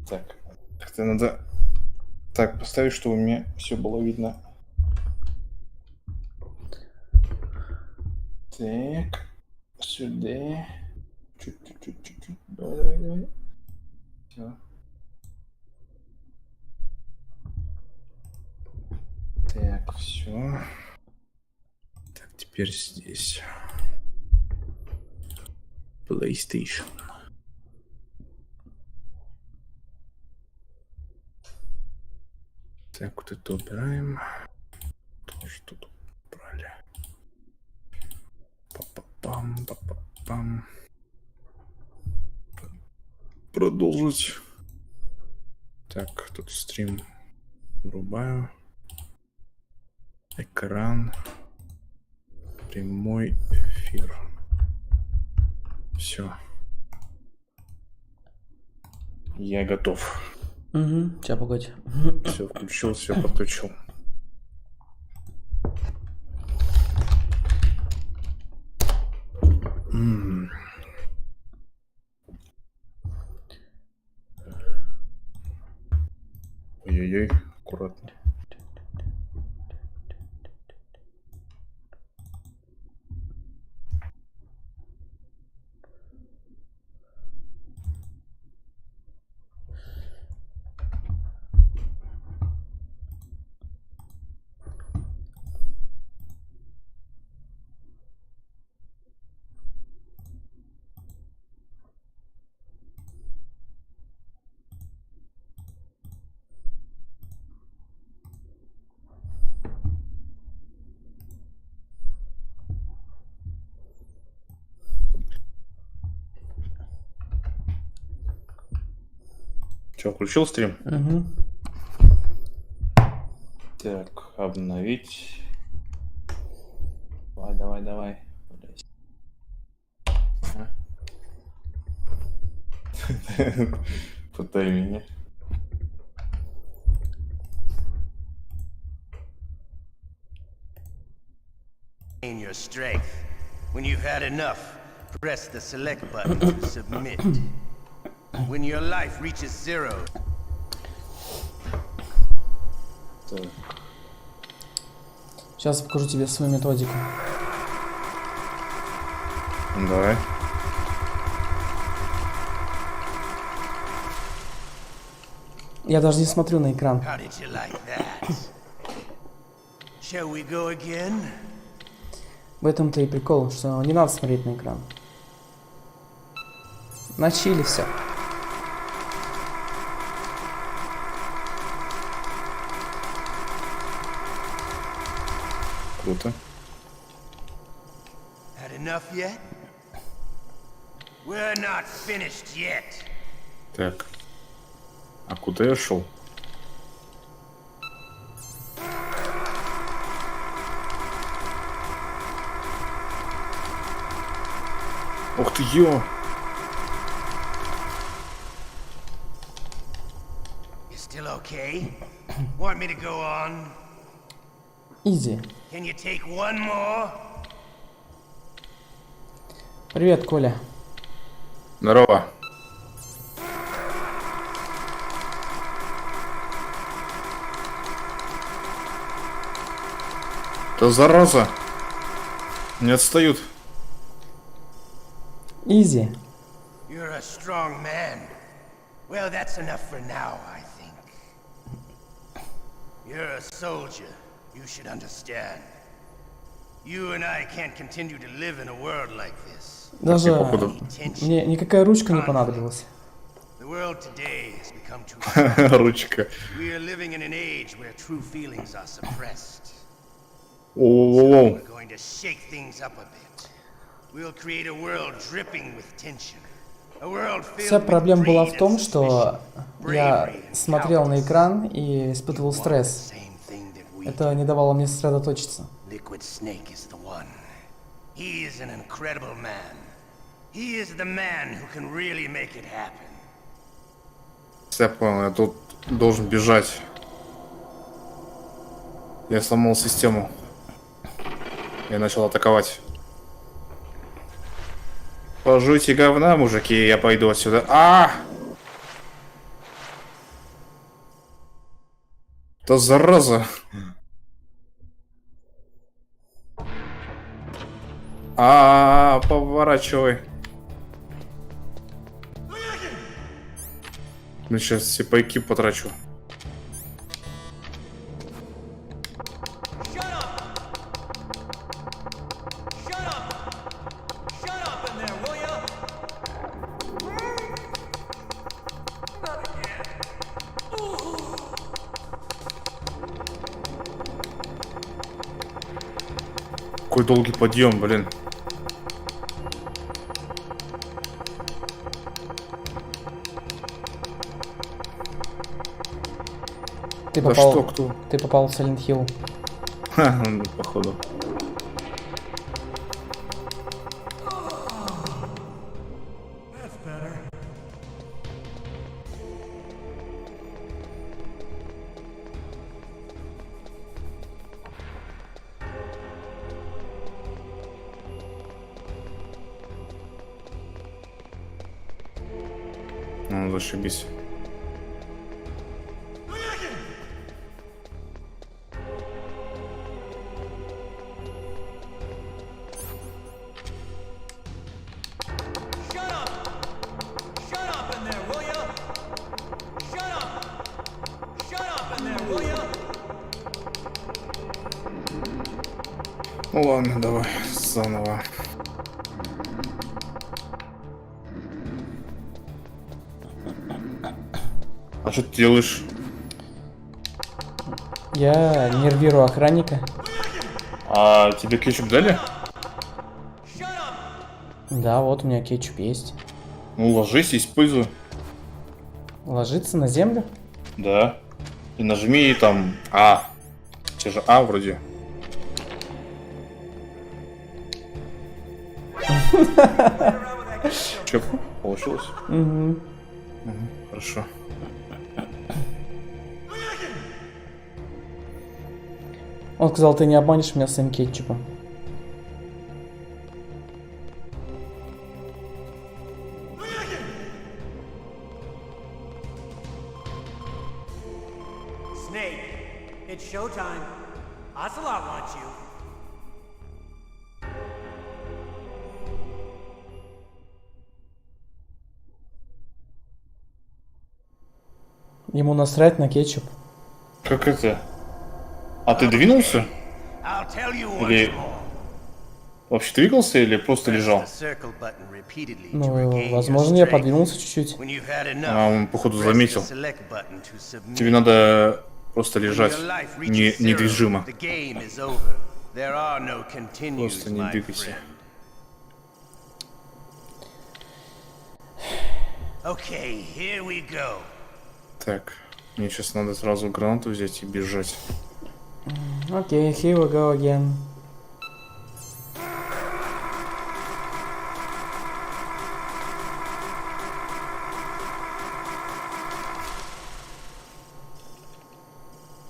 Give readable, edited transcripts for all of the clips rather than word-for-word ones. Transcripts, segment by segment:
Так, как-то надо так поставить, чтобы мне все было видно. Так, сюда. Чуть-чуть. Давай. Все. Так, все. Так, теперь здесь. PlayStation. Так, вот это убираем. Тоже тут убрали. Па-па-пам. Продолжить. Так, тут стрим врубаю. Экран. Прямой эфир. Все. Я готов. Угу, сейчас погоди. Все включил, все подключил. Ой-ой-ой, аккуратно. Че, включил стрим? Угу. Так, обновить. Давай. Пытай меня. Your strength. When you've had enough, press the select button to submit. When your life reaches zero. Так. Сейчас покажу тебе свою методику. Давай. Я даже не смотрю на экран. How did you like that? Shall we go again? В этом-то и прикол, что не надо смотреть на экран. Начали все. Круто. Had enough yet? We're not finished yet. Так. А куда я шел? Ух ты, ё! You still okay? Want me to go on? Изи. Can you take one more? Привет, Коля. Здорово. Да зараза! Не отстают. Изи. You're a strong man. Well, that's enough for now, I think. You're a soldier. You should understand. You and I can't continue to live in a world like this. Даже Tension, мне никакая ручка не понадобилась. The world today has become too Ручка. We are living in an age where true feelings are suppressed. Воу-воу-воу. We're going to shake things up a bit. We'll create a world dripping with tension. A world filled Вся with проблема была в greed том, and что suspicion, я bravery and смотрел на cowardice. экран и испытывал You want стресс. the same thing that we Это do. не давало мне сосредоточиться. Liquid Snake is the one. He is an incredible man. He is the man who can really make it happen. Я понял, я тут должен бежать. Я сломал систему. Я начал атаковать. Пожуйте говна, мужики, я пойду отсюда. Да зараза. Поворачивай. Ну сейчас все пайки потрачу. Какой долгий подъем, блин. Ты Да попал, что, кто? ты попал в Silent Hill. Ха, походу. Ну, зашибись. Ну ладно, давай заново. А что ты делаешь? Я нервирую охранника. А тебе кетчуп дали? Да, вот у меня кетчуп есть. Ну ложись, используй. Ложится на землю? Да. И нажми там А. Те же А вроде. Че, получилось? Угу. Хорошо. Он сказал, ты не обманешь меня своим кетчупом. Snake, it's showtime. Ocelot wants you. Ему насрать на кетчуп. Как это? А ты двинулся? I'll tell you once Или more. вообще двигался или просто лежал? Press the circle button repeatedly to Ну, regain your возможно, я strength. подвинулся чуть-чуть. When you've had enough, А он, походу, press the заметил. select button to submit. Тебе надо просто When лежать your life reaches zero, недвижимо. the game is over. There are no continues, Просто не my двигайся. friend. Okay, here we go. Так, мне сейчас надо сразу гранату взять и бежать. Окей, here we go again.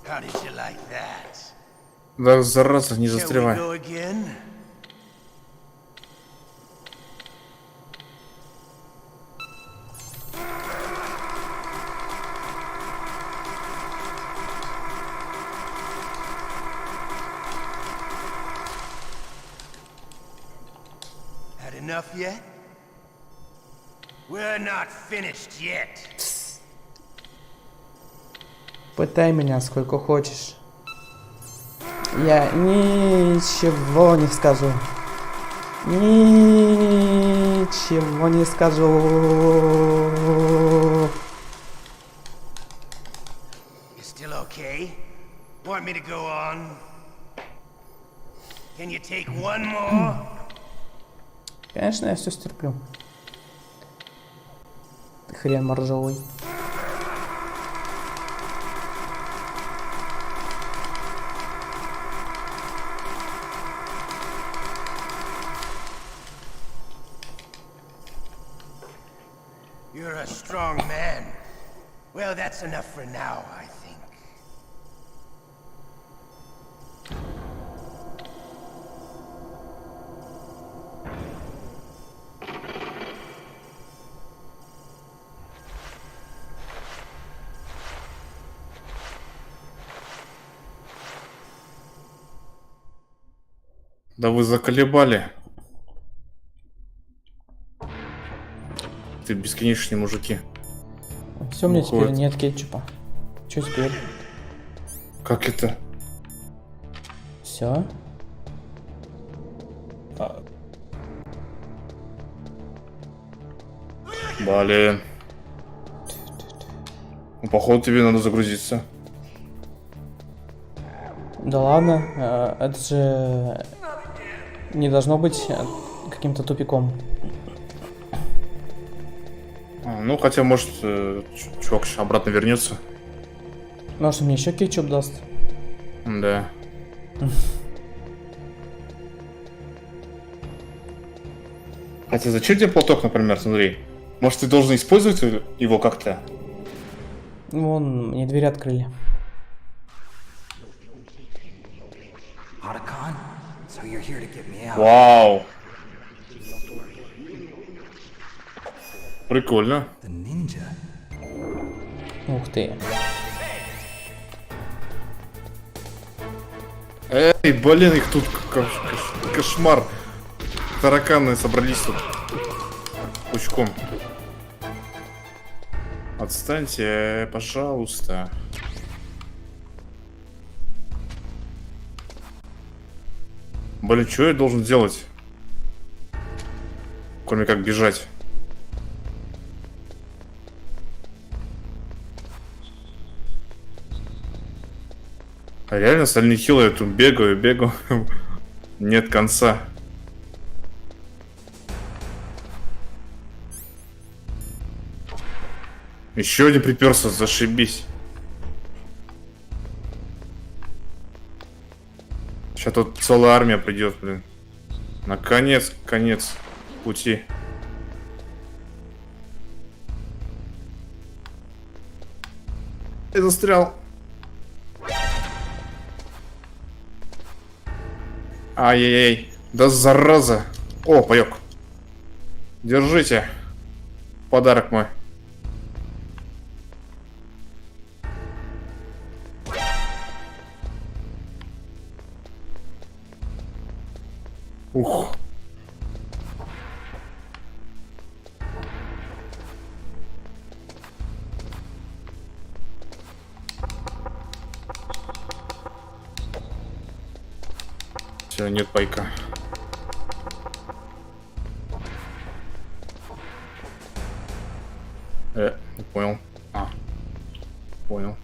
How did you like that? Да, зараза, не Shall we застревай. go again? Had enough yet? We're not finished yet. Пытай меня сколько хочешь. Я ничего не скажу. Ничего не скажу. You still okay? Want me to go on? Can you take one more? Конечно, я все стерплю. Ты хрен моржовый. You're a strong man. Well, that's enough for now, I think. Да вы заколебали. Ты бесконечные мужики. Все, у меня Выходит. теперь нет кетчупа. Что теперь? Как это? Все. Блин. Ну, походу тебе надо загрузиться. Да ладно, это же не должно быть каким-то тупиком. Ну, хотя, может, чувак сейчас обратно вернется. Может, он мне еще кетчуп даст? Да. Хотя зачем тебе платок, например, смотри? Может, ты должен использовать его как-то? Вон, мне дверь открыли. Otacon, so you're here to get me out. Вау. Прикольно. The ninja. Ух ты. Эй, блин, их тут кошмар. Тараканы собрались тут пучком. Отстаньте, пожалуйста. Блин, что я должен делать? Кроме как бежать. А реально Silent Hill я тут бегаю. Нет конца. Еще один приперся, зашибись. Сейчас тут целая армия придет, блин. Наконец, конец пути. Я застрял. Ай-яй-яй. Да зараза. О, паёк. Держите. Подарок мой. Ух. Все, нет пайка. Не понял. Понял.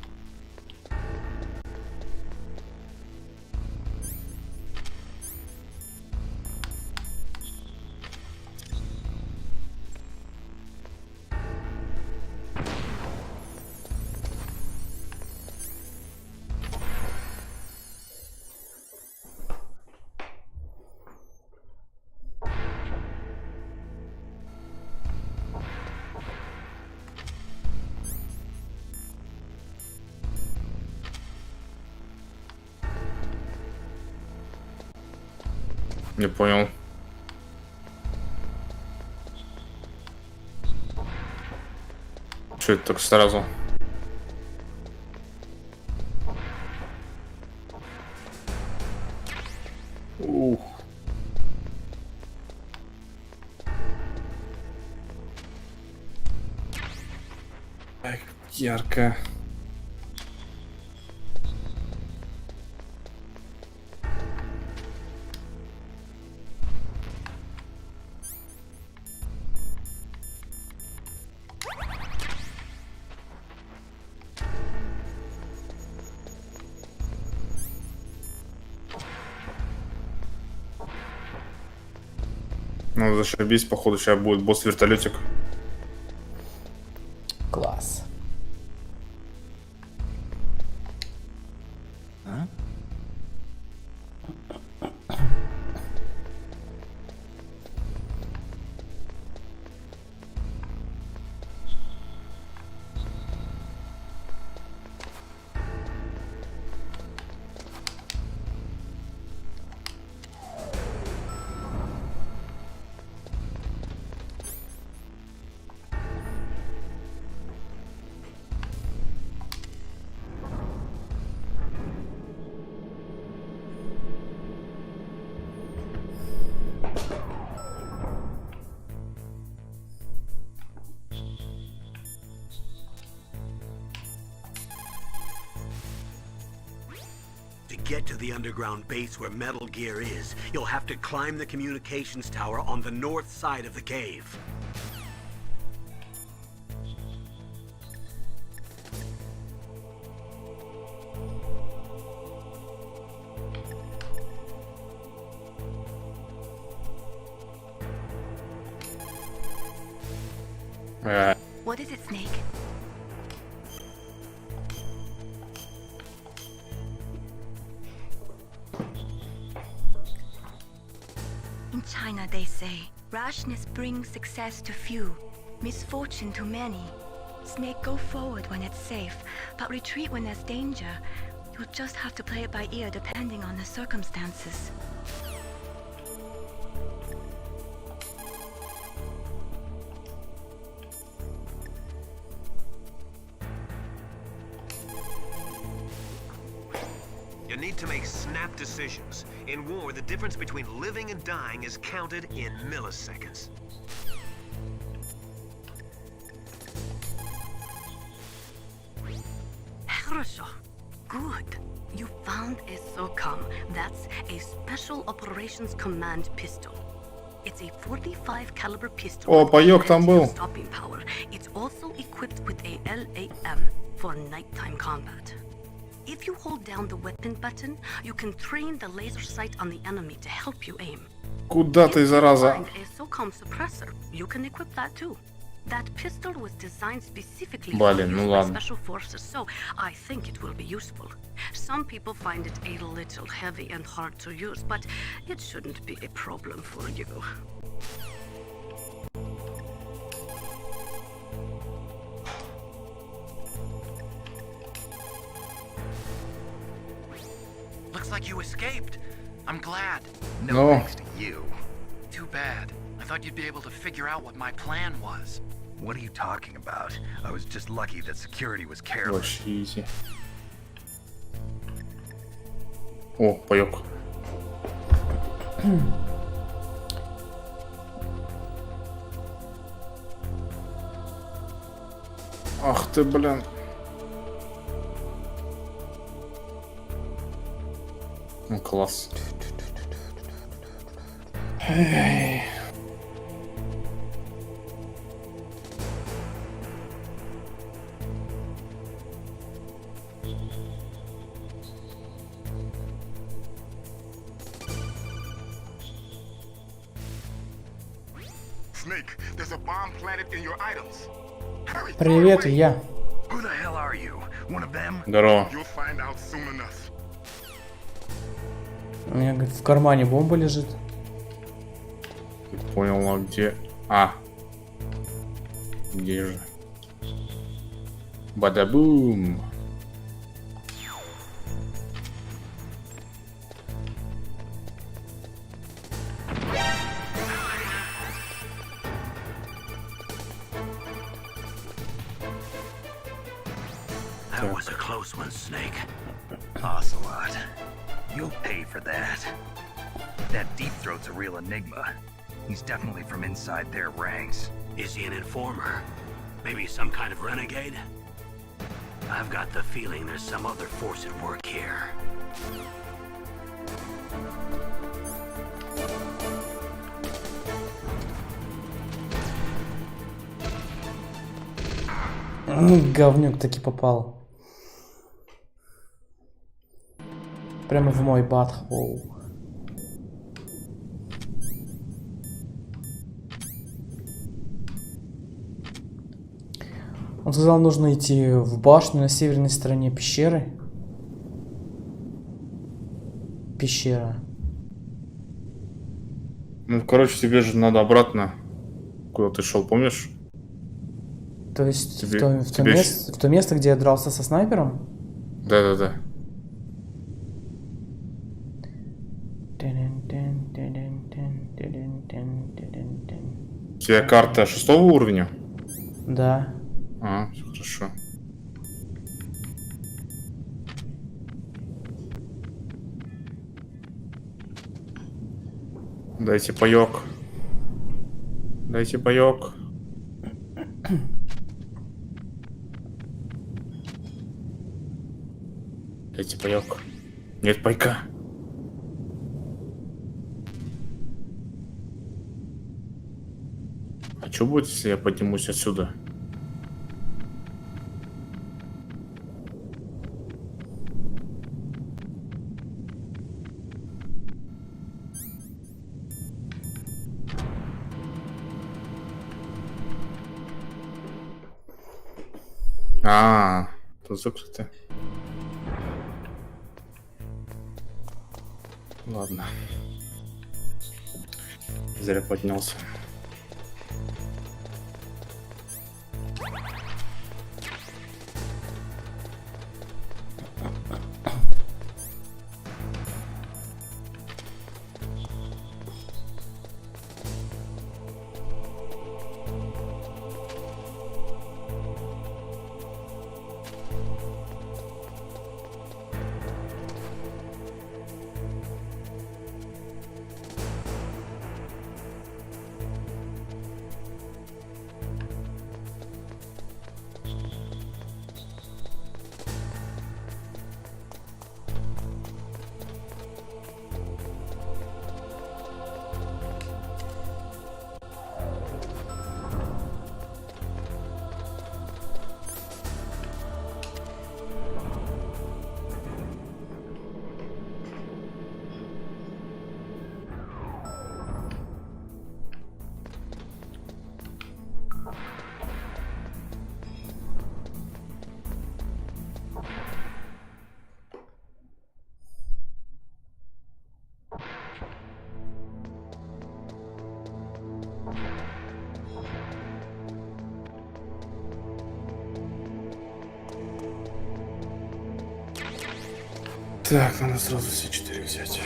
Не понял. Что это так сразу? Ух. Так ярко. Ну, зашибись, походу, сейчас будет босс-вертолетик. Класс. get to the underground base where Metal Gear is, you'll have to climb the communications tower on the north side of the cave. What is it, Snake? In China, they say, rashness brings success to few, misfortune to many. Snake, go forward when it's safe, but retreat when there's danger. You'll just have to play it by ear depending on the circumstances. You need to make snap decisions. In war, the difference between living and dying is counted in milliseconds. Хорошо. Good. You found a SOCOM. That's a Special Operations Command pistol. It's a 45 caliber pistol. О, паёк там был. Stopping power. It's also equipped with a LAM for nighttime combat. If you hold down the weapon button, you can train the laser sight on the enemy to help you aim. Куда ты, зараза? Find a SOCOM suppressor. You can equip that too. That pistol was designed specifically for Блин, ну use by ладно. special forces, so I think it will be useful. Some people find it a little heavy and hard to use, but it shouldn't be a problem for you. Looks like you escaped. I'm glad. No. No thanks to you. Too bad. I thought you'd be able to figure out what my plan was. What are you talking about? I was just lucky that security was careless. Вообще изи. О, паёк. Ах ты, блин. Ну, класс. Эй. Snake, there's a bomb planted in your items. Hurry, throw it Привет, away. я. Who the hell are you? One of them? Здорово. You'll find out soon enough. У меня, говорит, в кармане бомба лежит. Понял, а где? А. Где же? Бадабум. That was a close one, Snake. Ocelot. You'll pay for that. That Deep Throat's a real enigma. He's definitely from inside their ranks. Is he an informer? Maybe some kind of renegade? I've got the feeling there's some other force at work here. Говнюк таки попал. Прямо в мой батхол. Он сказал, нужно идти в башню на северной стороне пещеры. Пещера. Ну, короче, тебе же надо обратно. Куда ты шел, помнишь? То есть Тебе- в тебе то место, где я дрался со снайпером? Да-да-да. У тебя карта 6-го уровня? Да. А, все хорошо. Дайте паёк. Дайте паёк. Дайте паёк. Нет пайка. А что будет, если я поднимусь отсюда? Тут закрыто. Ладно. Зря поднялся. Так, надо сразу все 4 взять.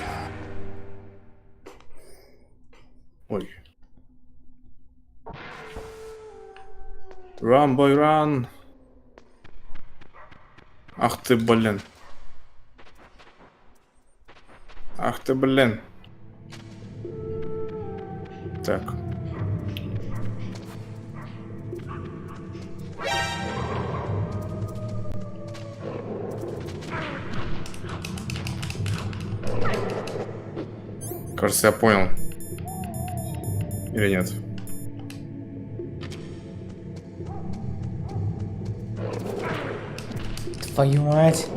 Ой. Run, boy, run. Ах ты, блин. Ах ты, блин. Так. Кажется, я понял. Или нет? Твою мать.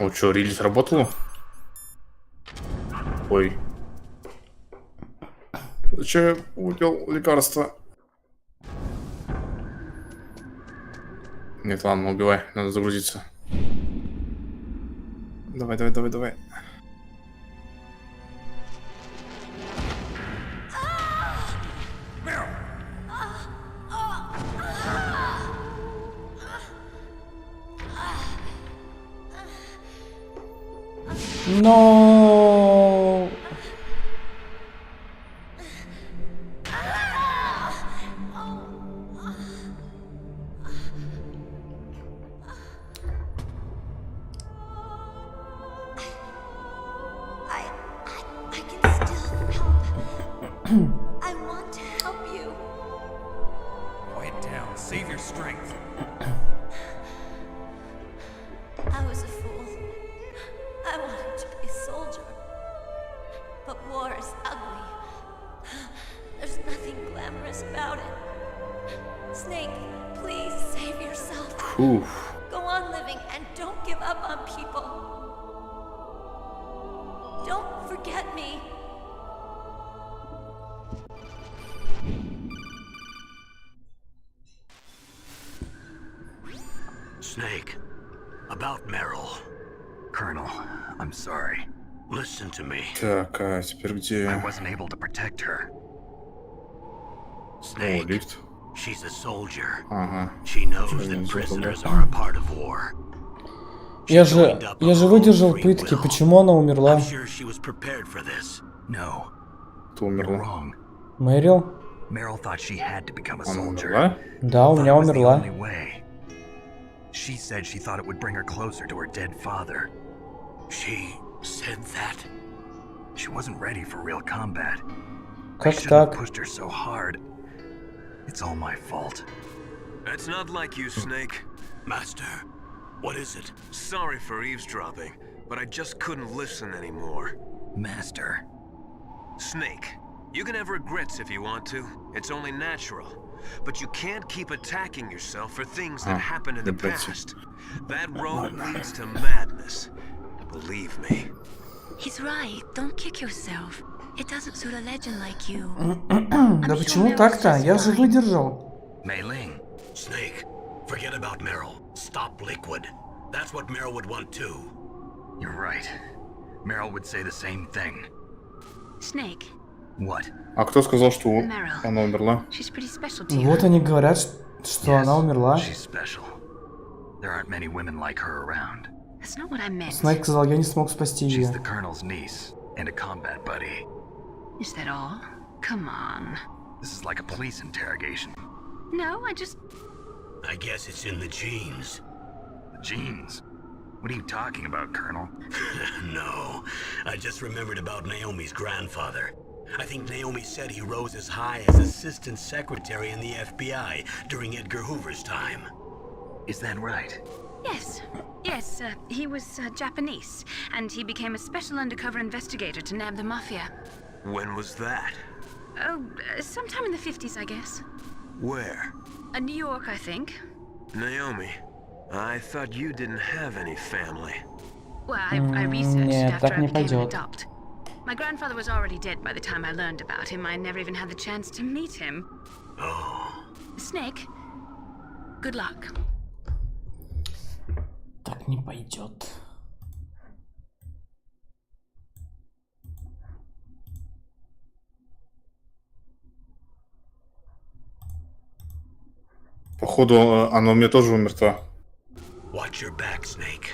О, что, релиз работал? Ой. Зачем я увидел лекарство? Нет, ладно, убивай, надо загрузиться. Давай, давай, давай, давай. Но... I want to help you. Quiet down. Save your strength. I was a fool. I wanted to be a soldier. But war is ugly. There's nothing glamorous about it. Snake, please save yourself. Oof. Go on living and don't give up on people. Don't forget me. Snake, about Meryl. Colonel, I'm sorry. Listen to me. Так, а теперь где? I wasn't able to protect her. О, Snake, лифт. she's a soldier. Ага. She knows that prisoners are a part of war. Я же выдержал пытки, почему она умерла? I'm sure she was prepared for this. No, Кто you're умерла? wrong. Мэрил? Meryl thought she had to become a Она soldier. умерла? Да, у Thought меня it was the умерла. only way. She said she thought it would bring her closer to her dead father. She said that? She wasn't ready for real combat. I Как shouldn't have так? pushed her so hard. It's all my fault. That's not like you, Snake. Master, what is it? Sorry for eavesdropping, but I just couldn't listen anymore. Master. Snake, you can have regrets if you want to. It's only natural. But you can't keep attacking yourself for things that happened in the past. That road leads to madness. Believe me. He's right. Don't kick yourself. It doesn't suit a legend like you. Да почему так-то? Я же выдержал. Mei Ling. Snake, forget about Meryl. Stop Liquid. That's what Meryl would want too. You're right. Meryl would say the same thing. Snake, What? А кто сказал, что Meryl. она умерла? She's pretty special to you. Вот они говорят, что она умерла. She's special. There aren't many women like her around. That's not what I meant. Снайк сказал, я не смог спасти She's ее. the Colonel's niece and a combat buddy. Is that all? Come on. This is like a police interrogation. No, I just... I guess it's in the genes. The genes? What are you talking about, Colonel? No, I just remembered about Naomi's grandfather. I think Naomi said he rose as high as assistant secretary in the FBI during Edgar Hoover's time. Is that right? Yes. Yes, he was Japanese, and he became a special undercover investigator to nab the mafia. When was that? Oh, sometime in the 50s, I guess. Where? New York, I think. Naomi, I thought you didn't have any family. Well, I researched Нет, after так I не became an пойдет. adopt. My grandfather was already dead by the time I learned about him. I never even had the chance to meet him. Oh. Snake, good luck. Так не пойдет. Походу, она у меня тоже умерла. Watch your back, Snake.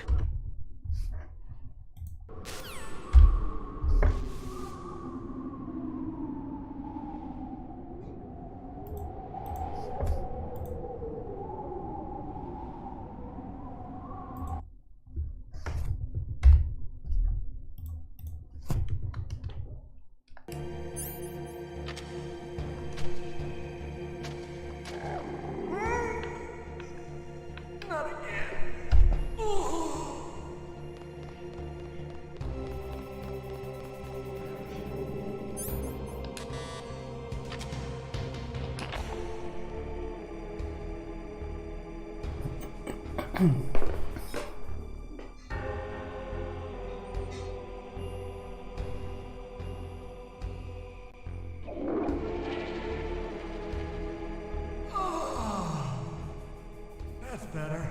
That's better.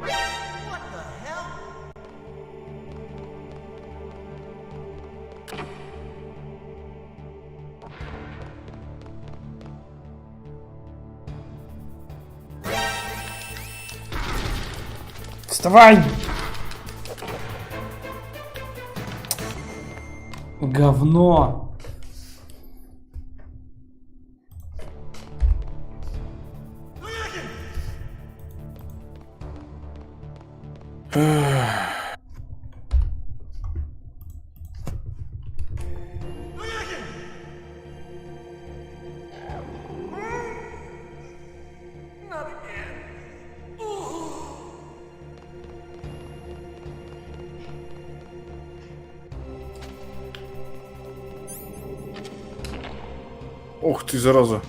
What the hell? Вставай! Говно! Not again. Ух ты, зараза.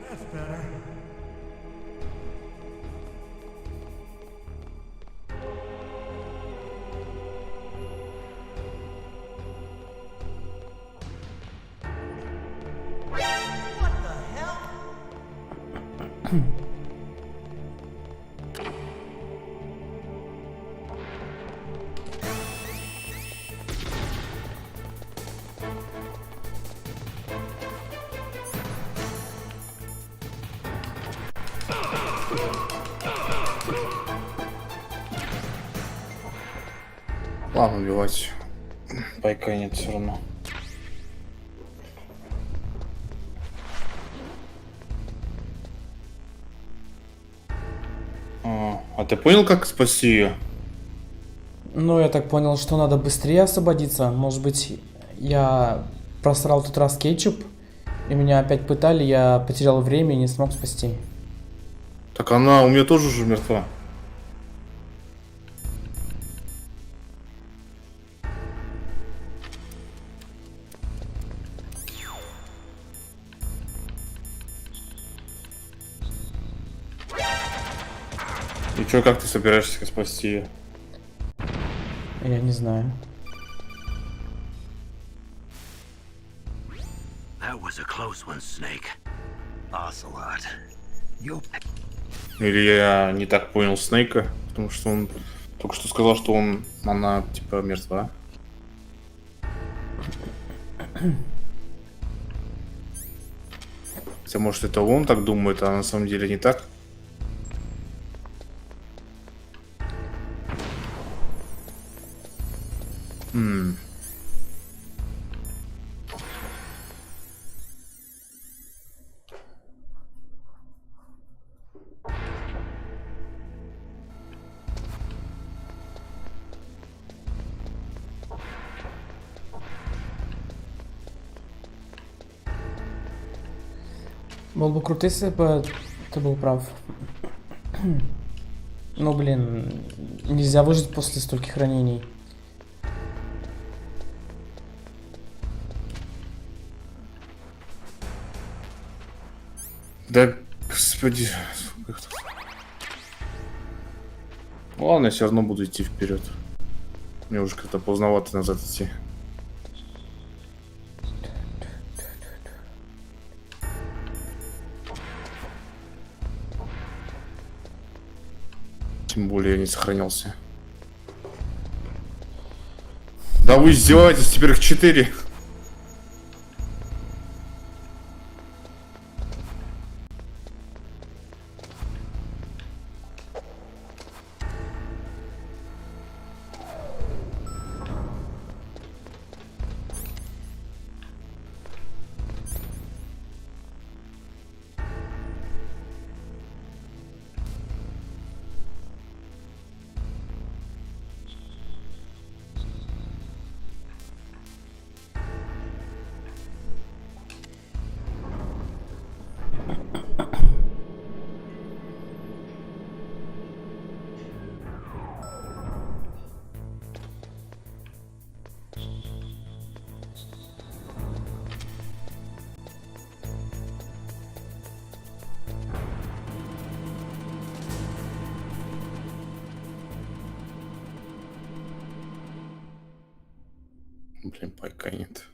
That's better. What the hell? Ладно, убивать. Пайка нет все равно. А ты понял, как спасти ее? Ну, я так понял, что надо быстрее освободиться. Может быть, я просрал тот раз кетчуп, и меня опять пытали, я потерял время и не смог спасти. Так она у меня тоже уже мертва. И чё, как ты собираешься спасти ее? Я не знаю. That was a close one, Snake. Ocelot. Или я не так понял Снейка, потому что он только что сказал, что она типа мертва. Хотя может это он так думает, а на самом деле не так. Было бы круто, если бы ты был прав. Ну, блин, нельзя выжить после стольких ранений. Да, господи. Ладно, я все равно буду идти вперед. Мне уже как-то поздновато назад идти. Тем более я не сохранился. Да вы издеваетесь, теперь их 4. Блин, пока нет.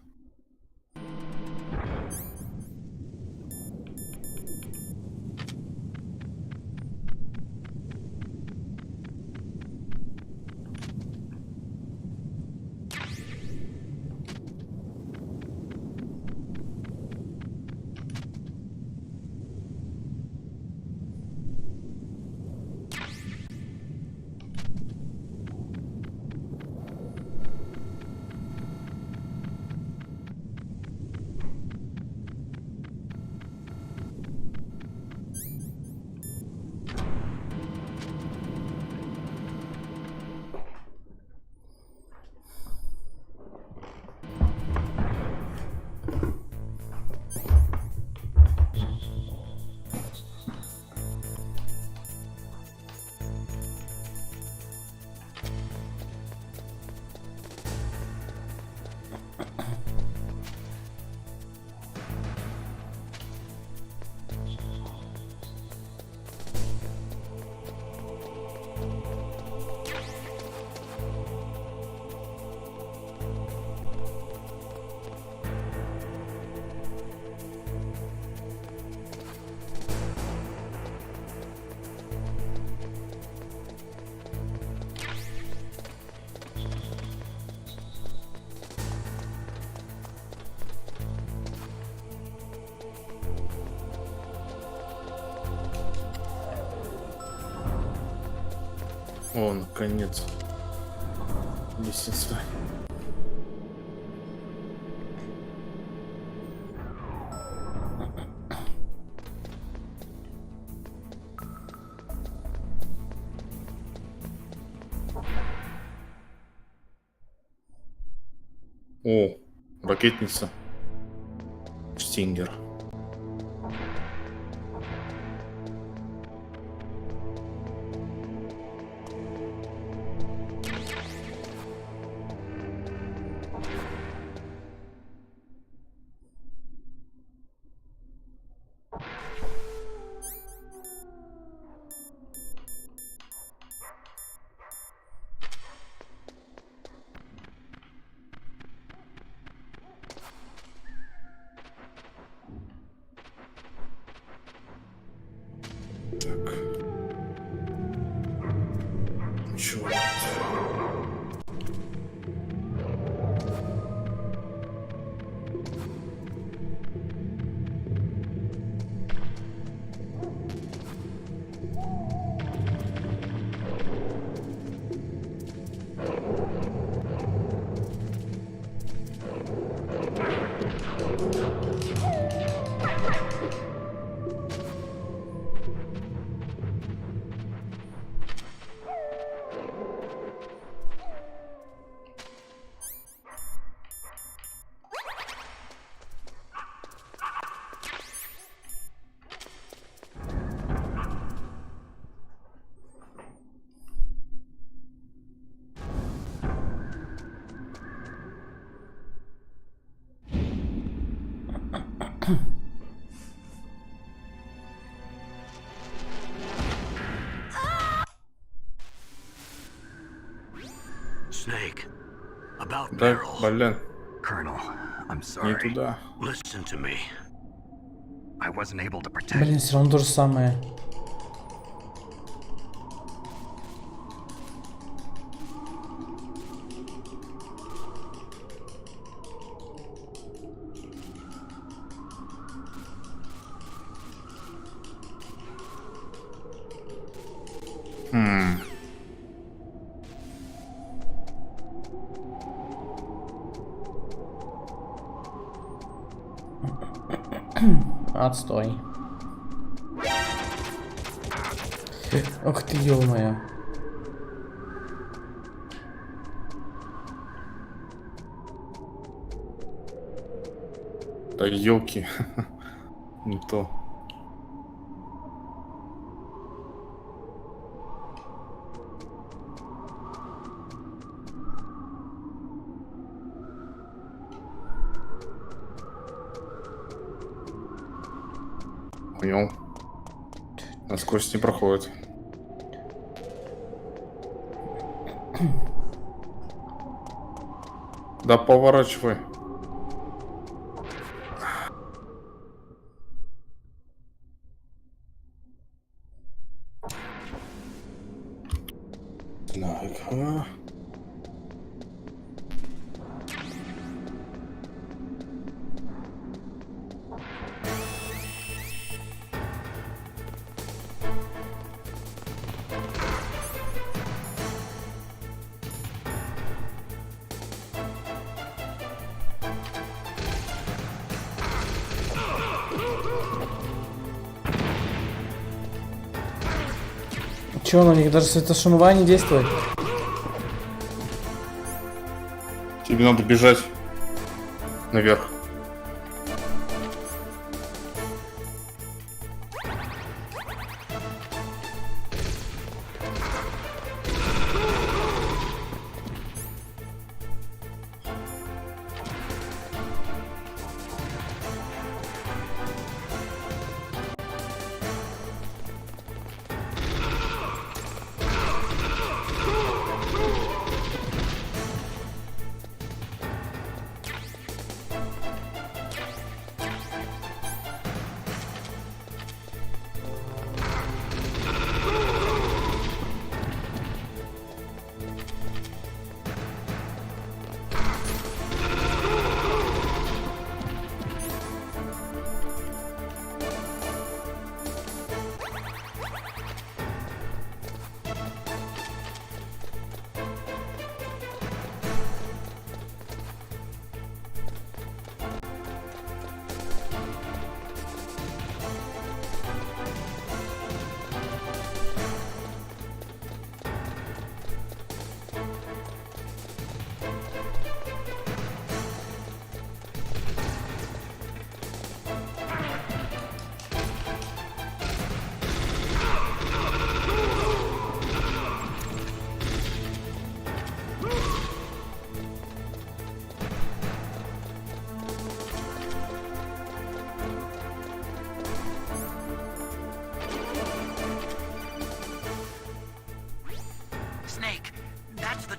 О, наконец. Лестница. О, ракетница. Стингер. Так. Чего? Snake, about Да, Meryl. блин, Colonel, I'm не sorry. туда. Listen to me. I wasn't able to protect. Блин, все равно то же самое. Отстой. Ох ты, ё-моё. Да елки. Не то. Понял. Насквозь не проходит. Да поворачивай. Так. Чё, на них даже светошумовая не действует? Тебе надо бежать наверх.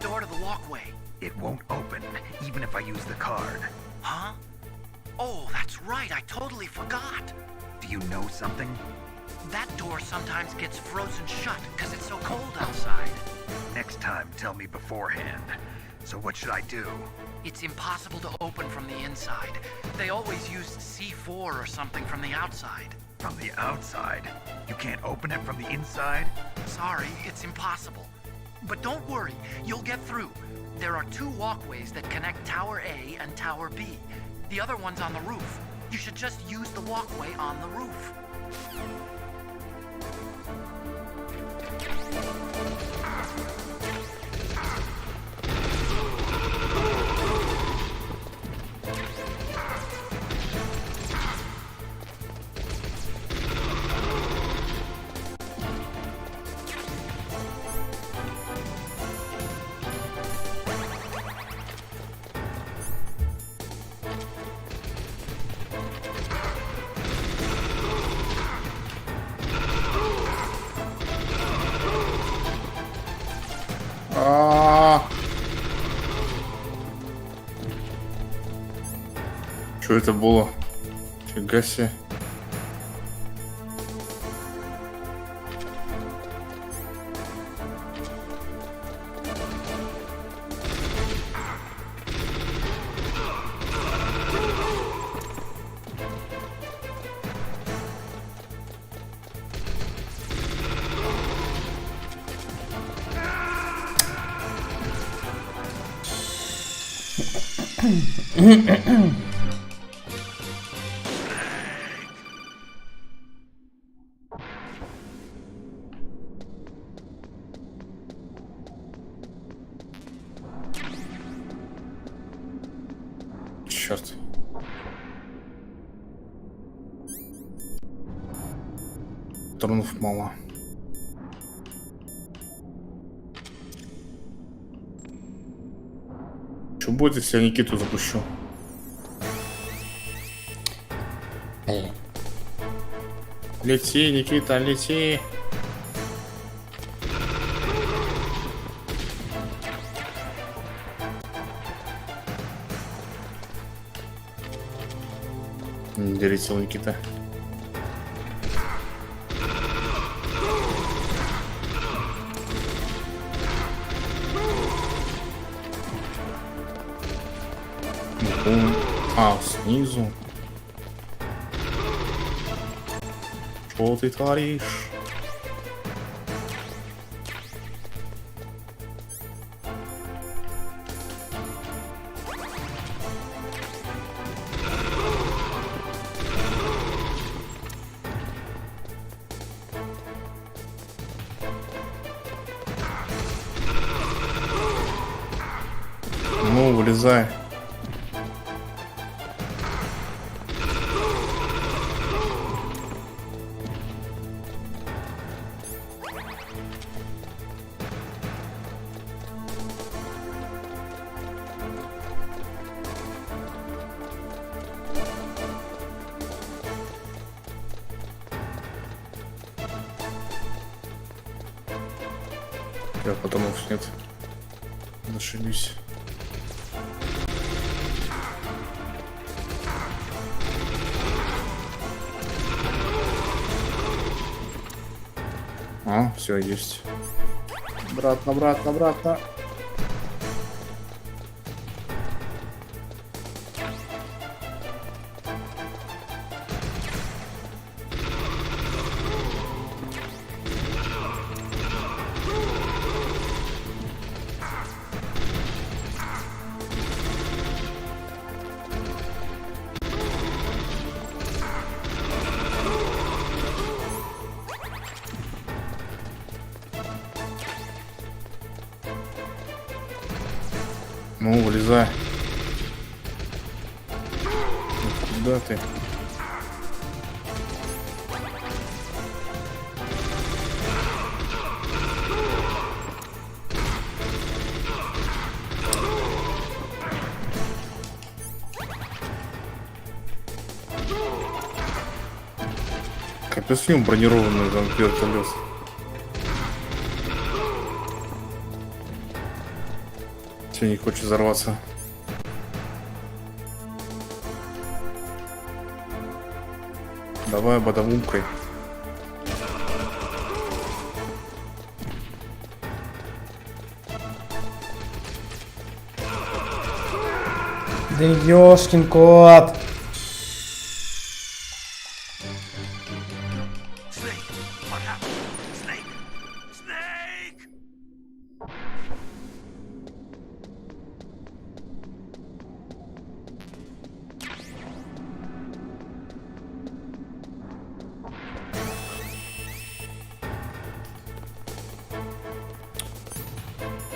door to the walkway. It won't open, even if I use the card. Huh? Oh, that's right, I totally forgot. Do you know something? That door sometimes gets frozen shut because it's so cold outside. Next time, tell me beforehand. So what should I do? It's impossible to open from the inside. They always used C4 or something from the outside. From the outside? You can't open it from the inside? Sorry, it's impossible. But don't worry, you'll get through. There are 2 walkways that connect Tower A and Tower B. The other one's on the roof. You should just use the walkway on the roof. Что это было? Фига себе. Черт. Тронув мало. Что будет, если я Никиту запущу? Лети, Никита, лети. Не долетел Никита. А, снизу. Что ты творишь? Ну, вылезай. Я потом уж нет. Зашибись. А, все, есть. Обратно, обратно, обратно. Ну, вылезай. Куда ты? Капец, с ним бронированный там вертолет. Все не хочет взорваться. Давай бодовумкой. Да ёшкин кот.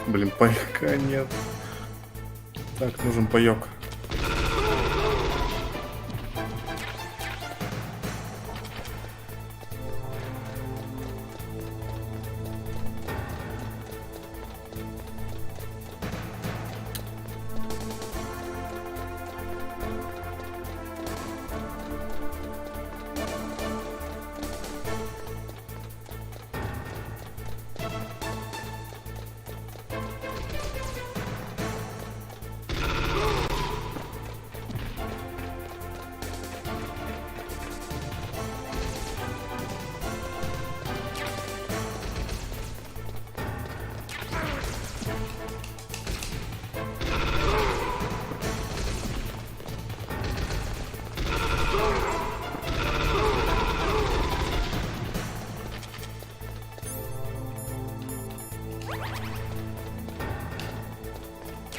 Блин, пайка нет. Так, нужен паёк.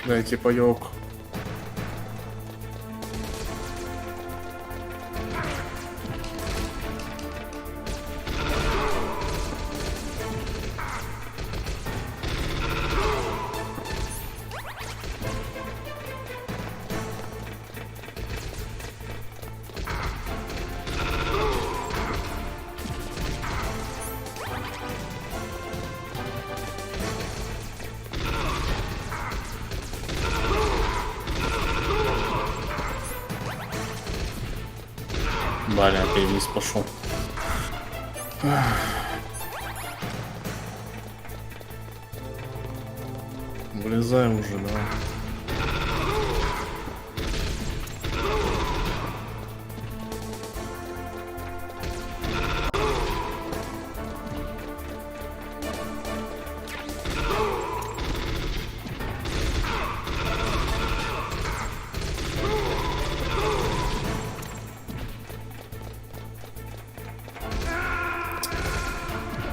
Дайте паёк. Блин, опять вниз пошел. Вылезаем уже, да.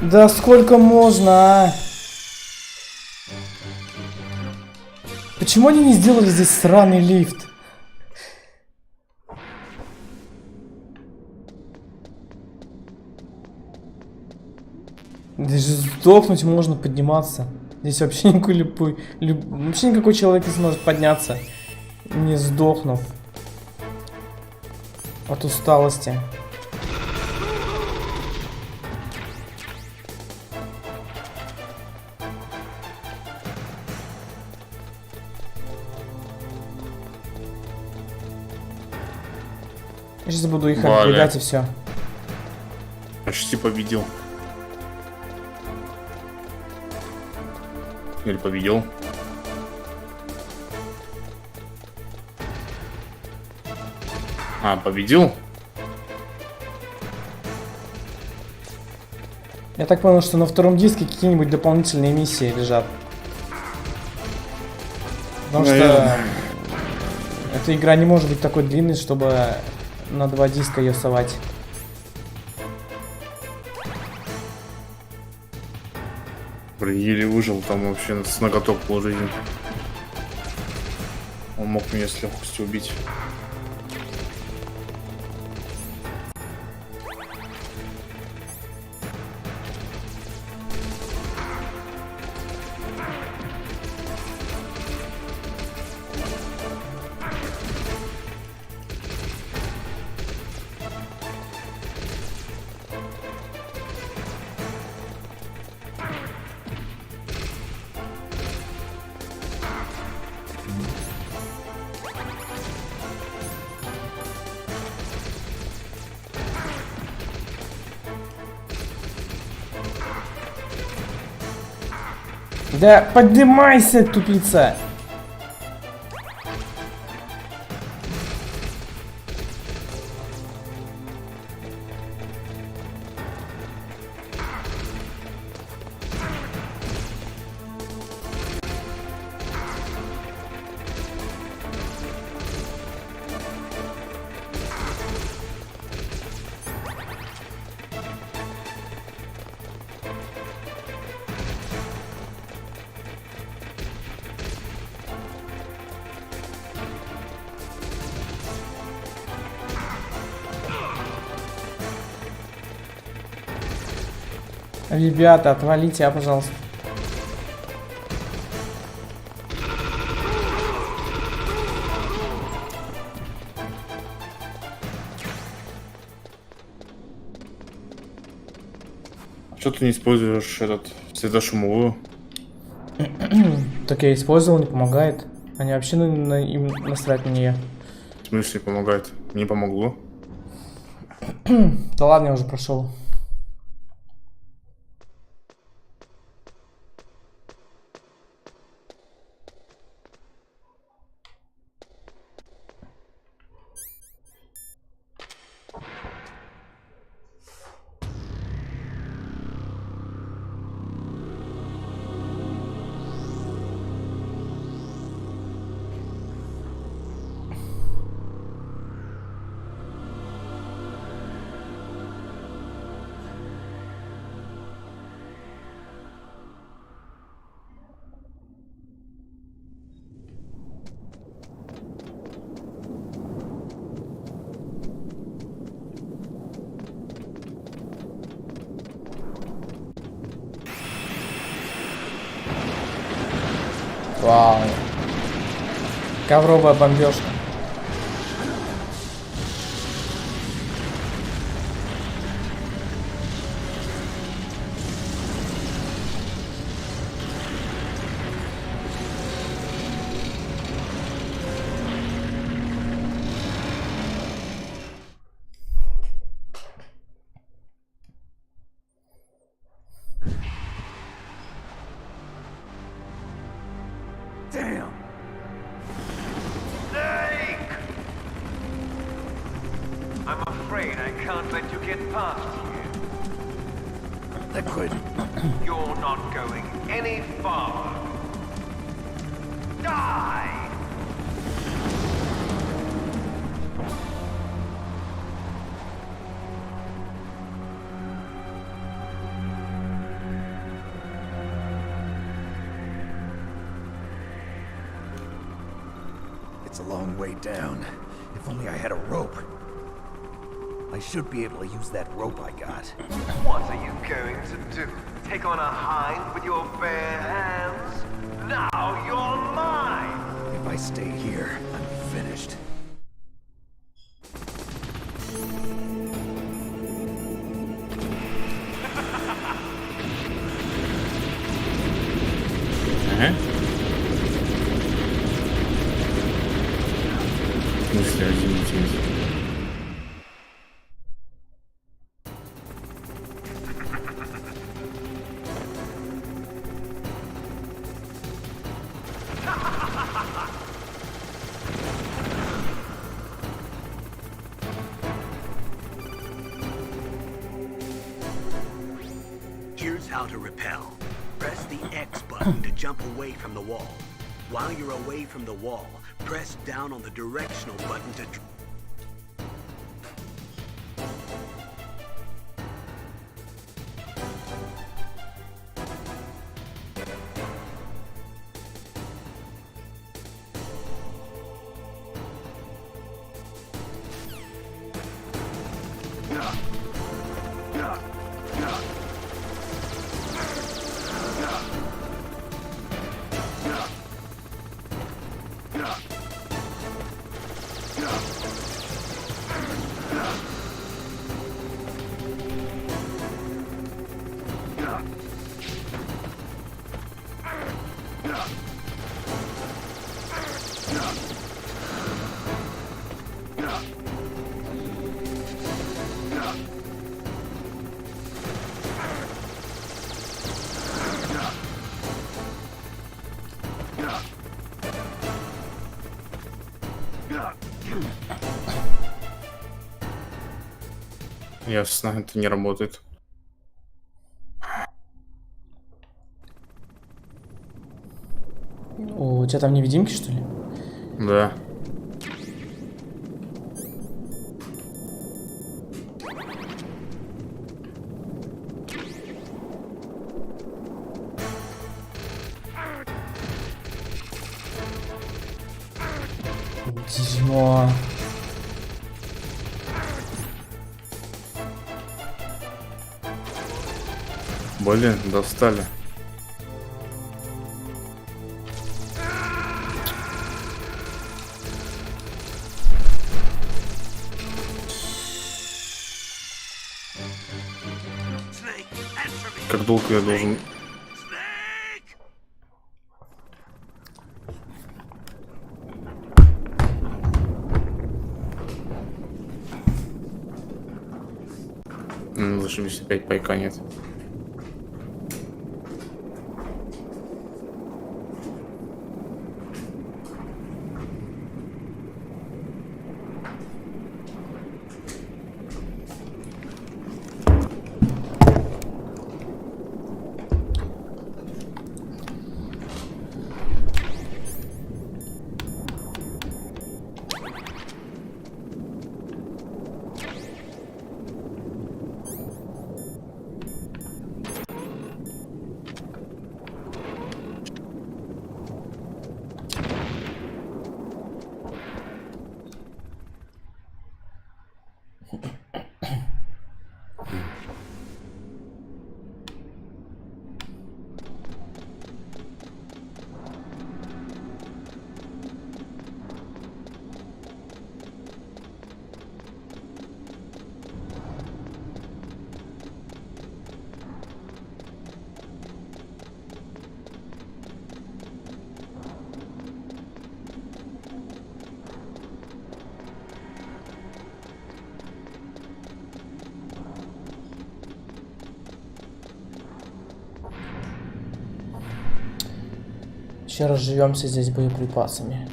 Да сколько можно, а? Почему они не сделали здесь сраный лифт? Даже сдохнуть можно подниматься. Здесь вообще вообще никакой человек не сможет подняться, не сдохнув от усталости. Я сейчас буду их отбегать и все. Почти победил. Или победил. А, победил? Я так понял, что на втором диске какие-нибудь дополнительные миссии лежат. Потому что эта игра не может быть такой длинной, чтобы на 2 диска ее совать. Блин, еле выжил, там вообще с ноготок положили. Он мог меня с легкостью убить. Да поднимайся, тупица! Ребята, отвалите, пожалуйста. Что ты не используешь этот светошумовую? Так я использовал, не помогает. Они вообще им насрать на нее. В смысле помогает? Не помогло. Да ладно, я уже прошел. Вау. Ковровая бомбежка. Damn! I'm afraid I can't let you get past here. Liquid. You're not going any farther. Die! It's a long way down. If only I had a rope. I should be able to use that rope I got. What are you going to do? Take on a hind with your bare hands? Now you're mine! If I stay here, I'm finished. Ага. В смысле, извините. Here's how to repel. Press the X button to jump away from the wall. While you're away from the wall, press down on the directional button to... Ясно, это не работает. О, у тебя там невидимки, что ли? Да. Дерьмо. Блин, достали. Как долго я должен... Зашибись, опять пайка нет. Сейчас разживемся здесь боеприпасами.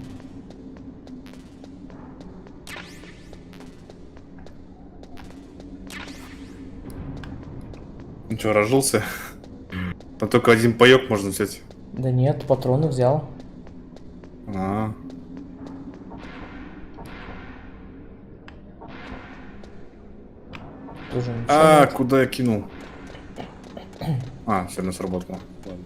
Ну что, разжился? А только один паёк можно взять. Да нет, патроны взял. Тоже нет. Куда я кинул? Все равно сработало. Ладно.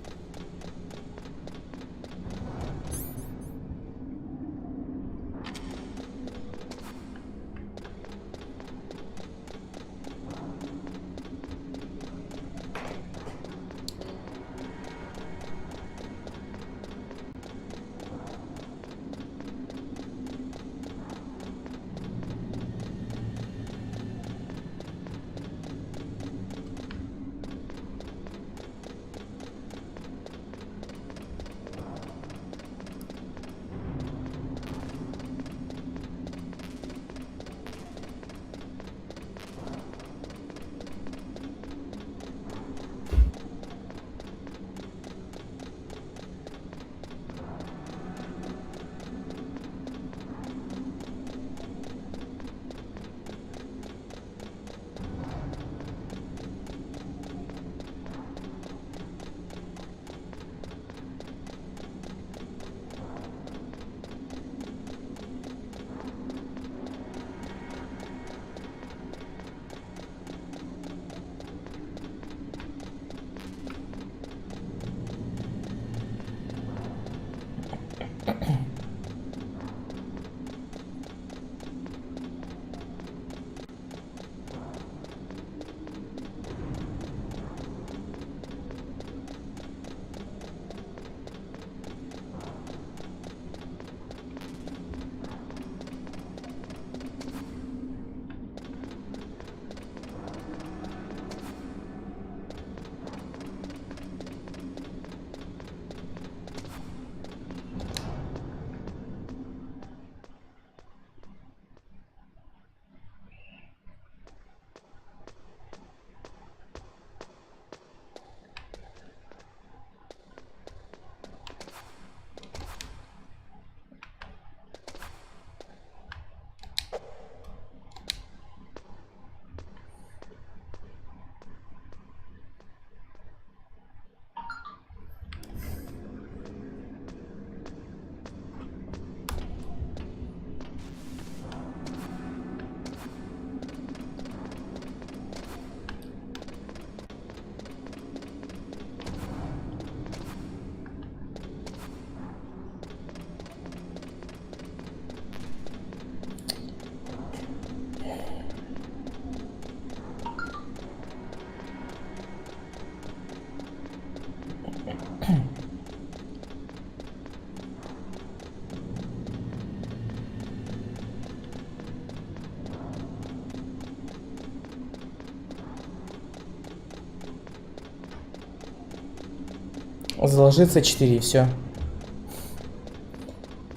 Заложи C4 и все.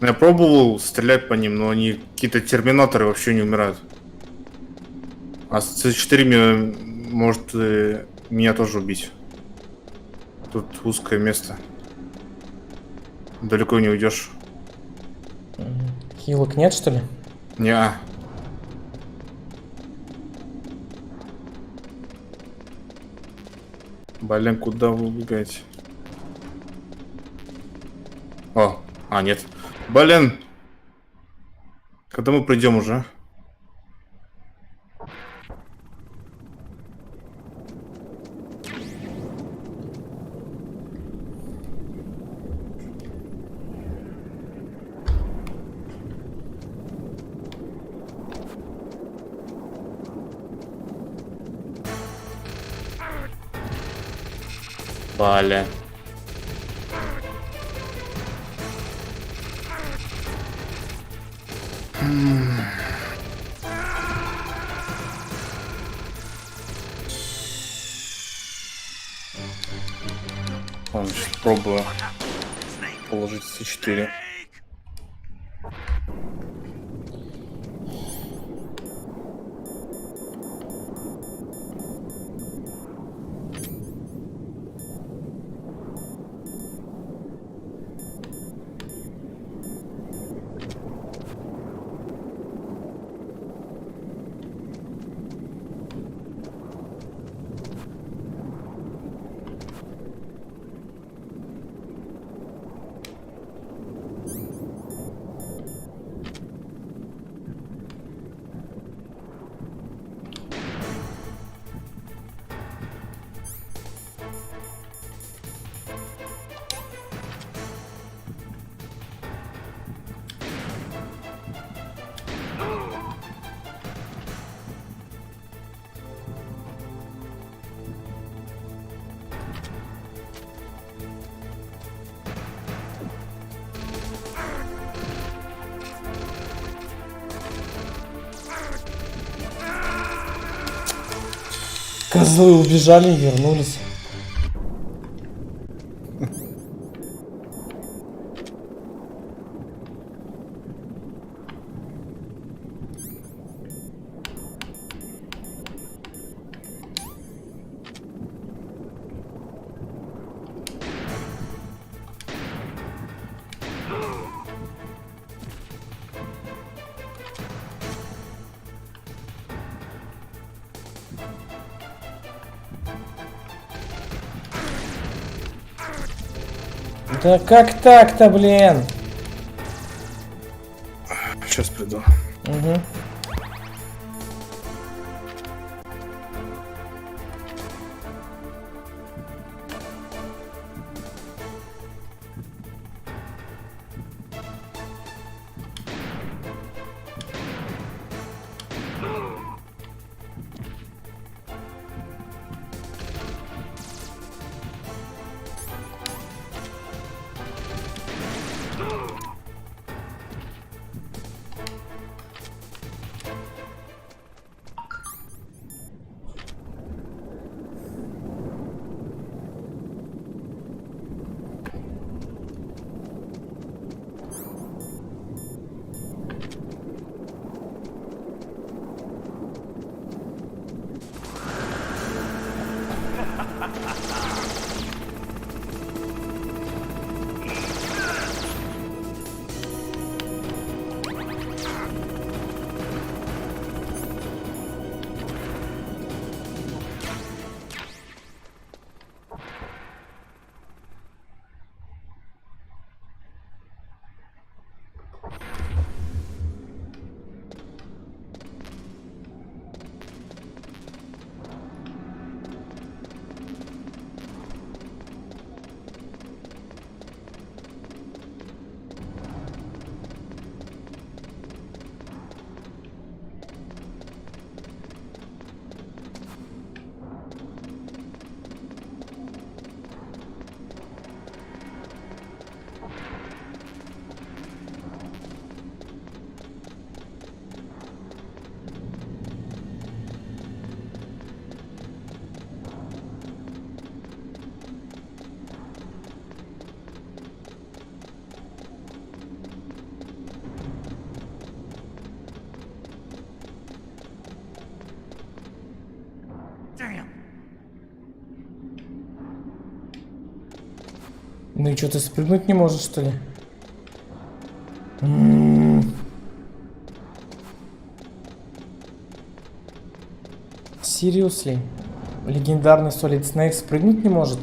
Я пробовал стрелять по ним, но они какие-то терминаторы вообще не умирают. А с C4 может меня тоже убить. Тут узкое место. Далеко не уйдешь. Хилок нет, что ли? Не. Блин, куда вы убегаете? О, нет. Блин. Когда мы придем уже? Баля. Ладно, сейчас пробую положить C4. Козлы убежали и вернулись. Да как так-то, блин? Сейчас приду. Угу. Ну и что, ты спрыгнуть не можешь, что ли? Seriously? Легендарный Solid Snake спрыгнуть не может?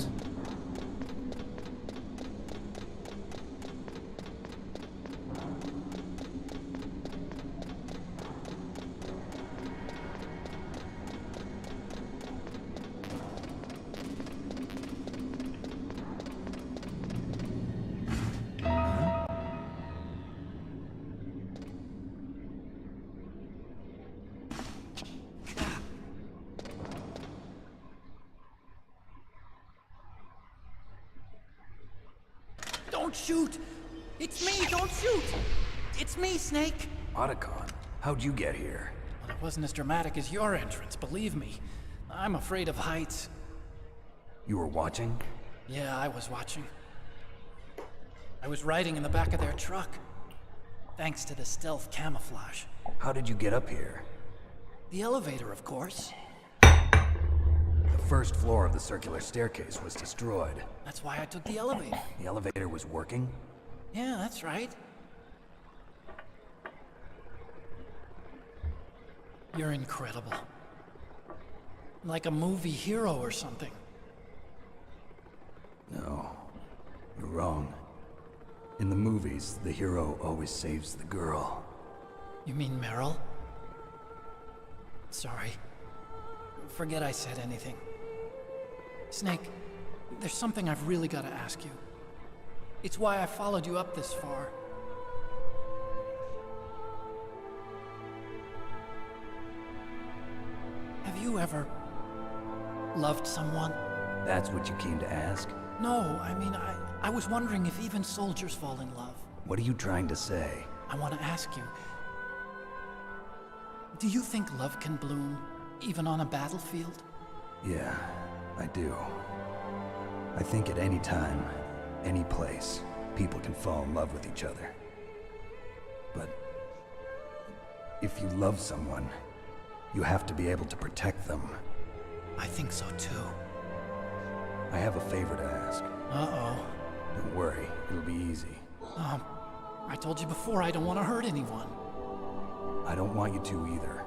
Don't shoot! It's me, don't shoot! It's me, Snake! Otacon, how'd you get here? Well, it wasn't as dramatic as your entrance, believe me. I'm afraid of heights. You were watching? Yeah, I was watching. I was riding in the back of their truck. Thanks to the stealth camouflage. How did you get up here? The elevator, of course. The first floor of the circular staircase was destroyed. That's why I took the elevator. The elevator was working? Yeah, that's right. You're incredible. Like a movie hero or something. No, you're wrong. In the movies, the hero always saves the girl. You mean Meryl? Sorry. Forget I said anything. Snake, there's something I've really got to ask you. It's why I followed you up this far. Have you ever loved someone? That's what you came to ask? No, I mean, I was wondering if even soldiers fall in love. What are you trying to say? I want to ask you, do you think love can bloom even on a battlefield? Yeah, I do. I think at any time, any place, people can fall in love with each other. But if you love someone, you have to be able to protect them. I think so too. I have a favor to ask. Uh-oh. Don't worry, it'll be easy. I told you before I don't want to hurt anyone. I don't want you to either.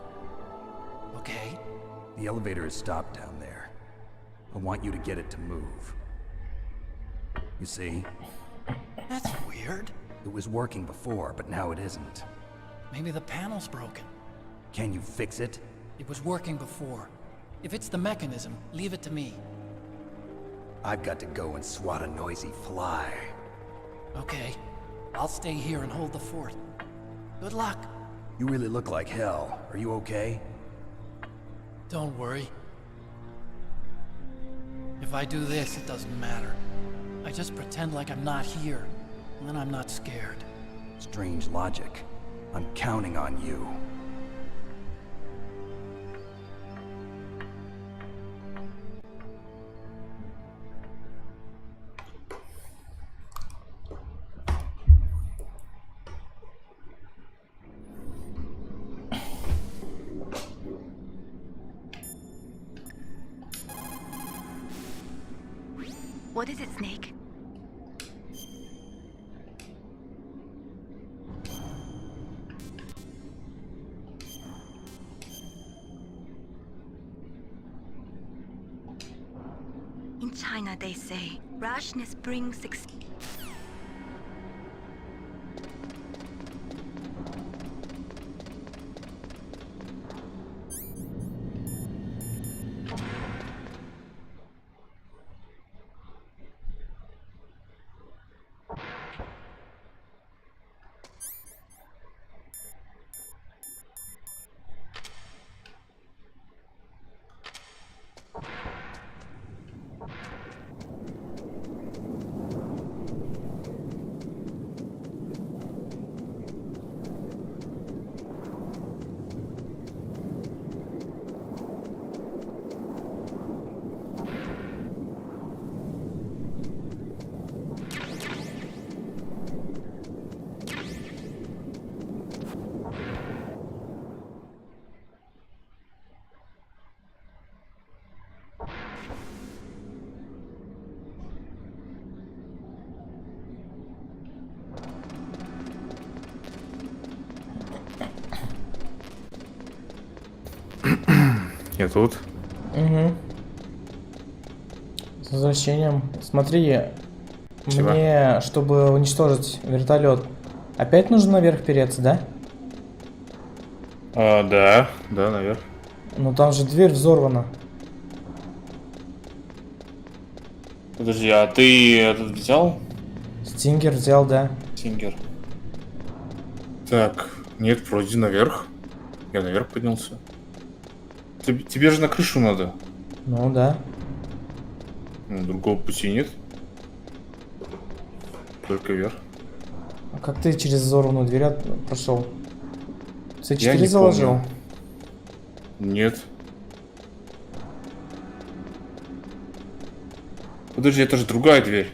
Okay. The elevator is stopped down there. I want you to get it to move. You see? That's weird. It was working before, but now it isn't. Maybe the panel's broken. Can you fix it? It was working before. If it's the mechanism, leave it to me. I've got to go and swat a noisy fly. Okay. I'll stay here and hold the fort. Good luck. You really look like hell. Are you okay? Don't worry. If I do this, it doesn't matter. I just pretend like I'm not here, and then I'm not scared. Strange logic. I'm counting on you. What is it, Snake? In China, they say, rashness brings success. Я тут. Угу. С возвращением. Смотри, Чего? мне, чтобы уничтожить вертолет, опять нужно наверх переться, да? Да, наверх. Ну там же дверь взорвана. Подожди, а ты этот взял? Стингер взял, да. Стингер. Так, нет, вроде наверх. Я наверх поднялся. Тебе же на крышу надо. Ну да. Ну, другого пути нет. Только вверх. А как ты через взорванную дверь прошел? Я C4 не заложил? помню. Нет. Подожди, это же другая дверь.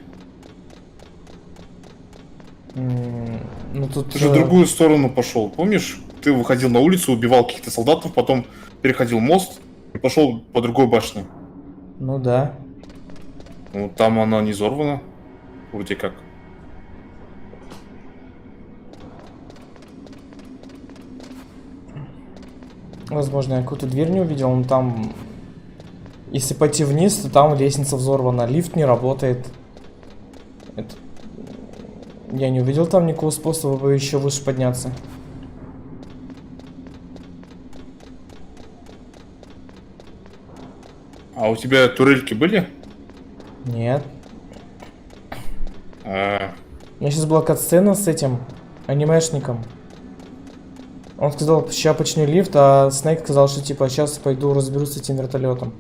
Ну тут... Ты же в другую сторону пошел. Помнишь? Ты выходил на улицу, убивал каких-то солдатов, потом переходил мост и пошел по другой башне. Ну да. Ну там она не взорвана. Вроде как. Возможно, я какую-то дверь не увидел, но там... Если пойти вниз, то там лестница взорвана, лифт не работает. Это... Я не увидел там никакого способа еще выше подняться. А у тебя турельки были? Нет. У меня сейчас была катсцена с этим анимешником. Он сказал, сейчас починю лифт, а Снейк сказал, что типа сейчас пойду разберусь с этим вертолетом.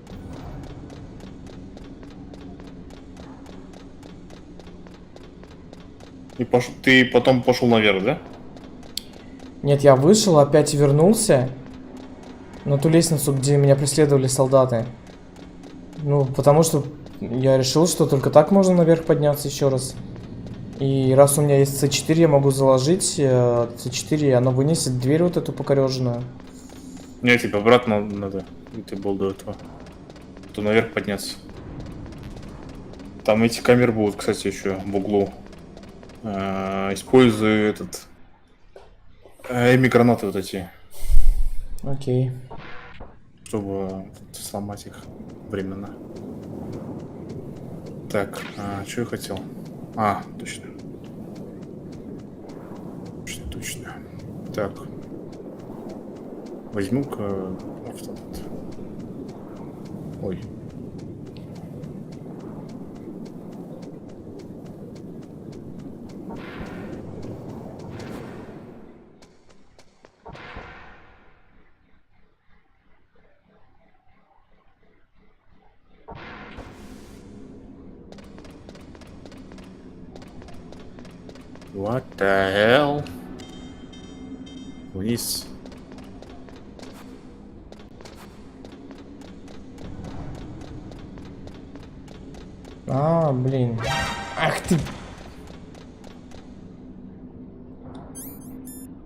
И ты потом пошел наверх, да? Нет, я вышел, опять вернулся на ту лестницу, где меня преследовали солдаты. Ну, потому что я решил, что только так можно наверх подняться еще раз. И раз у меня есть C4, я могу заложить C4, и оно вынесет дверь вот эту покореженную. Не, тебе обратно надо, где ты был до этого. То наверх подняться. Там эти камеры будут, кстати, еще в углу. Использую этот... гранаты вот эти. Окей. Чтобы сломать их временно. Так, что я хотел? Точно. Точно. Так. Возьму-ка автомат. Ой. What the hell? Вниз. Блин. Ах ты.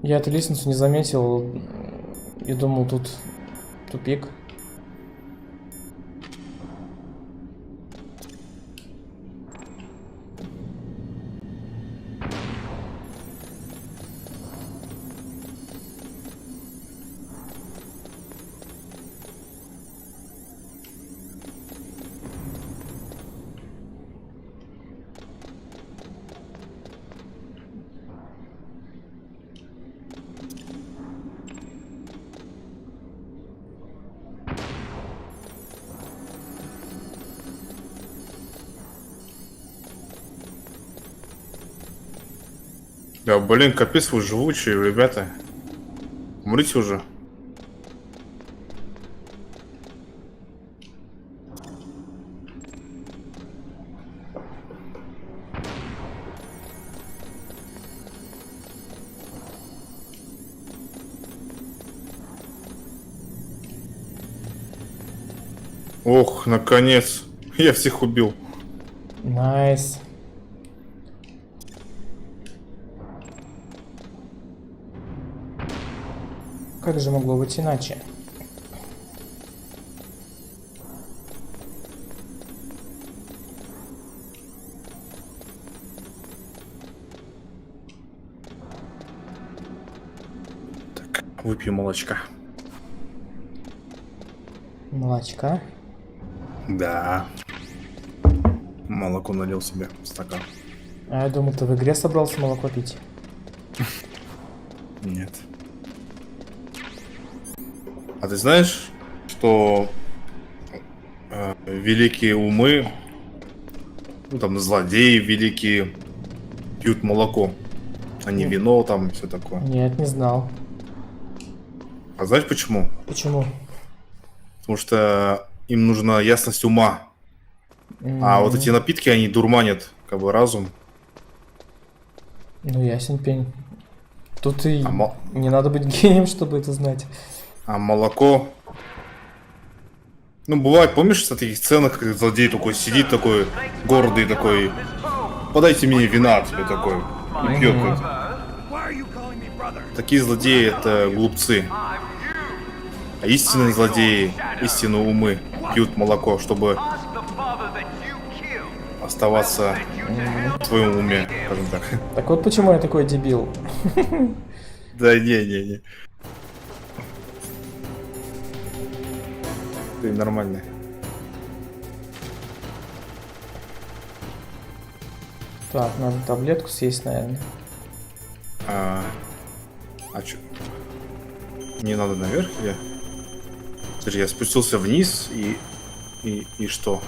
Я эту лестницу не заметил. И думал, тут тупик. Да, блин, капец вы живучие, ребята. Умрите уже. Ох, наконец. Я всех убил. Найс. Как же могло быть иначе? Так, выпью молочка. Молочка. Да. Молоко налил себе в стакан. А я думал, ты в игре собрался молоко пить. Нет. А ты знаешь, что великие умы, ну там злодеи великие, пьют молоко, а не вино там и все такое? Нет, не знал. А знаешь почему? Почему? Потому что им нужна ясность ума. А вот эти напитки, они дурманят как бы разум. Ну, ясен пень. Тут и А не надо быть гением, чтобы это знать. А молоко... Ну, бывает, помнишь, в таких сценах, как злодей такой сидит, такой гордый, такой... Подайте мне вина, тебе такой. И пьет это. Такие злодеи — это глупцы. А истинные злодеи, истинные умы пьют молоко, чтобы оставаться в своем уме, скажем так. Так вот почему я такой дебил. Да не. Ты нормальный. Так, надо таблетку съесть, наверное. А чё? Мне надо наверх или? Смотри, я спустился вниз и что?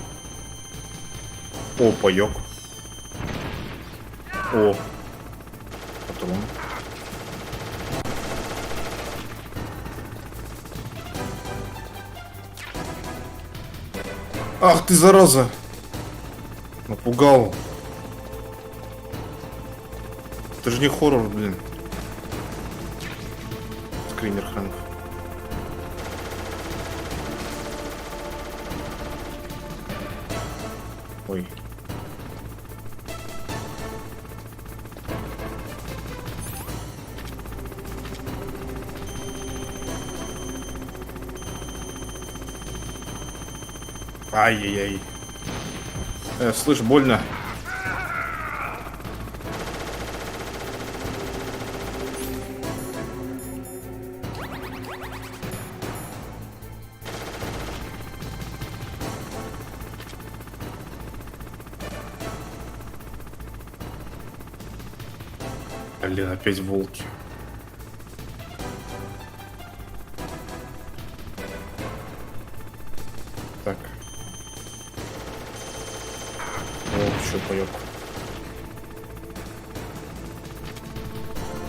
О, паёк. О, патрон. Ах ты, зараза! Напугал. Это же не хоррор, блин. Скример Хэнк. Ой. Ай-яй-яй. Слышь, больно. Блин, опять волки. Так. О, еще паёк.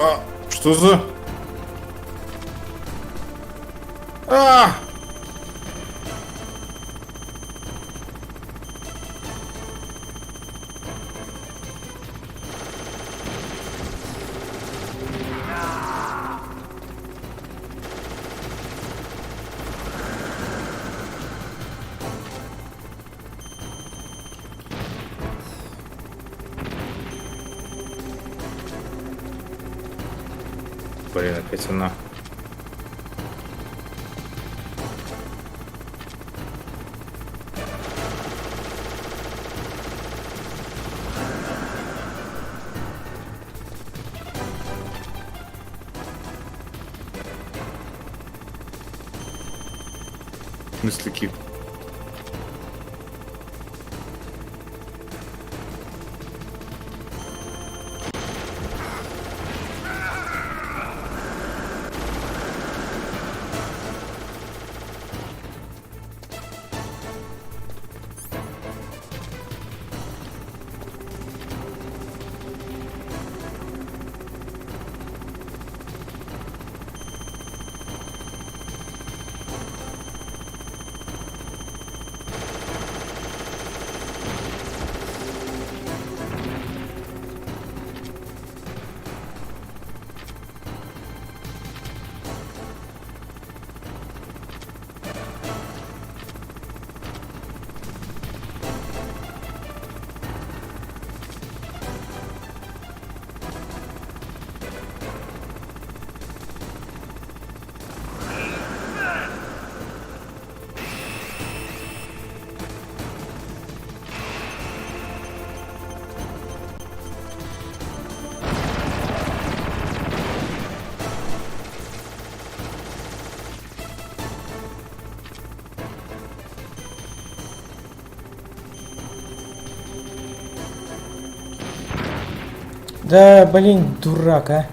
А, что за? А! Блин, опять она. Мысли кит. Да, блин, дурак, а.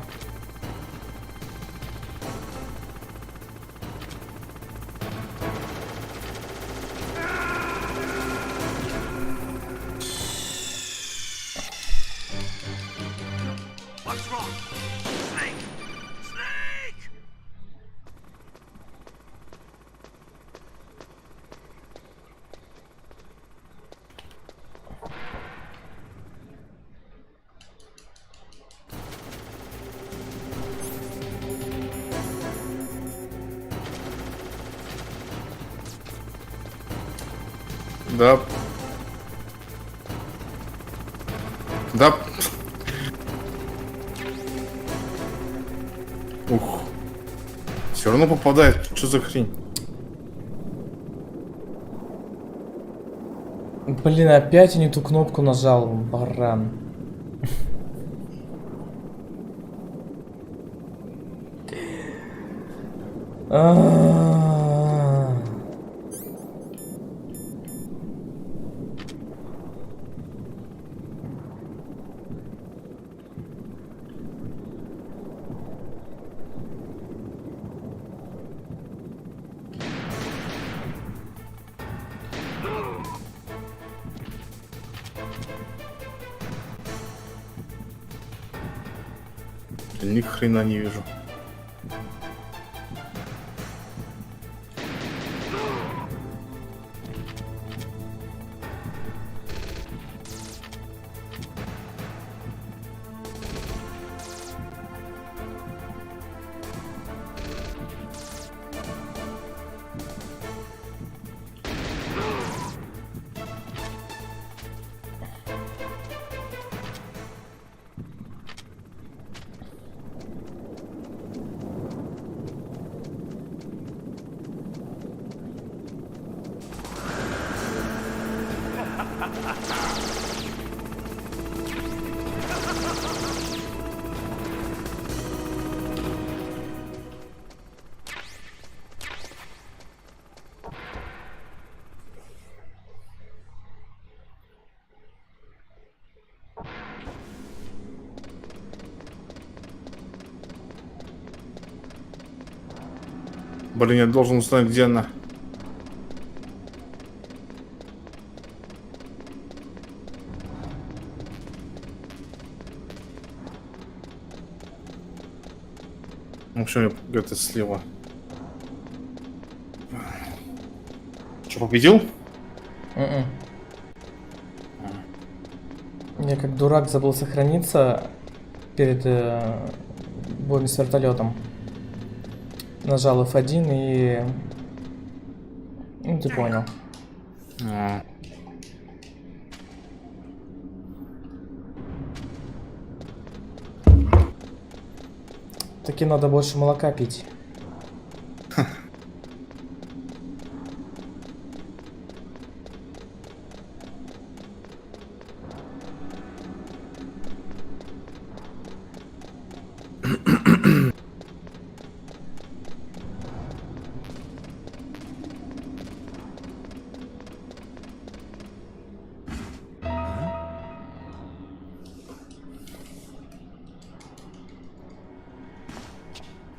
What's wrong? Snake! Snake! Да. Да. Ух. Все равно попадает. Что за хрень? Блин, опять я не ту кнопку нажал, баран. Ни хрена не вижу. Блин, я должен узнать, где она. В общем, где-то слева. Что, победил? Я как дурак забыл сохраниться перед боем с вертолетом. Нажал F1 и... Ну, ты понял. Таки надо больше молока пить.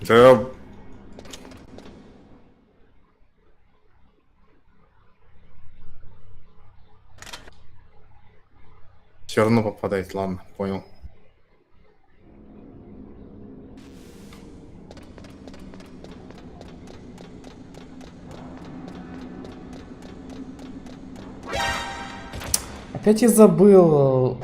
Да. Все равно попадает, ладно, понял. Опять я забыл.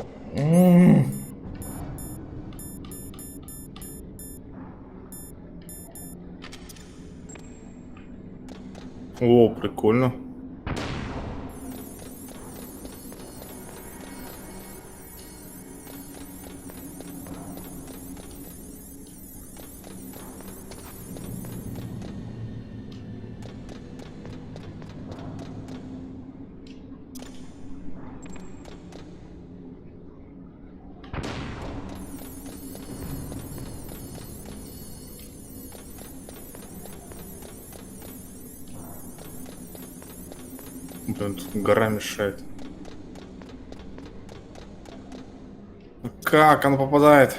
О, прикольно. Блин, тут гора мешает. Как он попадает?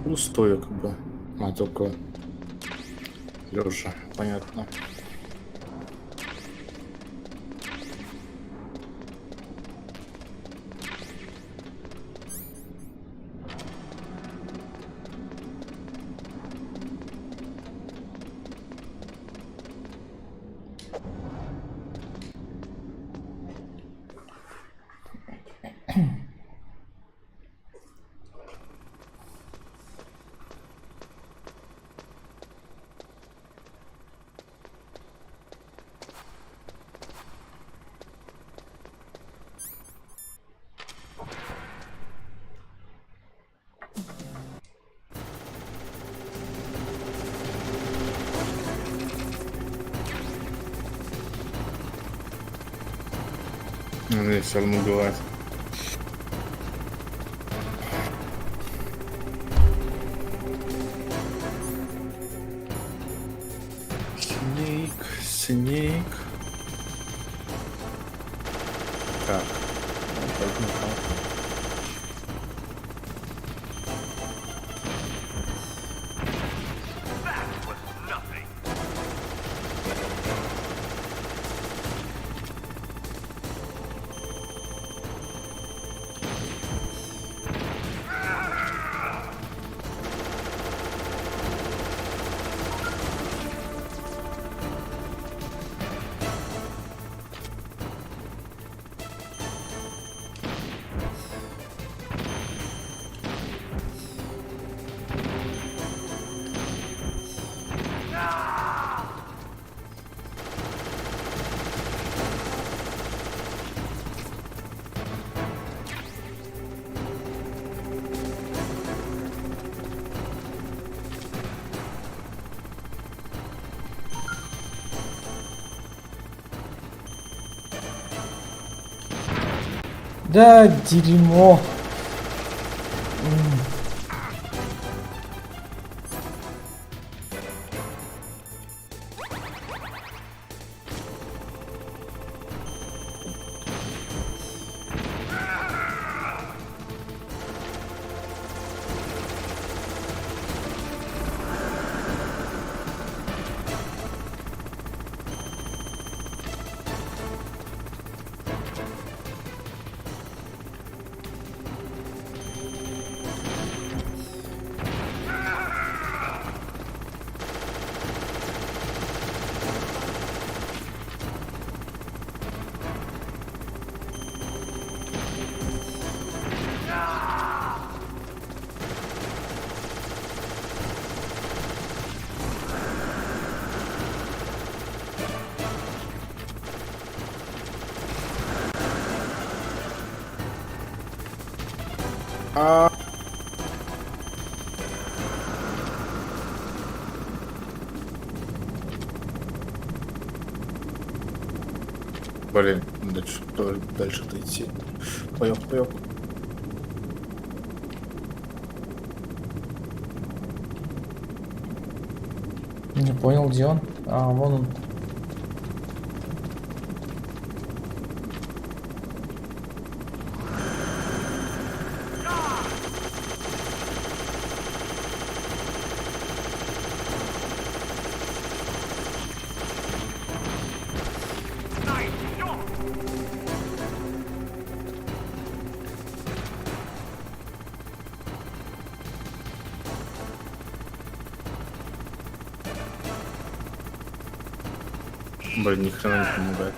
Пустое как бы. А только лежа, понятно. Мне все равно убивает. Снейк. Так. Да, дерьмо. Блин, дальше-то идти. Поёк. Не понял, где он? А, вон он. Блин, ни хрена не помогает.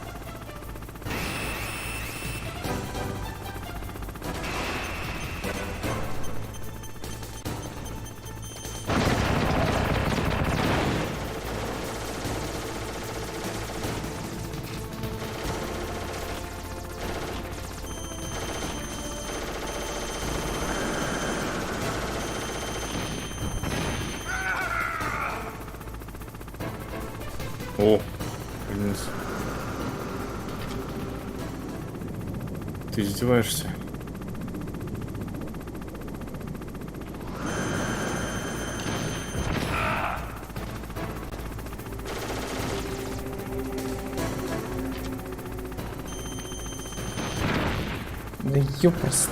О, вниз. Ты издеваешься? Да ёпрст.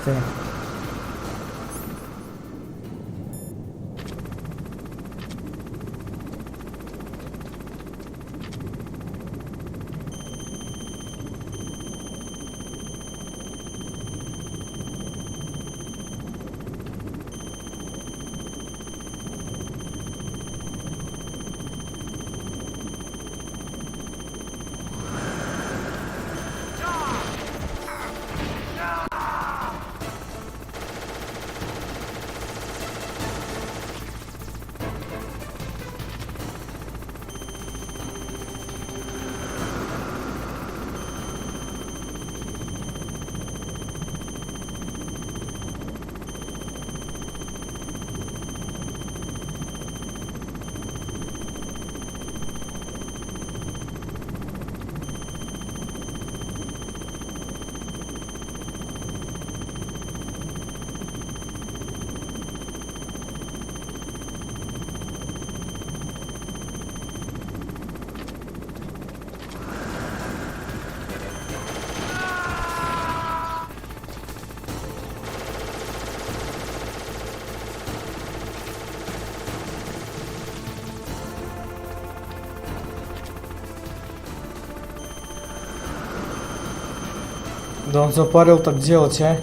Да он запарил так делать, а?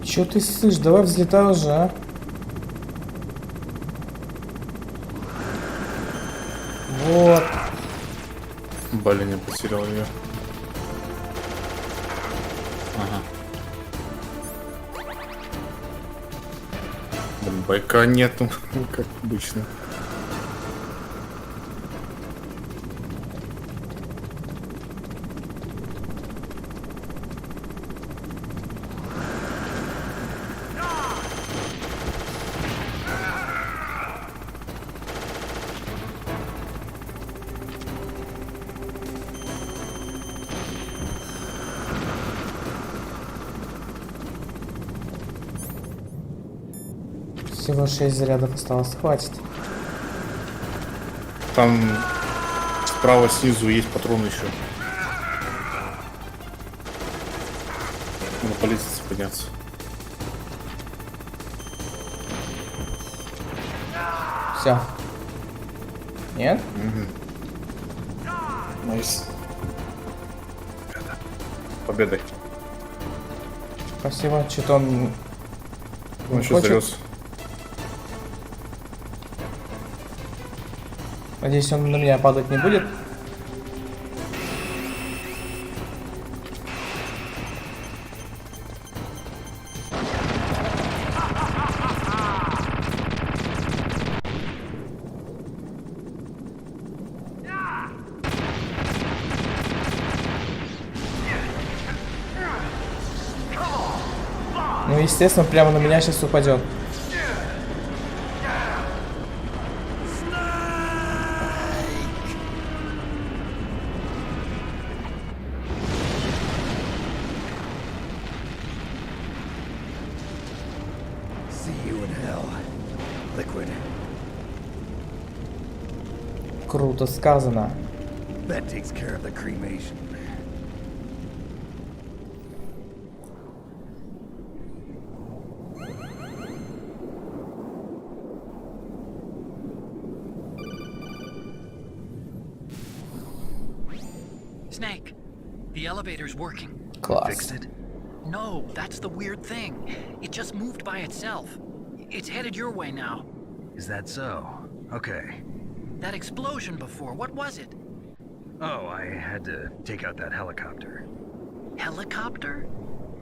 Чё ты ссышь? Давай взлетай уже, а? Вот. Блин, я потерял ее. Ага. Блин, байка нету, как обычно. Всего 6 зарядов осталось, хватит. Там справа снизу есть патрон еще. Надо по лестнице подняться. Все. Нет? Найс. Победой. Спасибо. Что-то он Он еще хочет? залез. Надеюсь, он на меня падать не будет. Ну, естественно, прямо на меня сейчас упадет. Круто сказано. That takes care of the cremation. Snake, the elevator's working. Класс. Fixed it? No, that's the weird thing. It just moved by itself. It's headed your way now. Is that so? Okay. That explosion before, what was it? Oh, I had to take out that helicopter. Helicopter?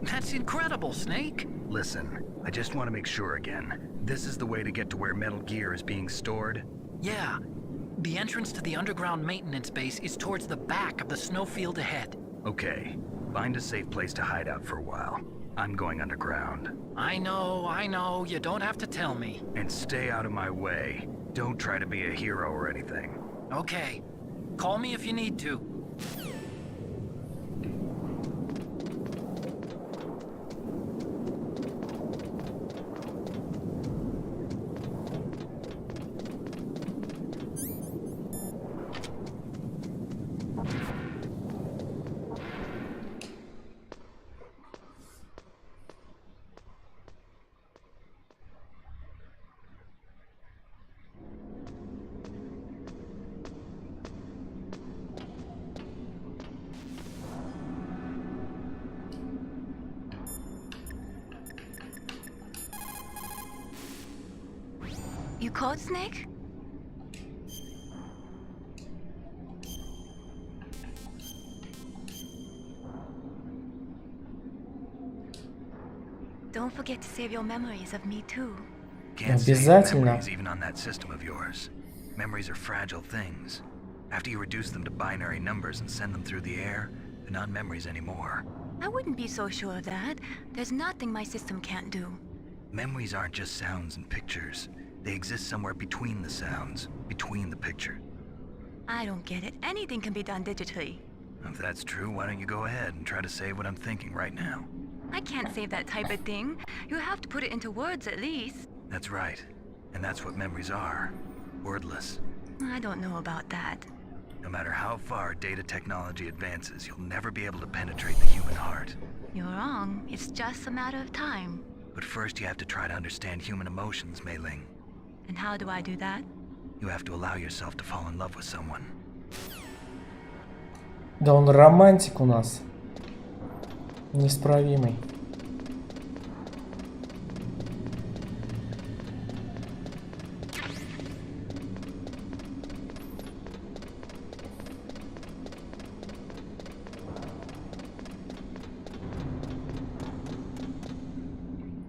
That's incredible, Snake. Listen, I just want to make sure again. This is the way to get to where Metal Gear is being stored? Yeah. The entrance to the underground maintenance base is towards the back of the snowfield ahead. Okay. Find a safe place to hide out for a while. I'm going underground. I know. You don't have to tell me. And stay out of my way. Don't try to be a hero or anything. Okay. Call me if you need to. You called, Snake? Don't forget to save your memories of me too. Can't save Обязательно. memories even on that system of yours. Memories are fragile things. After you reduce them to binary numbers and send them through the air, they're not memories anymore. I wouldn't be so sure of that. There's nothing my system can't do. Memories aren't just sounds and pictures. They exist somewhere between the sounds, between the picture. I don't get it. Anything can be done digitally. If that's true, why don't you go ahead and try to say what I'm thinking right now? I can't save that type of thing. You have to put it into words at least. That's right. And that's what memories are. Wordless. I don't know about that. No matter how far data technology advances, you'll never be able to penetrate the human heart. You're wrong. It's just a matter of time. But first you have to try to understand human emotions, Mei Ling. And how do I do that? You have to allow yourself to fall in love with someone. Да он романтик у нас. Неисправимый.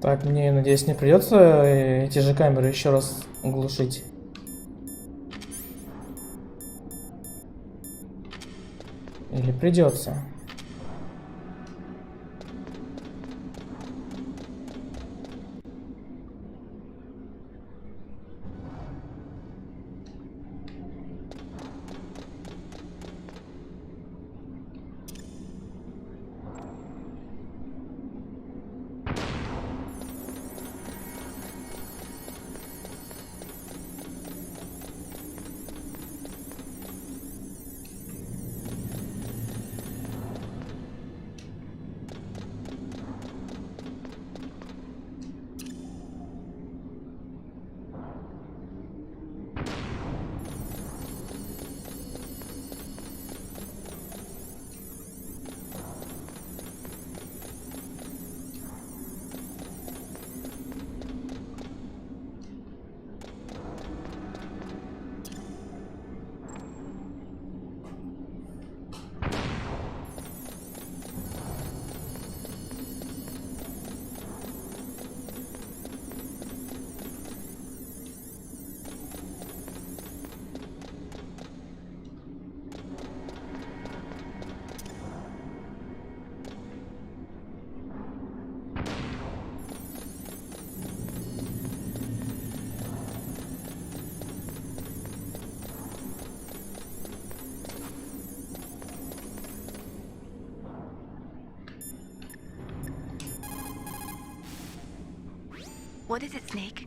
Так, мне, надеюсь, не придется эти же камеры еще раз глушить. Или придется? What is it, Snake?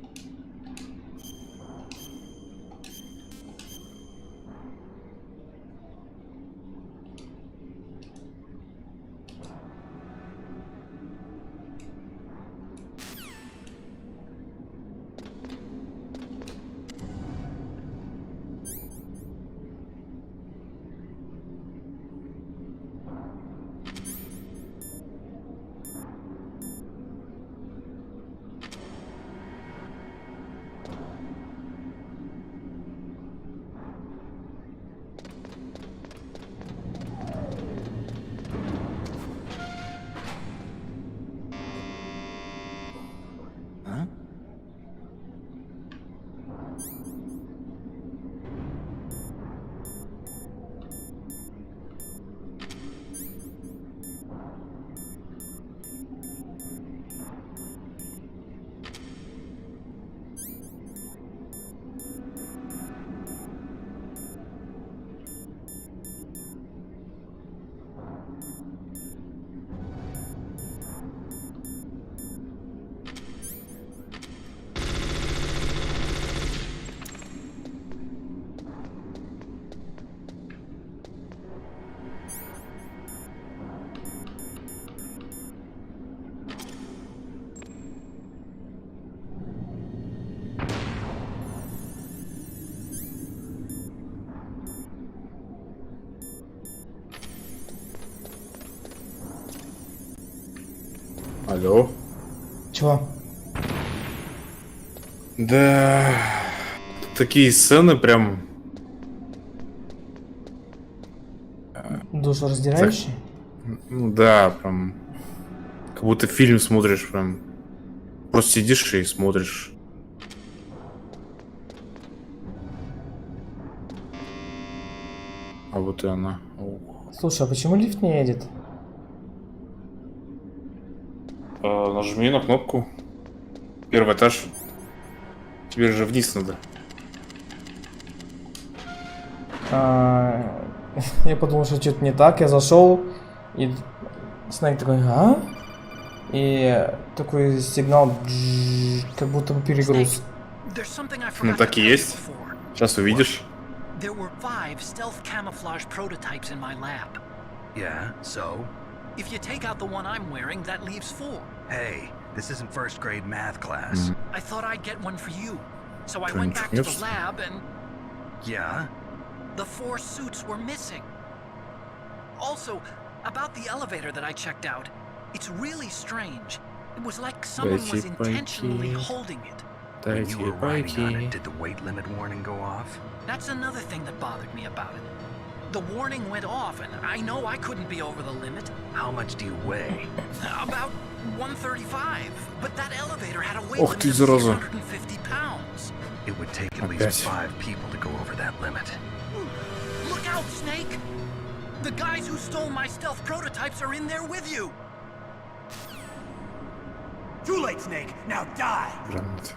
Алло. Чего? Да. Такие сцены прям... Душераздирающие? Ну да, прям... Как будто фильм смотришь прям. Просто сидишь и смотришь. А вот и она. Ох. Слушай, а почему лифт не едет? Нажми на кнопку. Первый этаж. Теперь же вниз надо. Я подумал, что что-то не так. Я зашел, и Снейк такой, а? И такой сигнал, как будто бы перегруз. Ну так и есть. Сейчас увидишь. There were 5 stealth camouflage prototypes in my lab. Yeah, so? If you take out the one I'm wearing, that leaves 4. Hey, this isn't first grade math class. I thought I'd get one for you. So I went back to the lab and Yeah? the 4 suits were missing. Also, about the elevator that I checked out, it's really strange. It was like someone was intentionally holding it. When you were riding on it, did the weight limit warning go off? That's another thing that bothered me about it. The warning went off, and I know I couldn't be over the limit. How much do you weigh? About 135. But that elevator had a weight Ох limit ты, of зараза. 650 pounds. It would take at Опять. least 5 people to go over that limit. Look out, Snake! The guys who stole my stealth prototypes are in there with you! Too late, Snake. Now die. Гранат.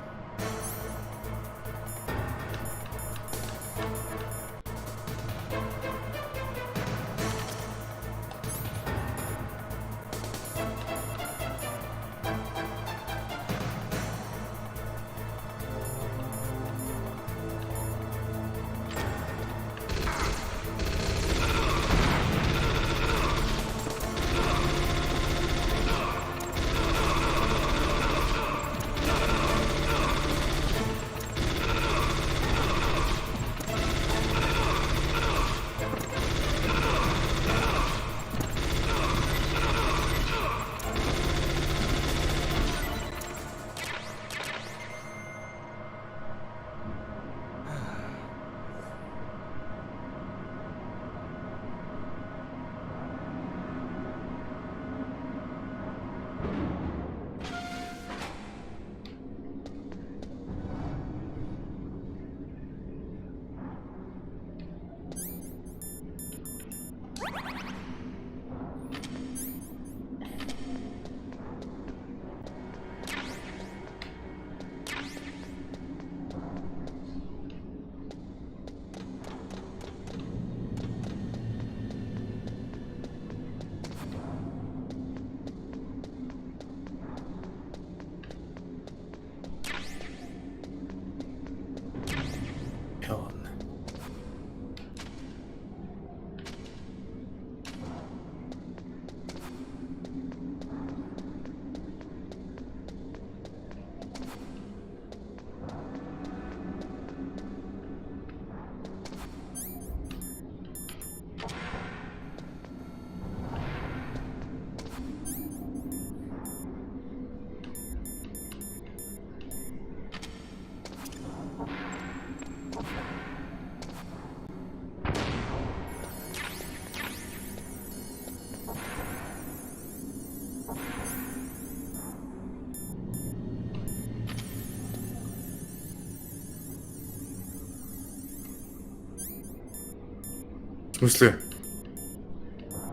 В смысле?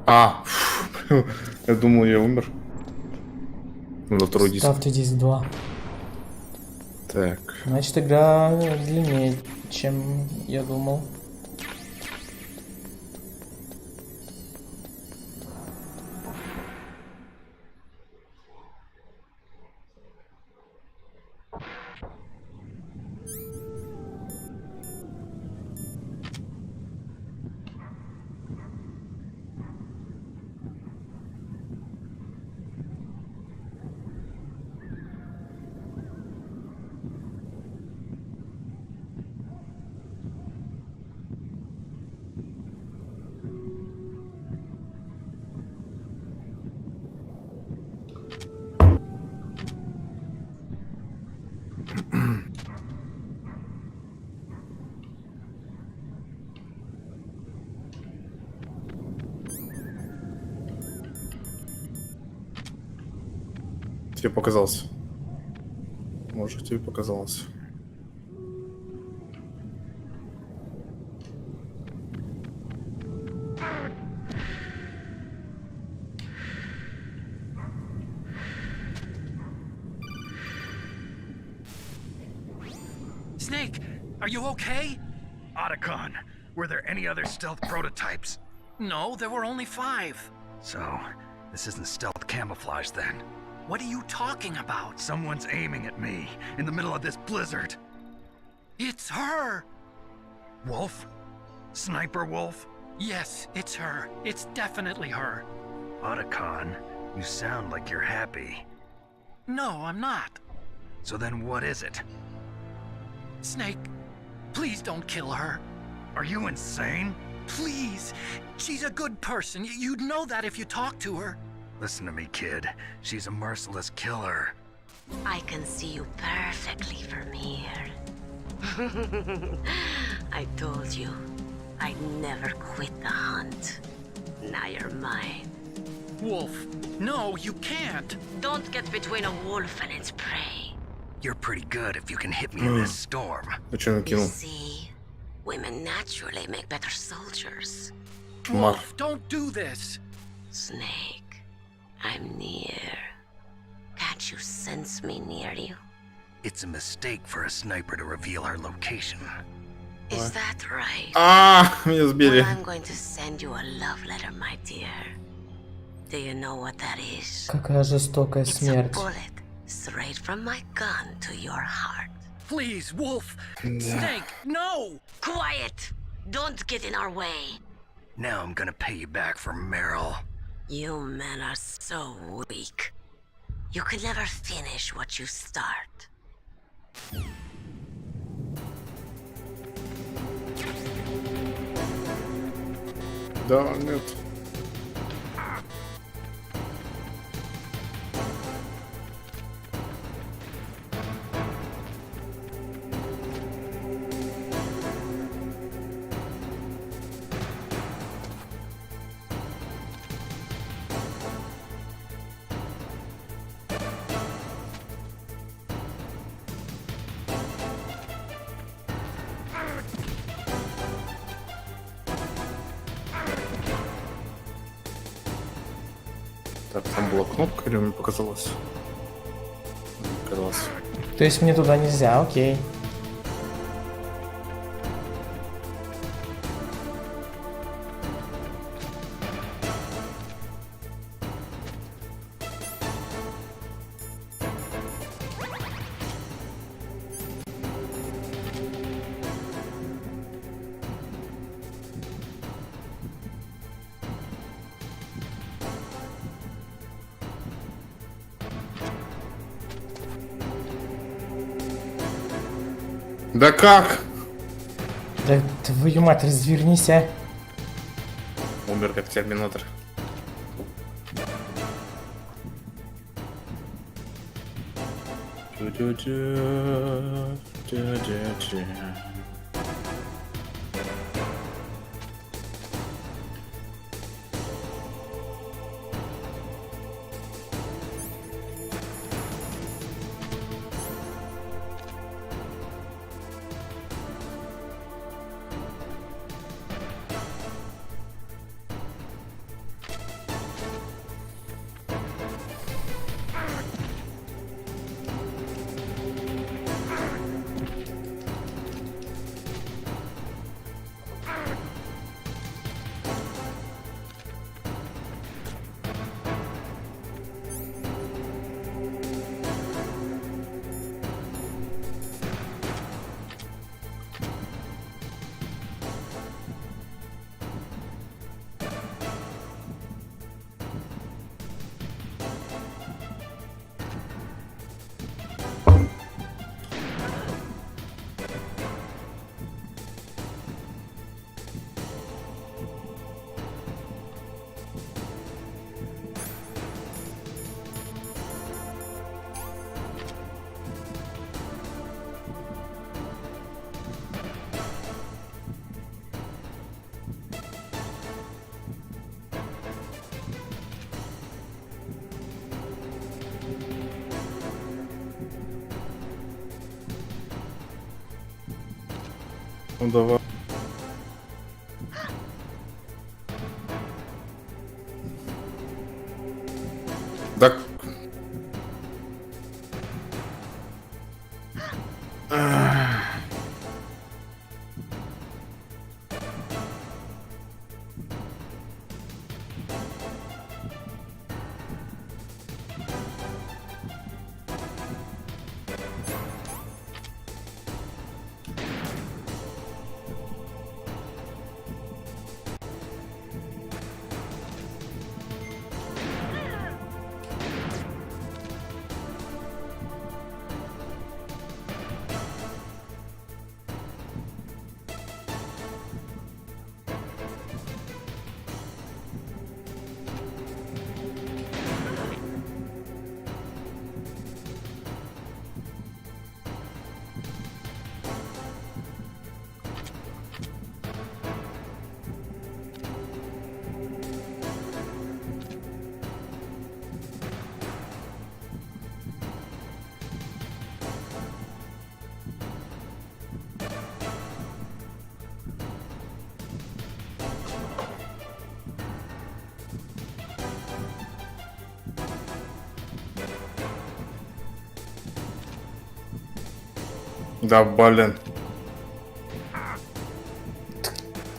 Я думал, я умер. На второй диск. Ставьте диск 2. Так. Значит, игра длиннее, чем я думал. Тебе показалось. Может, тебе показалось. Snake, are you okay? Otacon, were there any other stealth prototypes? No, there were only 5. So, this isn't stealth camouflage then. What are you talking about? Someone's aiming at me in the middle of this blizzard. It's her! Wolf? Sniper Wolf? Yes, it's her. It's definitely her. Otacon, you sound like you're happy. No, I'm not. So then what is it? Snake, please don't kill her. Are you insane? Please. She's a good person. You'd know that if you talked to her. Listen to me, kid. She's a merciless killer. I can see you perfectly from here. I told you, I'd never quit the hunt. Now you're mine. Wolf, no, you can't. Don't get between a wolf and its prey. You're pretty good if you can hit me in this storm. You see, women naturally make better soldiers. Wolf, don't do this. Snake, I'm near. Can't you sense me near you? It's a mistake for a sniper to reveal our location. Is that right? Меня сбили. Well, I'm going to send you a love letter, my dear. Do you know what that is? Какая жестокая смерть. It's a bullet straight from my gun to your heart. Please, Wolf. Snake, no! Quiet! Don't get in our way. Now I'm gonna pay you back for Meryl. You men are so weak. You can never finish what you start. Да, нет. Так, там была кнопка, или мне показалось? Показалось. То есть мне туда нельзя, окей. Да как? Да твою мать, развернись, а. Умер как терминатор. Ну давай. Так. Да, блин.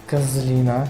Козлина.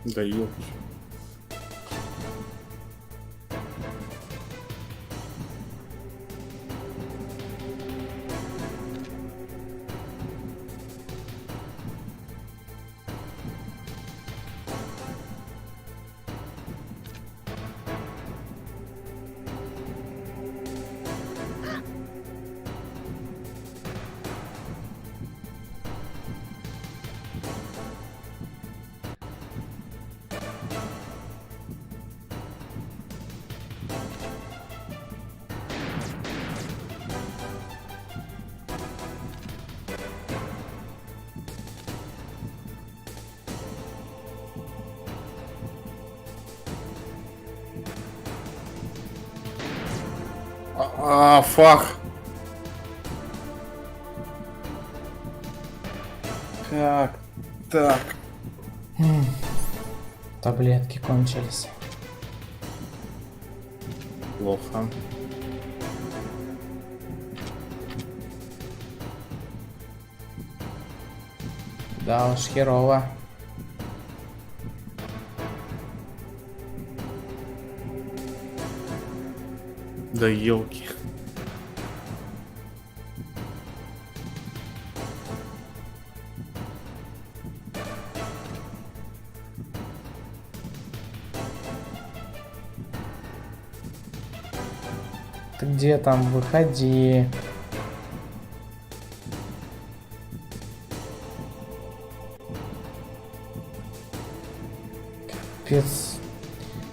Да ёпт. Фак. Как так? Таблетки кончились. Плохо. Да уж, херово. Да елки. Ты где там? Выходи. Капец.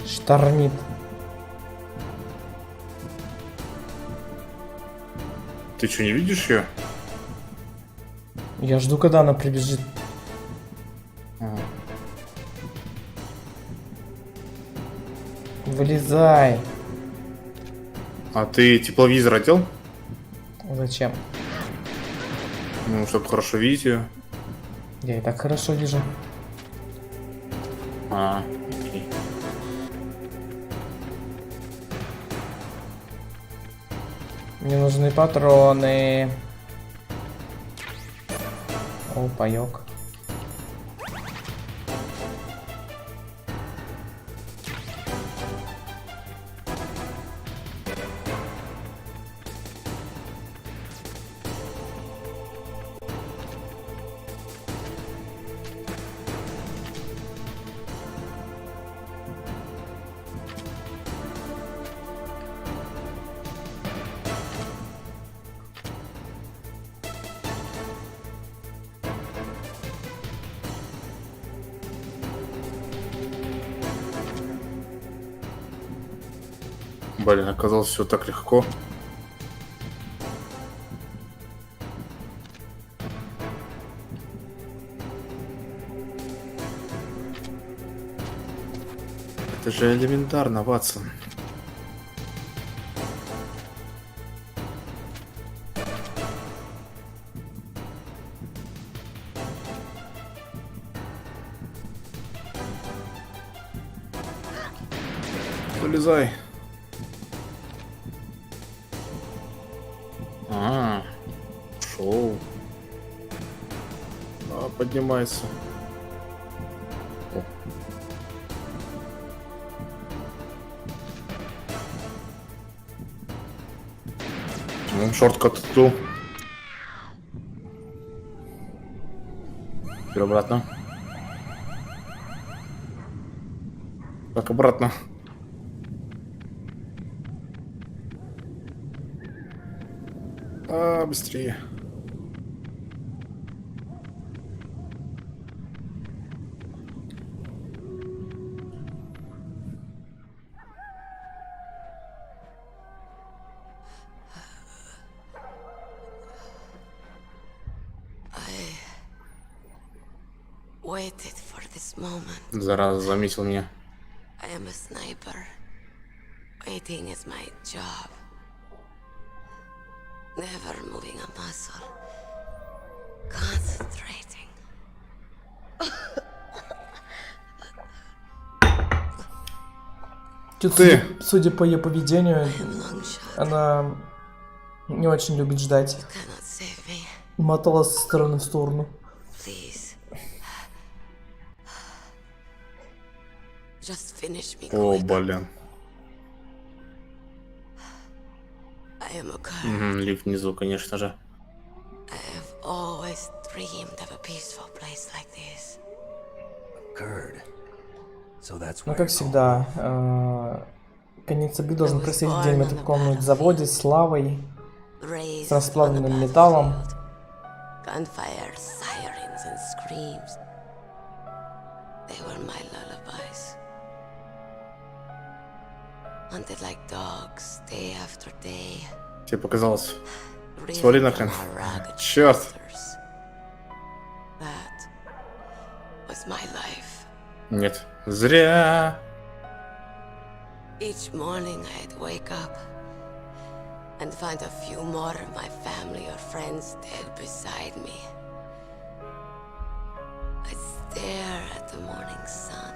Штормит. Ты что, не видишь ее? Я жду, когда она прибежит. Вылезай. А ты тепловизор одел? Зачем? Ну, чтобы хорошо видеть ее. Я и так хорошо вижу. Мне нужны патроны. О, паёк. Блин, оказалось все так легко. Это же элементарно, Ватсон. Вылезай. Шоу. Поднимается. Ну, шорткат тут. Теперь обратно. Так, обратно. Быстрее. Waited for this moment. Зараза, заметил меня. I am a sniper. Waiting is my job. Never moving a muscle. Concentrating. Тут, судя по ее поведению, она не очень любит ждать. Моталась со стороны в сторону. О, блин. Лифт внизу, конечно же. Ну, как всегда, конец игры должен происходить где-нибудь в каком-нибудь заводе с лавой, с расплавленным металлом. Тебе показалось. Свали нахрен. Черт. Нет. Зря. Each morning I'd wake up and find a few more of my family or friends dead beside me. I'd stare at the morning sun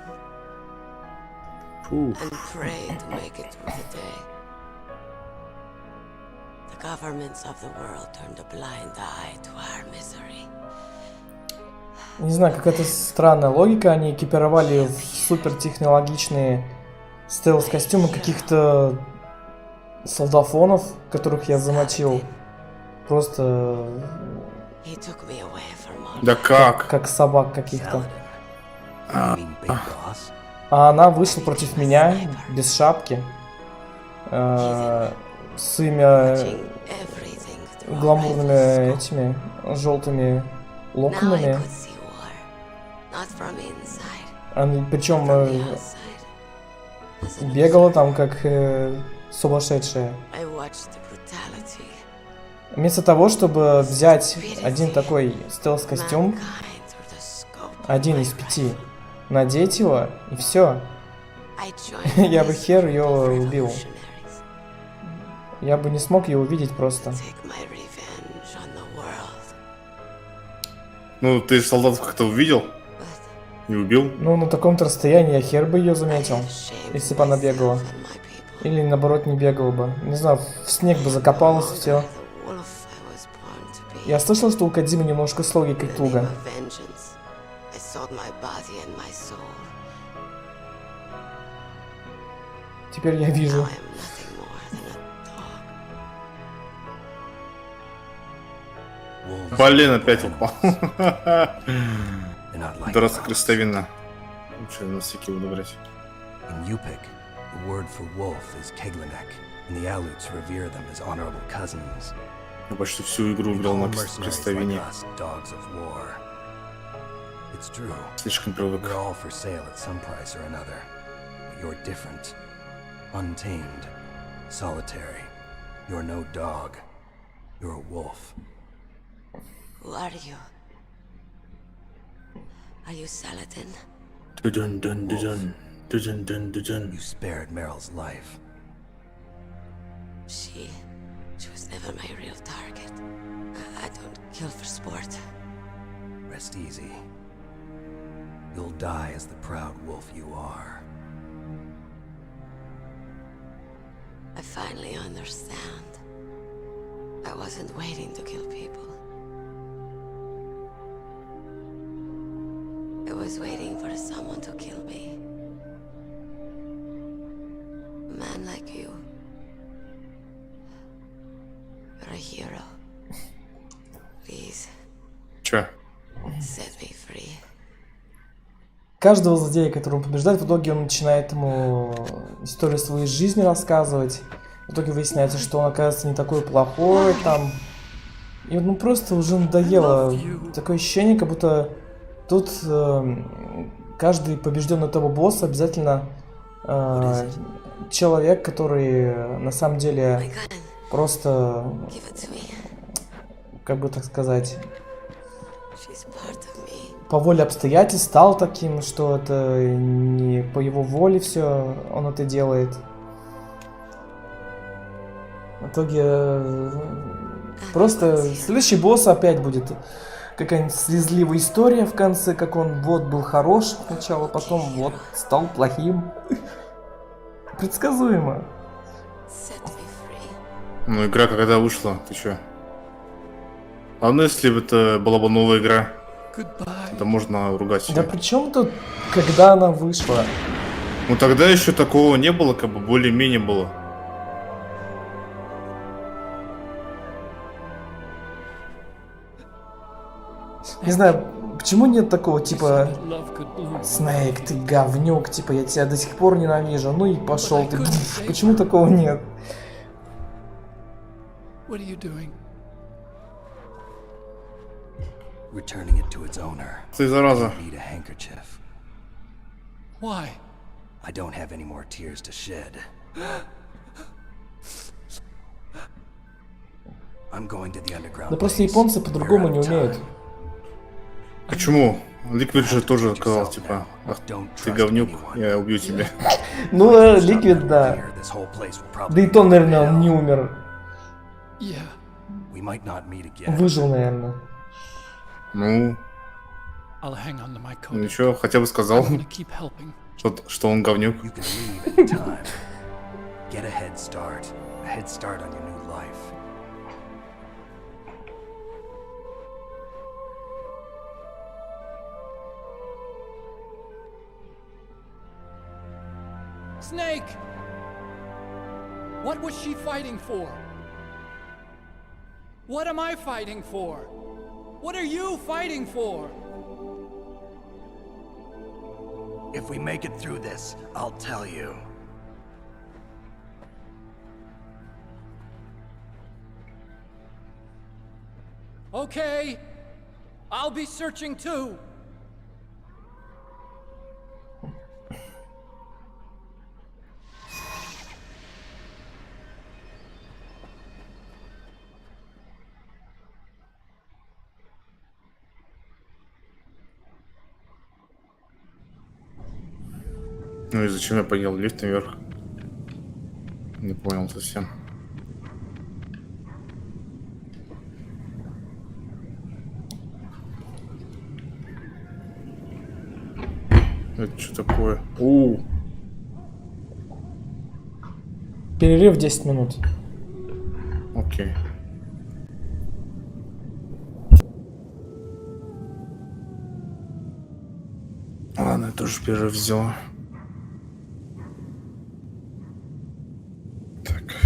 and pray to make it through the day. The governments of the world turned a blind eye to our misery. Не знаю, какая-то странная логика. Они экипировали в супертехнологичные стелс-костюмы каких-то солдафонов, которых я замочил. Просто... Да как? Как собак каких-то. А она вышла против меня без шапки. С гламурными этими желтыми локонами. Причем бегала там как сумасшедшая. Вместо того, чтобы взять один такой стелс-костюм, один из 5, надеть его и все, я бы хер ее убил. Я бы не смог ее увидеть просто. Ну, ты солдатов как-то увидел? Не убил? Ну, на таком-то расстоянии я хер бы ее заметил, если бы она бегала. Или наоборот не бегал бы. Не знаю, в снег бы закопалось, все. Я слышал, что у Кодзимы немножко с логикой туго. Теперь я вижу. Блин, опять упал. Драться крестовина. Лучше на всякие удобрять. The word for wolf is Keglenek, and the Aleuts revere them as honorable cousins. Я почти всю игру играл на крестовине. Слишком привык. We're all for sale at some price or another. But you're different. Untamed. Solitary. You're no dog. You're a wolf. Who are you? Are you Saladin? Dun dun dun dun dun dun. You spared Meryl's life. She was never my real target. I don't kill for sport. Rest easy. You'll die as the proud wolf you are. I finally understand. I wasn't waiting to kill people. I was waiting for someone to kill me. A man like you. You're a hero. Please. Чё? Set me free. Каждого злодея, которого он побеждает, в итоге он начинает ему историю своей жизни рассказывать. В итоге выясняется, что он, оказывается, не такой плохой там. И ну просто уже надоело. Такое ощущение, как будто тут каждый побежденный этого босса обязательно человек, который на самом деле просто, как бы так сказать, по воле обстоятельств стал таким, что это не по его воле все он это делает. В итоге просто следующий босс опять будет какая-нибудь слезливая история в конце, как он вот был хорош сначала, потом вот стал плохим. Предсказуемо. Ну, игра когда вышла, ты чё? А ну если бы это была бы новая игра, это можно ругать себя. Да при чем тут, когда она вышла? Ну тогда еще такого не было, как бы более-менее было. Не знаю, почему нет такого, типа, Снейк, ты говнюк, типа, я тебя до сих пор ненавижу, ну и пошел ты. Почему такого нет? Returning it to its owner. Ты зараза. Need a handkerchief. Why? I don't have any more tears to shed. I'm going to the underground. Да просто японцы по-другому не умеют. Почему? Ликвид же тоже сказал, типа, ах, ты говнюк, я убью тебя. Ну, Ликвид, да. Да и то, наверное, он не умер. Выжил, наверное. Ну, ничего, хотя бы сказал, что он говнюк. Snake! What was she fighting for? What am I fighting for? What are you fighting for? If we make it through this, I'll tell you. Okay. I'll be searching too. Ну и зачем я поднял лифт наверх? Не понял совсем. Это что такое? Перерыв 10 минут. Окей. Ладно, я тоже перерыв взял. Так.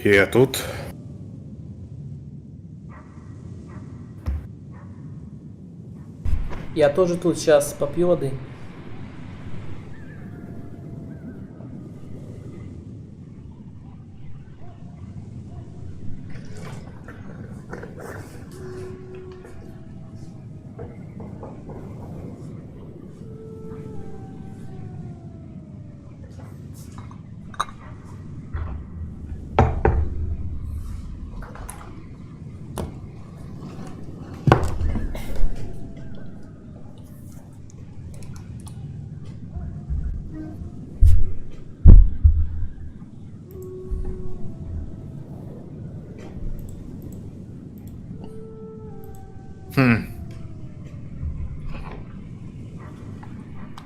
Я тут. Я тоже тут, сейчас попью воды.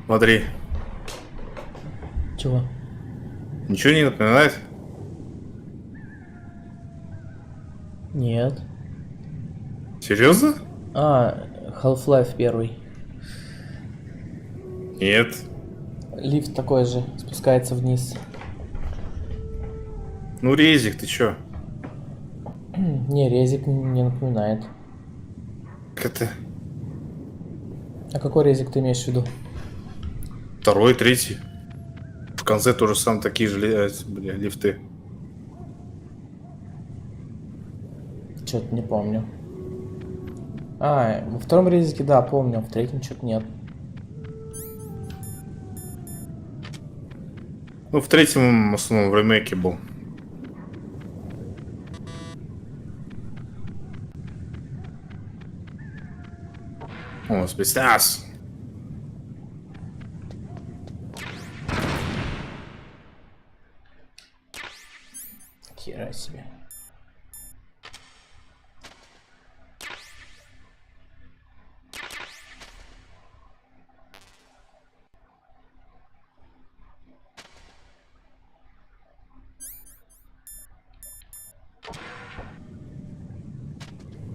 Смотри. Чего? Ничего не напоминает? Нет. Серьезно? А, Half-Life 1. Нет. Лифт такой же, спускается вниз. Ну, резик, ты чё? Не, резик не напоминает. Как это? А какой резик ты имеешь в виду? Второй, третий. В конце тоже сам такие же лифты. Что-то не помню. А, во втором резике, да, помню, в третьем что-то нет. Ну, в третьем, в основном, в ремейке был. О, спецназ. Хера себе.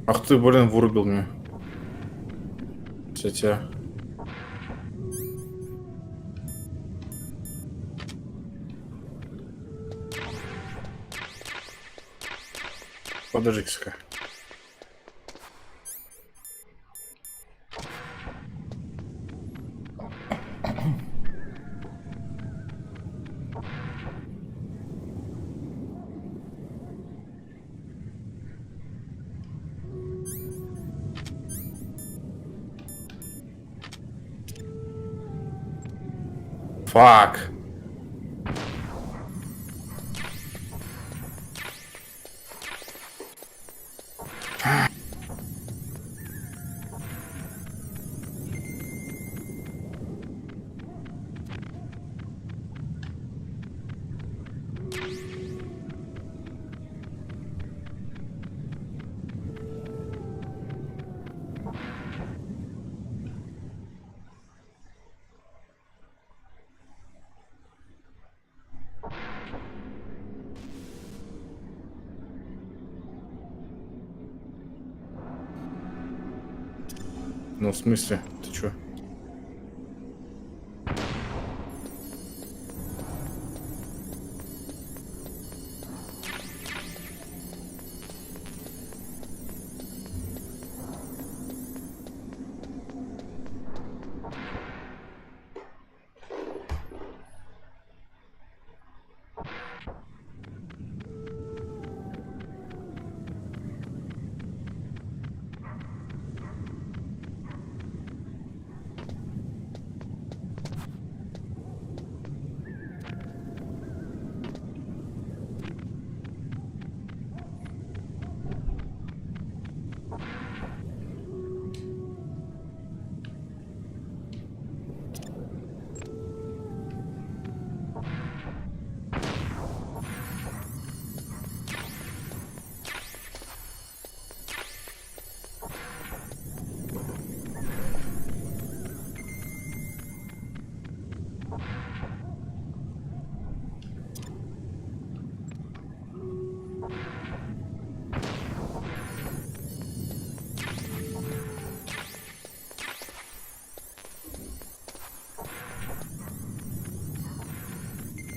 Ах ты, блин, вырубил меня. Кстати. Подожди-ка. Фак. Ну, в смысле? Ты чё?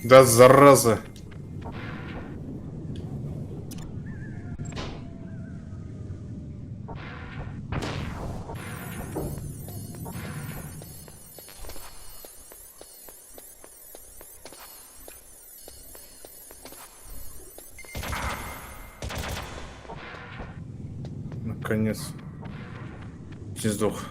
Да, зараза. Конец. Ты сдох.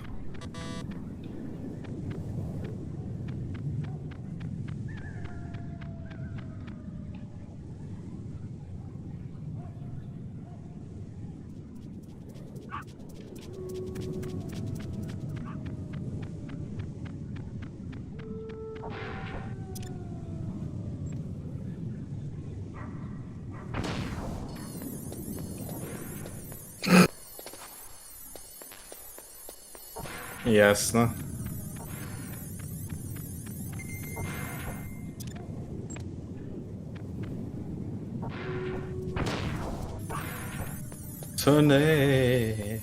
Ясно. Соне.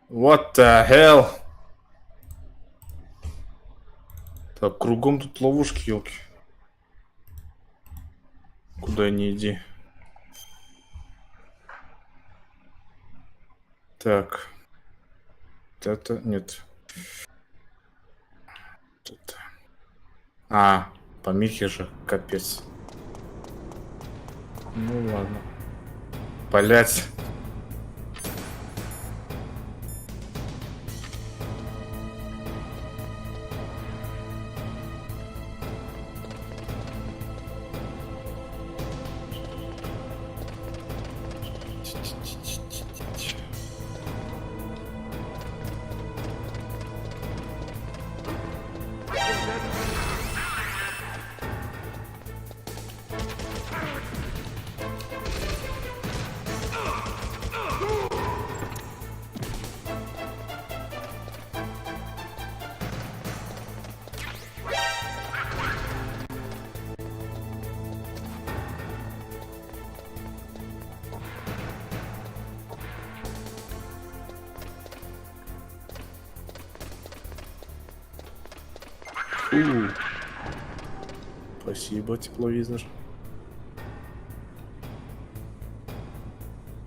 What the hell? Так, кругом тут ловушки, елки. Куда ни иди. Так. Это нет. Это. А, помехи же, капец. Ну ладно. Блять. Спасибо, тепловизор.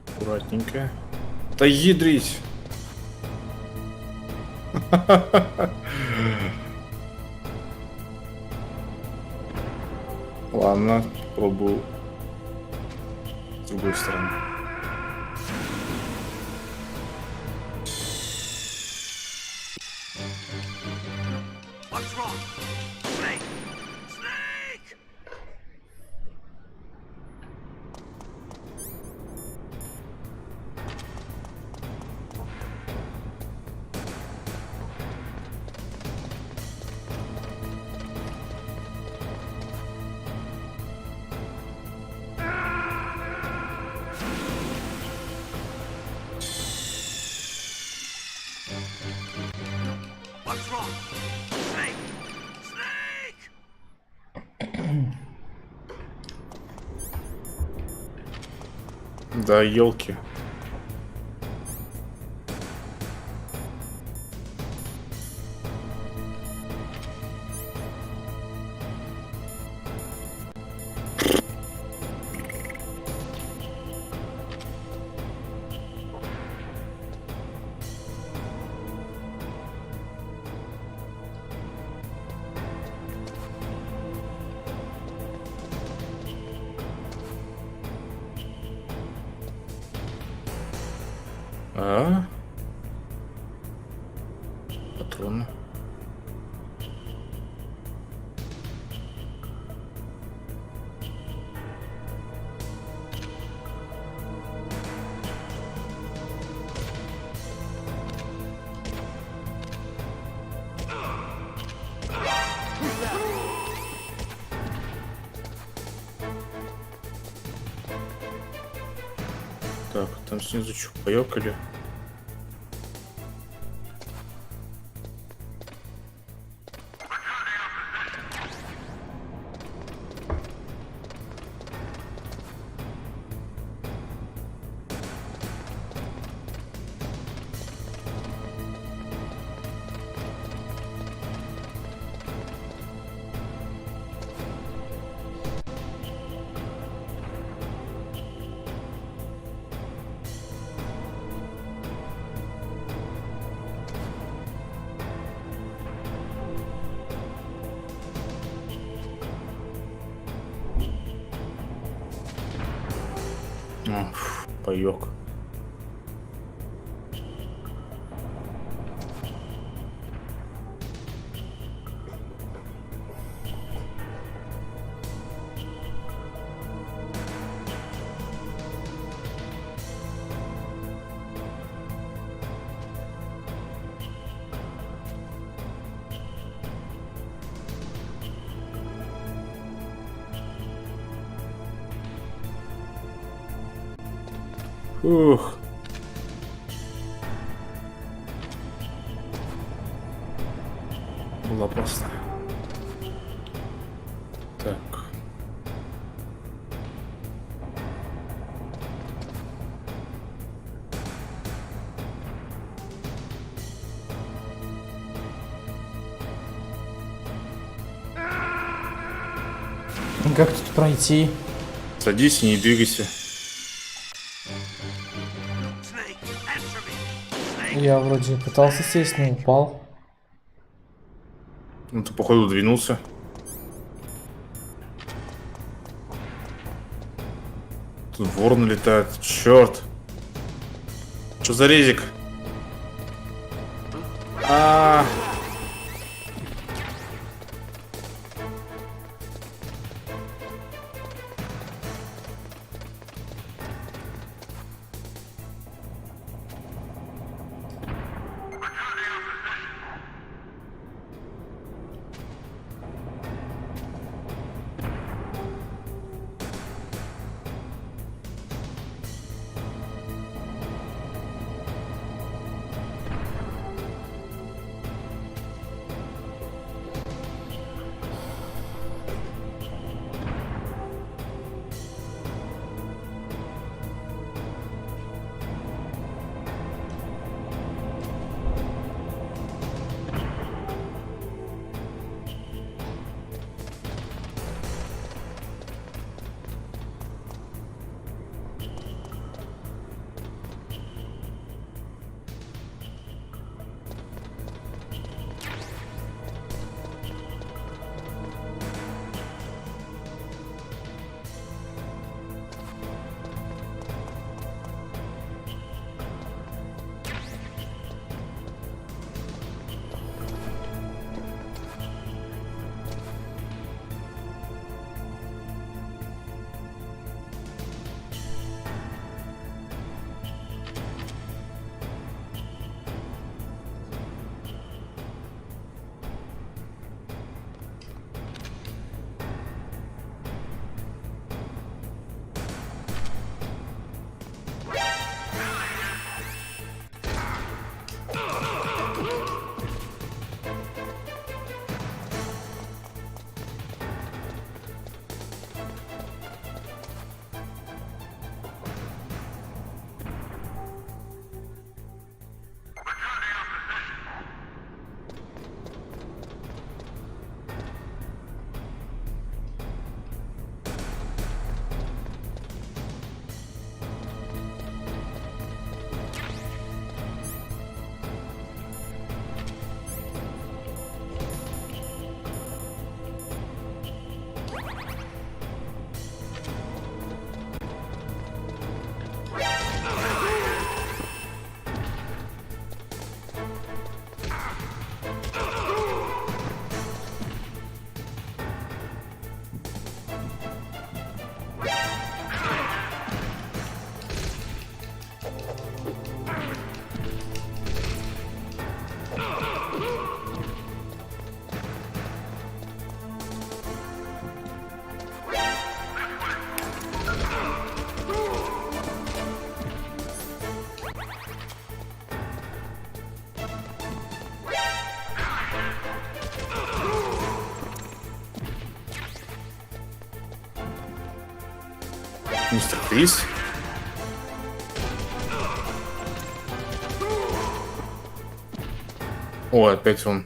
Аккуратненько. Да ядрить! Ладно, пробую с другой стороны. Да, елки. А? Патрон. Так, там снизу что, поёкали? Паёк. Ух. Было опасно. Так. Как тут пройти? Садись и не двигайся. Я вроде пытался сесть, но упал. Ну ты походу двинулся. Тут ворон летает. Черт. Что за резик? Мистер Крис. О, опять он.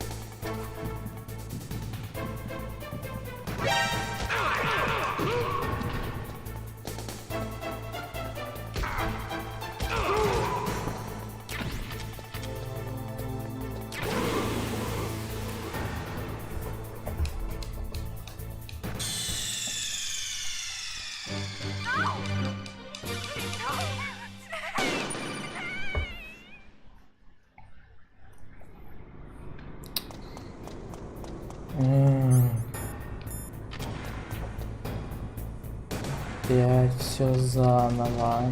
Опять все заново.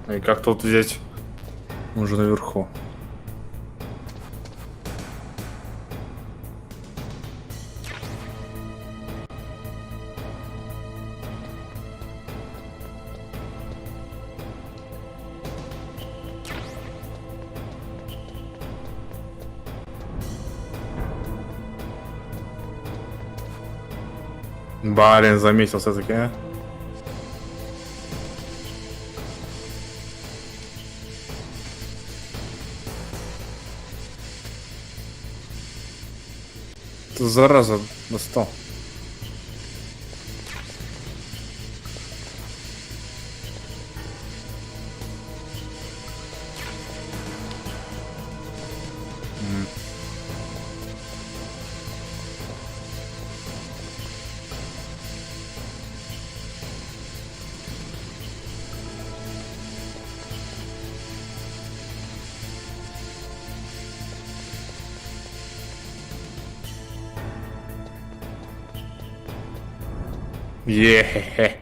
И как тут взять? Он уже наверху. Блин, заметил все-таки, а? Ты зараза достал. Е-хе-хе.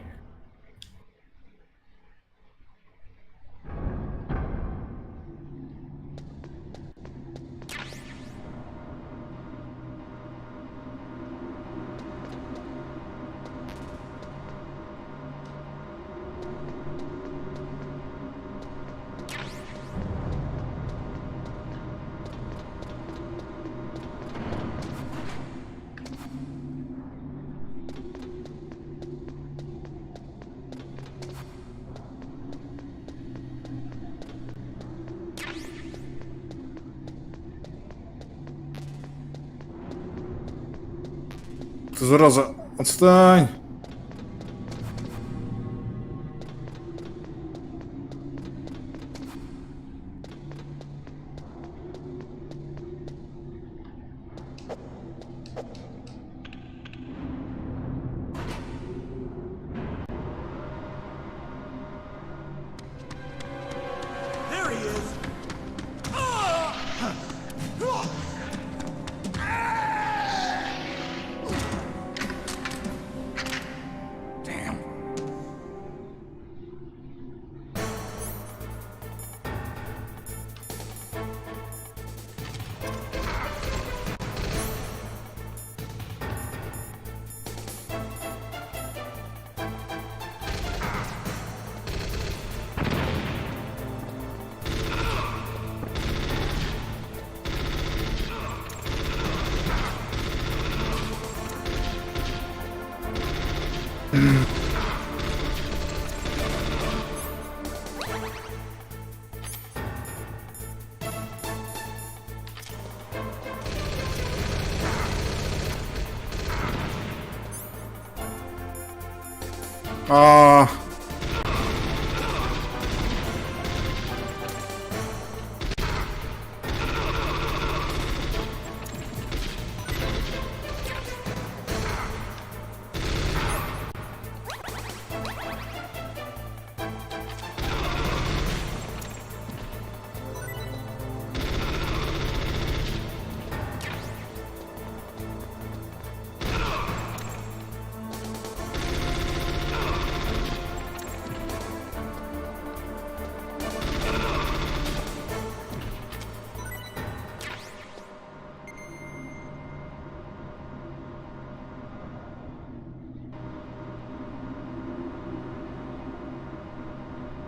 Ты зараза, отстань!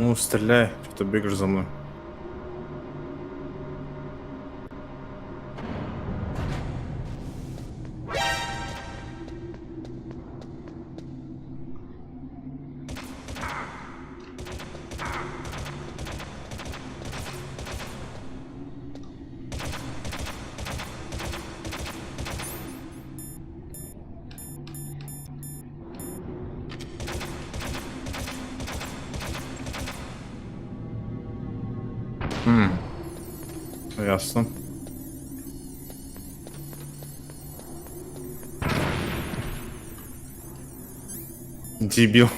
Ну, стреляй, что ты бегаешь за мной. Ясно. Дебил.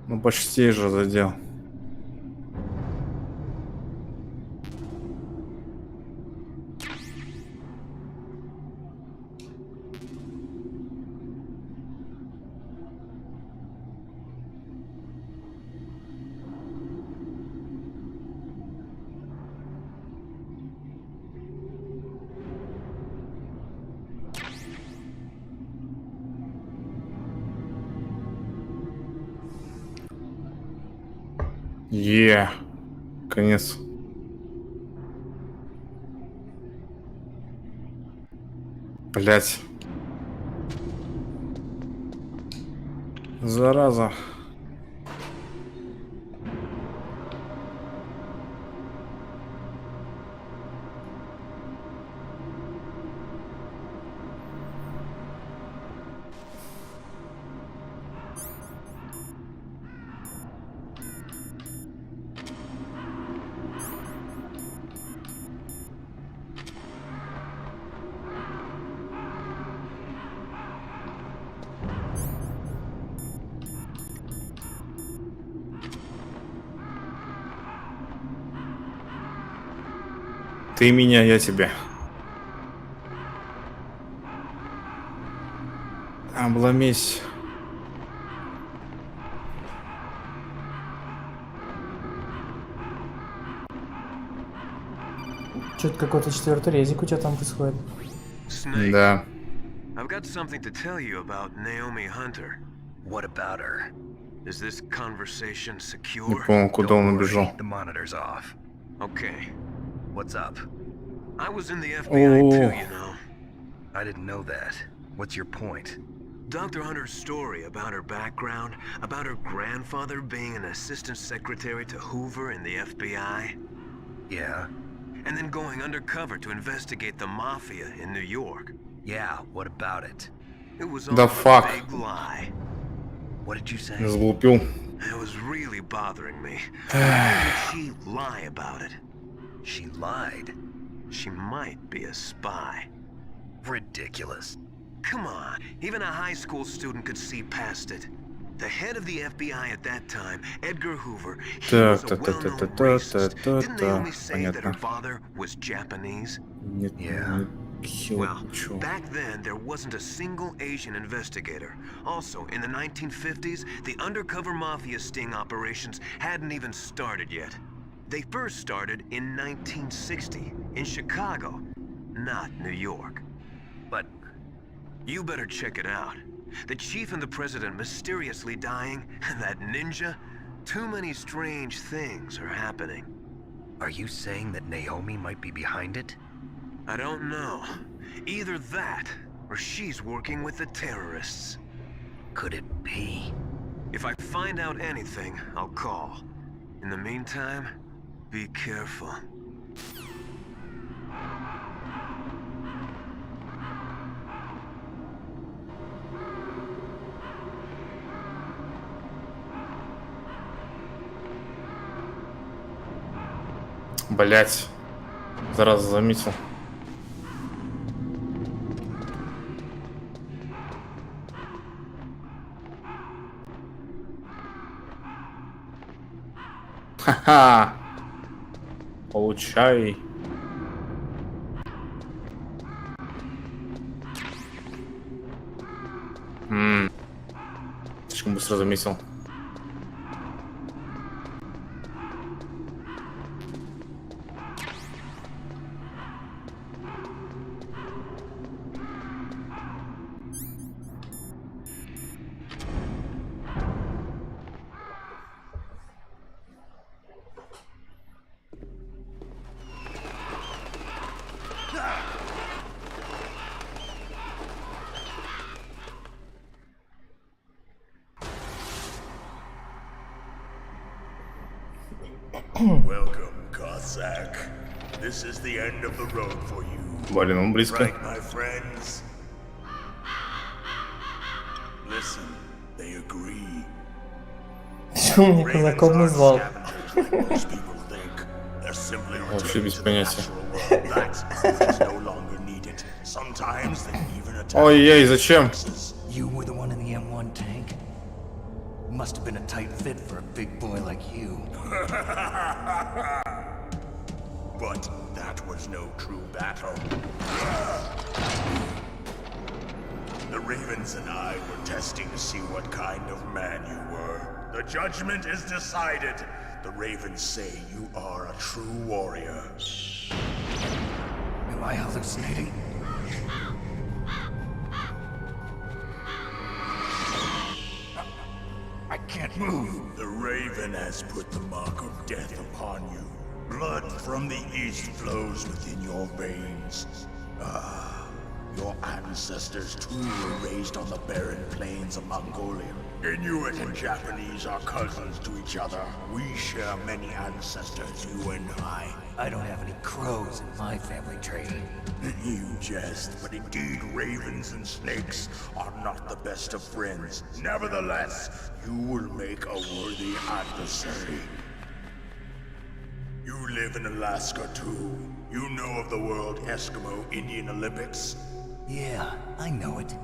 Ну почти же задел. Конец. Блять. Зараза. Ты меня, я тебя. Обломись. Что-то какой-то четвертый резик у тебя там происходит. Да. I've got something to tell you about Naomi Hunter. What about her? Is this conversation Не secure? понял, куда он Don't убежал. worry, the monitor's off. Okay. What's up? I was in the FBI too, you know. I didn't know that. What's your point? Dr. Hunter's story about her background, about her grandfather being an assistant secretary to Hoover in the FBI. Yeah? And then going undercover to investigate the mafia in New York. Yeah, what about it? It was The all fuck? a big lie. What did you say? Сглупил. It was really bothering me. Why did she lie about it? She lied? She might be a spy. Ridiculous. Come on, even a high school student could see past it. The head of the FBI at that time, Edgar Hoover, he was a well-known racist. Didn't Naomi say that her father was Japanese? Yeah. Well, back then there wasn't a single Asian investigator. Also, in the 1950s, the undercover mafia sting operations hadn't even started yet. They first started in 1960, in Chicago, not New York. But you better check it out. The chief and the president mysteriously dying, and that ninja? Too many strange things are happening. are you saying that Naomi might be behind it? I don't know. Either that, or she's working with the terrorists. Could it be? If I find out anything, I'll call. In the meantime, be careful. Блять. Зараза заметил. Ха-ха. Получай. быстро заметил. Welcome, Cossack. This is the end of the road for you. Блин, он близко. Right, my friends? Listen, they agree. Почему меня казаком назвал? Most people think. They're simply Вообще без понятия. That's no longer needed. Sometimes they even attack. Ой-ой, зачем? You were the one in the M1 tank? Must have been a tight fit for a big boy like you. But that was no true battle. The Ravens and I were testing to see what kind of man you were. The judgment is decided. The Ravens say you are a true warrior. Am I hallucinating? I can't move. The Raven has put the mark of death upon you. Blood from the east flows within your veins. Ah, your ancestors too were raised on the barren plains of Mongolia. Inuit and Japanese are cousins to each other. We share many ancestors, you and I. I don't have any crows in my family tree. You jest, but indeed ravens and snakes are not the best of friends. Nevertheless, you will make a worthy adversary. You live in Alaska too. You know of the World Eskimo Indian Olympics? Yeah, I know it.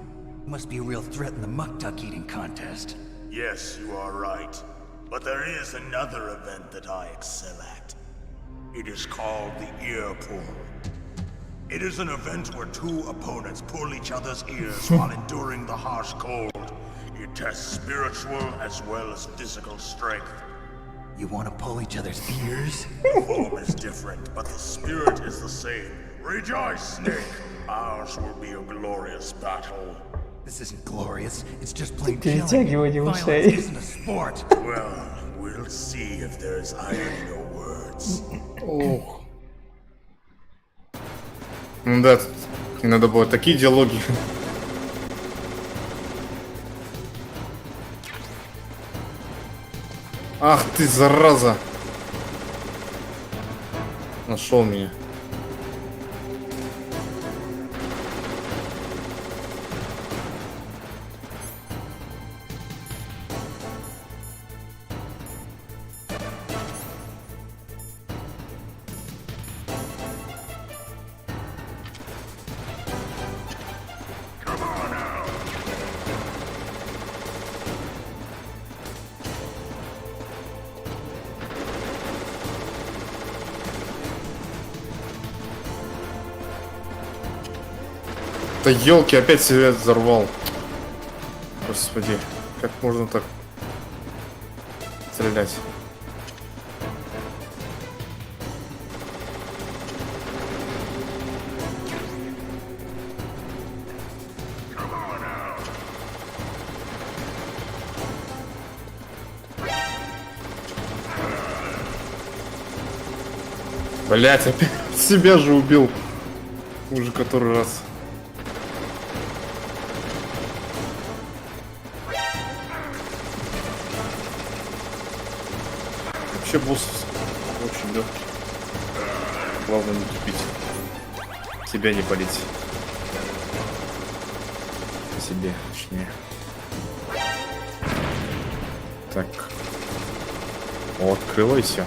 Must be a real threat in the muck-duck eating contest. Yes, you are right. But there is another event that I excel at. It is called the ear pull. It is an event where two opponents pull each other's ears while enduring the harsh cold. It tests spiritual as well as physical strength. You want to pull each other's ears? The form is different, but the spirit is the same. Rejoice, Snake! Ours will be a glorious battle. This isn't glorious. It's just plain Перетягивание killing. Violence ушей. isn't a sport. Well, we'll see if there's irony in your words. Ох. Ну да, тут не надо было такие диалоги. Ах ты, зараза! Нашел меня. Да елки, опять себя взорвал. Господи, как можно так стрелять? Блять, опять себя же убил. Уже который раз. Вообще босс очень легкий. Главное не тупить. Себя не палить. По себе, точнее. Так. О, открывайся.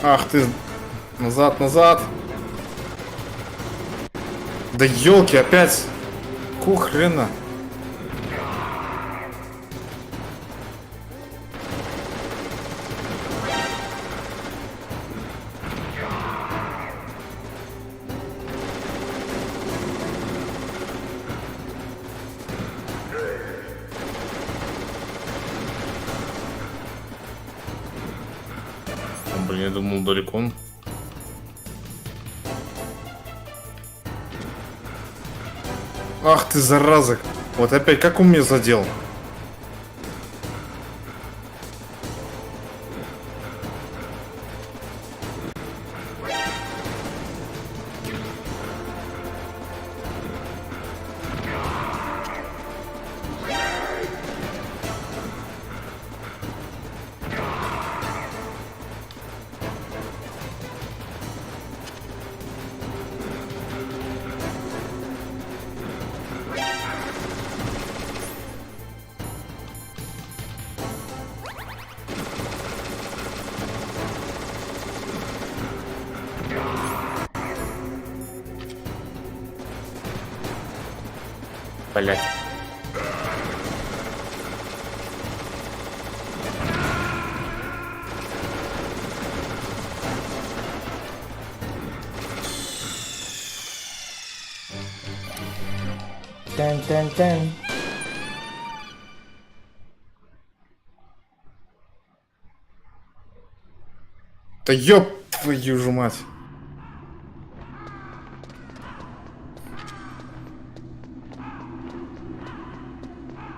Ах ты. Назад, назад. Да елки, опять. Какого хрена? Блин, я думал, далеко он. Ах ты, зараза. Вот опять, как он меня задел? Блять. Тэн-тэн-тэн. Да ёб твою же мать.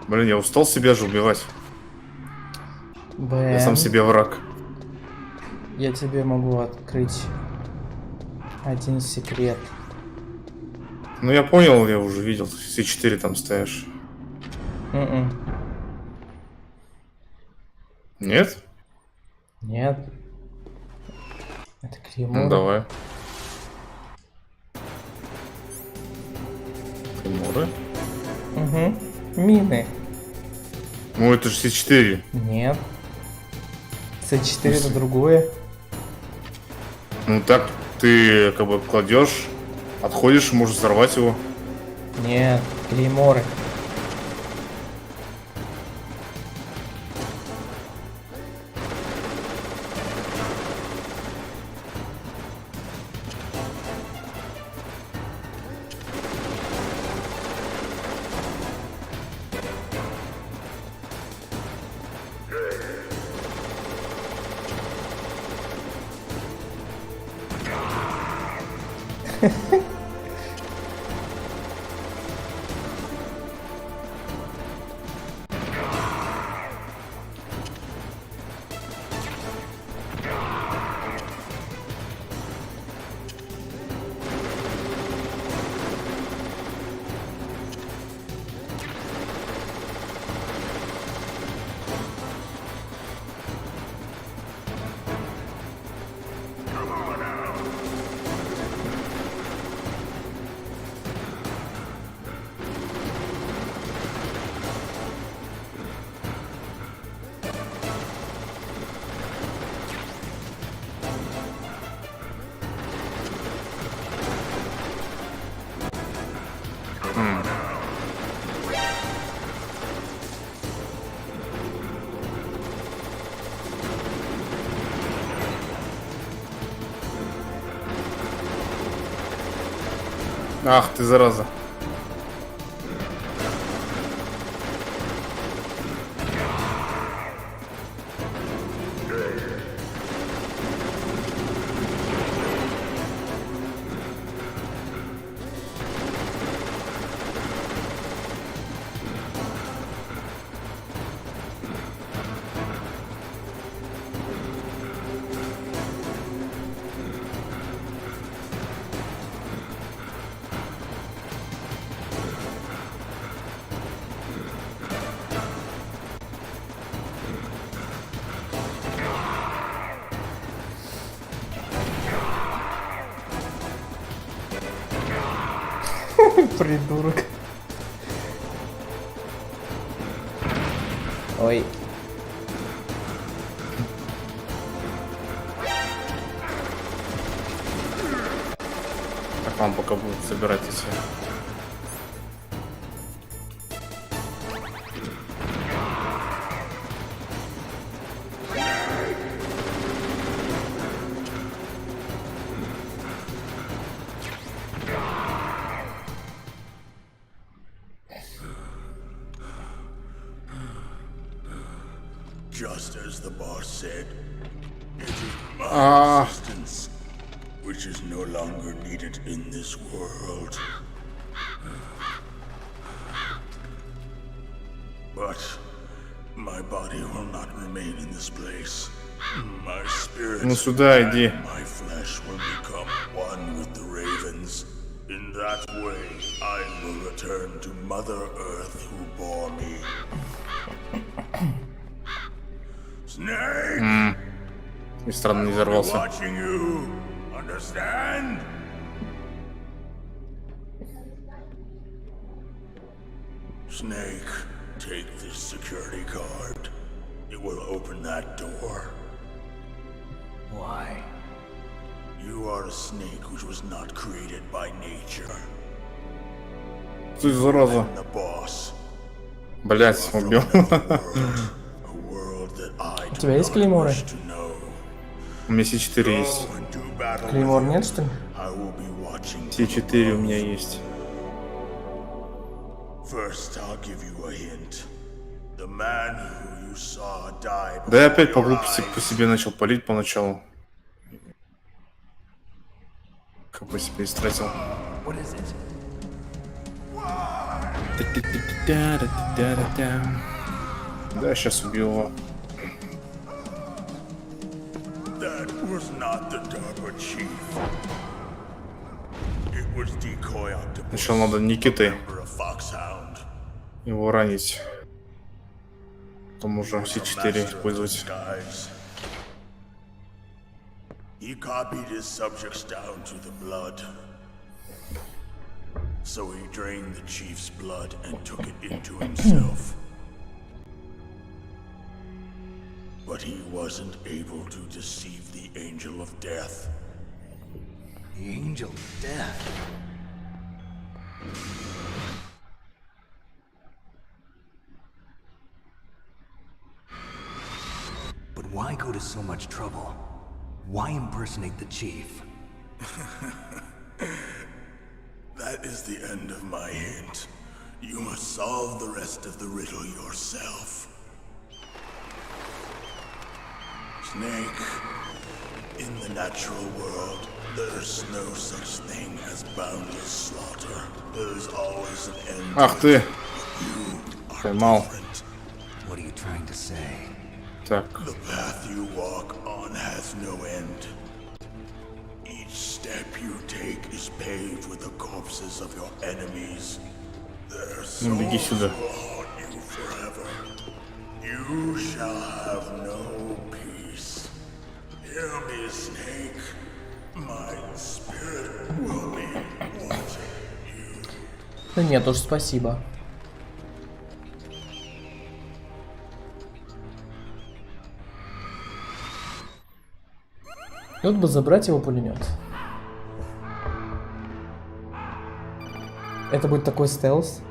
Блин, я устал себя же убивать. Бэм. Я сам себе враг. Я тебе могу открыть один секрет. Ну я понял, я уже видел. C4 там ставишь. Нет? Нет. Это клеймо. Ну давай. Клейморы? Угу. Мины. Ну это же C4. Нет. C4 это другое. Ну так ты как бы кладешь, отходишь, можешь взорвать его. Нет, клейморы. Ах ты, зараза. Придурок. Ой. Вам пока будут собирать эти. Just as the boss said, it is my assistance which is no longer needed in this world. But my body will not remain in this place. My spirit Ну сюда иди. and my flesh will become one with the ravens. In that way, I will return to Mother Earth who bore me. Snake! И странно не взорвался. Watching you. Understand? Snake, take this security card. It will open that door. Why? You are a snake which was not created by nature. Ты зараза. The boss. Блять, убил. У тебя есть клейморы? У меня C4 есть. Клеймор нет, что ли? C4 у меня есть. Да я опять по глупости по себе начал палить поначалу. Как бы себе истратил. Да, сейчас убью его. Сначала надо Никитой его ранить. Потом уже C4 использовать. He copied his subjects down to the blood. So he drained the chief's blood and took it into himself. But he wasn't able to deceive the Angel of Death. The Angel of Death? But why go to so much trouble? Why impersonate the chief? That is the end of my hint. You must solve the rest of the riddle yourself. Snake, in the natural world, there's no such thing as boundless slaughter. There's always an end. Ах ты! Поймал. What are you trying to say? Так. The path you walk on has no end. Each step you take is paved with the corpses of your enemies. Their souls will haunt you forever. You shall have no peace. Hear me, Snake. My spirit will be watching you. Да нет уж, спасибо. И вот бы забрать его пулемет. Это будет такой стелс.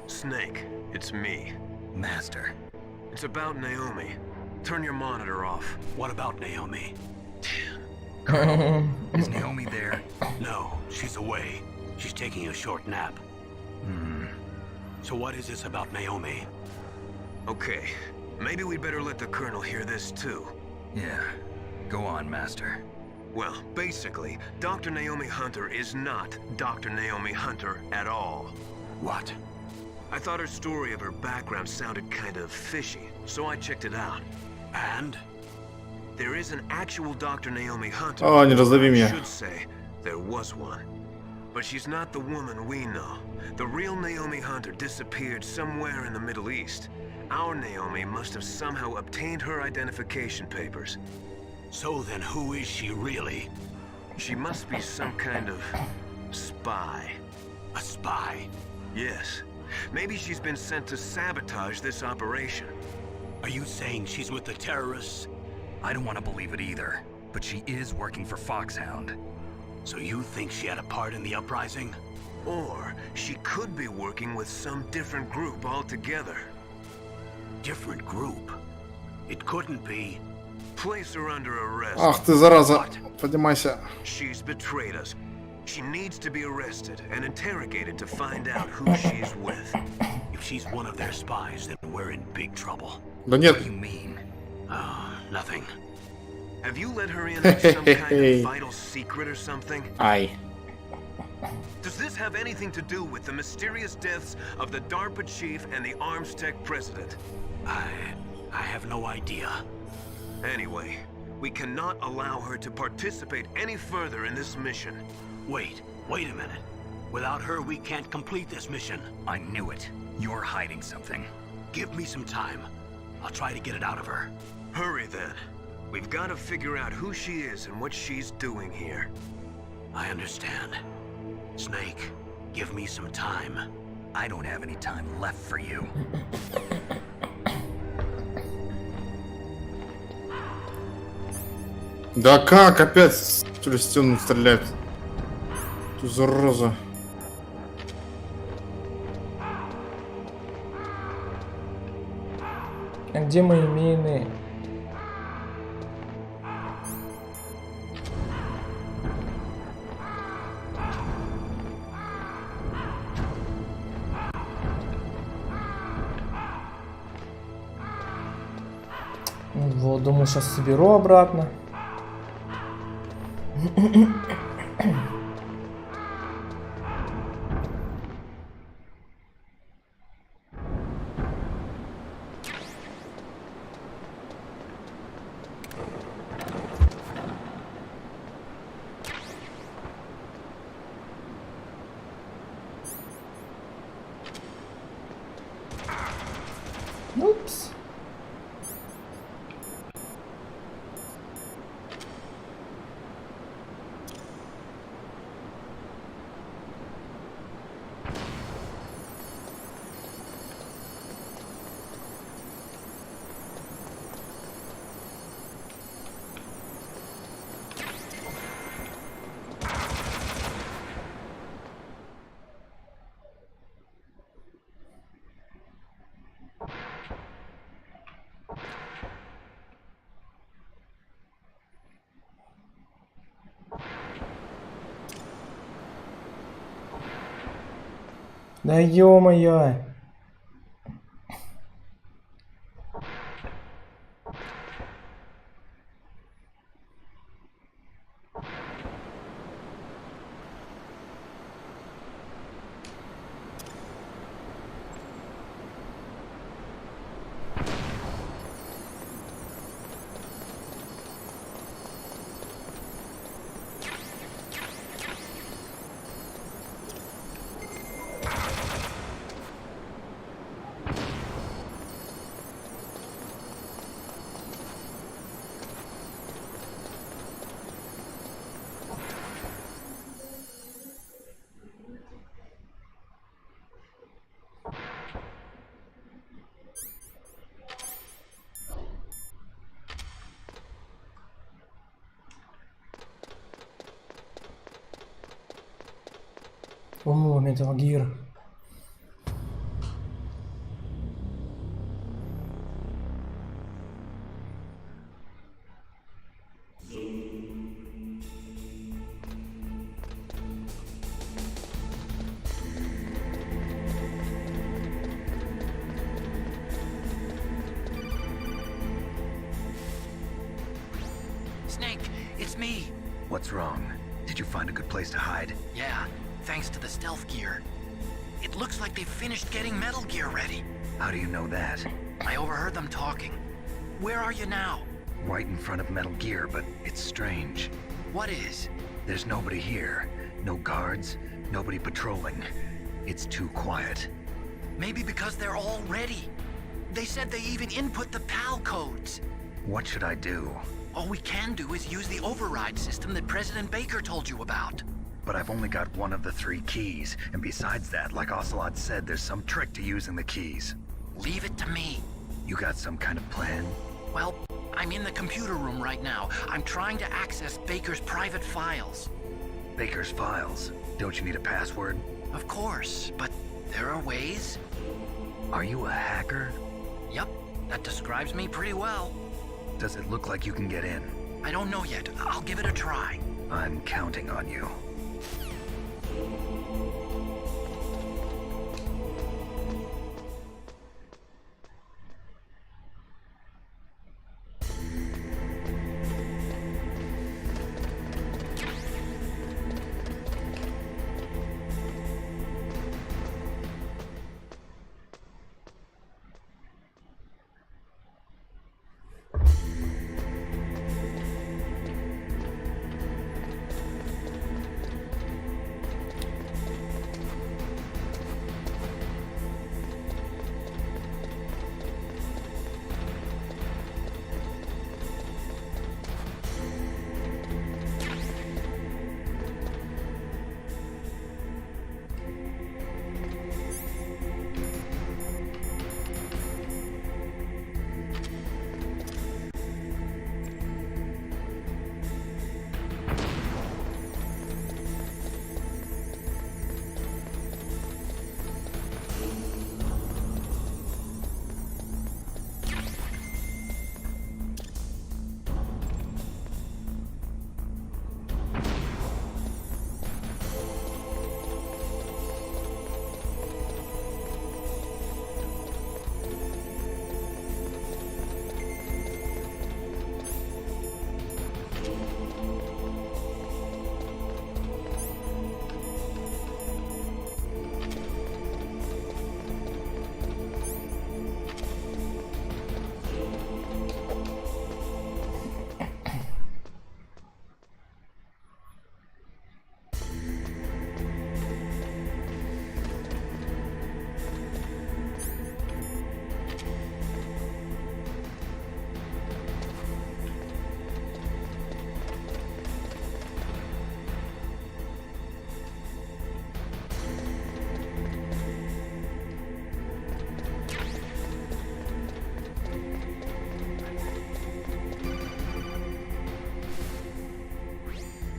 Snake, it's me. Master. It's about Naomi. Turn your monitor off. What about Naomi? Is Naomi there? No, she's away. She's taking a short nap. So what is this about Naomi? Okay, maybe we'd better let the Colonel hear this too. Yeah. Go on, Master. Well, basically, Dr. Naomi Hunter is not Dr. Naomi Hunter at all. What? I thought her story of her background sounded kind of fishy, so I checked it out. And? There is an actual Dr. Naomi Hunter. О, не разлови меня. I should say, there was one. But she's not the woman we know. The real Naomi Hunter disappeared somewhere in the Middle East. Our Naomi must have somehow obtained her identification papers. So then who is she really? She must be some kind of spy. A spy? Yes. Maybe she's been sent to sabotage this operation. Are you saying she's with the terrorists? I don't want to believe it either, but she is working for Foxhound. So you think she had a part in the uprising? Or she could be working with some different group altogether. Different group? It couldn't be. Place her under arrest. Ах ты, зараза. Поднимайся. She's betrayed us. She needs to be arrested and interrogated to find out who she's with. If she's one of their spies, then we're in big trouble. Да нет. What do you mean? Nothing. Have you let her in on some kind of vital secret or something? Ай. Does this have anything to do with the mysterious deaths of the DARPA chief and the Arms Tech president? I have no idea. Anyway, we cannot allow her to participate any further in this mission. Wait a minute. Without her, we can't complete this mission. I knew it. You're hiding something. Give me some time. I'll try to get it out of her. Hurry then. We've got to figure out who she is and what she's doing here. I understand. Snake, give me some time. I don't have any time left for you. Да как опять что ли стену стреляет? Ты зараза. А где мои мины? Вот, думаю, сейчас соберу обратно. Упс. Да ё-моё! О, Metal Gear. Snake, it's me. What's wrong? Did you find a good place to hide? Yeah, thanks to the stealth gear. It looks like they've finished getting Metal Gear ready. How do you know that? I overheard them talking. Where are you now? Right in front of Metal Gear, but it's strange. What is? There's nobody here. No guards, nobody patrolling. It's too quiet. Maybe because they're all ready. They said they even input the PAL codes. What should I do? All we can do is use the override system that President Baker told you about. But I've only got one of the 3 keys, and besides that, like Ocelot said, there's some trick to using the keys. Leave it to me. You got some kind of plan? Well, I'm in the computer room right now. I'm trying to access Baker's private files. Baker's files. Don't you need a password? Of course, but there are ways. Are you a hacker? Yep, that describes me pretty well. Does it look like you can get in? I don't know yet. I'll give it a try. I'm counting on you.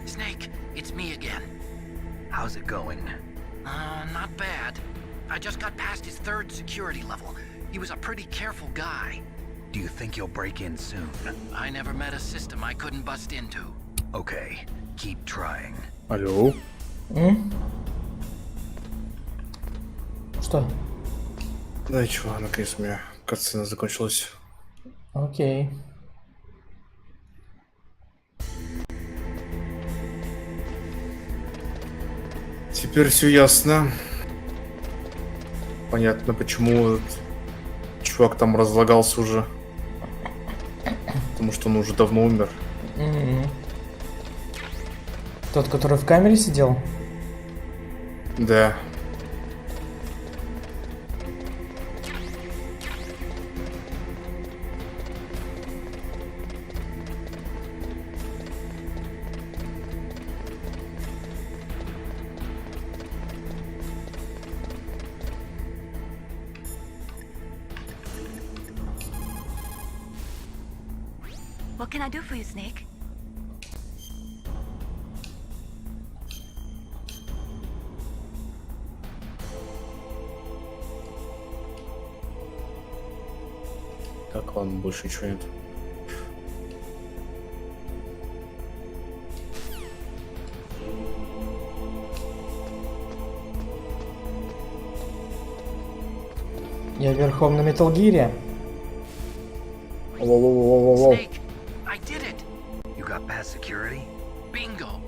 Snake, it's me again. How's it going? Not bad. I just got past his 3rd security level. He was a pretty careful guy. Do you think you'll break in soon? I never met a system I couldn't bust into. Okay, keep trying. Алло. Что? Да чего, наконец у меня катсцена закончилась. Окей. Теперь все ясно. Понятно, почему этот чувак там разлагался уже. Потому что он уже давно умер. Тот, который в камере сидел? Да. What can I do for you, Snake? Так, ладно, больше ничего нет. Я верхом на Metal Gear. Воу-воу-воу-воу-воу. Snake, I did it. You got past security? Bingo.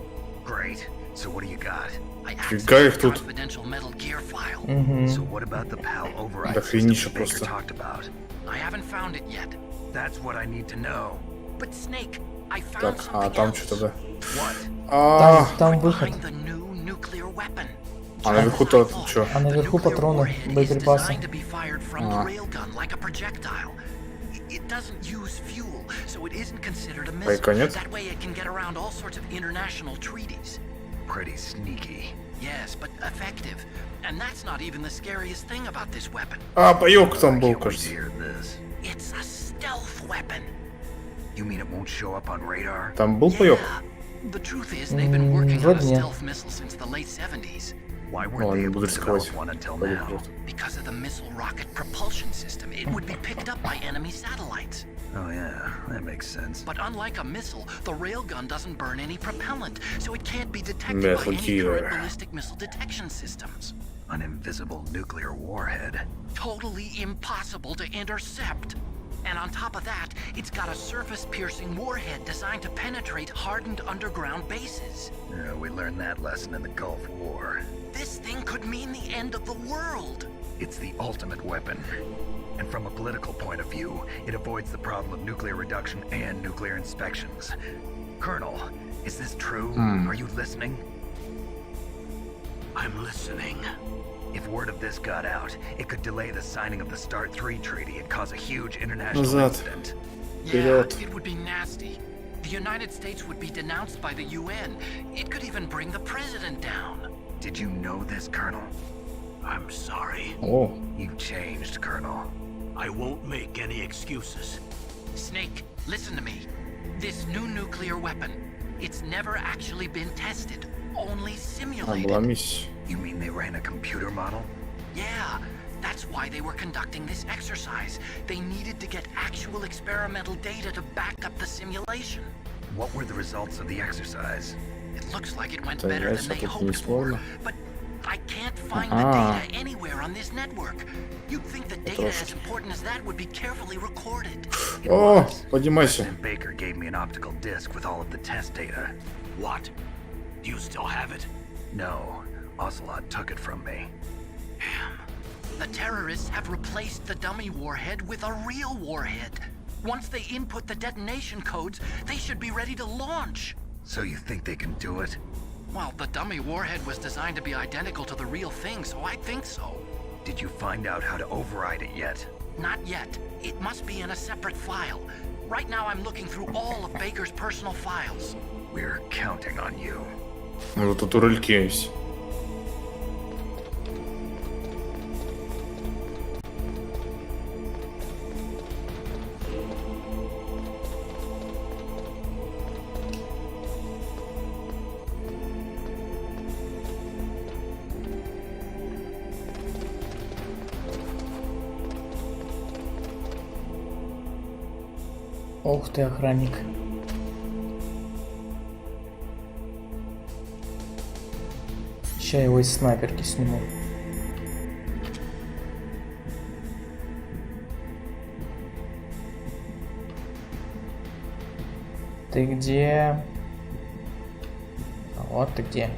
Great. So what do you got? I Фига их accessed the тут. confidential Metal Gear file. So what about the PAL override Да system хренище Baker просто. talked about? I haven't found it yet. That's what I need to know. But Snake, I found Так, а something там else. что-то да. What? Там выход. Behind the new nuclear weapon. А наверху-то что? А наверху патроны, боеприпасы. Designed to be fired from the railgun like a projectile. It doesn't use fuel, so it isn't considered a missile. конец? That way it can get around all sorts of international treaties. Pretty sneaky. Yes, but effective. And that's not even the scariest thing about this weapon. А, паёк там I был, can't wait to кажется. hear this. It's a stealth weapon. You mean it won't show up on radar? Там был паёк? The truth is, they've been working on a stealth missile since the late 70s. Why weren't they able to develop one until now? Because of the missile rocket propulsion system, it would be picked up by enemy satellites. Oh yeah, that makes sense. But unlike a missile, the railgun doesn't burn any propellant, so it can't be detected by any current ballistic missile detection systems. An invisible nuclear warhead. Totally impossible to intercept. And on top of that, it's got a surface-piercing warhead designed to penetrate hardened underground bases. Yeah, we learned that lesson in the Gulf War. This thing could mean the end of the world. It's the ultimate weapon. And from a political point of view, it avoids the problem of nuclear reduction and nuclear inspections. Colonel, is this true? Are you listening? I'm listening. If word of this got out, it could delay the signing of the START 3 treaty and cause a huge international incident. Yeah, it would be nasty. The United States would be denounced by the UN. It could even bring the president down. Did you know this, Colonel? I'm sorry. Oh. You've changed, Colonel. I won't make any excuses. Snake, listen to me. This new nuclear weapon, it's never actually been tested, only simulated. You mean they ran a computer model? Yeah, that's why they were conducting this exercise. They needed to get actual experimental data to back up the simulation. What were the results of the exercise? It looks like it went better than they hoped for, but I can't find the data anywhere on this network. You'd think the data as important as that would be carefully recorded. Oh, поднимайся. Baker gave me an optical disc with all of the test data. What? Do you still have it? No. Ocelot took it from me. Damn. The terrorists have replaced the dummy warhead with a real warhead. Once they input the detonation codes, they should be ready to launch. So you think they can do it? Well, the dummy warhead was designed to be identical to the real thing, so I think so. Did you find out how to override it yet? Not yet. It must be in a separate file. Right now I'm looking through all of Baker's personal files. We're counting on you. Вот тут рульки есть. Ух ты, охранник. Сейчас его из снайперки сниму. Ты где? Вот ты где.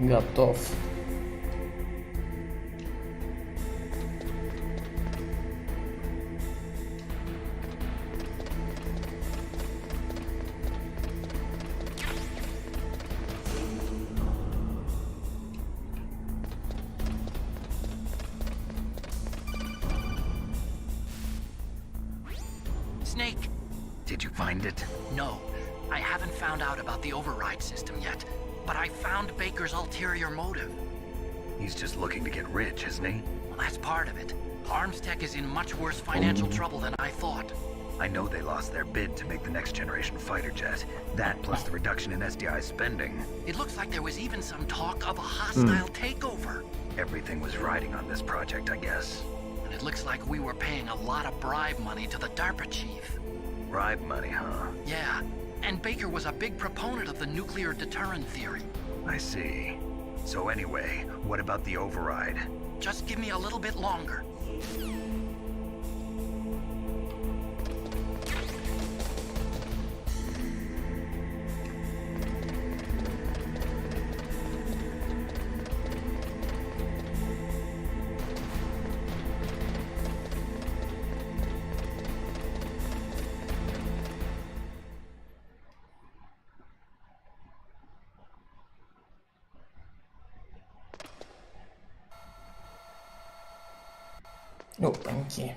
Готов. Snake! Did you find it? No, I haven't found out about the override system yet. But I found Baker's ulterior motive. He's just looking to get rich, isn't he? Well, that's part of it. Arms Tech is in much worse financial trouble than I thought. I know they lost their bid to make the next generation fighter jet. That plus the reduction in SDI spending. It looks like there was even some talk of a hostile takeover. Everything was riding on this project, I guess. And it looks like we were paying a lot of bribe money to the DARPA chief. Bribe money, huh? Yeah. And Baker was a big proponent of the nuclear deterrent theory. I see. So anyway, what about the override? Just give me a little bit longer. Опаньки.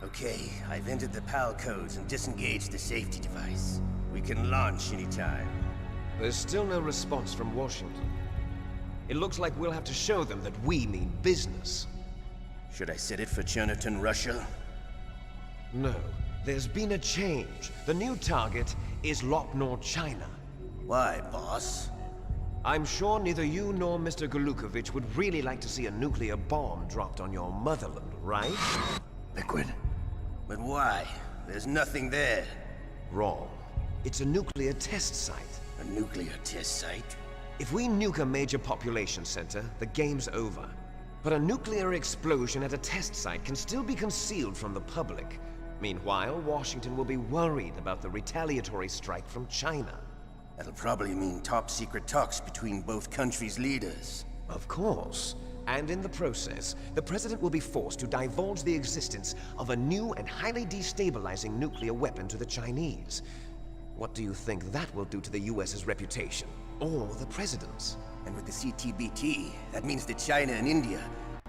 Okay, I've entered the PAL codes and disengaged the safety device. We can launch anytime. There's still no response from Washington. It looks like we'll have to show them that we mean business. Should I set it for Cherniton, Russia? No, there's been a change. The new target is Loknor, China. Why, boss? I'm sure neither you nor Mr. Golukovich would really like to see a nuclear bomb dropped on your motherland, right? Liquid. But why? There's nothing there. Wrong. It's a nuclear test site. A nuclear test site? If we nuke a major population center, the game's over. But a nuclear explosion at a test site can still be concealed from the public. Meanwhile, Washington will be worried about the retaliatory strike from China. That'll probably mean top-secret talks between both countries' leaders. Of course. And in the process, the president will be forced to divulge the existence of a new and highly destabilizing nuclear weapon to the Chinese. What do you think that will do to the US's reputation? Or the president's? And with the CTBT, that means that China and India.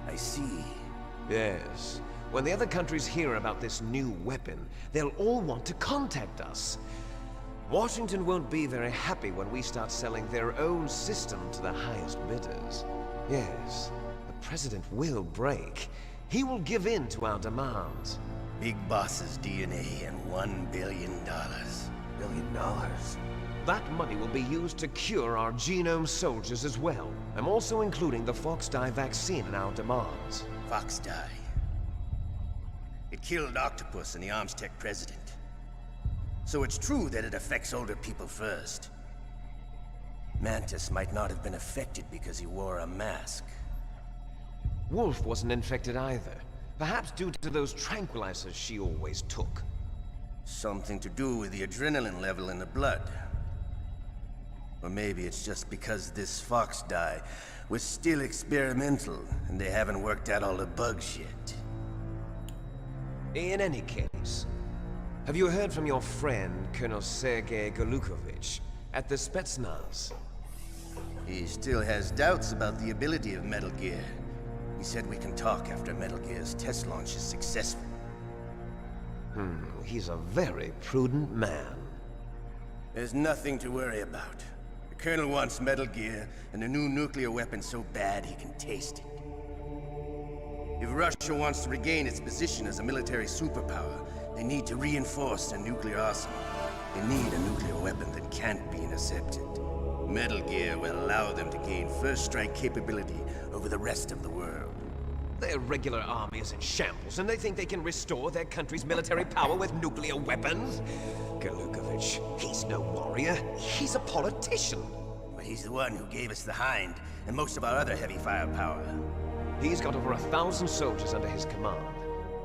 I see. Yes. When the other countries hear about this new weapon, they'll all want to contact us. Washington won't be very happy when we start selling their own system to the highest bidders. Yes, the president will break. He will give in to our demands. Big Boss's DNA and $1 billion. $1 billion? That money will be used to cure our genome soldiers as well. I'm also including the Fox-Die vaccine in our demands. Fox-Die? It killed Octopus and the Armstech president. So it's true that it affects older people first. Mantis might not have been affected because he wore a mask. Wolf wasn't infected either. Perhaps due to those tranquilizers she always took. Something to do with the adrenaline level in the blood. Or maybe it's just because this Fox-Die was still experimental and they haven't worked out all the bugs yet. In any case, have you heard from your friend, Colonel Sergei Golukovich, at the Spetsnaz? He still has doubts about the ability of Metal Gear. He said we can talk after Metal Gear's test launch is successful. He's a very prudent man. There's nothing to worry about. The Colonel wants Metal Gear and a new nuclear weapon so bad he can taste it. If Russia wants to regain its position as a military superpower, they need to reinforce their nuclear arsenal. They need a nuclear weapon that can't be intercepted. Metal Gear will allow them to gain first strike capability over the rest of the world. Their regular army is in shambles, and they think they can restore their country's military power with nuclear weapons? Golukovich, he's no warrior, he's a politician. But he's the one who gave us the Hind and most of our other heavy firepower. He's got over 1,000 soldiers under his command.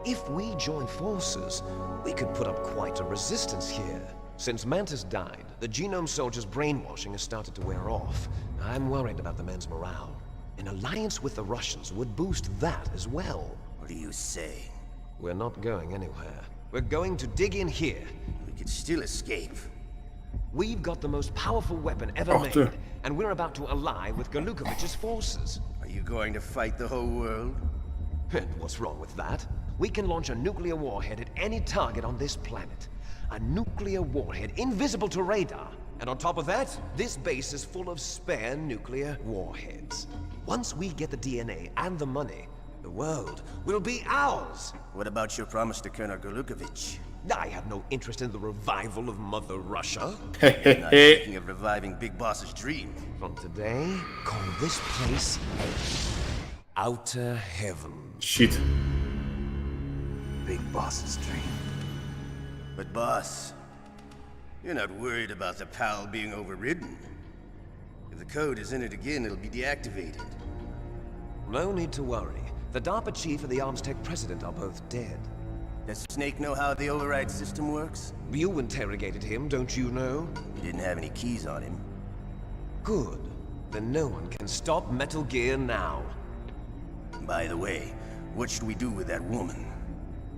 If we join forces, we could put up quite a resistance here. Since Mantis died, the genome soldiers' brainwashing has started to wear off. I'm worried about the men's morale. An alliance with the Russians would boost that as well. What are you saying? We're not going anywhere. We're going to dig in here. We could still escape. We've got the most powerful weapon ever made, and we're about to ally with Golukovich's forces. Are you going to fight the whole world? And what's wrong with that? We can launch a nuclear warhead at any target on this planet. A nuclear warhead invisible to radar. And on top of that, this base is full of spare nuclear warheads. Once we get the DNA and the money, the world will be ours. What about your promise to Colonel Golukovich? I have no interest in the revival of Mother Russia. Not thinking of reviving Big Boss's dream. From today, call this place Outer Heaven. Shit. Big Boss's dream. But boss, you're not worried about the PAL being overridden. If the code is in it again, it'll be deactivated. No need to worry. The DARPA chief and the Armstech president are both dead. Does Snake know how the override system works? You interrogated him, don't you know? You didn't have any keys on him. Good. Then no one can stop Metal Gear now. By the way, what should we do with that woman?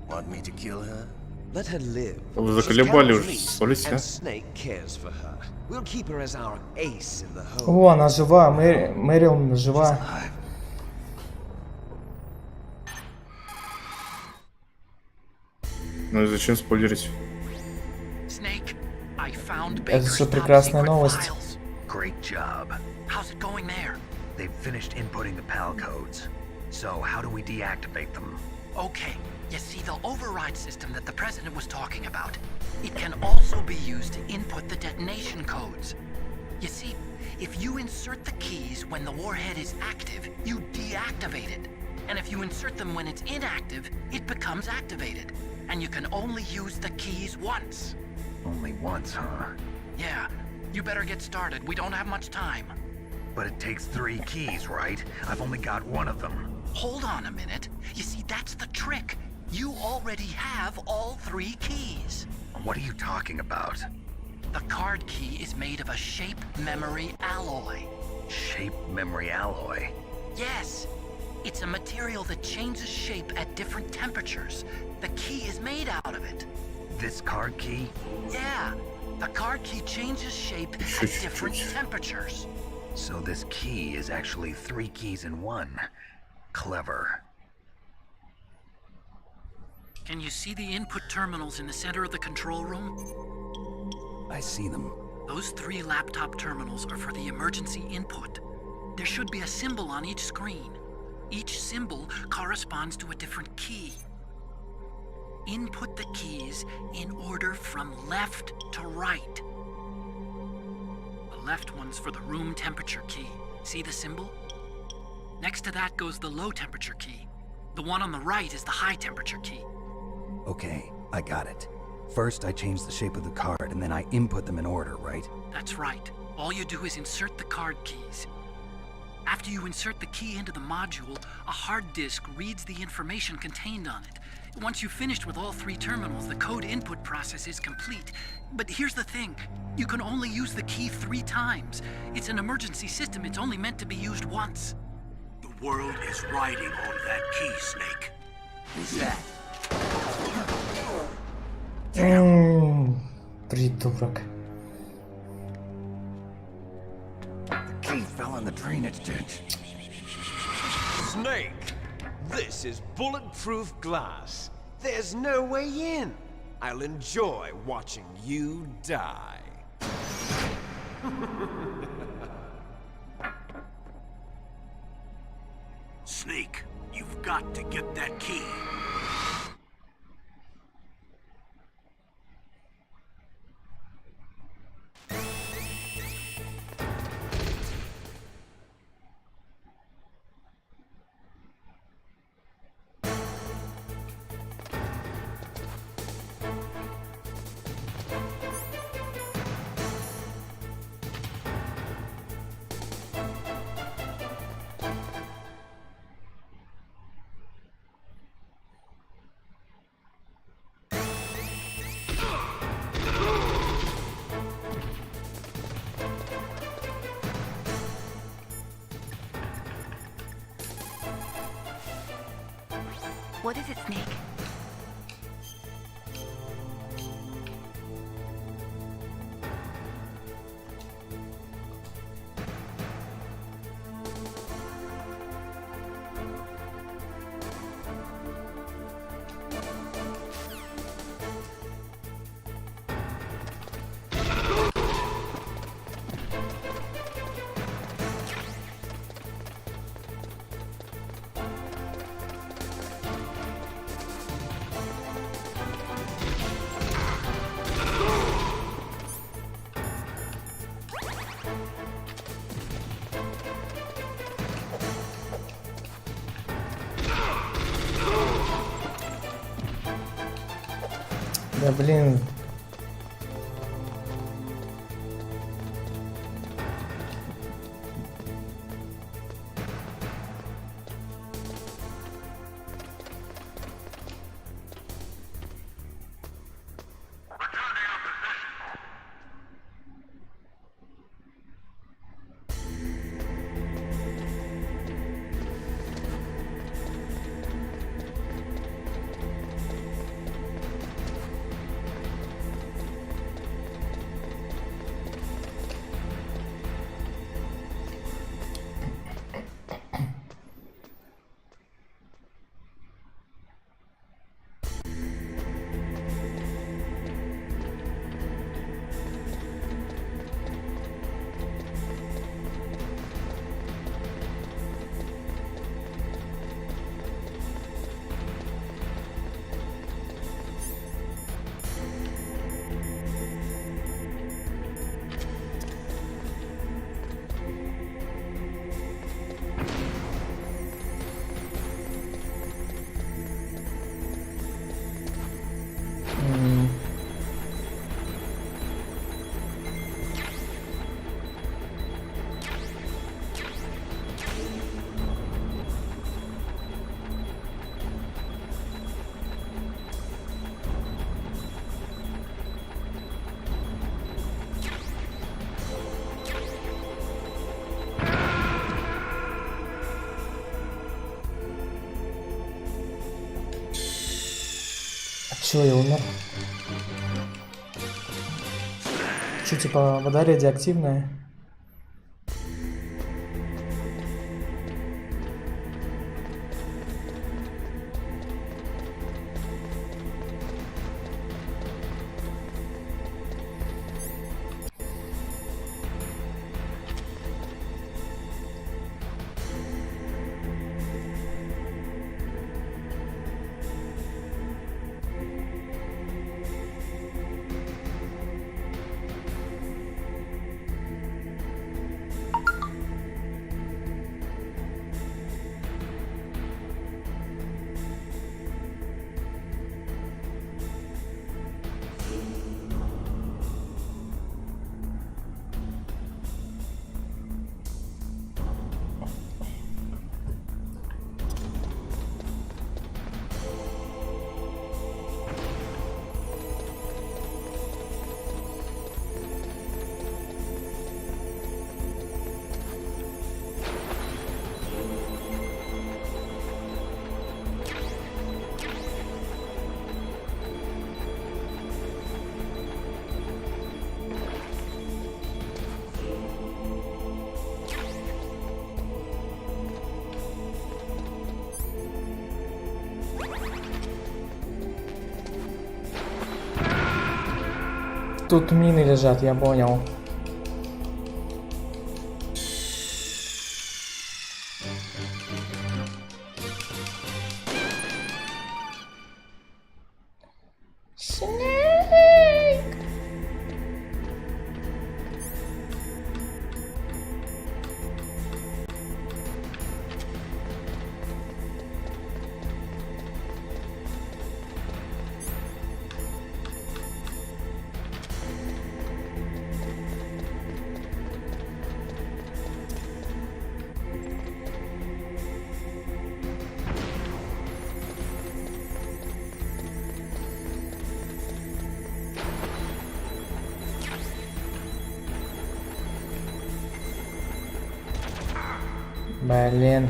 Want me to kill her? Let her live. Вы заколебали уже, солите, and Snake cares for her. We'll keep her as our ace in the hole. О, она жива, Мэрил жива. Ну и зачем спойлерить? Snake, I found Это Baker's же top прекрасная secret новость. files. Great job. How's it going there? They've finished inputting the PAL codes. So how do we deactivate them? Okay, you see the override system that the president was talking about. It can also be used to input the detonation codes. You see, if you insert the keys when the warhead is active, you deactivate it. And if you insert them when it's inactive, it becomes activated. And you can only use the keys once. Only once, huh? Yeah, you better get started. We don't have much time. But it takes 3 keys, right? I've only got 1 of them. Hold on a minute. You see, that's the trick. You already have all 3 keys. What are you talking about? The card key is made of a shape memory alloy. Shape memory alloy? Yes. It's a material that changes shape at different temperatures. The key is made out of it. This card key? Yeah. The card key changes shape at different temperatures. So this key is actually 3 keys in 1. Clever. Can you see the input terminals in the center of the control room? I see them. Those 3 laptop terminals are for the emergency input. There should be a symbol on each screen. Each symbol corresponds to a different key. Input the keys in order from left to right. The left one's for the room temperature key. See the symbol? Next to that goes the low temperature key. The one on the right is the high temperature key. Okay, I got it. First, I change the shape of the card, and then I input them in order, right? That's right. All you do is insert the card keys. After you insert the key into the module, a hard disk reads the information contained on it. Once you've finished with all 3 terminals, the code input process is complete. But here's the thing. You can only use the key 3 times. It's an emergency system. It's only meant to be used once. The world is riding on that key, Snake. Who's that? Придурок. The key fell in the drainage ditch. Snake, this is bulletproof glass. There's no way in. I'll enjoy watching you die. Snake, you've got to get that key. What is it, Snake? Да блин. Чего я умер? Что, типа, вода радиоактивная? Тут мины лежат, я понял. Блин.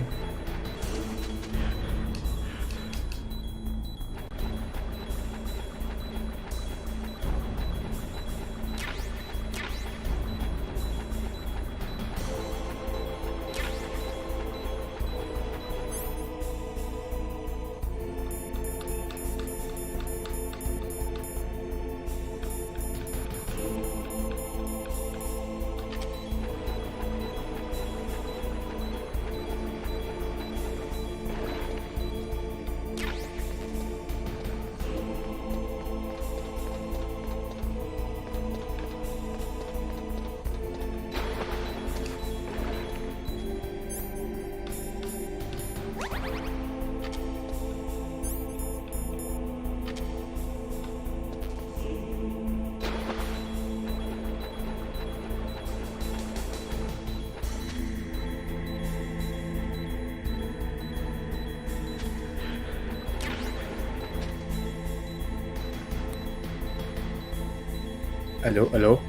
Алло, алло.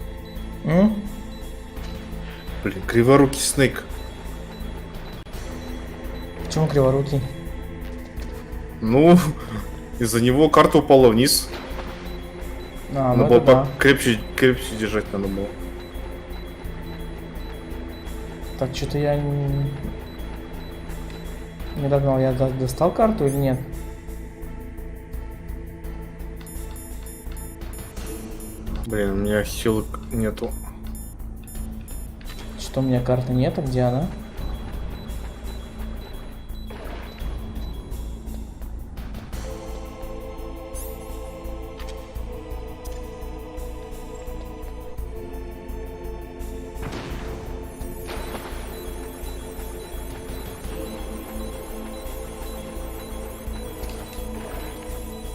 М? Блин, криворукий Снейк. Почему криворукий? Ну, из-за него карта упала вниз. А, Надо ну было это да. крепче держать надо было. Так, что-то я не догнал. Я достал карту или нет? Блин, у меня хилок нету. Что у меня карты нет, а где она?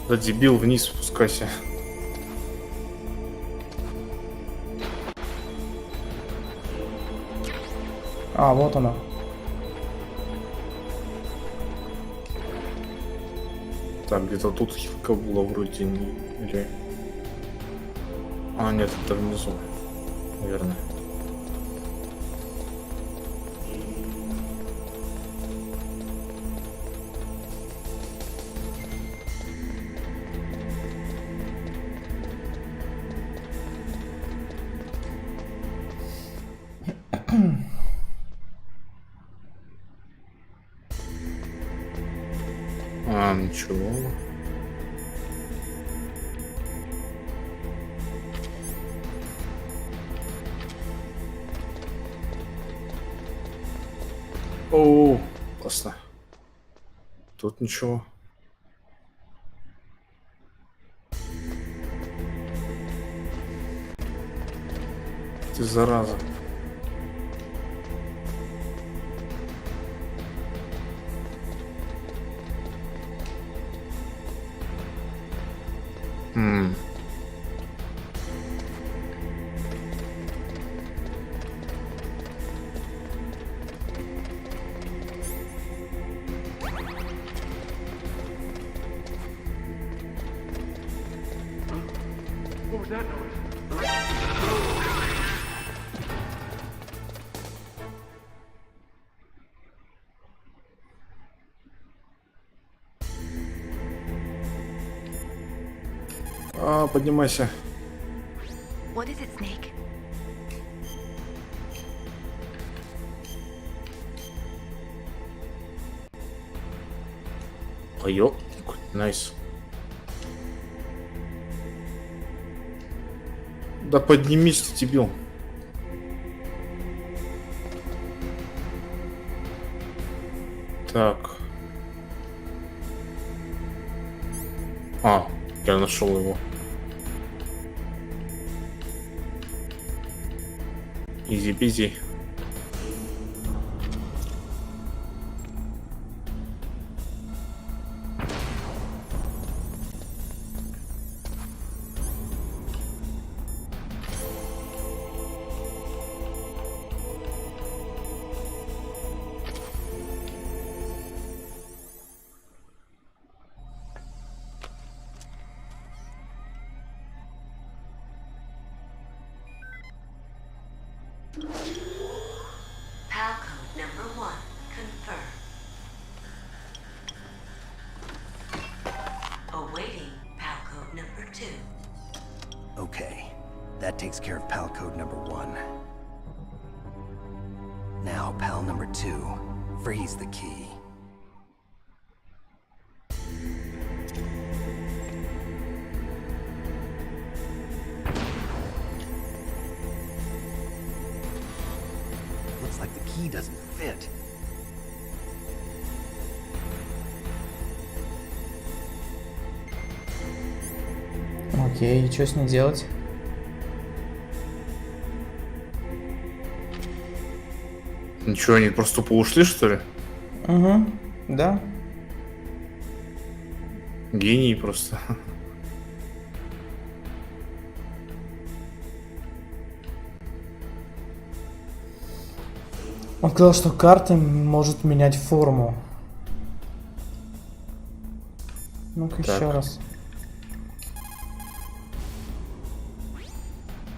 Да дебил, вниз спускайся. А, вот она. Так, где-то тут хилка была вроде не... Или... А, нет, это внизу. Наверное. Ничего. О, классно. Тут ничего. Ты зараза. What was that noise? Поднимайся. What is it, Snake? Ой, найс. Да поднимись ты, дебил. Так. Я нашел его. Изи-пизи. PAL code number 1 confirmed. Awaiting PAL code number 2. Okay, that takes care of PAL code number 1. Now, PAL number 2, freeze the key. Looks like the key doesn't fit. Окей, и что с ней делать? Ничего, они просто тупо ушли, что ли? Угу, да. Гений просто. Он сказал, что карта может менять форму. Ну-ка еще раз.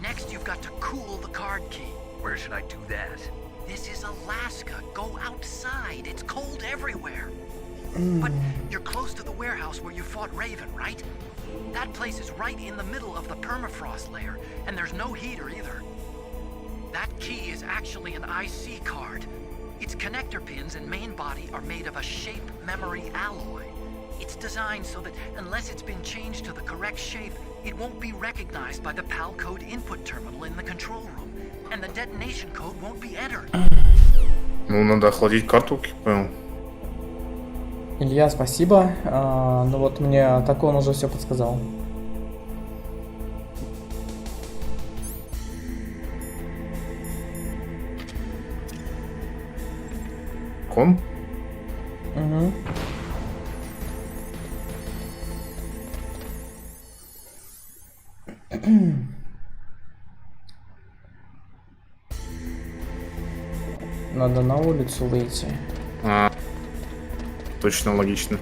Next, you've got to cool the card key. Where should I do that? This is Alaska. Go outside. It's cold everywhere. But you're close to the warehouse where you fought Raven, right? That place is right in the middle of the permafrost layer, and there's no heater either. That key is actually an IC card. Its connector pins and main body are made of a shape memory alloy. It's designed so that unless it's been changed to the correct shape, it won't be recognized by the PAL code input terminal in the control room, and the detonation code won't be entered. Ну, надо охладить карту, понял. Илья, спасибо. Ну вот мне так он уже все подсказал. Ком? Угу. Надо на улицу выйти. Точно логично.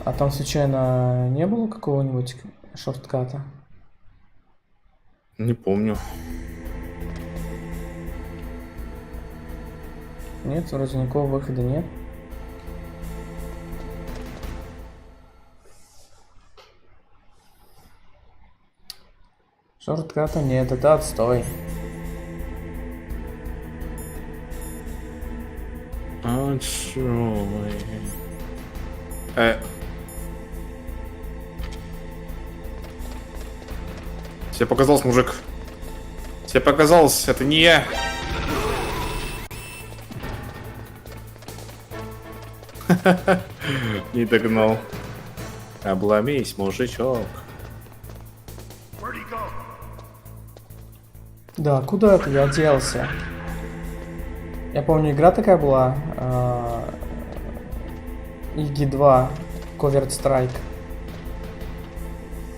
А там случайно не было какого-нибудь шортката? Не помню. Нет, вроде никакого выхода нет. Шортката нет, это отстой. Отстой. Тебе показалось, мужик. Тебе показалось, это не я. Не догнал. Обломись, мужичок. Да, куда это я делся? Я помню, игра такая была. Иги 2. Covert Strike.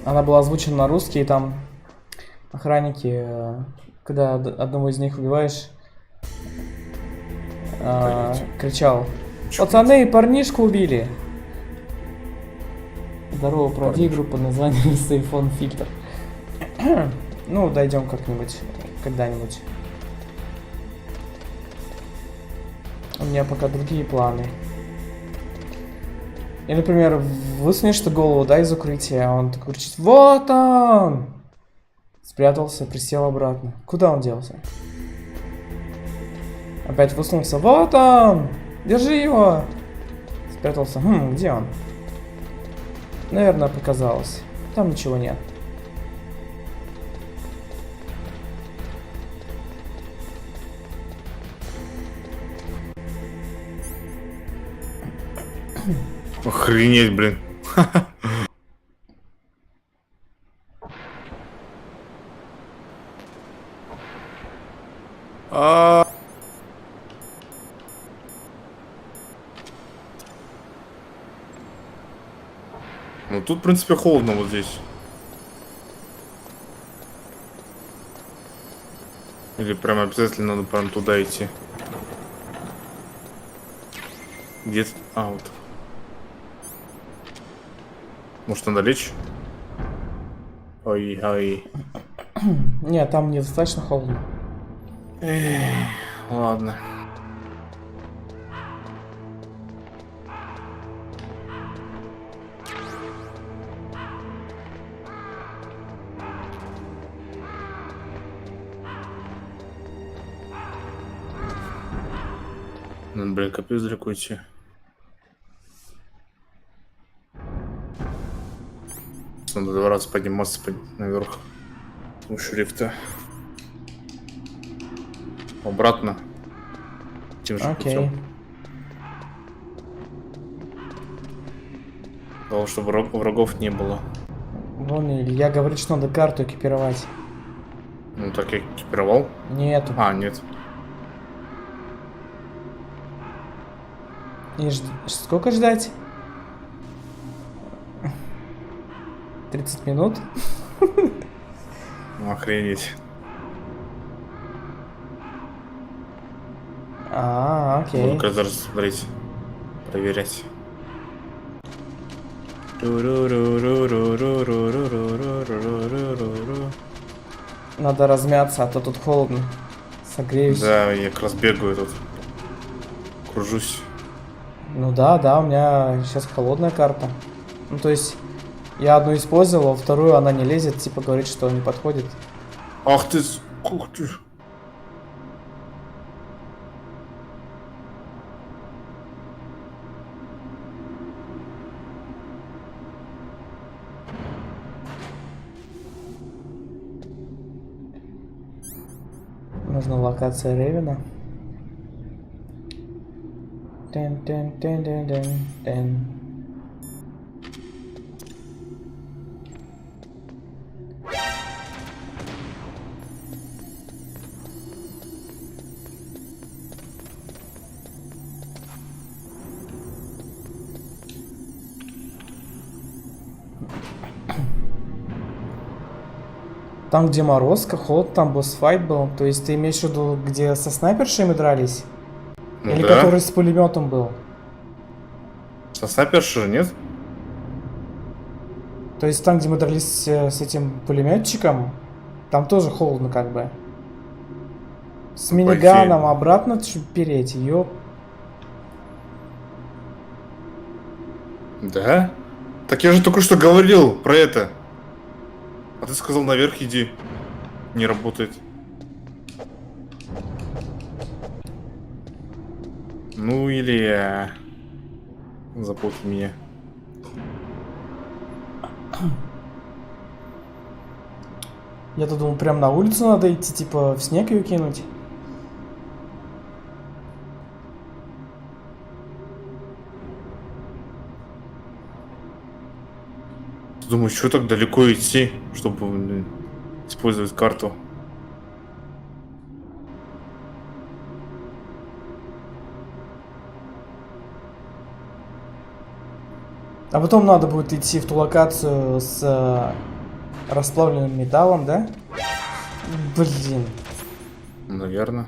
Она была озвучена на русский, и там охранники, когда одного из них убиваешь, кричал: пацаны, парнишку убили. Здорово, пройди игру под названием Сейфон Фильтр. Ну, дойдем как-нибудь, когда-нибудь. У меня пока другие планы. И, например, высунешь ты голову, да, из укрытия, а он такой кричит: вот он! Спрятался, присел обратно. Куда он делся? Опять высунулся: вот он! Держи его! Спрятался. Где он? Наверное, показалось. Там ничего нет. Охренеть, блин. Ну тут, в принципе, холодно вот здесь. Или прям обязательно надо прям туда идти? Где-то... А, вот. Может, надо лечь? Ой-ой. Нет, там недостаточно холодно. Ладно. Надо, блин, капец далеко идти. Надо 2 раза подниматься наверх. У шрифта. Обратно. Тем же путем. Главное, чтобы врагов не было. Вон Илья говорит, что надо карту экипировать. Ну так я экипировал? Нету. А, нет. И сколько ждать? 30 минут? Ну, охренеть. Окей. Буду каждый раз смотреть, проверять. Надо размяться, а то тут холодно. Согреюсь. Да, я как раз бегаю тут. Кружусь. Ну да, у меня сейчас холодная карта. Ну то есть, я одну использовал, а вторую она не лезет, типа говорит, что не подходит. Ах ты, ух ты. Нужна локация Ревена. Там, где морозка, холод, там босс-файт был. То есть ты имеешь в виду, где со снайпершами дрались? Ну, или да. который с пулеметом был? Со снайперши, нет? То есть там, где мы дрались с этим пулеметчиком, там тоже холодно как бы. С миниганом обратно переть, ёп. Да? Так я же только что говорил про это. А ты сказал, наверх иди. не работает. Ну или запутай меня. Я-то думал, прям на улицу надо идти, типа в снег ее кинуть. Ты думаешь, что так далеко идти, чтобы использовать карту? А потом надо будет идти в ту локацию с расплавленным металлом, да? Блин. Наверное.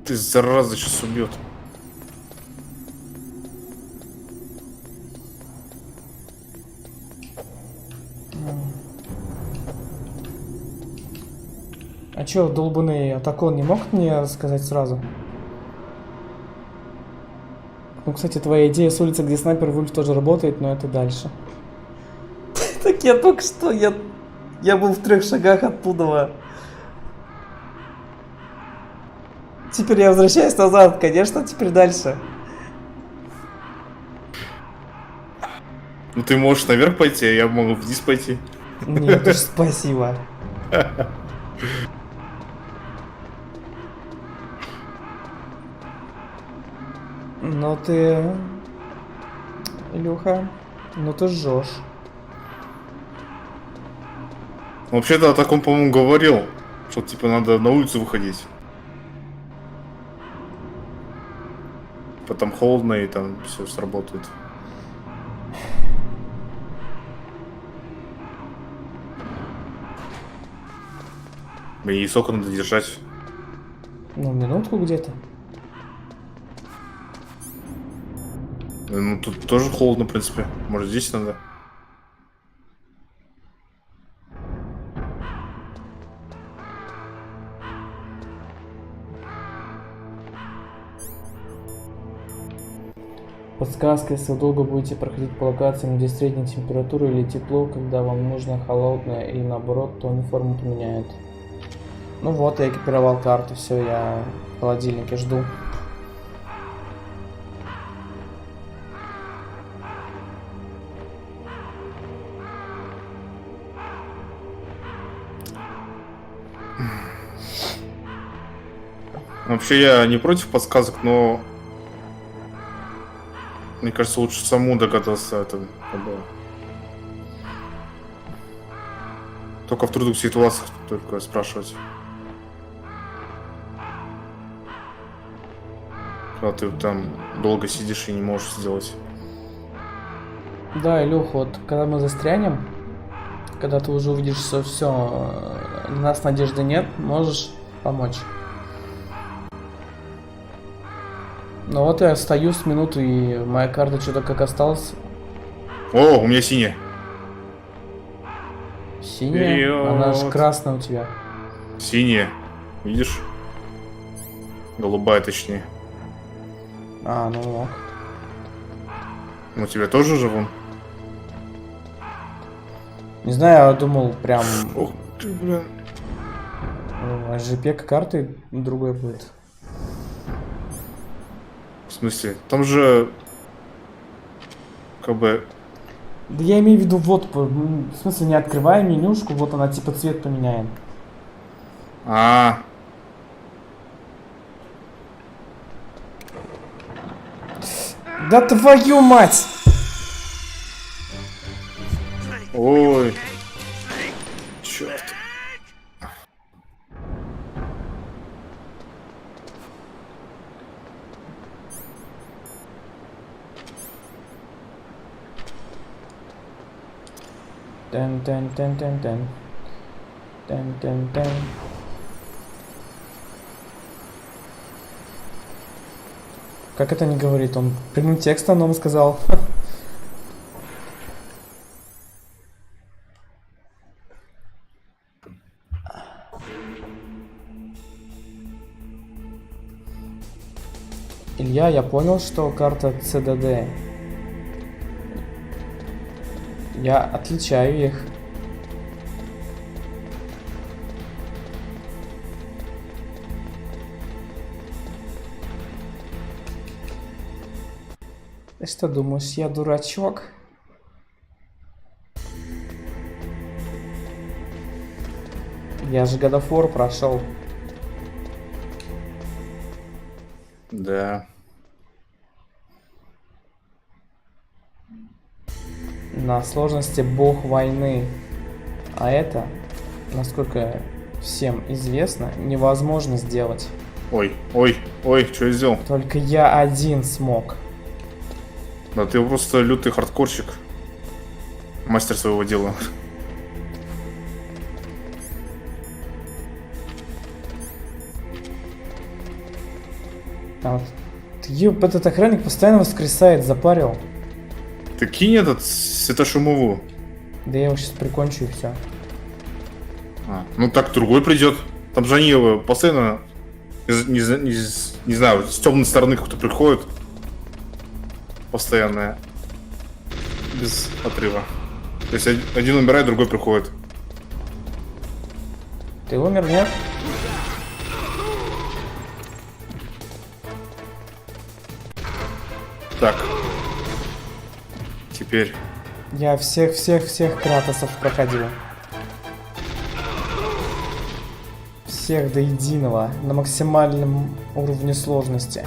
Ты, зараза, сейчас убьет. А чё, долбаный атакон не мог мне сказать сразу? Ну, кстати, твоя идея с улицы, где снайпер Вульф тоже работает, но это дальше. Так я только что, я был в 3 шагах оттуда. Теперь я возвращаюсь назад, конечно, теперь дальше. Ну ты можешь наверх пойти, а я могу вниз пойти. Нет уж, спасибо. Ну ты... Илюха, ну ты жжешь. Вообще-то о таком, по-моему, говорил, что типа надо на улицу выходить. Потом холодно и там все сработает. И сколько надо держать? Ну, минутку где-то. Ну, тут тоже холодно, в принципе. Может, здесь надо? Подсказка, если вы долго будете проходить по локациям, где средняя температура или тепло, когда вам нужно холодное или наоборот, то они форму поменяют. Ну вот, я экипировал карту, все, я в холодильнике жду. Вообще я не против подсказок, но мне кажется, лучше саму догадаться это. Только в трудных ситуациях только спрашивать. Когда ты там долго сидишь и не можешь сделать. Да, Илюх, вот когда мы застрянем, когда ты уже увидишь, что все, на нас надежды нет, можешь помочь. Ну вот я стою с минуты, и моя карта что-то как осталась. О, у меня синяя. Синяя? Вперед. Она же красная у тебя. Синяя. Видишь? Голубая, точнее. А, ну ок. У тебя тоже же вон? Не знаю, я думал прям... Ох ты, блин. ЖП карты другой будет. В смысле? Там же... Как бы... Да я имею в виду, вот, в смысле, не открывая менюшку, вот она типа цвет поменяет. А. Да твою мать! Ой. Черт. Тен-тен-тен-тен-тен. Тен-тен-тен. Как это не говорит? Он прямым текстом нам сказал. Илья, я понял, что карта CDD. Я отличаю их. Ты что думаешь, я дурачок? Я же God of War прошел. Да. На сложности бог войны. А это, насколько всем известно, невозможно сделать. Ой, что я сделал? Только я один смог. Да ты просто лютый хардкорщик. Мастер своего дела. А вот, этот охранник постоянно воскресает, запарил. Ты кинь этот светошумову. Да я его сейчас прикончу и все. Ну так другой придет. Там же они его постоянно, не знаю, с темной стороны кто-то приходит. Постоянно. Без отрыва. То есть один умирает, другой приходит. Ты умер, нет? Так. Теперь. Я всех Кратосов проходил. Всех до единого. На максимальном уровне сложности.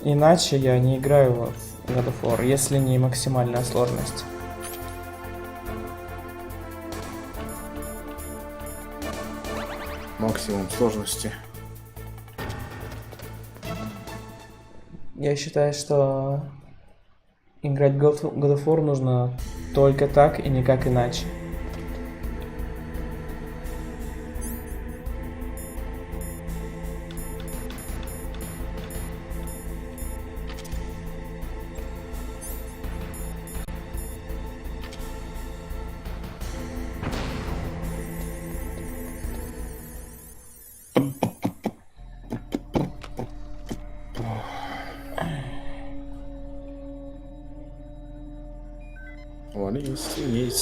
Иначе я не играю в God of War, если не максимальная сложность. Максимум сложности. Я считаю, что играть в God of War нужно только так и никак иначе.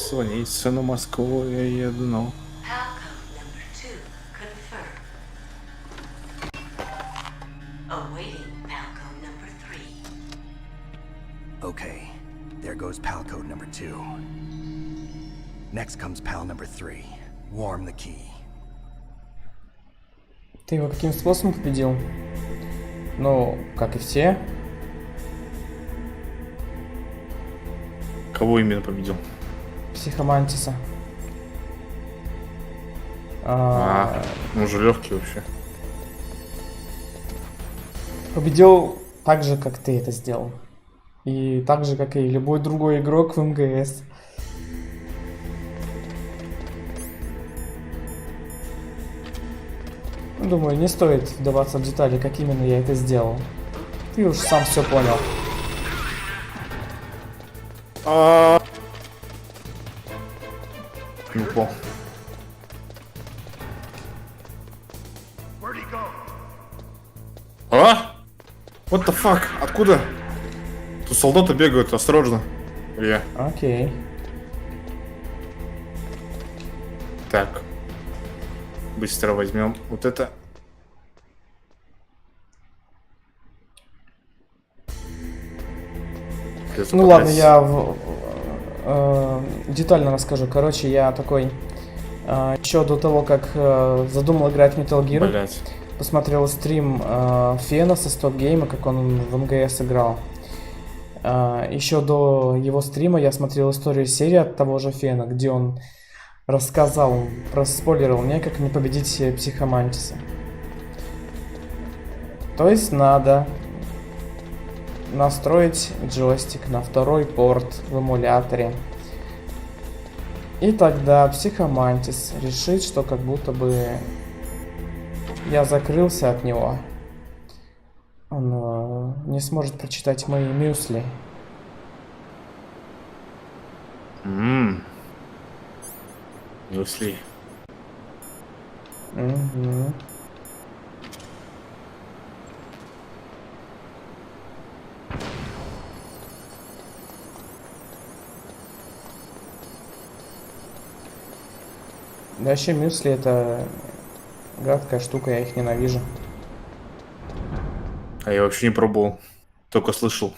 Звонится на Москву, я еду, но... Okay, there goes pal code number 2. Next comes pal number 3. Warm the key. Ты его каким способом победил? Ну, как и все. Кого именно победил? Психомантиса. Он же легкий вообще. Победил так же, как ты это сделал. И так же, как и любой другой игрок в МГС. Думаю, не стоит вдаваться в детали, как именно я это сделал. Ты уж сам все понял. Не упал. What the fuck? Откуда? Тут солдаты бегают, осторожно. Илья. Окей. Так. Быстро возьмем вот это. Ну ладно, я детально расскажу. Короче, я такой еще до того, как задумал играть в Metal Gear, посмотрел стрим Фена со стоп-гейма, как он в МГС играл. Еще до его стрима я смотрел историю серии от того же Фена, где он рассказал, проспойлерил мне, как не победить Психомантиса. То есть надо настроить джойстик на второй порт в эмуляторе. И тогда Психомантис решит, что как будто бы я закрылся от него. Он не сможет прочитать мои мюсли. Мюсли. Угу. Да вообще мюсли это гадкая штука, я их ненавижу. А я вообще не пробовал, только слышал.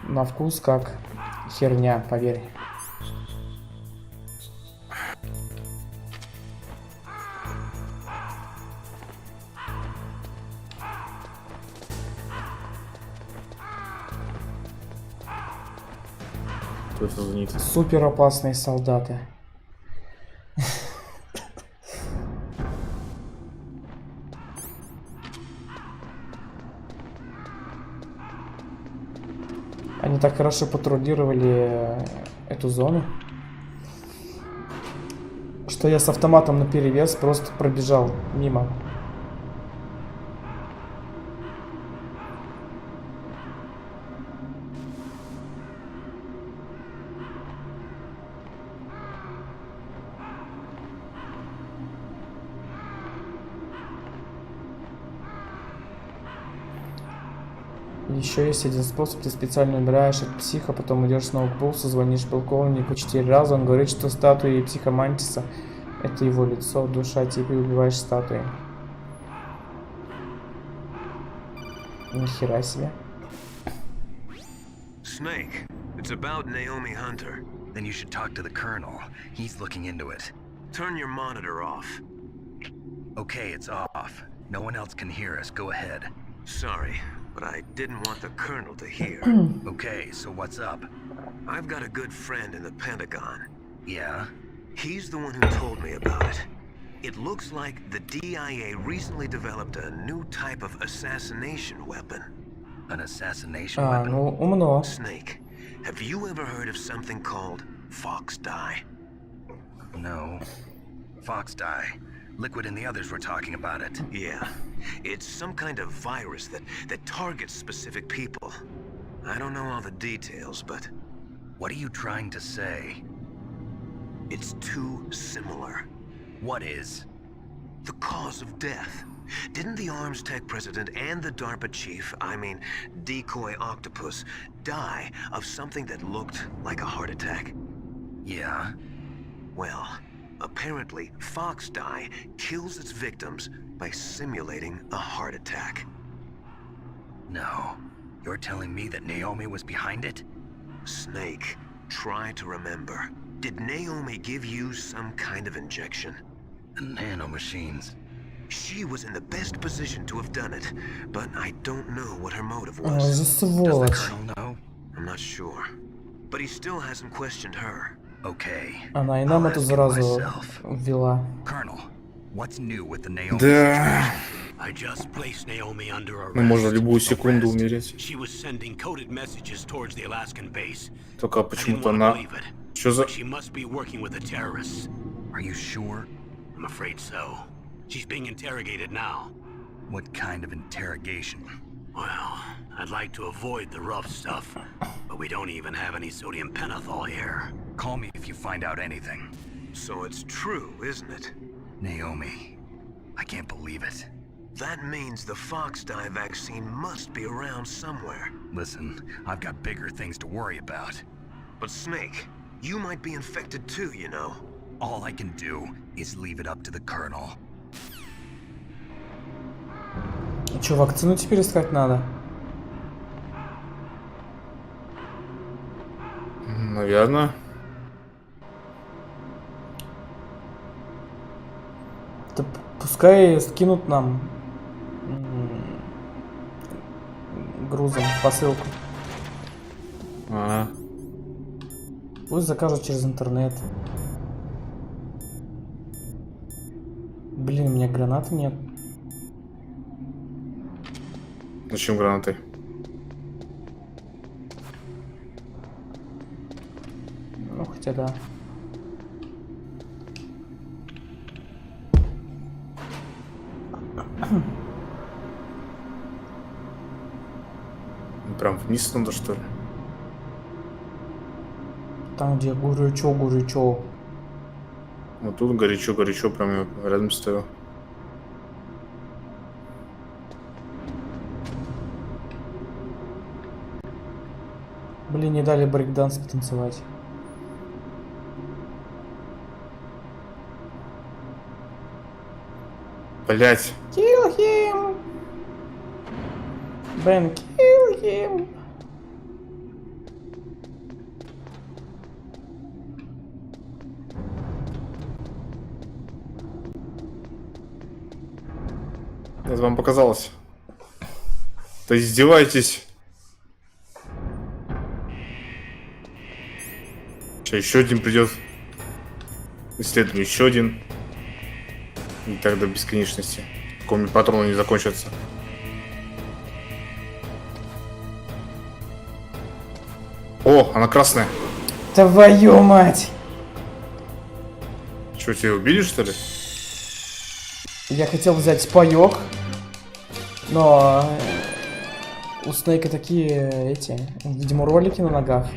На вкус как херня, поверь. Кто это звонит? Супер опасные солдаты. Они так хорошо патрулировали эту зону, что я с автоматом наперевес просто пробежал мимо. Еще есть один способ, ты специально убираешь от психа, потом идешь снова к боссу, звонишь полковнику 4 раза, он говорит, что статуи психомантиса — это его лицо, душа, тебе убиваешь статуи. Нихера себе. Snake, it's about Naomi Hunter. Then you should talk to the Colonel. He's looking into it. Turn your monitor off. Okay, it's off. No one else can hear us. Go ahead. Sorry, but I didn't want the Colonel to hear. Okay, so what's up? I've got a good friend in the Pentagon. Yeah? He's the one who told me about it. It looks like the DIA recently developed a new type of assassination weapon. An assassination weapon? Ну, умно. Snake, have you ever heard of something called Fox Dye? No. Fox Dye. Liquid and the others were talking about it. Yeah. It's some kind of virus that targets specific people. I don't know all the details, but... What are you trying to say? It's too similar. What is? The cause of death. Didn't the Arms Tech president and the DARPA chief, I mean, Decoy Octopus, die of something that looked like a heart attack? Yeah? Well, apparently, Fox Dye kills its victims by simulating a heart attack. No. You're telling me that Naomi was behind it? Snake, try to remember. Did Naomi give you some kind of injection? Nanomachines. She was in the best position to have done it, but I don't know what her motive Ой, was. за Does the сволочь. Colonel know? I'm not sure. But he still hasn't questioned her. Okay. Она и нам I'll эту ask him заразу myself. ввела. Colonel, what's new with the Naomi Да. I just placed Naomi under arrest. Ну, можно любую секунду умереть. She was sending coded messages towards the Alaskan base. Только I didn't почему-то want to она... believe it. Что за... But she must be working with the terrorists. Are you sure? I'm afraid so. She's being interrogated now. What kind of interrogation? Well, I'd like to avoid the rough stuff, but we don't even have any sodium pentothal here. Call me if you find out anything. So it's true, isn't it? Naomi, I can't believe it. That means the Fox Dye vaccine must be around somewhere. Listen, I've got bigger things to worry about. But Snake, you might be infected too, you know. All I can do is leave it up to the Colonel. Че, вакцину теперь искать надо? Наверное. Да пускай скинут нам грузом посылку. Ага. Пусть закажут через интернет. Блин, у меня гранаты нет. Зачем гранаты? Ну, хотя да. Прям вниз надо, что ли? Там, где горячо. Вот тут горячо, прям я рядом стою. Блин, не дали брейкданс потанцевать. Блять. Kill him. Бен, kill him. Это вам показалось. Да издеваетесь. Сейчас еще один придет. Исследуем еще один. И так до бесконечности. Какому патрону не закончится. О, она красная. Твою мать! Что, тебя убили, что ли? Я хотел взять паёк, но у Снейка такие эти, видимо, ролики на ногах.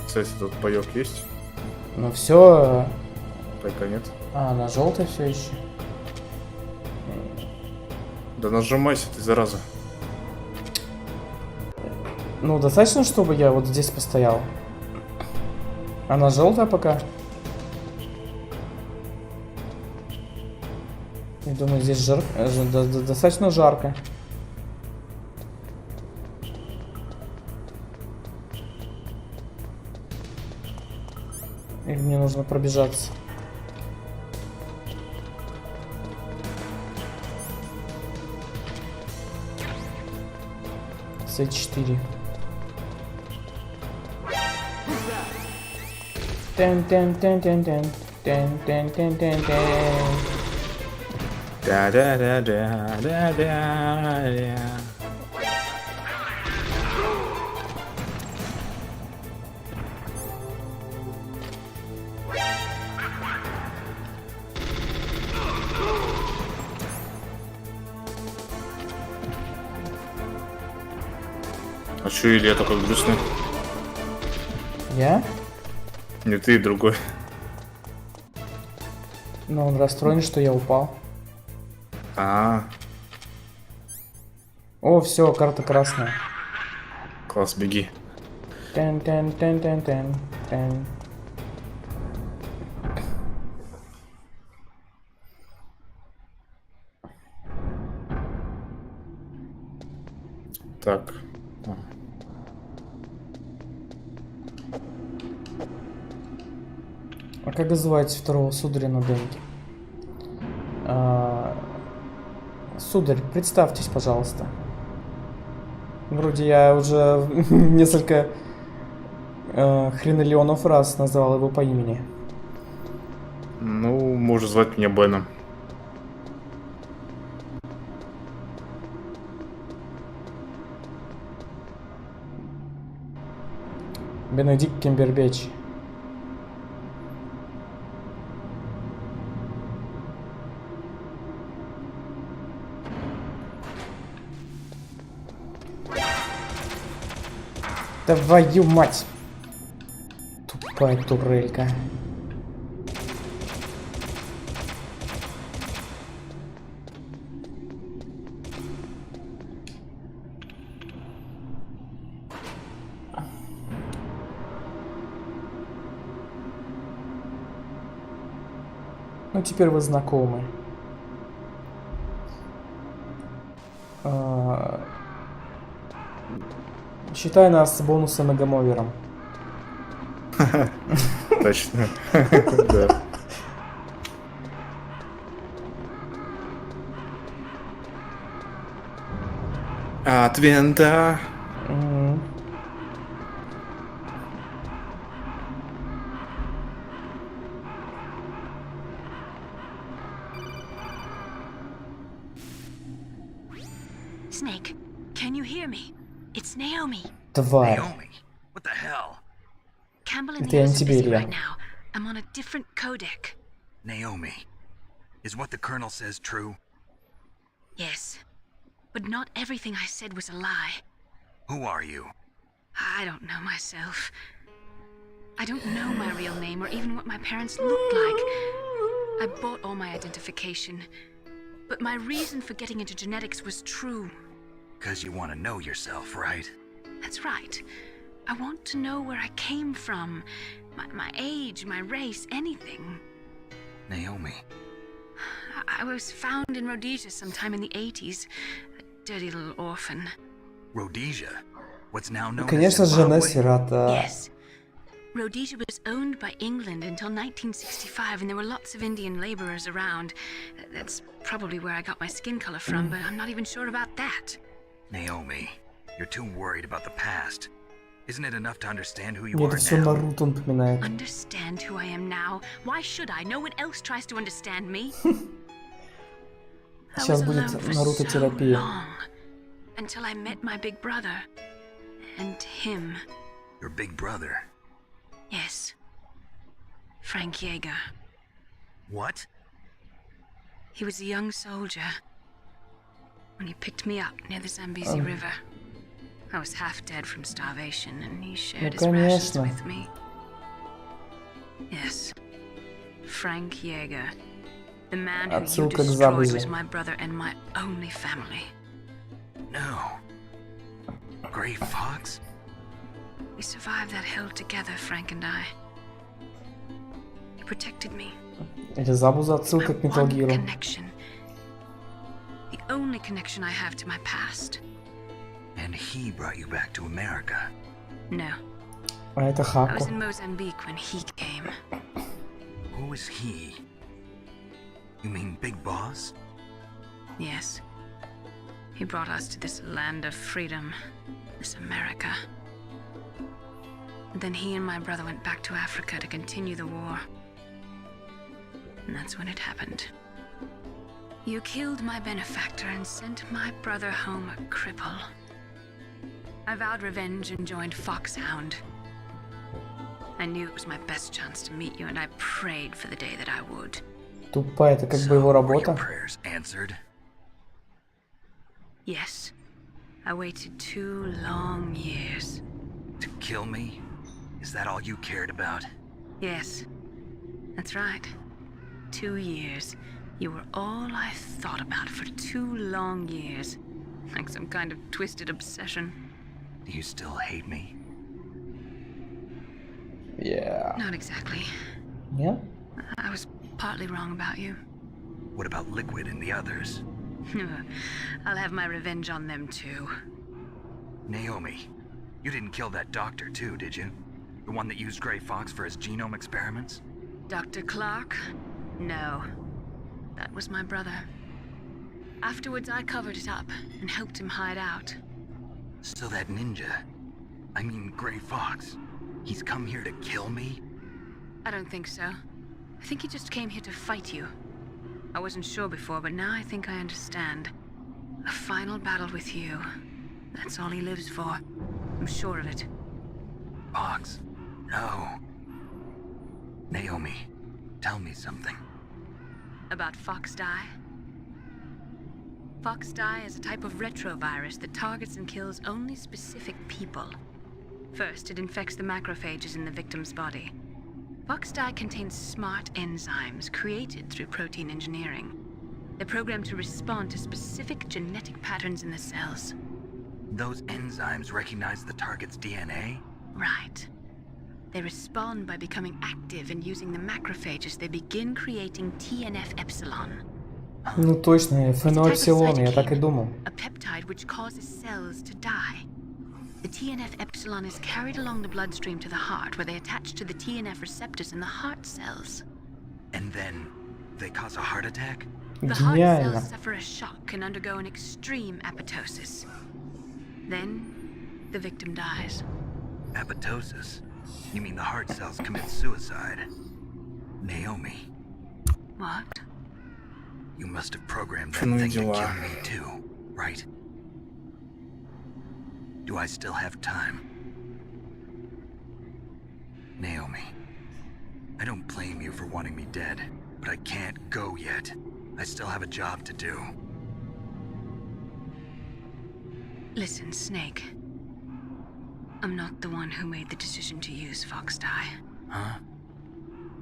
Кстати, тут паёк есть? Ну все. Пока нет. А, она желтая все еще. Да нажимайся ты, зараза. Ну, достаточно, чтобы я вот здесь постоял. Она желтая пока. Я думаю, здесь достаточно жарко. Или мне нужно пробежаться? С4. Да-да-да-да-да-да-да. А чё, Илья такой грустный? Я? Не ты, другой. Но он расстроен, что я упал. О, все, карта красная. Класс, беги. Тен. Так. А как называете второго сударя на демке? Сударь, представьтесь, пожалуйста. Вроде я уже несколько хренолеонов раз называл его по имени. Ну, можешь звать меня Беном. Бенедикт Камбербэтч. Твою мать! Тупая турелька. Ну, теперь вы знакомы. Считай нас бонусом и гамовером. Точно. Да. От винта. Snake, can you hear me? It's Naomi. Тварь. Naomi, what the hell? Campbell and Это the я не others are тебе, busy Илья. right now. I'm on a different codec. Naomi, is what the Colonel says true? Yes. But not everything I said was a lie. Who are you? I don't know myself. I don't know my real name or even what my parents looked like. I bought all my identification. But my reason for getting into genetics was true. Because you want to know yourself, right? That's right. I want to know where I came from, my age, my race, anything. Naomi. I was found in Rhodesia sometime in the 80s. A dirty little orphan. Rhodesia? What's now known Конечно as же, она Zimbabwe? сирота. Yes. Rhodesia was owned by England until 1965, and there were lots of Indian laborers around. That's probably where I got my skin color from, but I'm not even sure about that. Naomi, you're too worried about the past. Isn't it enough to understand who you Мне are это все now? Наруто напоминает. Understand who I am now? Why should I? No one else tries to understand me. I Сейчас was будет alone for Наруто-терапия. so long, until I met my big brother. And him. Your big brother? Yes. Frank Yeager. What? He was a young soldier when he picked me up near the Zambezi River. I was half dead from starvation, and he shared his rations конечно. with me. Yes. Frank Yeager. The man who you Отсылка к destroyed Забузе. was my brother and my only family. No. Gray Fox? We survived that hell together, Frank and I. He protected me. Или Забуза отсылка к Metal One Gear. connection. The only connection I have to my past. And he brought you back to America. No. А это I was Хаку. in Mozambique when he came. Who is he? You mean Big Boss? Yes. He brought us to this land of freedom, this America. And then he and my brother went back to Africa to continue the war. And that's when it happened. You killed my benefactor and sent my brother home a cripple. I vowed revenge and joined Foxhound. I knew it was my best chance to meet you, and I prayed for the day that I would. Тупая, это как бы его Were your работа. prayers answered? Yes. I waited 2 long years. To kill me? Is that all you cared about? Yes. That's right. 2 years. You were all I thought about for 2 long years. Like some kind of twisted obsession. Do you still hate me? Yeah. Not exactly. Нет? I was partly wrong about you. What about Liquid and the others? I'll have my revenge on them too. Naomi, you didn't kill that doctor too, did you? The one that used Gray Fox for his genome experiments? Dr. Clark? No. That was my brother. Afterwards, I covered it up and helped him hide out. So that ninja, I mean Gray Fox, he's come here to kill me? I don't think so. I think he just came here to fight you. I wasn't sure before, but now I think I understand. A final battle with you. That's all he lives for. I'm sure of it. Fox, no. Naomi, tell me something. About Fox Die? Fox Die is a type of retrovirus that targets and kills only specific people. First, it infects the macrophages in the victim's body. Fox Die contains smart enzymes created through protein engineering. They're programmed to respond to specific genetic patterns in the cells. Those enzymes recognize the target's DNA? Right. They respond by becoming active and using the macrophages. They begin creating TNF-epsilon. Ну точно, феноэпсилон, я так и думал. A peptide which causes cells to die. The TNF-epsilon is carried along the bloodstream to the heart, where they attach to the TNF receptors in the heart cells. And then they cause a heart attack? The heart Гениально. cells suffer a shock and undergo an extreme apoptosis. Then, the victim dies. Apoptosis? You mean the heart cells commit suicide? Naomi, What? you must have programmed that Ну и thing to дела. kill me too, right? Do I still have time? Naomi, I don't blame you for wanting me dead, but I can't go yet. I still have a job to do. Listen, Snake. I'm not the one who made the decision to use Fox Die. Huh?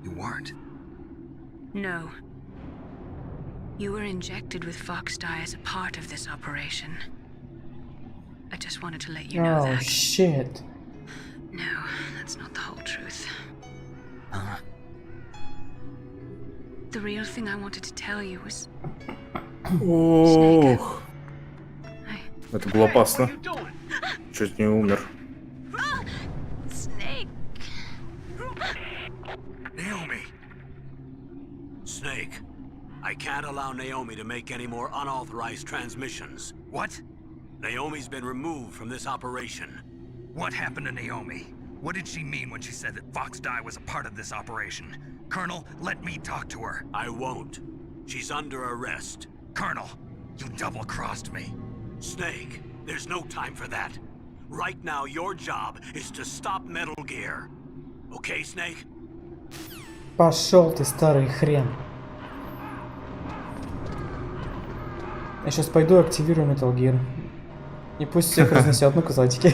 You weren't? No. You were injected with Fox Die as a part of this operation. I just wanted to let you know Oh, that. shit. No, that's not the whole truth. The real thing I wanted to tell you was... Ох. Это было опасно. Чуть не умер. Snake. Naomi! Snake, I can't allow Naomi to make any more unauthorized transmissions. What? Naomi's been removed from this operation. What happened to Naomi? What did she mean when she said that Fox Die was a part of this operation? Colonel, let me talk to her. I won't. She's under arrest. Colonel, you double-crossed me. Snake, there's no time for that. Right now, your job is to stop Metal Gear. Okay, Snake? Пошел ты, старый хрен. Я сейчас пойду и активирую Metal Gear. И пусть всех разнесет, ну козлатики.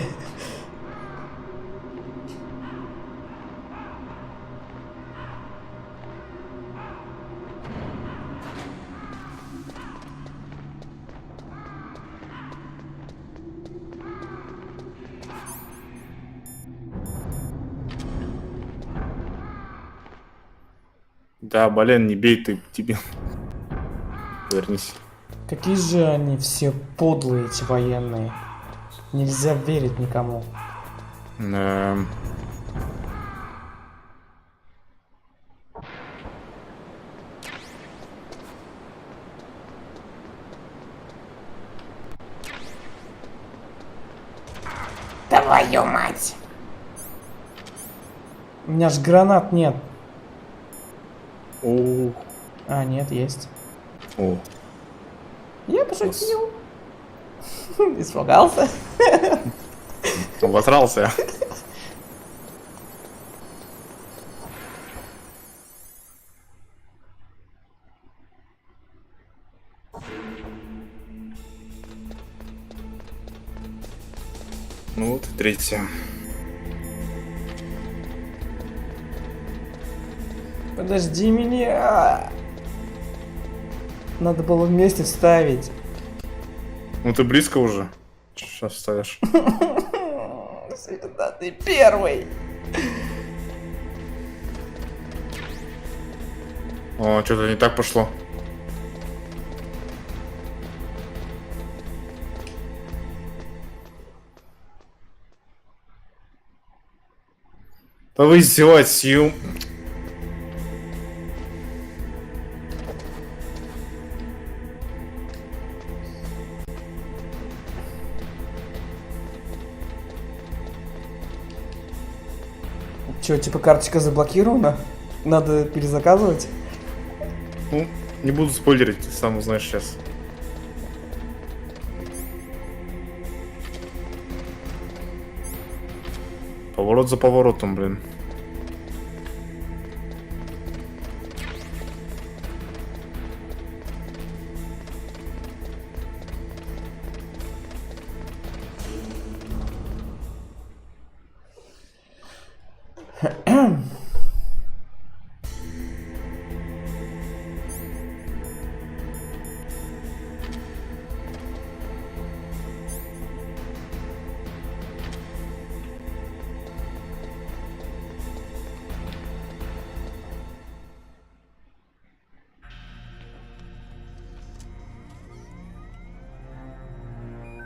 Да, блин, не бей ты, тебе. Вернись. Какие же они все подлые, эти военные. Нельзя верить никому. Твою мать! У меня ж гранат нет. О. А, нет, есть. О. Я пошутил. Испугался. Обосрался. Ну вот, третья. Подожди меня. Надо было вместе вставить. Ну ты близко уже. Сейчас вставишь. Всегда ты первый. О, что-то не так пошло. Да вы издеваетесь, ю. Че, типа карточка заблокирована? Надо перезаказывать? Ну, не буду спойлерить, ты сам узнаешь сейчас. Поворот за поворотом, блин.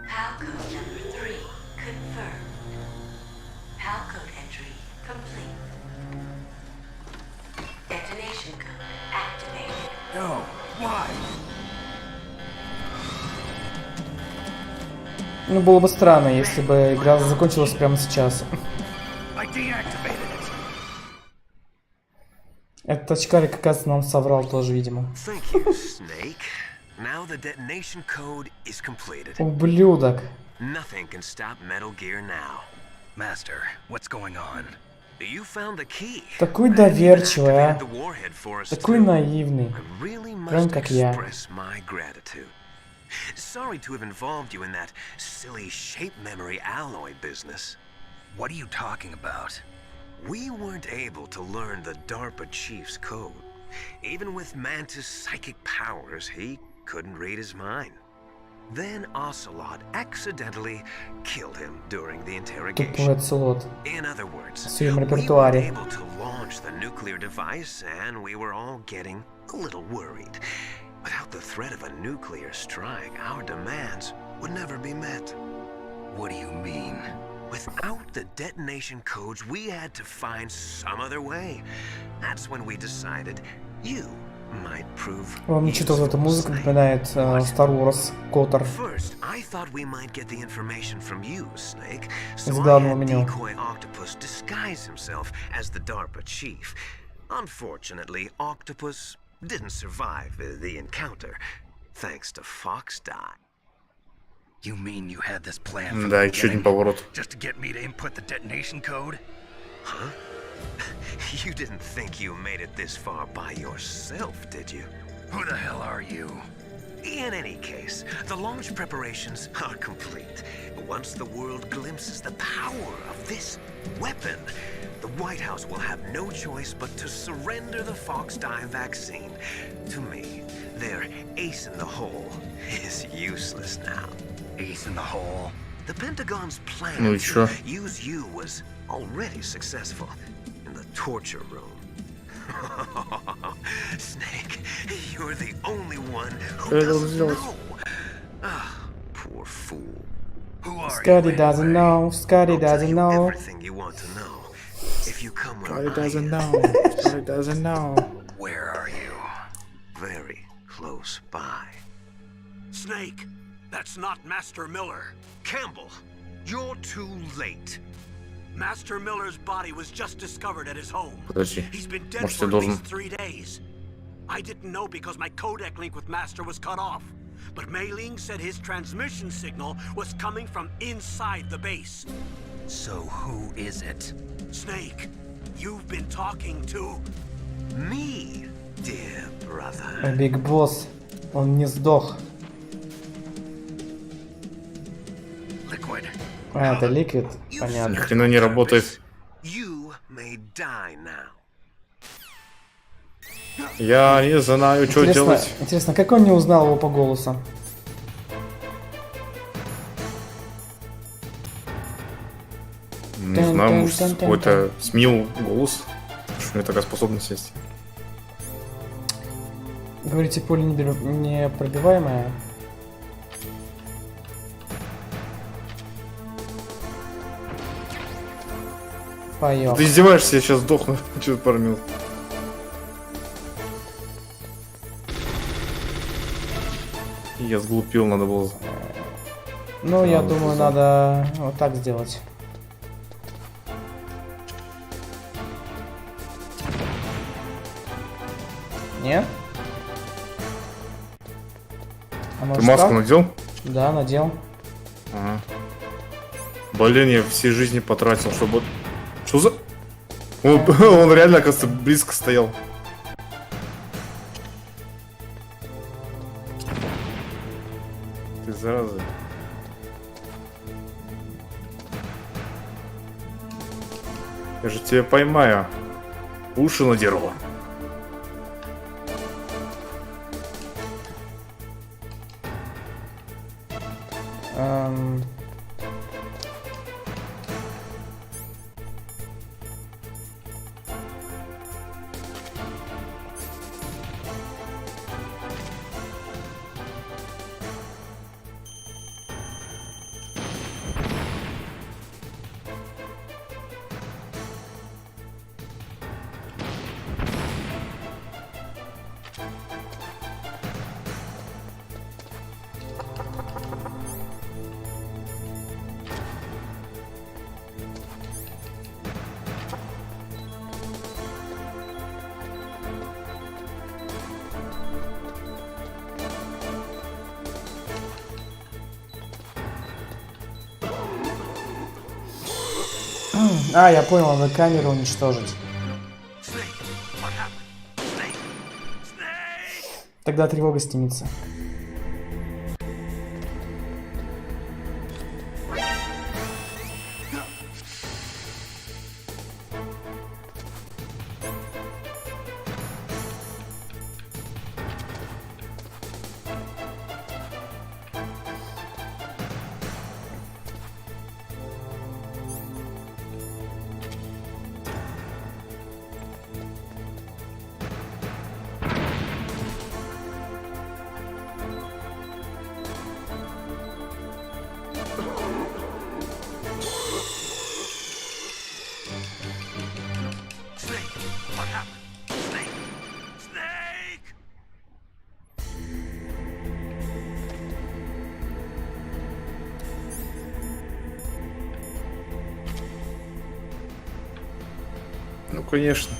Halcode number 3 confirmed. Halcode entry complete. Detonation code activated. No, why? Ну, было бы странно, если бы игра закончилась прямо сейчас. I deactivated it. Этот очкарик, оказывается, нам соврал тоже, видимо. Thank you, Snake. Now the detonation code is completed. Ублюдок. Nothing can stop Metal Gear now. Master, what's going on? You found the key. Такой доверчивый, а. Такой наивный. Прям как я. My gratitude. Sorry to have involved you in that silly shape memory alloy business. What are you talking about? We weren't able to learn the DARPA chief's code. Even with Mantis' psychic powers, he couldn't read his mind. Then Ocelot accidentally killed him during the Тупой interrogation. оцелот. In other words, В своем we weren't репертуаре. able to launch the nuclear device, and we were all getting a little worried. Without the threat of a nuclear strike, our demands would never be met. What do you mean? Without the detonation codes, we had to find some other way. That's when we decided you might prove Вам не что-то эта музыка напоминает Star Wars Коттер. First, I thought we might get the information from you, Snake. So Из I главного had меню. decoy Octopus disguise himself as the DARPA chief. Unfortunately, Octopus didn't survive the encounter, thanks to Fox Die. You mean you had this plan from Да, the еще один beginning, поворот. just to get me to input the detonation code? Huh? You didn't think you made it this far by yourself, did you? Who the hell are you? In any case, the launch preparations are complete. Once the world glimpses the power of this weapon, the White House will have no choice but to surrender the Fox Die vaccine. To me, their ace in the hole is useless now. Ace in the hole? The Pentagon's plan Ну и чё? to use you was already successful in the torture room. Snake, you're the only one who doesn't know. Ah, poor fool. Who are Scotty you? doesn't know. Scotty I'll tell doesn't you know. everything you want to know. If you come where Scotty I doesn't am, know. Scotty doesn't know. Where are you? very close by. Snake, that's not Master Miller. Campbell, you're too late. Master Miller's body was just discovered at his home. Подожди. He's been dead Может, for я at должен... least 3 days. I didn't know because my codec link with Master was cut off. But Mei Ling said his transmission signal was coming from inside the base. So who is it? Snake, you've been talking to... Me, dear brother. Биг Босс, он не сдох. Liquid. А, это Liquid, понятно. Ни хрена не работает. You may die now. Я не знаю, что делать. Интересно, как он не узнал его по голосу? Не знаю, может, какой-то сменил голос. Что у меня такая способность есть. Говорите, поле непробиваемое. Поём. Ты издеваешься, я сейчас сдохну через пару минут. Я сглупил, надо было... Ну, я думаю, надо вот так сделать. Нет? А Ты может маску так? надел? Да, надел. Ага. Блин, я всей жизни потратил, чтобы... Что за... Он реально, оказывается, близко стоял. Ты зараза. Я же тебя поймаю. Уши надеру. А, я понял, надо камеру уничтожить. Тогда тревога стимится. конечно.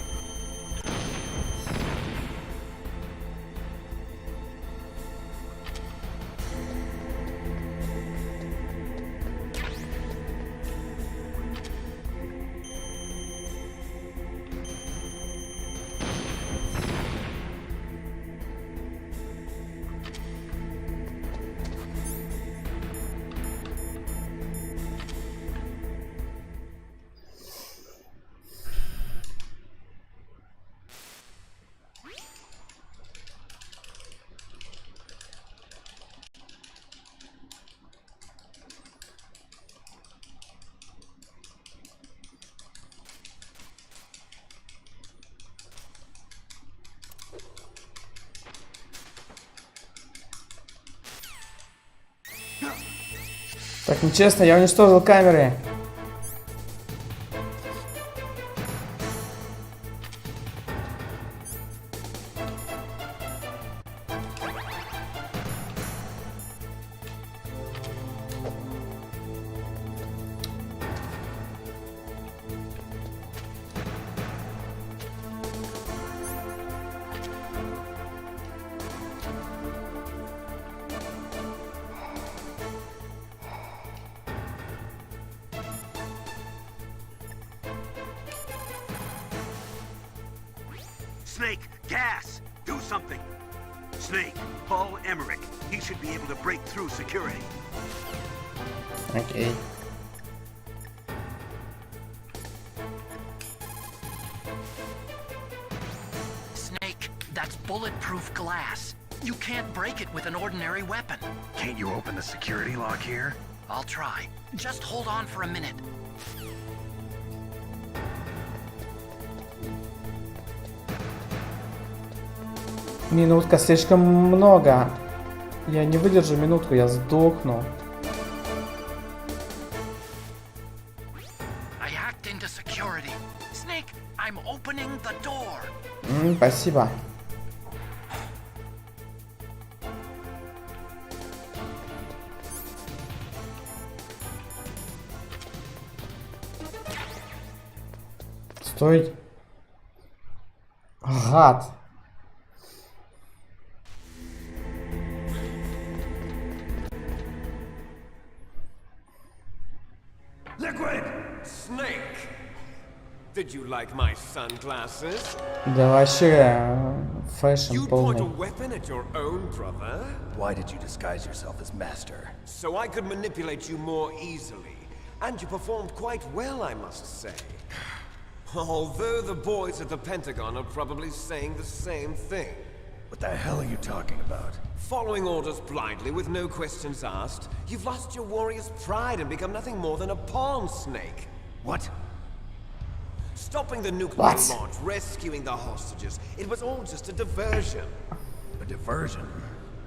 Так, нечестно, я уничтожил камеры. Snake, gas! Do something! Snake, Paul Emmerich. He should be able to break through security. Окей. Snake, that's bulletproof glass. You can't break it with an ordinary weapon. Can't you open the security lock here? I'll try. Just hold on for a minute. Минутка слишком много. Я не выдержу минутку, я сдохну. I hacked into security. Snake, I'm opening the door. Спасибо. Стой. Гад. Liquid! Snake! Did you like my sunglasses? Да вообще фэшн You point a полный. weapon at your own brother? Why did you disguise yourself as master? So I could manipulate you more easily. And you performed quite well, I must say. Although the boys at the Pentagon are probably saying the same thing. What the hell are you talking about? Following orders blindly with no questions asked, you've lost your warrior's pride and become nothing more than a pawn, Snake. What? Stopping the nuclear launch, rescuing the hostages, it was all just a diversion. A diversion?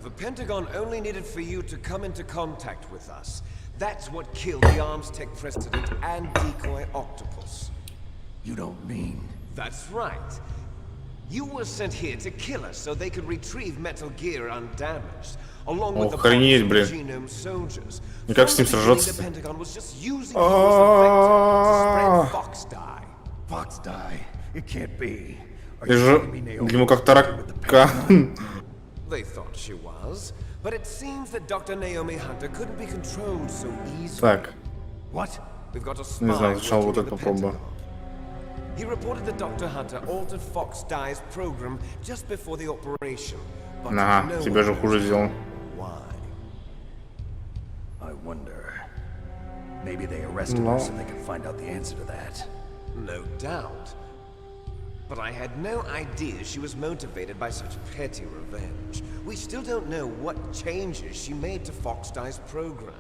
The Pentagon only needed for you to come into contact with us. That's what killed the Arms Tech President and Decoy Octopus. You don't mean... That's right. You were sent here to kill us so they could retrieve Metal Gear undamaged, along with the genome soldiers. И как с ним сражаться? The Pentagon was just using you as a vector to spread Fox Die. Fox Die? It can't be. Ты же ему как таракан. They thought she was, but it seems that Dr. Naomi Hunter couldn't be controlled so easily. Так. What? We've got a spy Не знаю, сначала вот working это at the попробую. Pentagon. He reported that Dr. Hunter altered Fox Die's program just before the operation. But Ага, no тебя же one хуже knows сделал. why. I wonder. Maybe they arrested her so they could find out the answer to that. No doubt. But I had no idea she was motivated by such petty revenge. We still don't know what changes she made to Fox Die's program.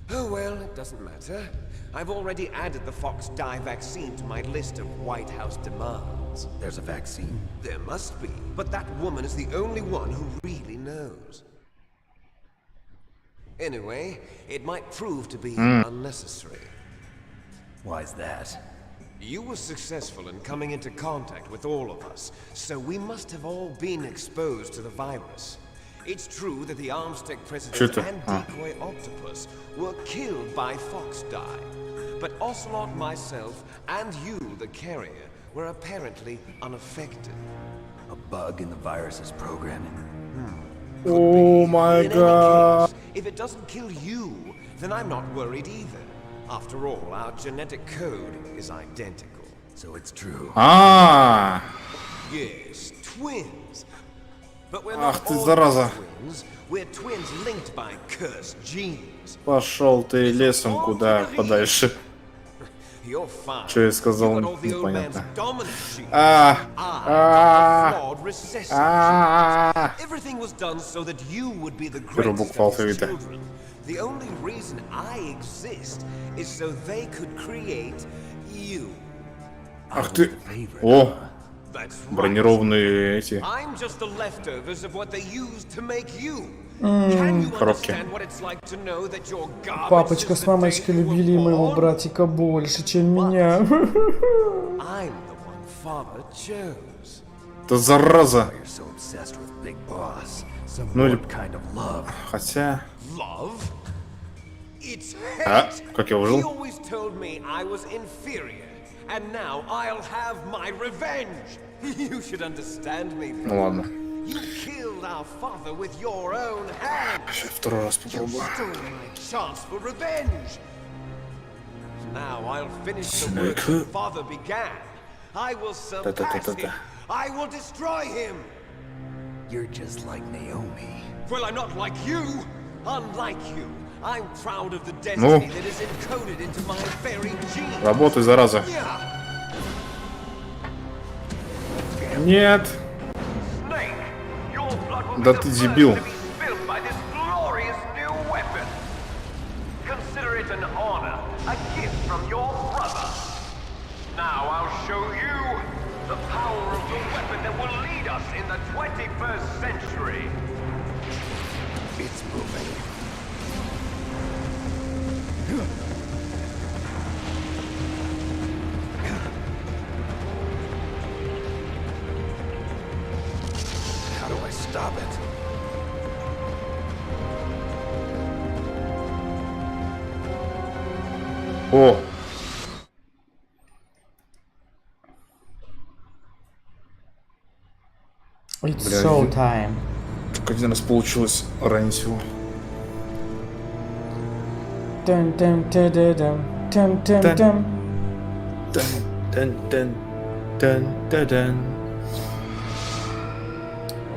Oh well, it doesn't matter. I've already added the Fox Die vaccine to my list of White House demands. There's a vaccine? There must be, but that woman is the only one who really knows. Anyway, it might prove to be unnecessary. Why's that? You were successful in coming into contact with all of us, so we must have all been exposed to the virus. It's true that the Arms Tech President and Decoy Octopus were killed by Fox Die. but Ocelot, myself, and you, the carrier, were apparently unaffected. A bug in the virus's programming. Oh my god. If it doesn't kill you, then I'm not worried either. After all, our genetic code is identical. So it's true. Ah. Yes, twins. But we're not Ах ты, all зараза. twins. We're twins linked by cursed genes. Пошел ты лесом куда подальше. You're fine. Что я сказал, You got all the old man's непонятно. dominant genes. Everything was done so that you would be the greatest of his children. The only reason I exist is so they could create you. Ах ты. О, бронированные эти. I'm just the leftovers of what they used to make you. Коробки. Папочка с мамочкой любили моего братика больше, чем меня. Да зараза. Ну или... Хотя... А? Как я выжил? Ну ладно. Сейчас второй раз попробую. Та-та-та-та-та. You're just like Naomi. Well, I'm not like you. Unlike you, I'm proud of the destiny that is encoded into my very genes. Работай, зараза. Нет. Да ты дебил. Consider it an honor, a gift from your brother. Now I'll show you the power of the weapon that will lead us in the 21st century. It's moving. How do I stop it? О! It's show time. Только один раз получилось ранить его.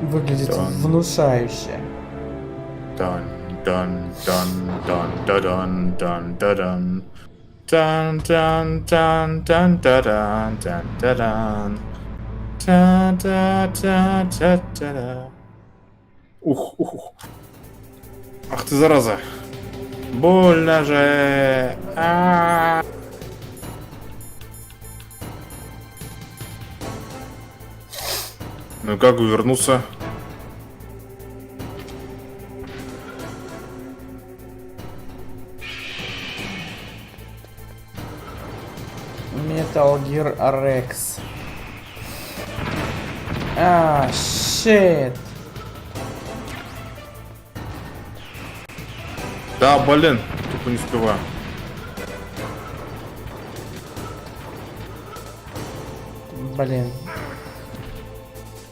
Выглядит внушающе. Ух, ух, ух. Ах ты, зараза. Больно же. Ну как увернуться? Metal Gear Rex. Shit. Да, блин, тупо не успеваю.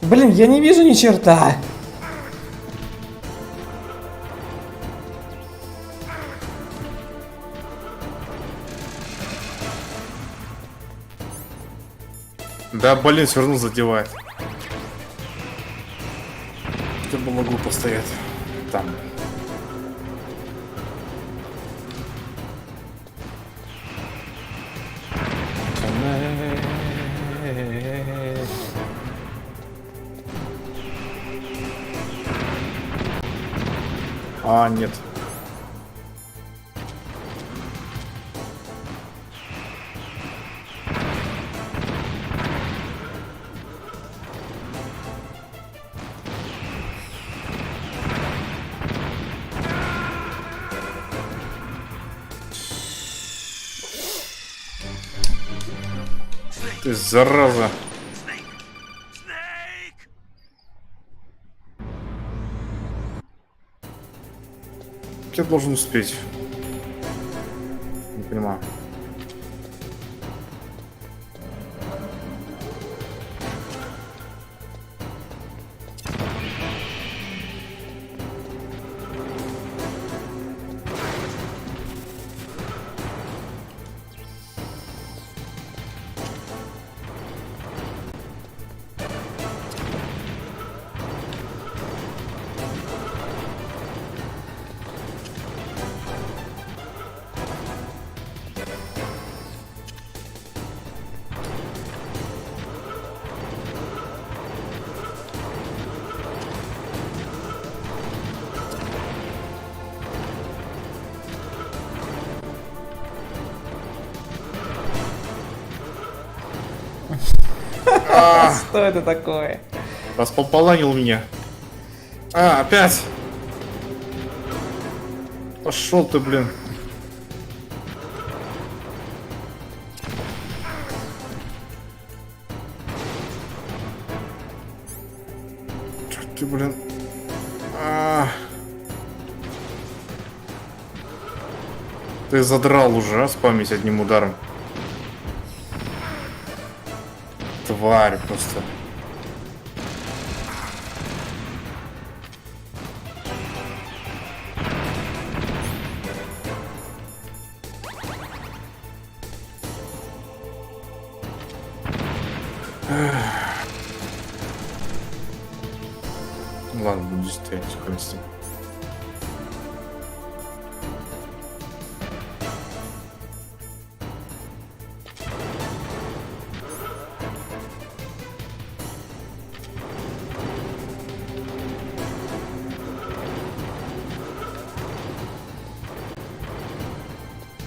Блин, я не вижу ни черта. Да, блин, все равно задевает. Я бы могу постоять там. Нет. Ты зараза. Я должен успеть. Не понимаю. Что это такое? Располполанил меня. Опять! Пошел ты, блин. Чё ты, блин? Ты задрал уже, спамить одним ударом. Тварь просто. Ладно, буду стоять, хватит.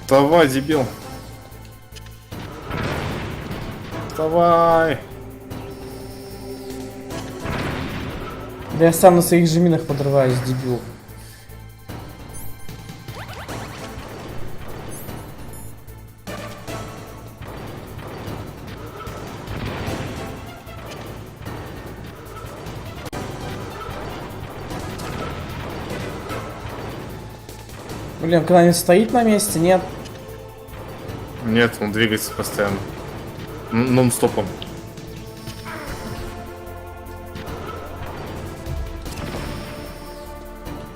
Давай, дебил. Давай. Да я сам на своих же минах подрываюсь, дебил. Блин, когда-нибудь стоит на месте, нет? Нет, он двигается постоянно. Нон-стопом.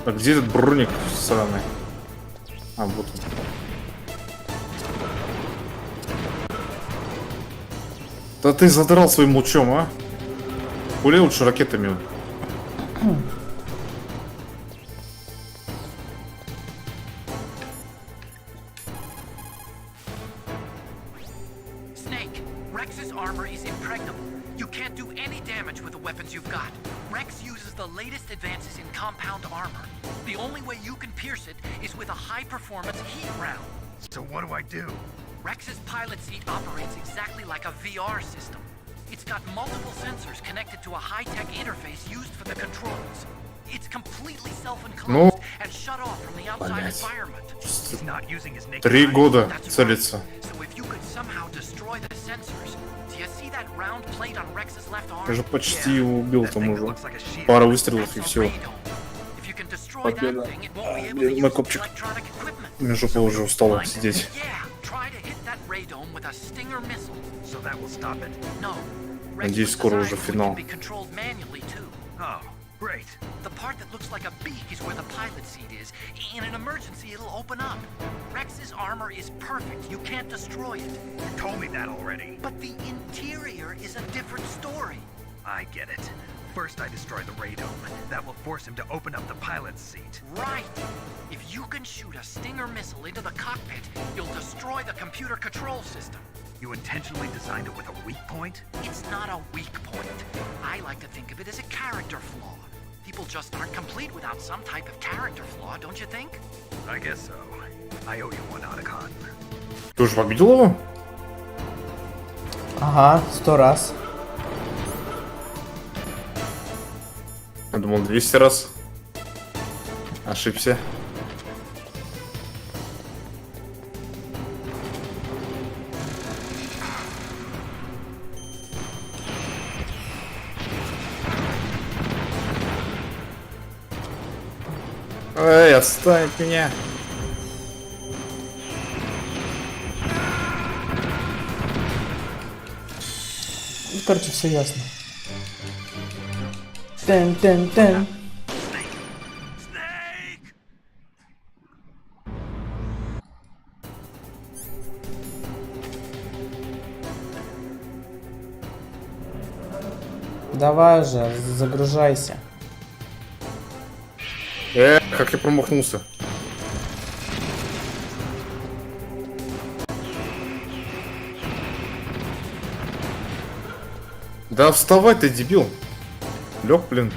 А где этот броник сраный? Вот он. Да ты задрал своим лучом, а? Пули лучше ракетами. So what do I do? Rex's pilot seat operates exactly like a VR system. It's got multiple sensors connected to a high-tech interface used for the controls. It's completely self-enclosed and shut off from the outside environment. He's not using his naked 3 года целится. So if you could somehow destroy the sensors, do you see that round plate on Rex's left arm? Я же почти его убил там уже. Пара выстрелов и все. Победа. Блин, мой копчик. Мне жопа уже устала сидеть. Надеюсь, скоро уже финал. Great. The part that looks like a beak is where the pilot seat is. In an emergency, it'll open up. Rex's armor is perfect. You can't destroy it. You told me that already. But the interior is a different story. I get it. First I destroy the radome. That will force him to open up the pilot's seat. Right. If you can shoot a Stinger missile into the cockpit, you'll destroy the computer control system. You intentionally designed it with a weak point? It's not a weak point. I like to think of it as a character flaw. People just aren't complete without some type of character flaw, don't you think? I guess so. I owe you one, Otacon. Ты уже победил его? Ага, 100 раз. Я думал 200 раз. Ошибся. Эй, отстань от меня. Ну, короче, все ясно. Тен-тен-тен. Давай же, загружайся. Как я промахнулся. Да вставай ты, дебил. Лег, блин.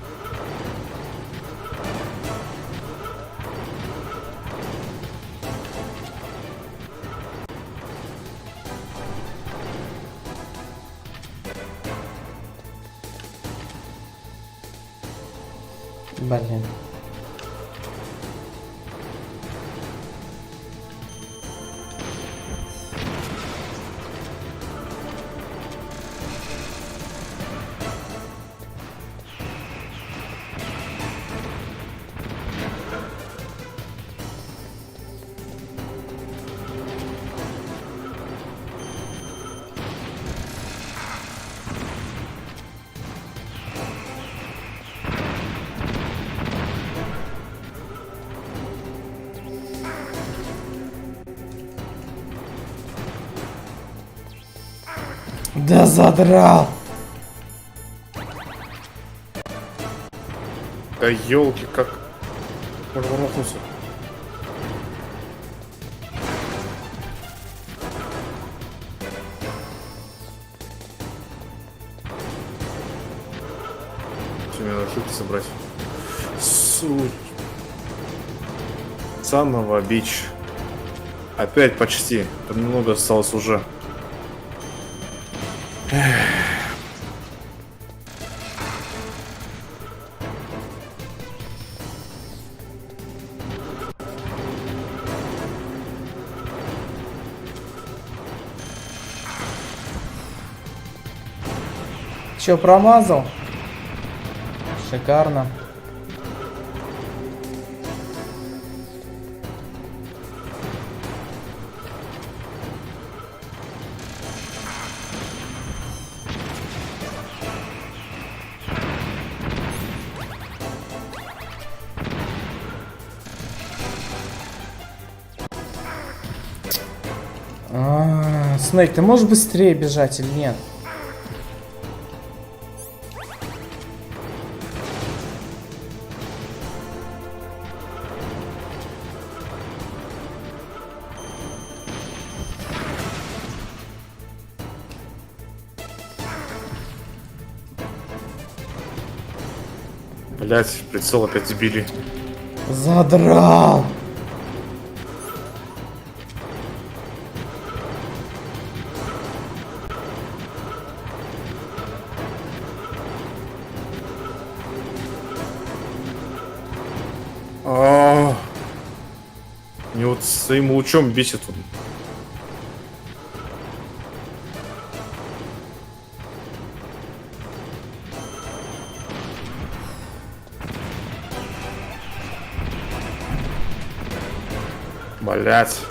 Блин. Да задрал! Да елки, как можно рухнуться. Все, мне надо шутки собрать. Суть. Заново бич. Опять почти. Там немного осталось уже. Че, промазал? Шикарно. Снейк, ты можешь быстрее бежать или нет? Блять, прицел опять сбили. Задрал! Мне вот своим лучом бесит он. Блять.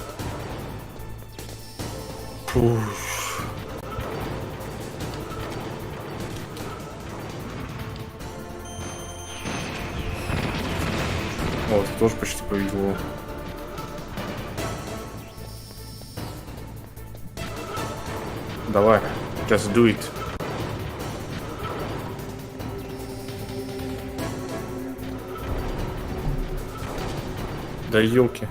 Фух. Вот, тоже почти повезло. Давай, just do it. Да елки.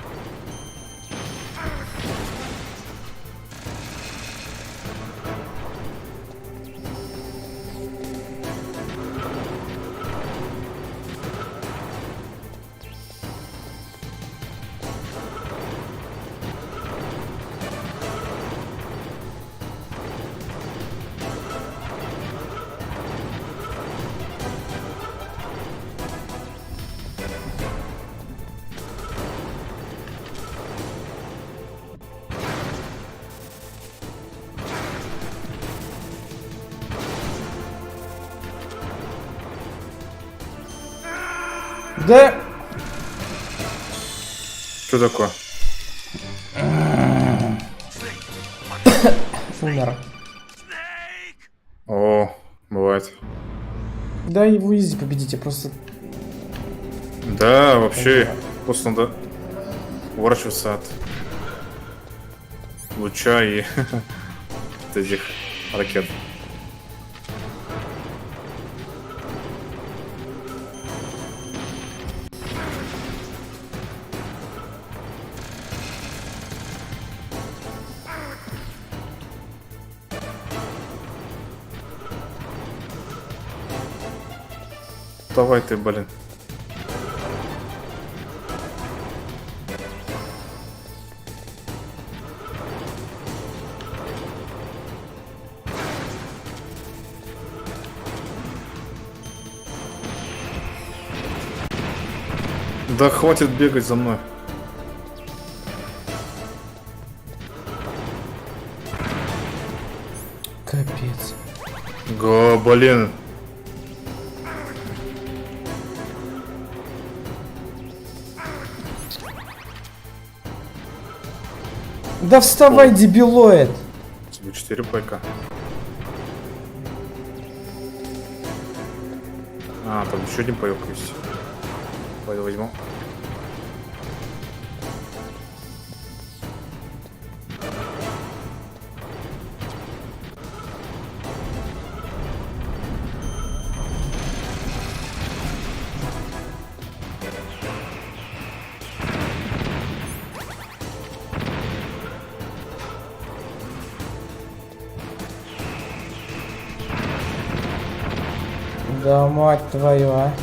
Да. Что такое? Умер. О, бывает. Да, его изи победите, просто... Да, вообще, просто надо уворачиваться от луча и от этих ракет. Давай ты, блин. Да хватит бегать за мной. Капец. Блин. Да вставай, дебилоид. 4 пайка. А, там еще один паёк есть. Пойду возьму. Да мать твою, а.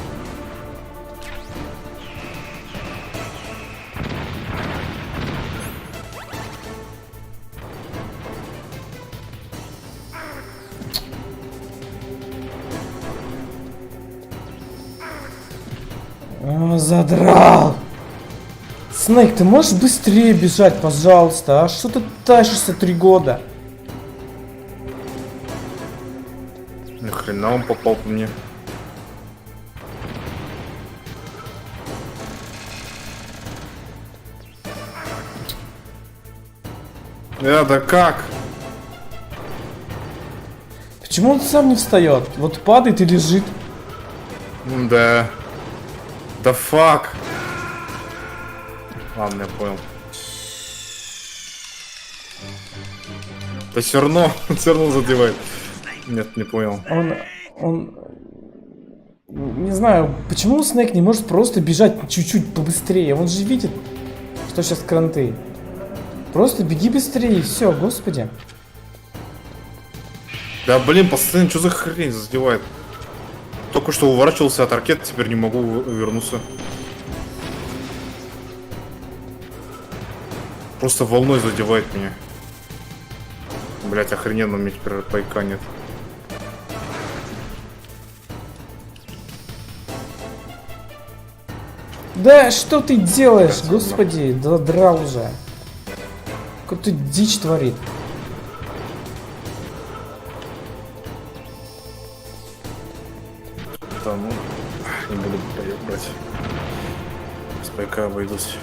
Задрал. Снейк, ты можешь быстрее бежать, пожалуйста, а? Что ты тащишься 3 года? Нахрена он попал по мне? Да как? Почему он сам не встает? Вот падает и лежит. Да. Да фак. Ладно, я понял. Да все равно задевает. Нет, не понял. Он... Не знаю, почему Снейк не может просто бежать чуть-чуть побыстрее? Он же видит, что сейчас кранты. Просто беги быстрее, и все, господи. Да блин, постоянно, что за хрень задевает? Только что уворачивался от ракет, теперь не могу вернуться. Просто волной задевает меня. Блять, охрененно, у меня теперь пайка нет. Да что ты делаешь, господи, да драл уже. Какую-то дичь творит. Да ну, не буду пайок брать. С пайка обойдусь.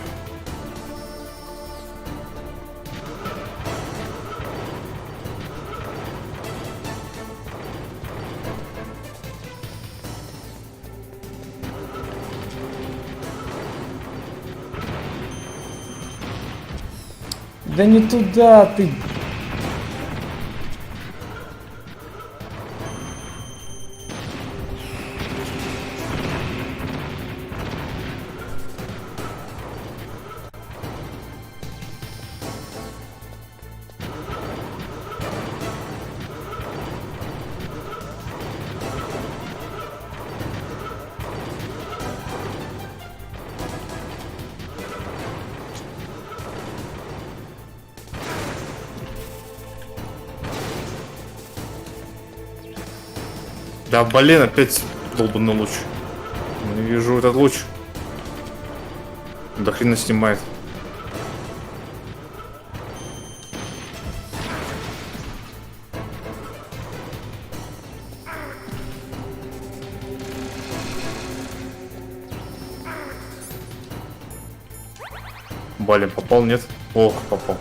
Да не туда ты. Да блин, опять долбанный луч. Не вижу этот луч. До хрена снимает. Блин, попал, нет? Ох, попал.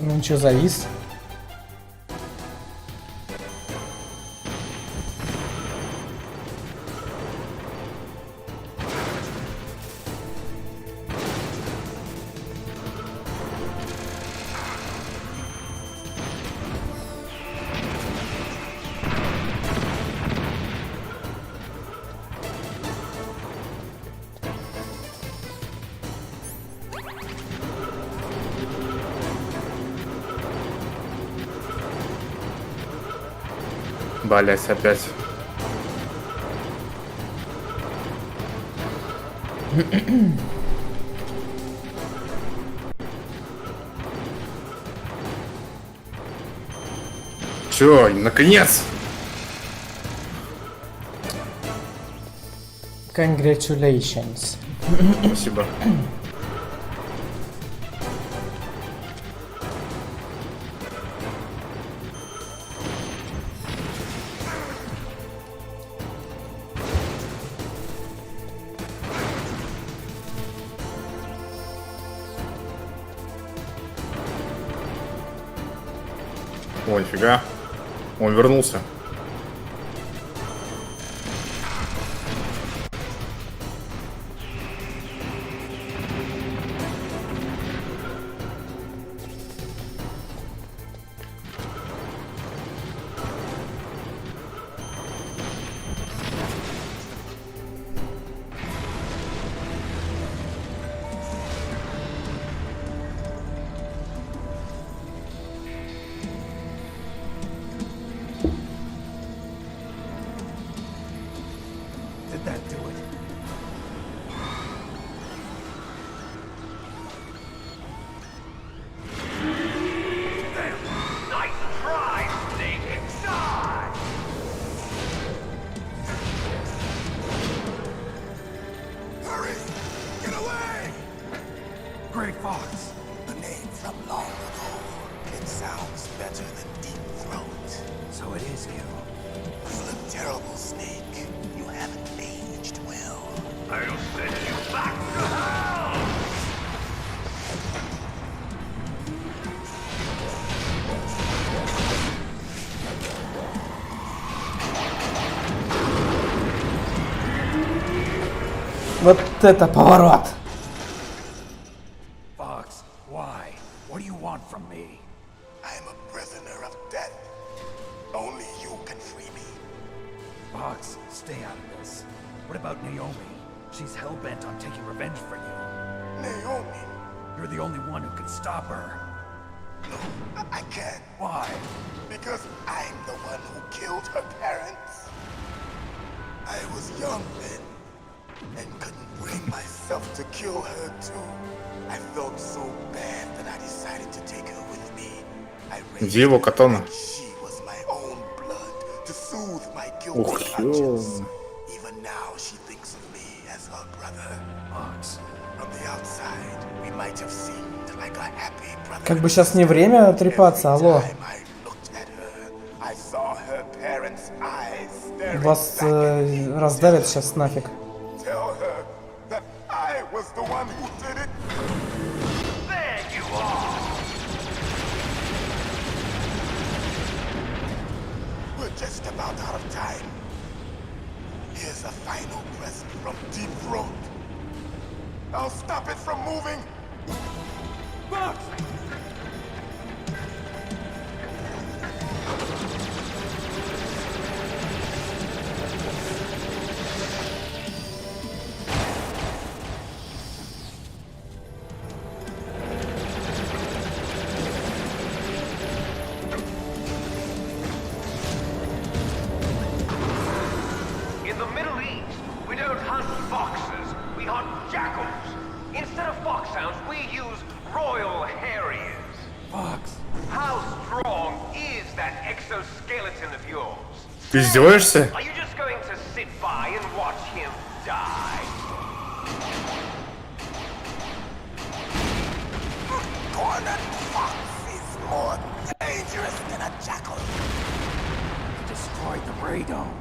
Ну чё, завис? Блять, опять. Чё, наконец? Congratulations. Спасибо. О, нифига. Он вернулся. Did that do it? Nice try, Snake! Die! Hurry! Get away! Great Fox! The name from long ago. It sounds better than Deep Throat. So it is you. You look terrible, Snake. You haven't aged well. I'll send you back to hell! Вот это поворот! Fox, why? What do you want from me? I'm a prisoner of death. Only you can free me. Fox, stay out of this. What about Naomi? She's hell-bent on taking revenge for you. Naomi? You're the only one who can stop her. No, I can't. Why? Because I'm the one who killed her parents. I was young then, and couldn't bring myself to kill her too. I felt so bad that I decided to take her with me. I raised Где его her катана? like she was my own blood to soothe my guilty conscience. Even now she thinks of me as her brother. Fox. From the outside, we might have seemed like a happy brother. Как бы сейчас не время трепаться, алло. I saw her parents' eyes staring Вас раздавят сейчас нафиг. Tell her that I was the one who did it. There you are! We're just about out of time. Here's a final present from Deep Throat. I'll stop it from moving. Fox! In the Middle East, we don't hunt foxes, we hunt jackals. Instead of foxhounds, we use Royal Harriers. Fox. How strong is that exoskeleton of yours? Ты издеваешься? Are you just going to sit by and watch him die? Cornered fox is more dangerous than a jackal. Destroyed the radome.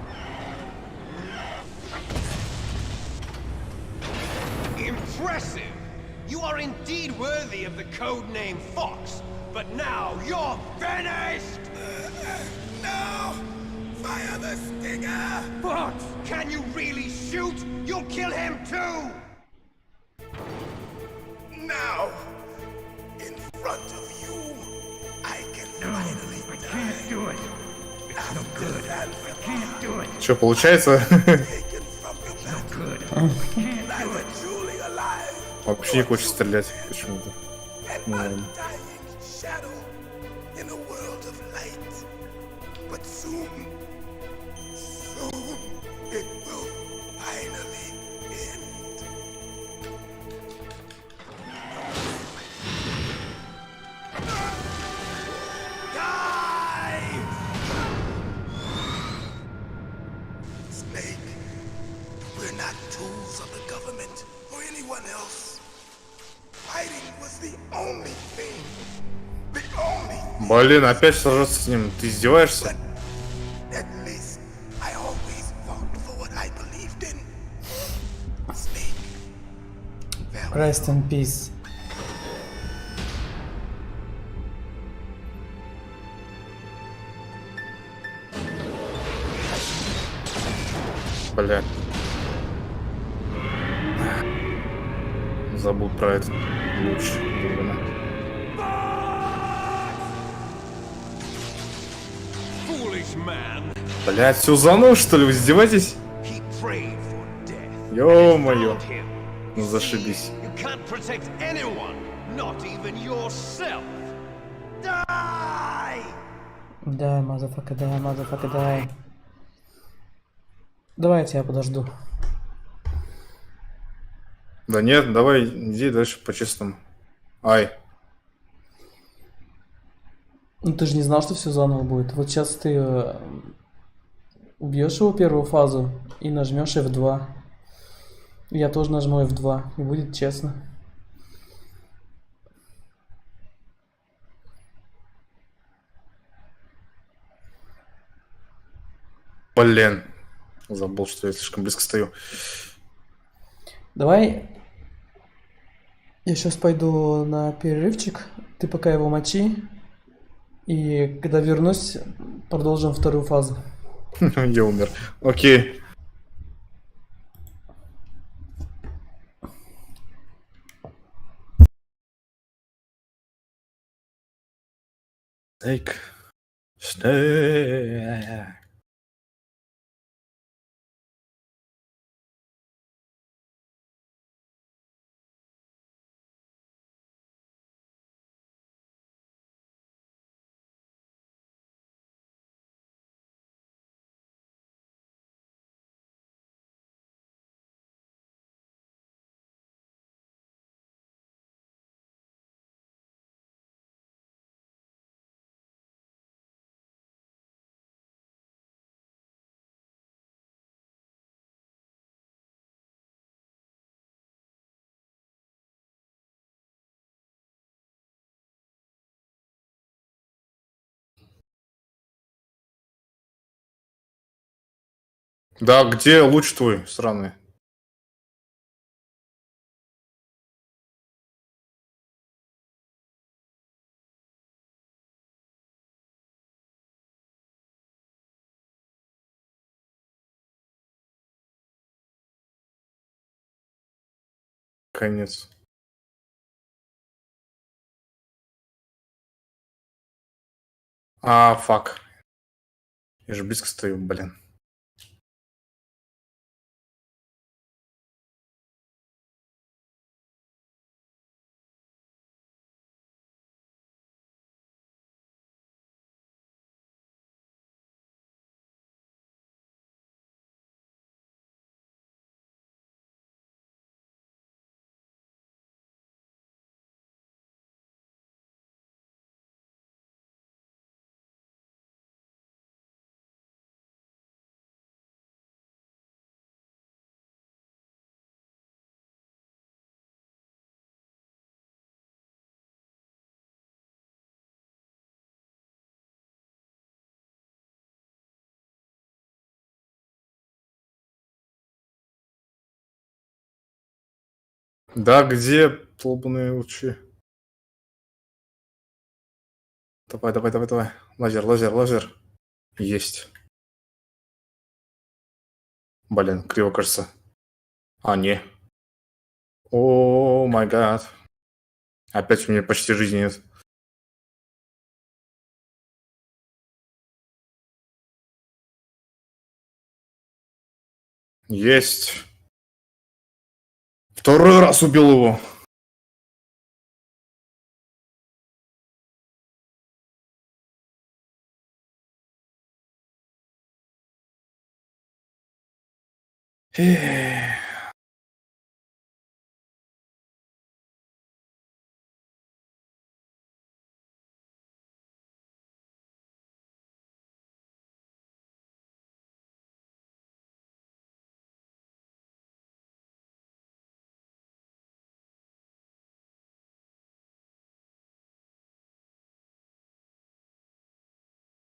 Impressive! You are indeed worthy of the codename Fox, but now you're finished! No! Fire the stinger! Fox! Can you really shoot? You'll kill him too! Now! In front of you, I can finally die. I can't do it. It's no good. I can't do it. Что получается? Вообще не хочет стрелять почему-то. Ну ладно. not tools of the government or anyone else. Fighting was the only thing. The only thing. Блин, опять сражаться с ним. Ты издеваешься? At least I always fought for what I believed in. Snake. Rest in peace. Бля. Забыл про это. Лучше. Блядь, все заново, что ли? Вы издеваетесь? Ё-моё. Ну зашибись. Да, мазафака, да, мазафака, дай. Давайте я подожду. Да нет, давай иди дальше по-честному. Ай. Ну ты же не знал, что все заново будет. Вот сейчас ты убьешь его первую фазу и нажмешь F2. Я тоже нажму F2, и будет честно. Блин. Забыл, что я слишком близко стою. Давай я сейчас пойду на перерывчик. Ты пока его мочи. И когда вернусь, продолжим вторую фазу. Я умер. Окей. Snake. Snake. Да, где луч твой, сраный? Конец. А, фак. Я же близко стою, блин. Да, где долбаные лучи? Давай, давай, давай, давай. Лазер, лазер, лазер. Есть. Блин, криво кажется. А, не. О май гад. Опять у меня почти жизни нет. Есть. Второй раз убил его. Эх.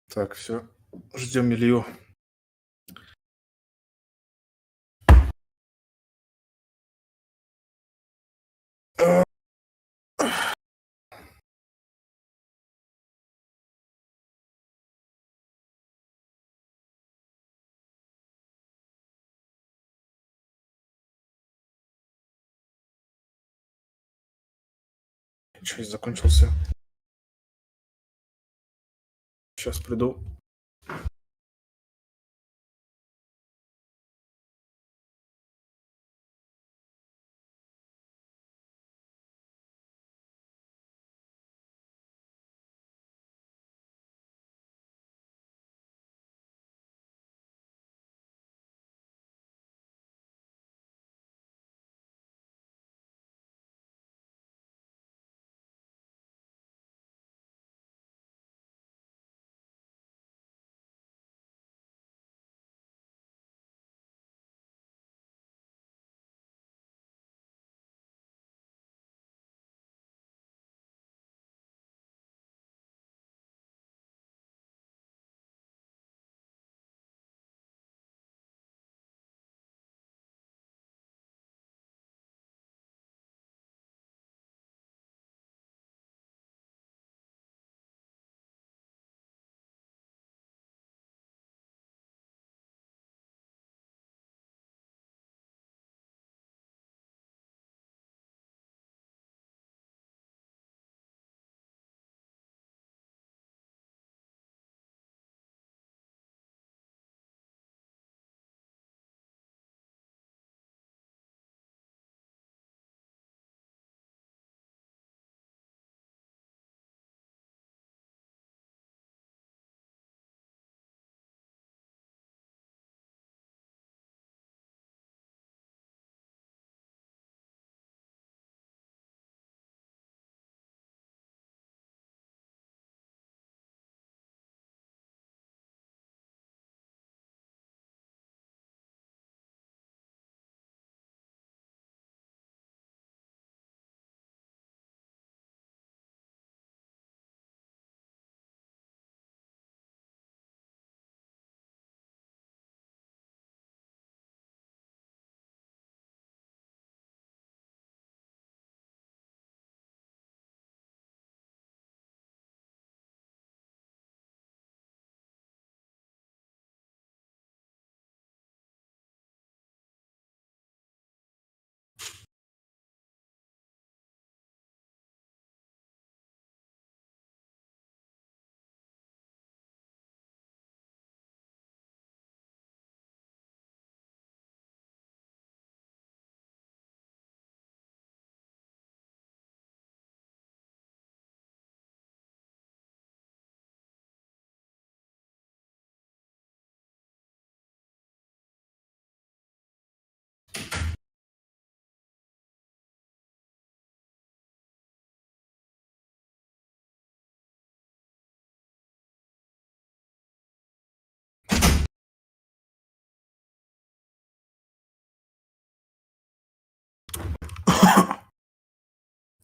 Так, все. Ждем Илью. Часть закончился. Сейчас приду.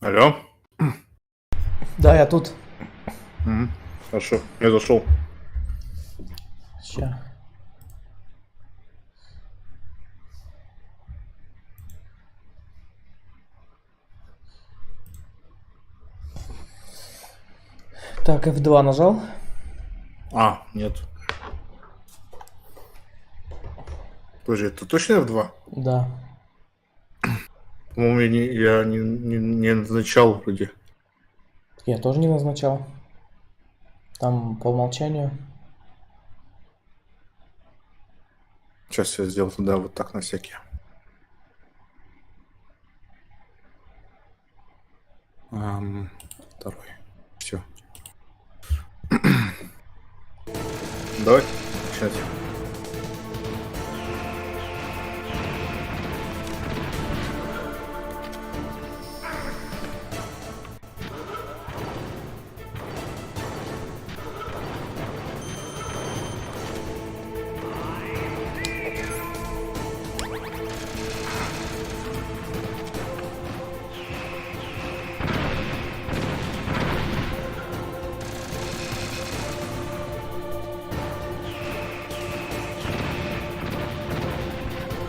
Алло? Да, я тут. Хорошо, я зашел. Ща. Так, F2 нажал? А, нет. Подожди, это точно F2? Да. По-моему, я не назначал вроде. Я тоже не назначал. Там по умолчанию. Сейчас я сделал туда вот так на всякий. Второй. Все. Давай начинать.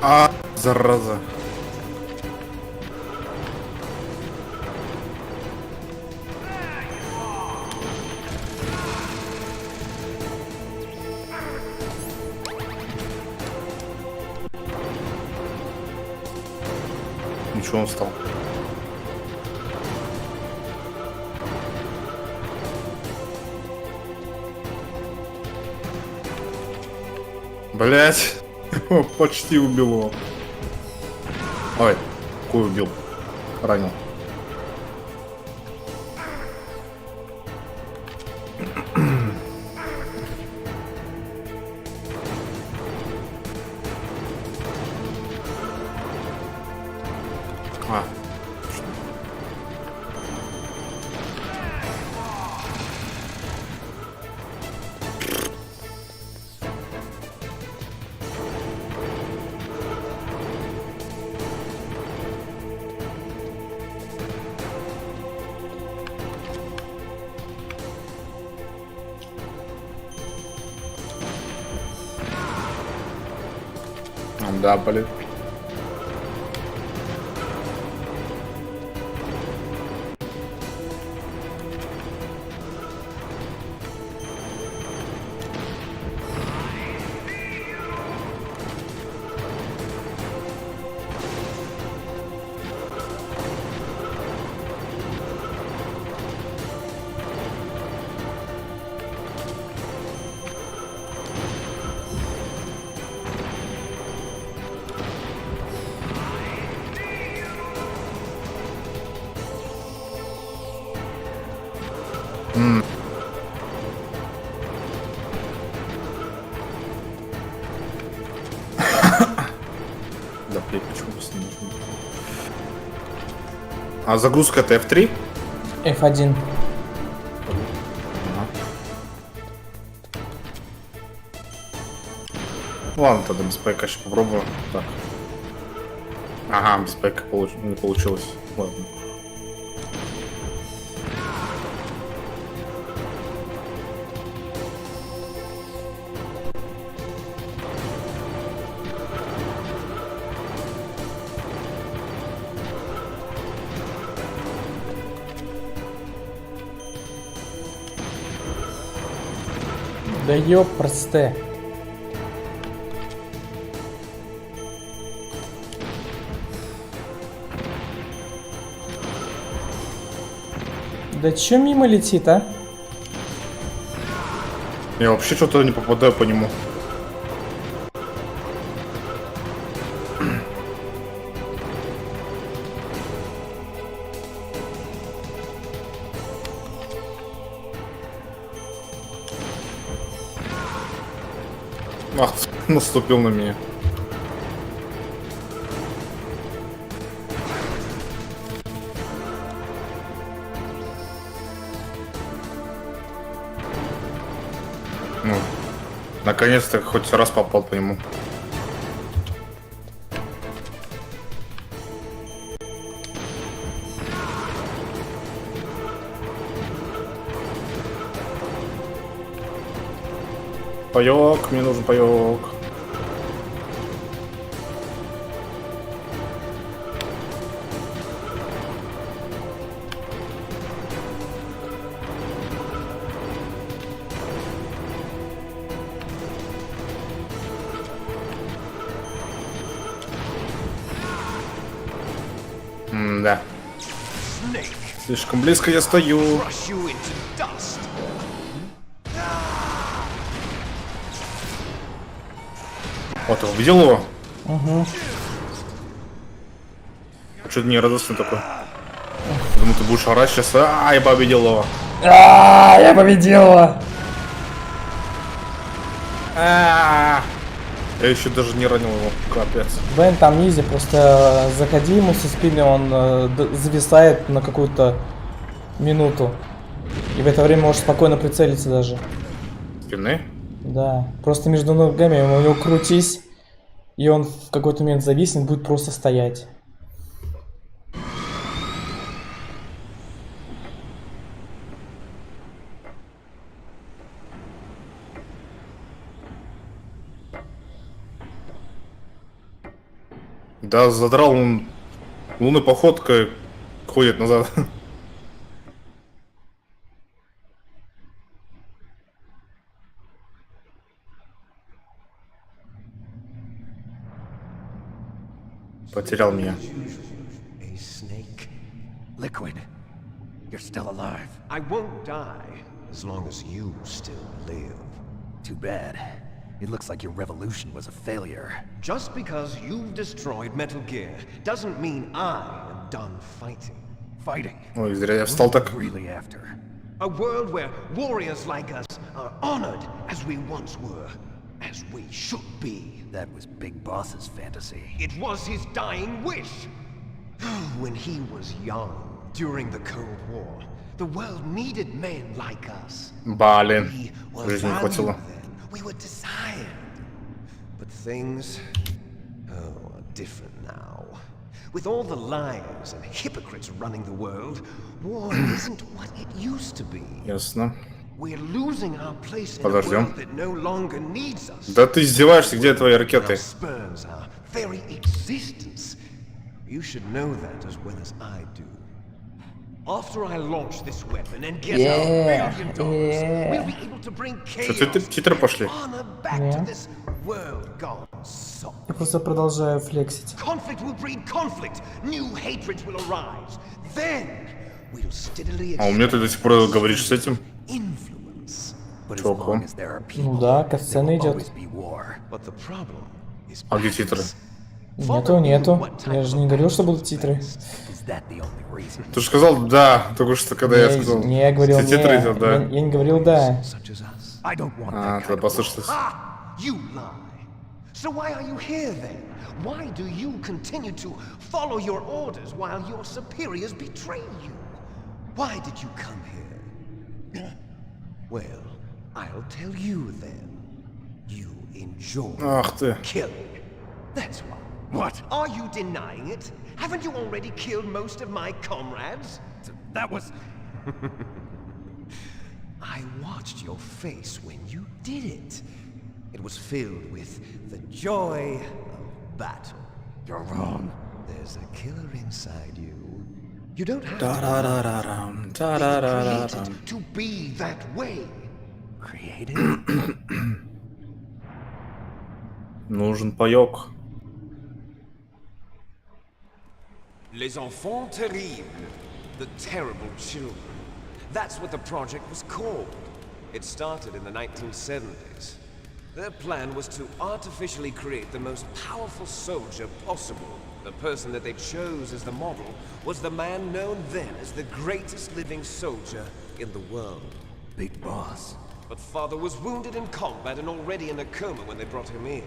А, зараза. Ничего, он встал. Блять, почти убил его. Ой, кой убил, ранил. А. Да, блин. Да, блин, почему просто не нужно? А загрузка это F3? F1. Ладно, тогда без пайка сейчас попробую. Так. Ага, без пайка не получилось. Ладно. Да ёпрсте. Да чё мимо летит, а? Я вообще что-то не попадаю по нему. Ах, наступил на меня. Ну, наконец-то хоть раз попал по нему. Паёк, мне нужен паёк. Да. Слишком близко я стою. Вот, увидел его? Угу. Что-то не радостный такой. Думаю, ты будешь орать сейчас. А, я победил его. Я победила. Я еще даже не ранил его. Капец. Бен, там низи, просто заходи ему со спины, он зависает на какую-то минуту. И в это время можешь спокойно прицелиться даже. Спины? Да. Просто между ногами у него крутись, и он в какой-то момент зависнет, будет просто стоять. Да, задрал он. Лунной походкой ходит назад. Потерял меня. A snake. Liquid, you're still alive. I won't die as long as you still live. Too bad. It looks like your revolution was a failure. Just because you've destroyed Metal Gear doesn't mean I am done fighting. Fighting? Ой, зря я встал так. Really after. A world where warriors like us are honored as we once were, as we should be. That was Big Boss's fantasy. It was his dying wish. When he was young, during the Cold War, the world needed men like us. Блин, We were жизни не valued хватило. then. We were desired. But things, are different now. With all the liars and hypocrites running the world, war isn't what it used to be. Ясно. We're losing our place in a Подождем. world that no longer needs us. Да ты издеваешься, где твои ракеты? Our spurns, our very existence. You should know that as well as I do. After I launch this weapon and get our $1 billion, we'll be able to bring chaos Титры пошли. and honor back to this world gone soft. Я просто продолжаю флексить. Conflict will breed conflict. New hatreds will arise. Then we'll steadily А у меня ты до сих пор говоришь с этим? influence. Чего? Ну да, катсцена идет. But the problem is А где титры? Нету. Я же не говорил, что будут титры. Ты же сказал да, только что когда я сказал. Не, я говорил все титры идут, да. Я не говорил да. А, тогда послушайтесь. You lie. So why are you here then? Why do you continue to follow your orders while your superiors betray you? Why did you come here? Well, I'll tell you then. You enjoy Ах ты. killing. That's why. What? Are you denying it? Haven't you already killed most of my comrades? That was... I watched your face when you did it. It was filled with the joy of battle. You're wrong. There's a killer inside you. You don't have Та-ра-ра-ра-рам, to та-ра-ра-ра-рам. create to be that way. Created? Нужен паёк. Les enfants terribles. The terrible children. That's what the project was called. It started in the 1970s. Their plan was to artificially create the most powerful soldier possible. The person that they chose as the model was the man known then as the greatest living soldier in the world. Big Boss. But Father was wounded in combat and already in a coma when they brought him in.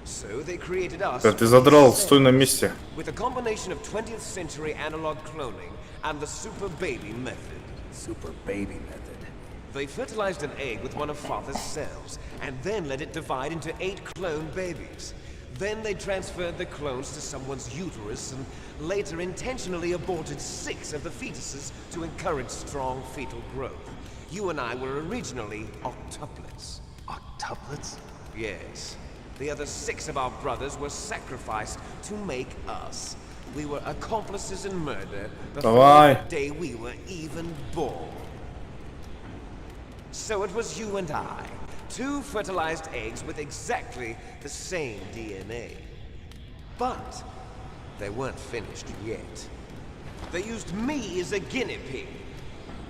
So they created us Да ты задрал, стой на месте. with a combination of 20th century analog cloning and the super baby method. Super baby method. They fertilized an egg with one of Father's cells, and then let it divide into 8 clone babies. Then they transferred the clones to someone's uterus, and later intentionally aborted 6 of the fetuses to encourage strong fetal growth. You and I were originally octuplets. Octuplets? Yes. The other 6 of our brothers were sacrificed to make us. We were accomplices in murder before Давай. the day we were even born. So it was you and I, 2 fertilized eggs with exactly the same DNA. But they weren't finished yet. They used me as a guinea pig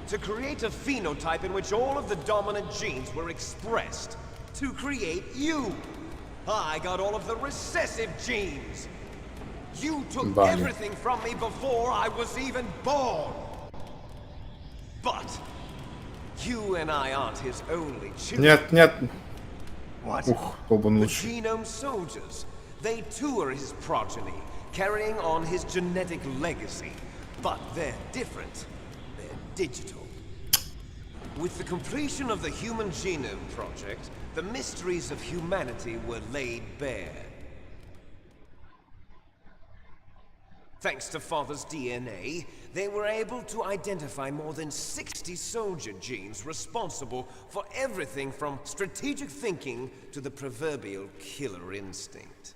to create a phenotype in which all of the dominant genes were expressed. To create you. I got all of the recessive genes. You took everything from me before I was even born. But you and I aren't his only children. Нет, нет. What? Ух, оба The лучше. genome soldiers. They too are his progeny, carrying on his genetic legacy. But they're different. They're digital. With the completion of the Human Genome Project, the mysteries of humanity were laid bare. Thanks to Father's DNA, they were able to identify more than 60 soldier genes responsible for everything from strategic thinking to the proverbial killer instinct.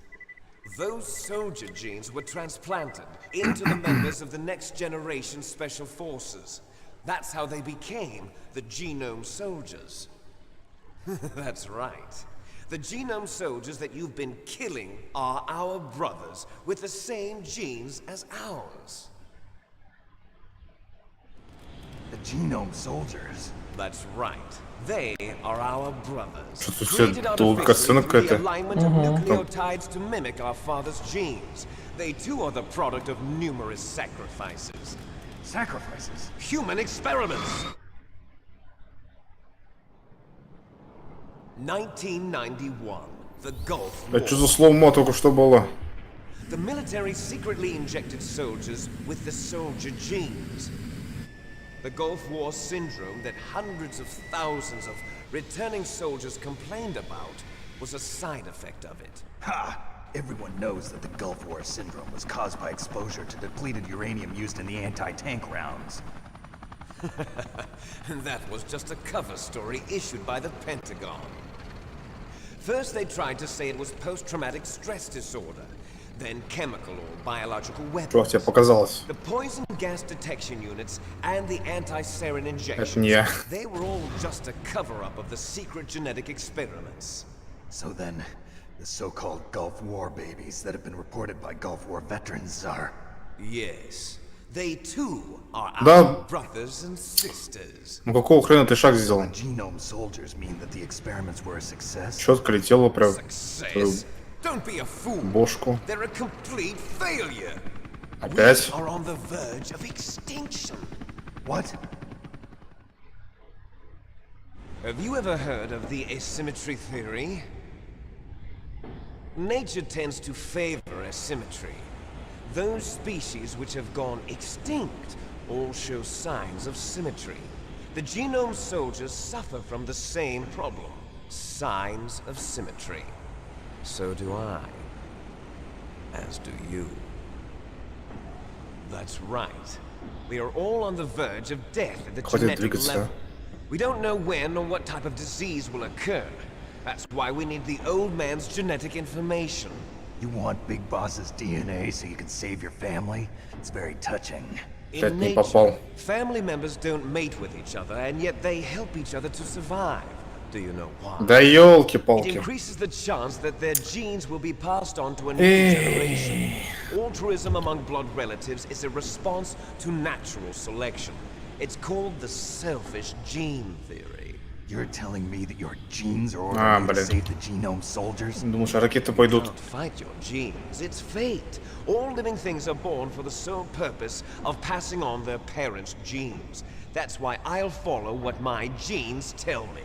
Those soldier genes were transplanted into the members of the next generation special forces. That's how they became the genome soldiers. That's right. The genome soldiers that you've been killing are our brothers with the same genes as ours. The genome soldiers? That's right. They are our brothers. Created artificially through the alignment of nucleotides to mimic our father's genes. They too are the product of numerous sacrifices. Sacrifices? Human experiments! 1991. The Gulf War. Это что за слоумо только что было? The military secretly injected soldiers with the soldier genes. The Gulf War syndrome that hundreds of thousands of returning soldiers complained about was a side effect of it. Ha! Everyone knows that the Gulf War syndrome was caused by exposure to depleted uranium used in the anti-tank rounds. That was just a cover story issued by the Pentagon. First they tried to say it was post-traumatic stress disorder, then chemical or biological weapons. Что тебе показалось? The poison gas detection units and the anti-sarin injections. Это не я. They were all just a cover-up of the secret genetic experiments. So then, the so-called Gulf War babies that have been reported by Gulf War veterans are... Yes. They too are Да. our brothers and sisters. Ну какого хрена ты шаг сделал? Genome soldiers mean that the experiments were a success. Четко летело прям Success? Don't be a fool. бошку. They're a complete failure. Опять? We are on the verge of extinction. What? Have you ever heard of the asymmetry theory? Nature tends to favor asymmetry. Those species which have gone extinct all show signs of symmetry. The genome soldiers suffer from the same problem. Signs of symmetry. So do I. As do you. That's right. We are all on the verge of death at the genetic level. We don't know when or what type of disease will occur. That's why we need the old man's genetic information. You want Big Boss's DNA so you can save your family? It's very touching. In nature, family members don't mate with each other, and yet they help each other to survive. Do you know why? Да ёлки-палки. It increases the chance that their genes will be passed on to a new generation. Altruism among blood relatives is a response to natural selection. It's called the selfish gene theory. You're telling me that your genes are ordering you to save the genome soldiers? Думаешь, ракеты пойдут? You can't fight your genes. It's fate. All living things are born for the sole purpose of passing on their parents' genes. That's why I'll follow what my genes tell me.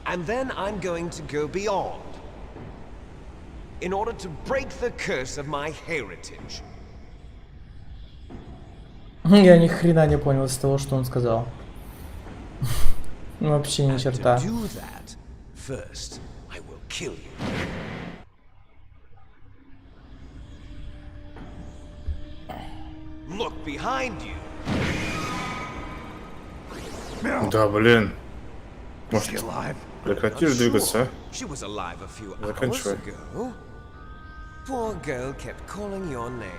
And then I'm going to go beyond. In order to break the curse of my heritage. Я ни хрена не понял из того, что он сказал. Вообще ни черта. First, I will kill you. Look behind you. Да, блин. Может, прекратишь двигаться, She was alive a few а? hours Заканчивай. ago. Poor girl kept calling your name.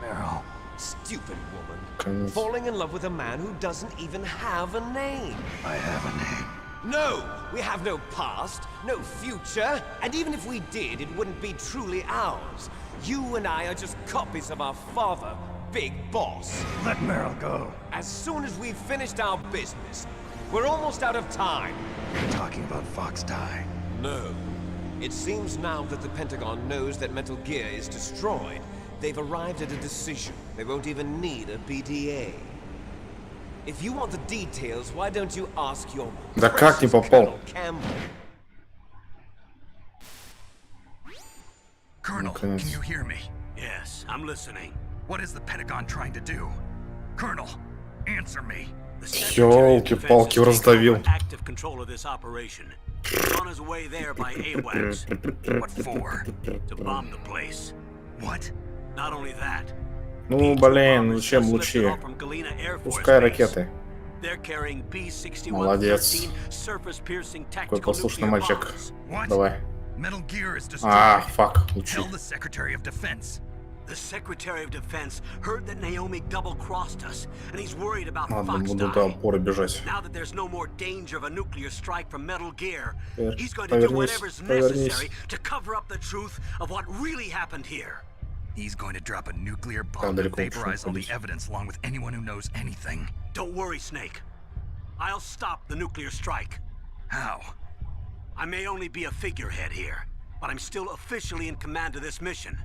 Meryl. Stupid woman. Конец. Falling in love with a man who doesn't even have a name. I have a name. No! We have no past, no future, and even if we did, it wouldn't be truly ours. You and I are just copies of our father, Big Boss. Let Meryl go. As soon as we've finished our business, we're almost out of time. You're talking about Fox Die. No. It seems now that the Pentagon knows that Metal Gear is destroyed. They've arrived at a decision. They won't even need a BDA. If you want the details, why don't you ask your Да как не попал? Colonel, can you hear me? Yes, I'm listening. What is the Pentagon trying to do? Colonel, answer me. Ёлки-палки, раздавил. Active control of this operation. He's on his way there by AWACS. What for? To bomb the place. What? Not only that. Ну, блин, зачем лучи? Пускай ракеты. Молодец. Какой послушный мальчик. Давай. Metal Gear is А, destroyed. фак, учи. Tell the Secretary of Defense. The Secretary of Defense heard that Naomi double-crossed us, and he's worried about Ладно, Fox буду до dying. опоры бежать. Now that there's no more danger of a nuclear strike from Metal Gear, he's going to do Повернись, whatever's повернись. necessary to cover up the truth of what really happened here. He's going to drop a nuclear Как bomb to далеко vaporize all the ходить? evidence along with anyone who knows anything. Don't worry, Snake. I'll stop the nuclear strike. How? I may only be a figurehead here, but I'm still officially in command of this mission.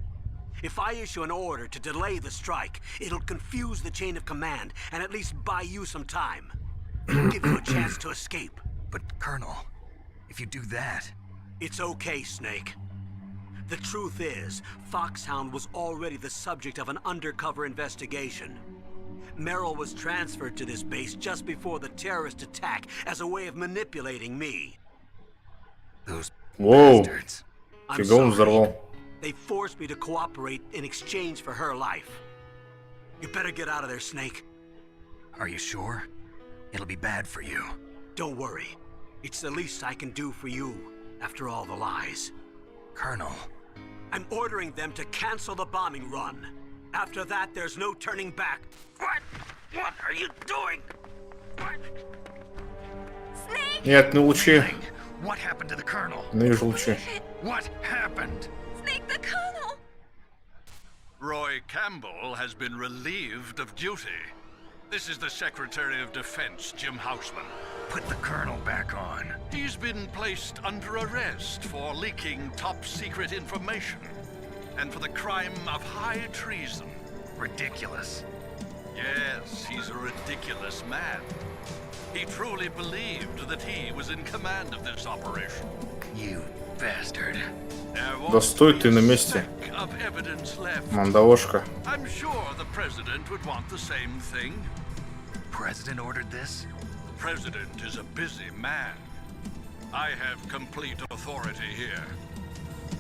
If I issue an order to delay the strike, it'll confuse the chain of command and at least buy you some time. It'll give you a chance to escape. But, Colonel, if you do that... It's okay, Snake. The truth is, Foxhound was already the subject of an undercover investigation. Merrill was transferred to this base just before the terrorist attack as a way of manipulating me. Those Воу, bastards. фига он взорвал. They forced me to cooperate in exchange for her life. You better get out of there, Snake. Are you sure? It'll be bad for you. Don't worry. It's the least I can do for you, after all the lies. Colonel. I'm ordering them to cancel the bombing run. After that, there's no turning back. What? What are you doing? What? Snake! Нет, не лучи. What happened to the Colonel? Не вижу лучи. What happened? Snake the Colonel! Roy Campbell has been relieved of duty. This is the Secretary of Defense, Jim Houseman. Put the Colonel back on. He's been placed under arrest for leaking top-secret information and for the crime of high treason. Ridiculous. Yes, he's a ridiculous man. He truly believed that he was in command of this operation. You bastard. Да стой ты на месте, мандавошка. I'm sure the president would want the same thing. President ordered this? The president is a busy man. I have complete authority here.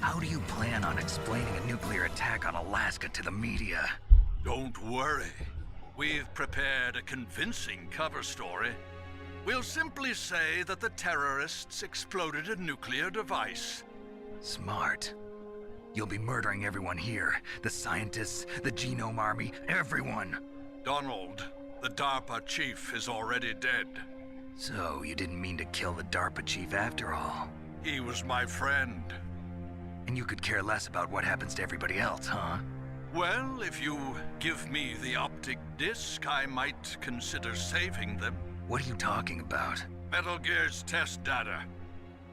How do you plan on explaining a nuclear attack on Alaska to the media? Don't worry. We've prepared a convincing cover story. We'll simply say that the terrorists exploded a nuclear device. Smart. You'll be murdering everyone here. The scientists, the genome army, everyone. Donald, the DARPA chief, is already dead. So, you didn't mean to kill the DARPA chief after all. He was my friend. And you could care less about what happens to everybody else, huh? Well, if you give me the optic disc, I might consider saving them. What are you talking about? Metal Gear's test data.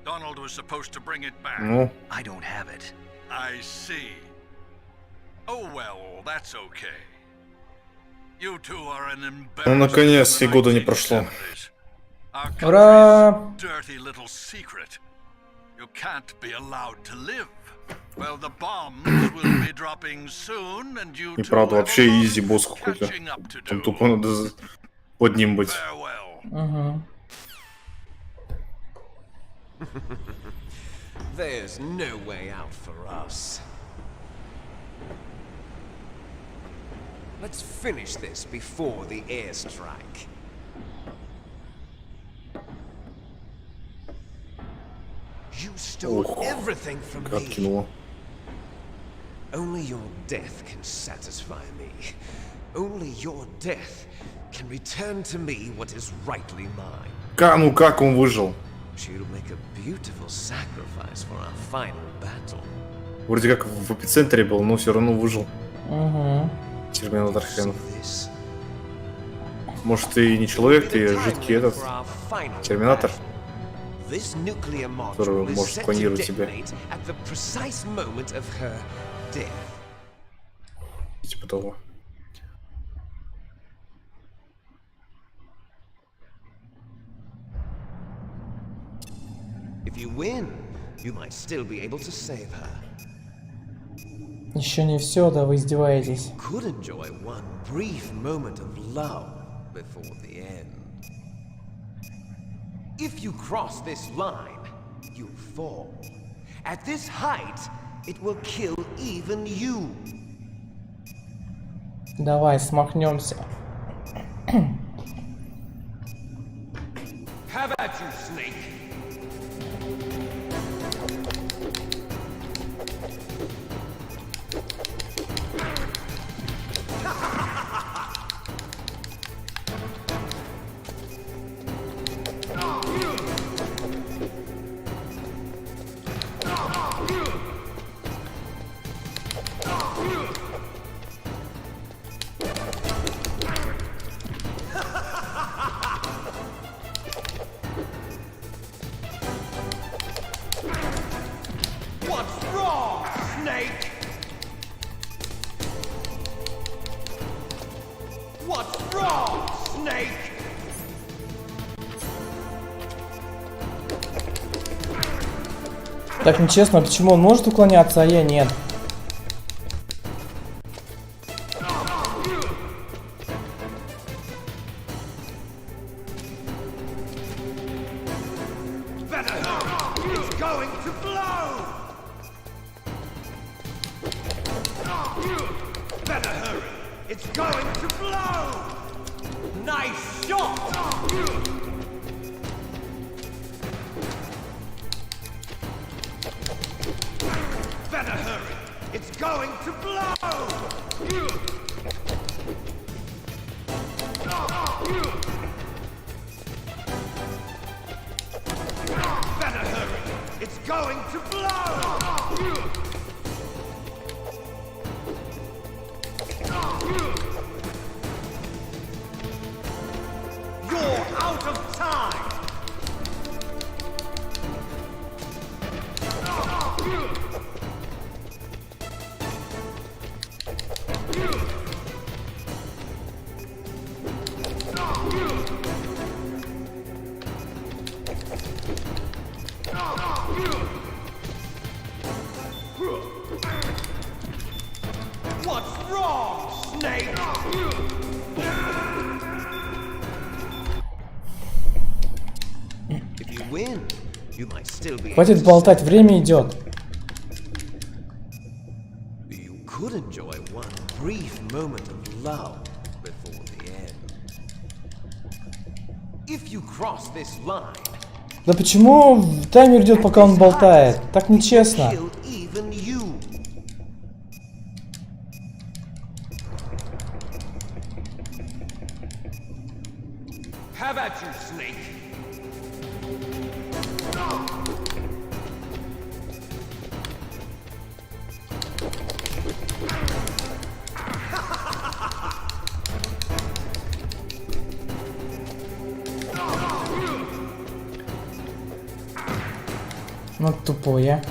Donald was supposed to bring it back. Ну, I don't have it. I see. Oh well, that's okay. You two are an ну embarrassment. наконец, и года не прошло. Our Ура! country's dirty little secret. You can't be allowed to live. Well, the bombs will be dropping soon, and you И two правда, have вообще a lot изи босс of какой-то. catching up to Там do. тупо надо под ним быть. Farewell. There's no way out for us. Let's finish this before the airstrike. You stole Ох, everything from как me. кинуло. Only your death can satisfy me. Only your death can return to me what is rightly mine. Ну как он выжил? She'll make a beautiful sacrifice for our final battle. Вроде как в эпицентре был, но все равно выжил. Угу. Терминатор хренов. Может, ты не человек, ты жидкий этот терминатор, который может клонировать тебя. Типа того. If you win, you might still be able to save her. Еще не все, да, вы издеваетесь. Could enjoy one brief moment of love before the end. If you cross this line, you fall. At this height, it will kill even you. Давай, смахнемся. How about you, Snake? What's wrong, Snake? What's wrong, Snake? Так нечестно, почему он может уклоняться, а я нет? Хватит болтать, время идет. Да почему таймер идет, пока он болтает? Так нечестно. Ну тупое.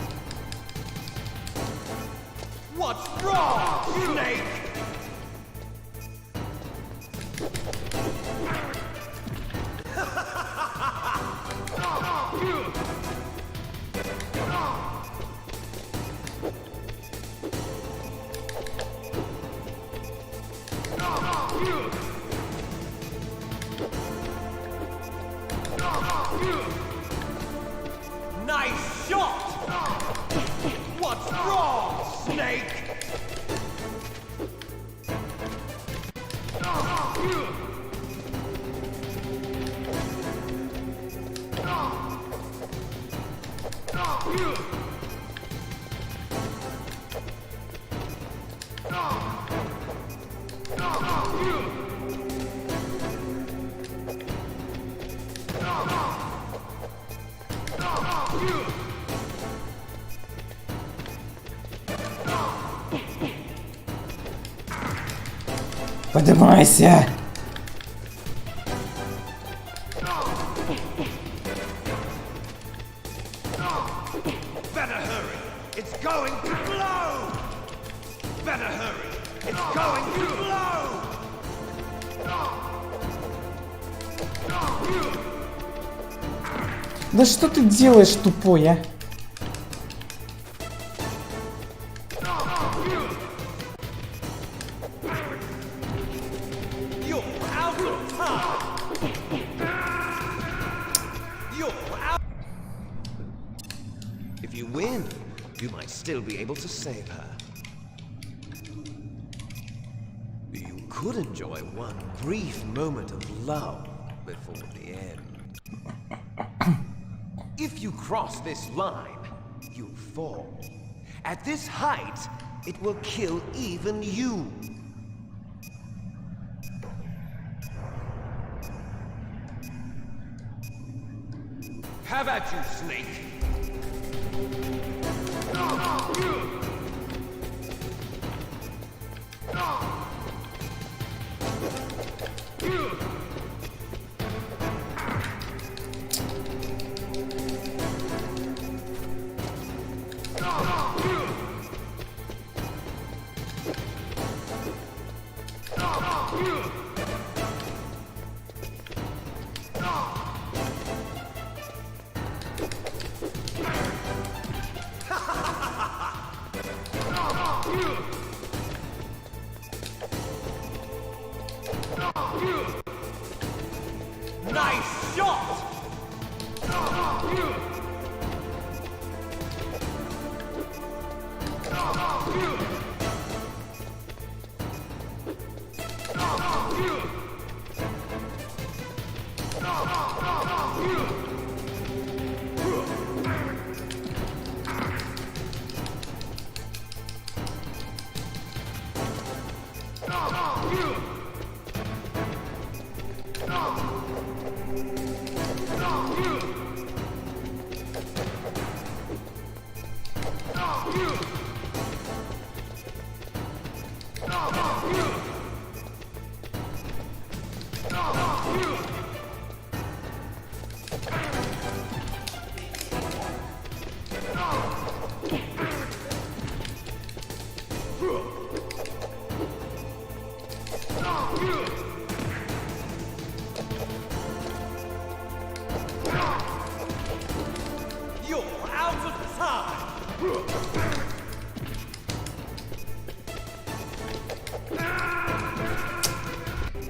Поднимайся! Да что ты делаешь, тупой, а? Still be able to save her. You could enjoy one brief moment of love before the end. If you cross this line, you fall. At this height, it will kill even you. Have at you, Snake! Nice shot!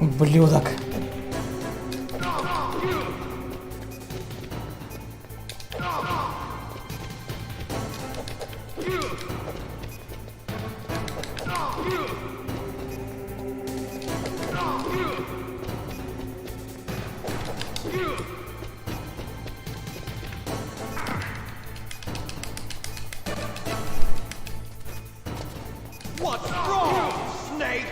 Ублюдок. What's wrong, Snake?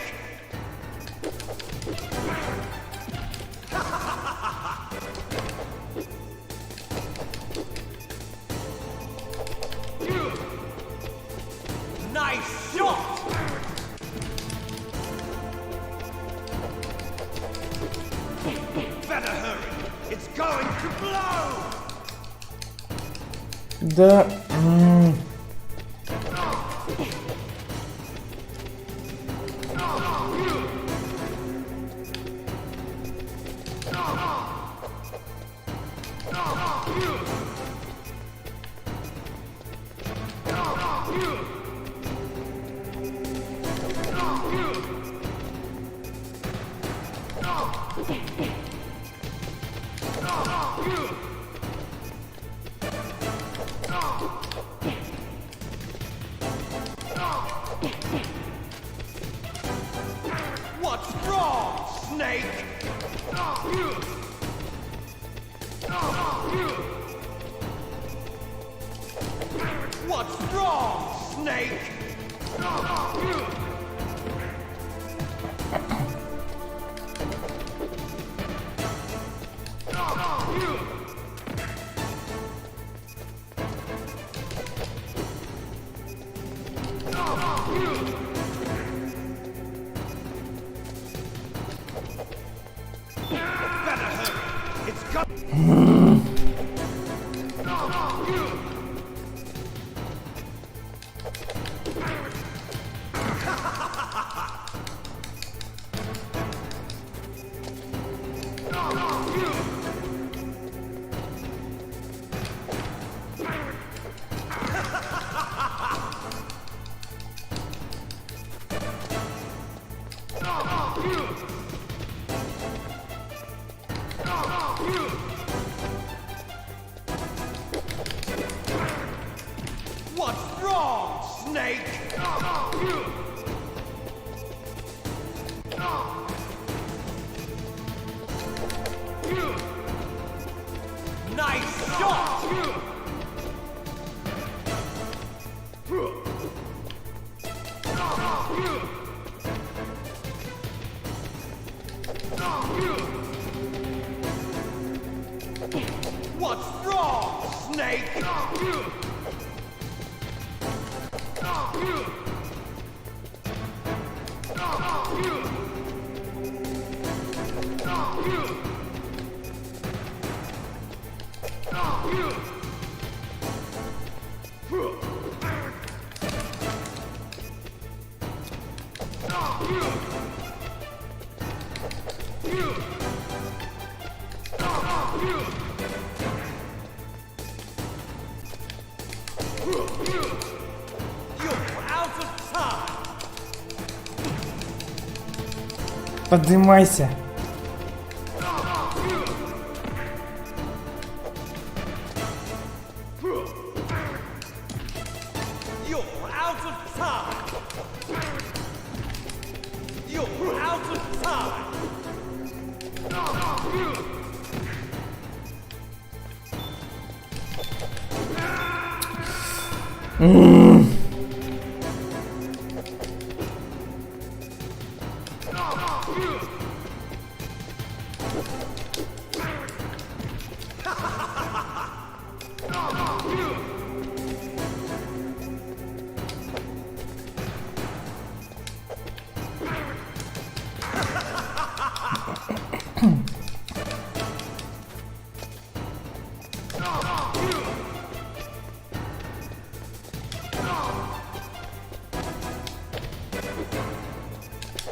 Nice shot! Better hurry. It's going to blow! Да. What's wrong, Snake? What's wrong, Snake? Better hurry. It's What's wrong, Snake? Nice shot! What's wrong, Snake? Поднимайся.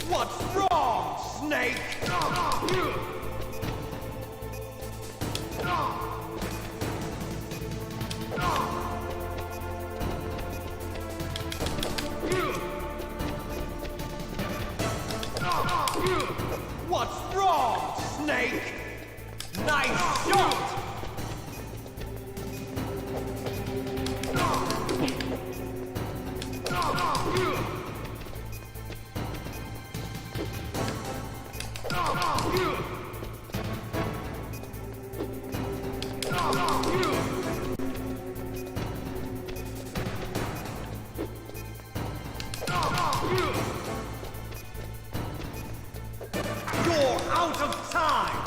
What's wrong, Snake? What's wrong, Snake? Nice shot! You're out of time!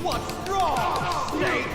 What's wrong, Snake?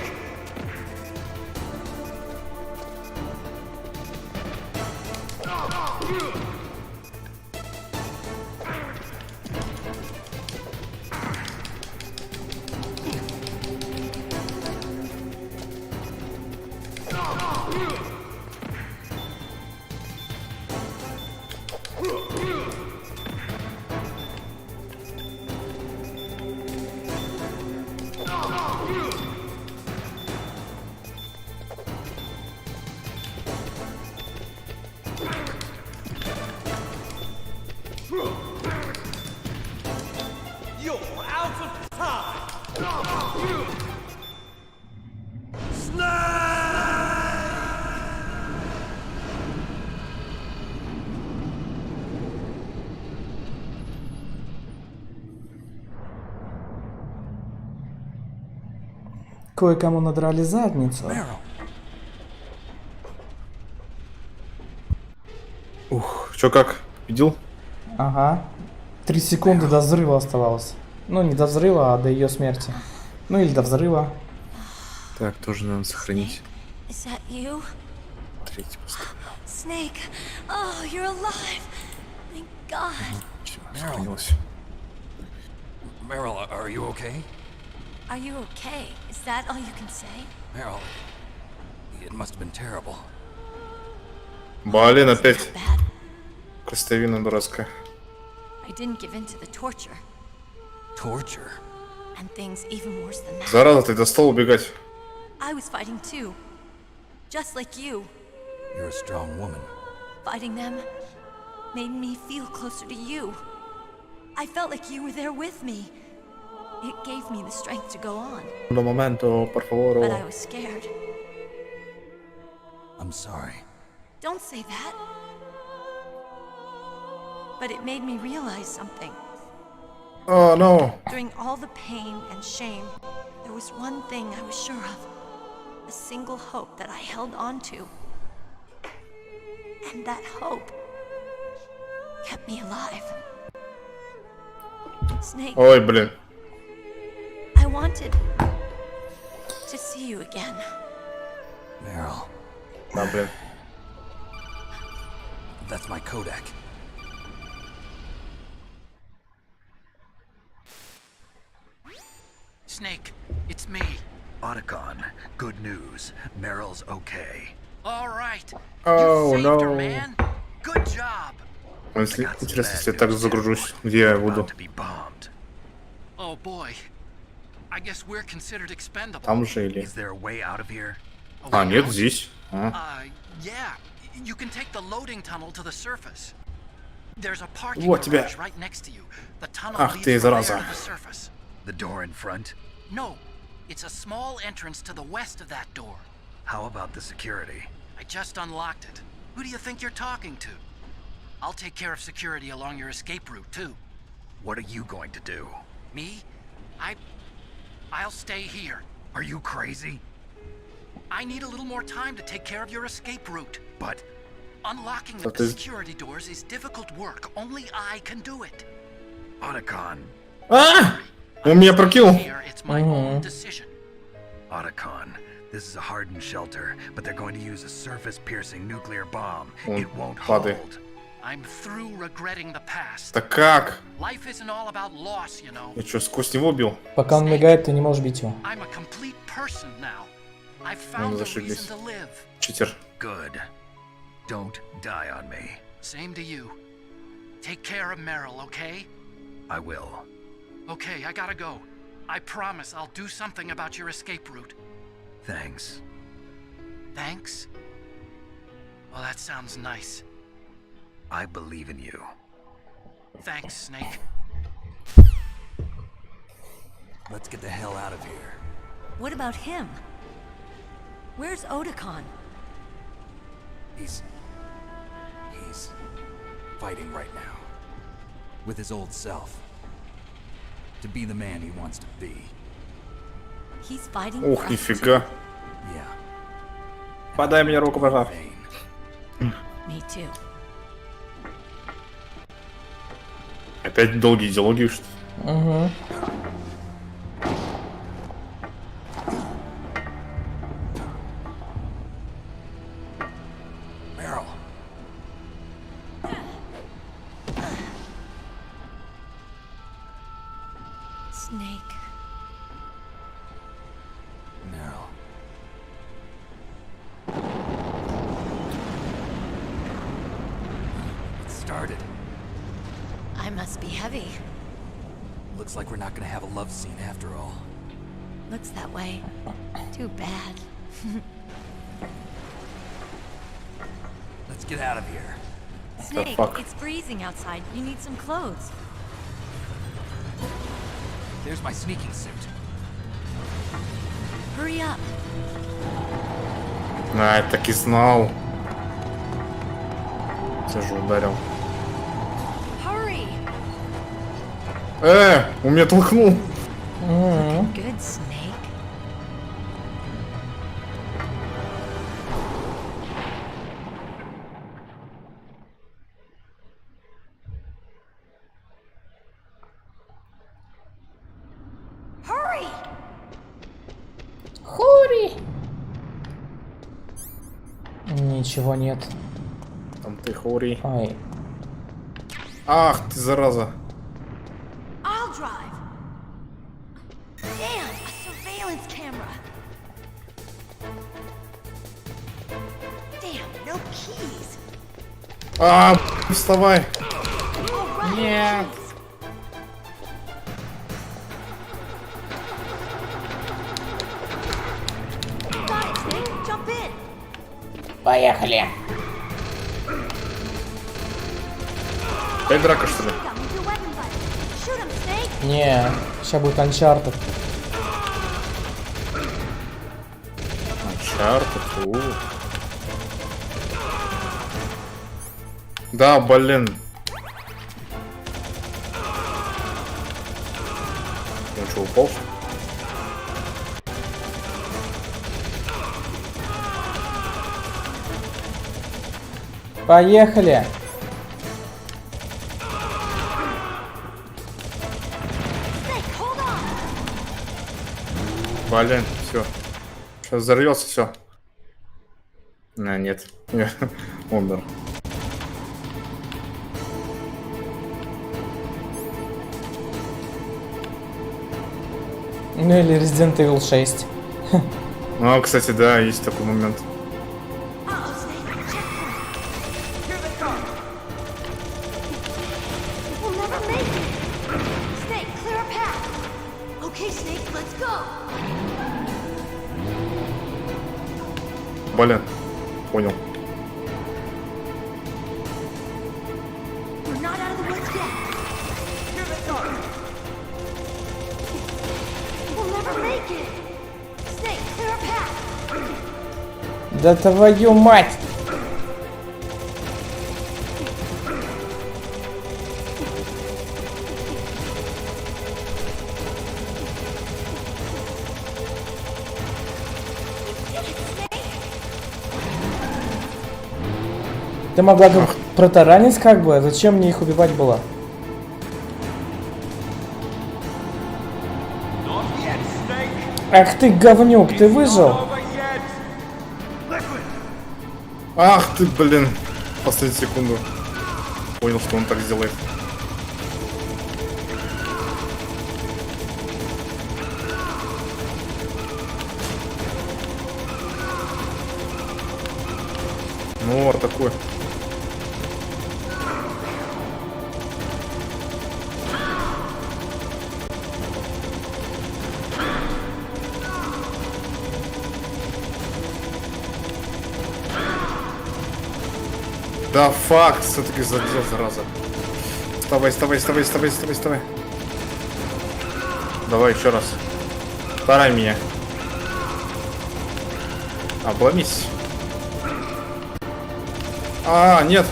You're out of time! Кое-кому надрали задницу. Ух, чё как? Видел? Ага. 3 секунды до взрыва оставалось. Ну, не до взрыва, а до ее смерти. Ну, или до взрыва. Так, тоже надо сохранить. Is that you? Третий поставил. Snake! Oh, you're alive! Thank God! Все, сохранилось. Meryl, are you okay? Are you okay? Is that all you can say? Meryl, it must have been terrible. Блин, опять. Крестовина дурацкая. I didn't give in to the torture. Torture? And things even worse than that. Зараза, ты достал убегать. I was fighting too. Just like you. You're a strong woman. Fighting them made me feel closer to you. I felt like you were there with me. It gave me the strength to go on. Un momento, por favor. But I was scared. I'm sorry. Don't say that. But it made me realize something. Oh no. During all the pain and shame, there was one thing I was sure of. A single hope that I held on to. And that hope kept me alive. Snake. Ой, блин. I wanted to see you again. Meryl. Да, блин. That's my Kodak. Snake. It's me. Otacon, good news. Meryl's okay. All right. Oh, you saved her, no. man. Good job. Если интересно, если я так загружусь, где я буду? Oh boy. I guess we're considered expendable. Там же или? Is there a way out of here? А, нет, здесь. Yeah. You can take the loading tunnel to the surface. There's a parking Вот тебя. garage right next to you. The tunnel Ах leads ты, from there зараза. to the surface. The door in front? No. It's a small entrance to the west of that door. How about the security? I just unlocked it. Who do you think you're talking to? I'll take care of security along your escape route, too. What are you going to do? Me? I'll stay here. Are you crazy? I need a little more time to take care of your escape route. But... Unlocking the security doors is difficult work. Only I can do it. Otacon. А! Он меня прокинул. It's my own decision. Otacon, this is a hardened shelter, but they're going to use a surface-piercing nuclear bomb. It won't hold. I'm through regretting the past. Да как? Life isn't all about loss, you know. Я что, сквозь него бил? Пока он мигает, ты не можешь бить его. I'm a complete person now. I found a reason to live. Читер. Good. Don't die on me. Same to you. Take care of Meryl, okay? I will. Okay, I gotta go. I promise I'll do something about your escape route. Thanks. Thanks? Well, that sounds nice. I believe in you. Thanks, Snake. Let's get the hell out of here. What about him? Where's Otacon? He's fighting right now. With his old self. To be the man he wants to be. He's fighting. Ух, нифига. Yeah. Подай мне руку, пожалуйста. Me too. Опять долгие диалоги, что ли? Угу. Meryl. Snake. Meryl. It started. I must be heavy. Looks like we're not gonna have a love scene after all. Looks that way. Too bad. Let's get out of here. Snake, it's freezing outside. You need some clothes. There's my sneaking suit. Hurry up. А, я так и знал. Все же ударил. Hurry. Он меня толкнул. Good, Snake. Hurry. Хури. Ничего нет. Там ты хури. Ай. Ах ты, зараза. I'll drive. Damn, a surveillance camera. Damn, no keys. Вставай. Нет. Got it, Snake. Jump in. Поехали. Опять драка, что ли? Shoot him, Snake. Не, сейчас будет Uncharted. Uncharted. Да, блин. Он что, упал? Поехали. Блин, все. Сейчас взорвется все. Нет. Умер. Ну или Resident Evil 6. Ну, кстати, да, есть такой момент. Блин, понял. Да твою мать! Ты могла бы протаранить как бы? Зачем мне их убивать было? Ах ты говнюк, ты выжил? Ах ты, блин. Последнюю секунду. Понял, что он так сделает. Ну, атакуй. Да факт, все-таки задел, зараза. Вставай, вставай, вставай, вставай, вставай, вставай. Давай еще раз. Тарай меня. Обломись. А, нет.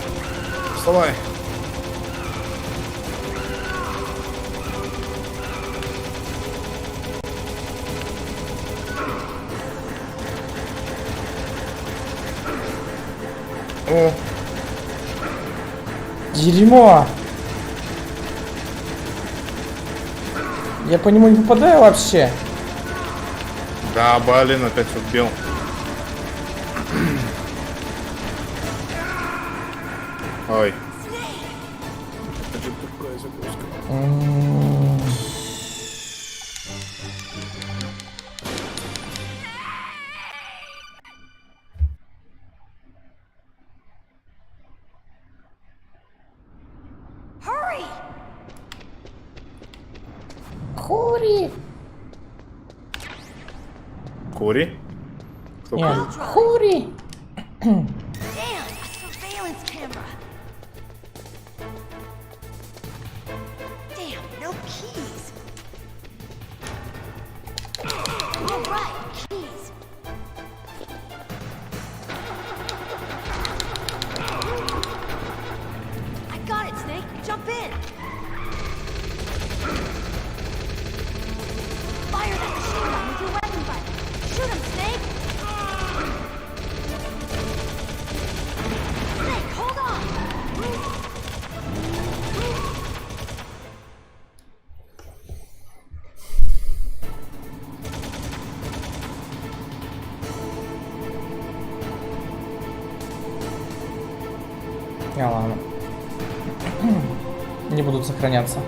Вставай. О. Дерьмо. Я по нему не попадаю вообще. Да, блин, опять убил. Ой. Это же тупая загрузка. Хури. Кури? Кто Нет, кури? хури. Ладно. Не будут сохраняться.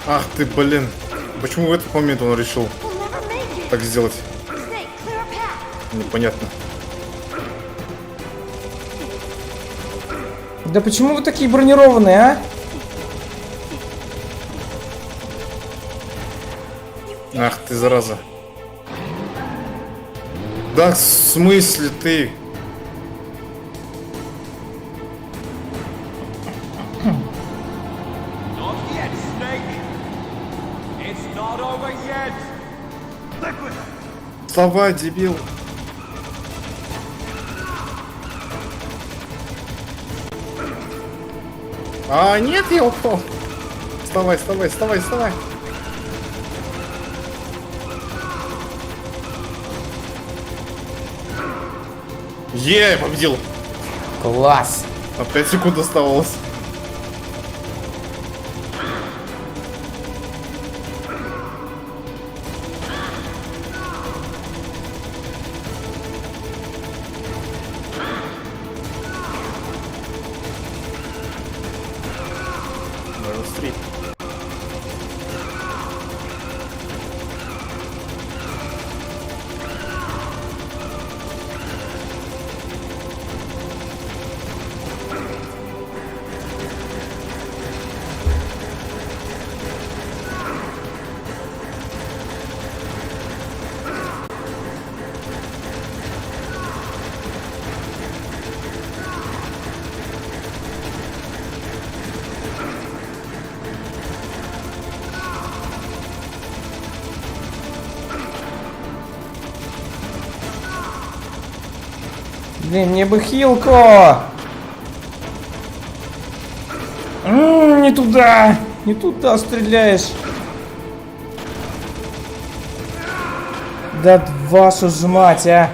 Ах ты, блин. Почему в этот момент он решил так сделать? Непонятно. Да почему вы такие бронированные, а? Ах ты, зараза. Да в смысле ты? Вставай, дебил. А, нет, я упал. Вставай, вставай, вставай, вставай. Я победил. Класс. А 5 секунд оставалось. Быстрей. Блин, мне бы хилку! Не туда! Не туда стреляешь! Да вашу ж мать, а!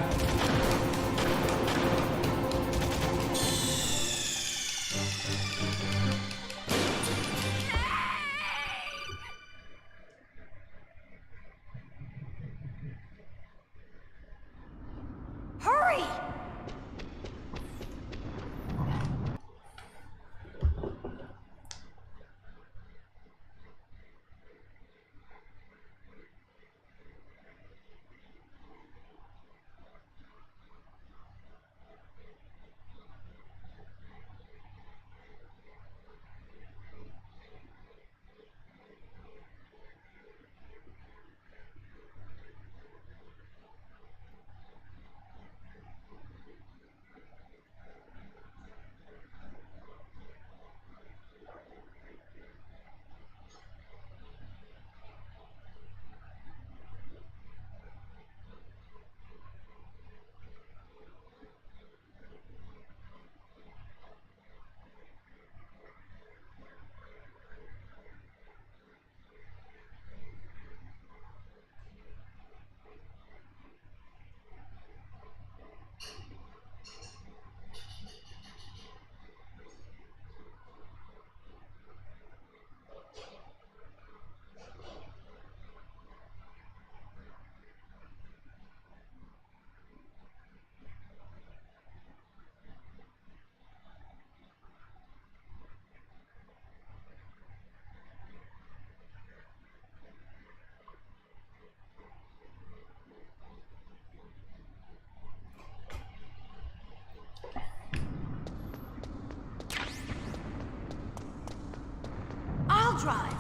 I'll drive.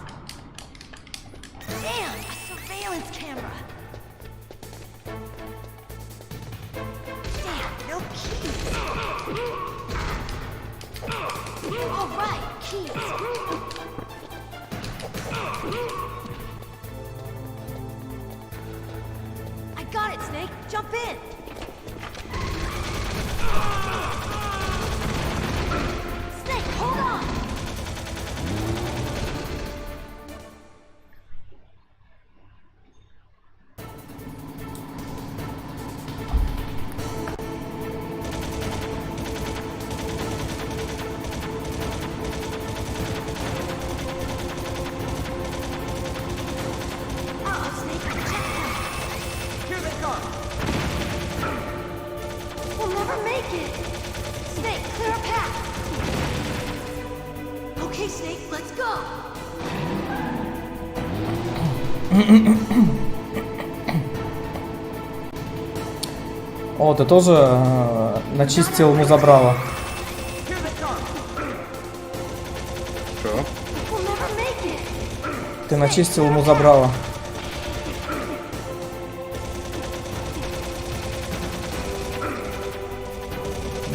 Damn, a surveillance camera. Damn, no keys. All right, keys. I got it, Snake. Jump in. Snake, hold on. О, ты тоже начистил ему забрало. Что? Ты начистил ему забрало.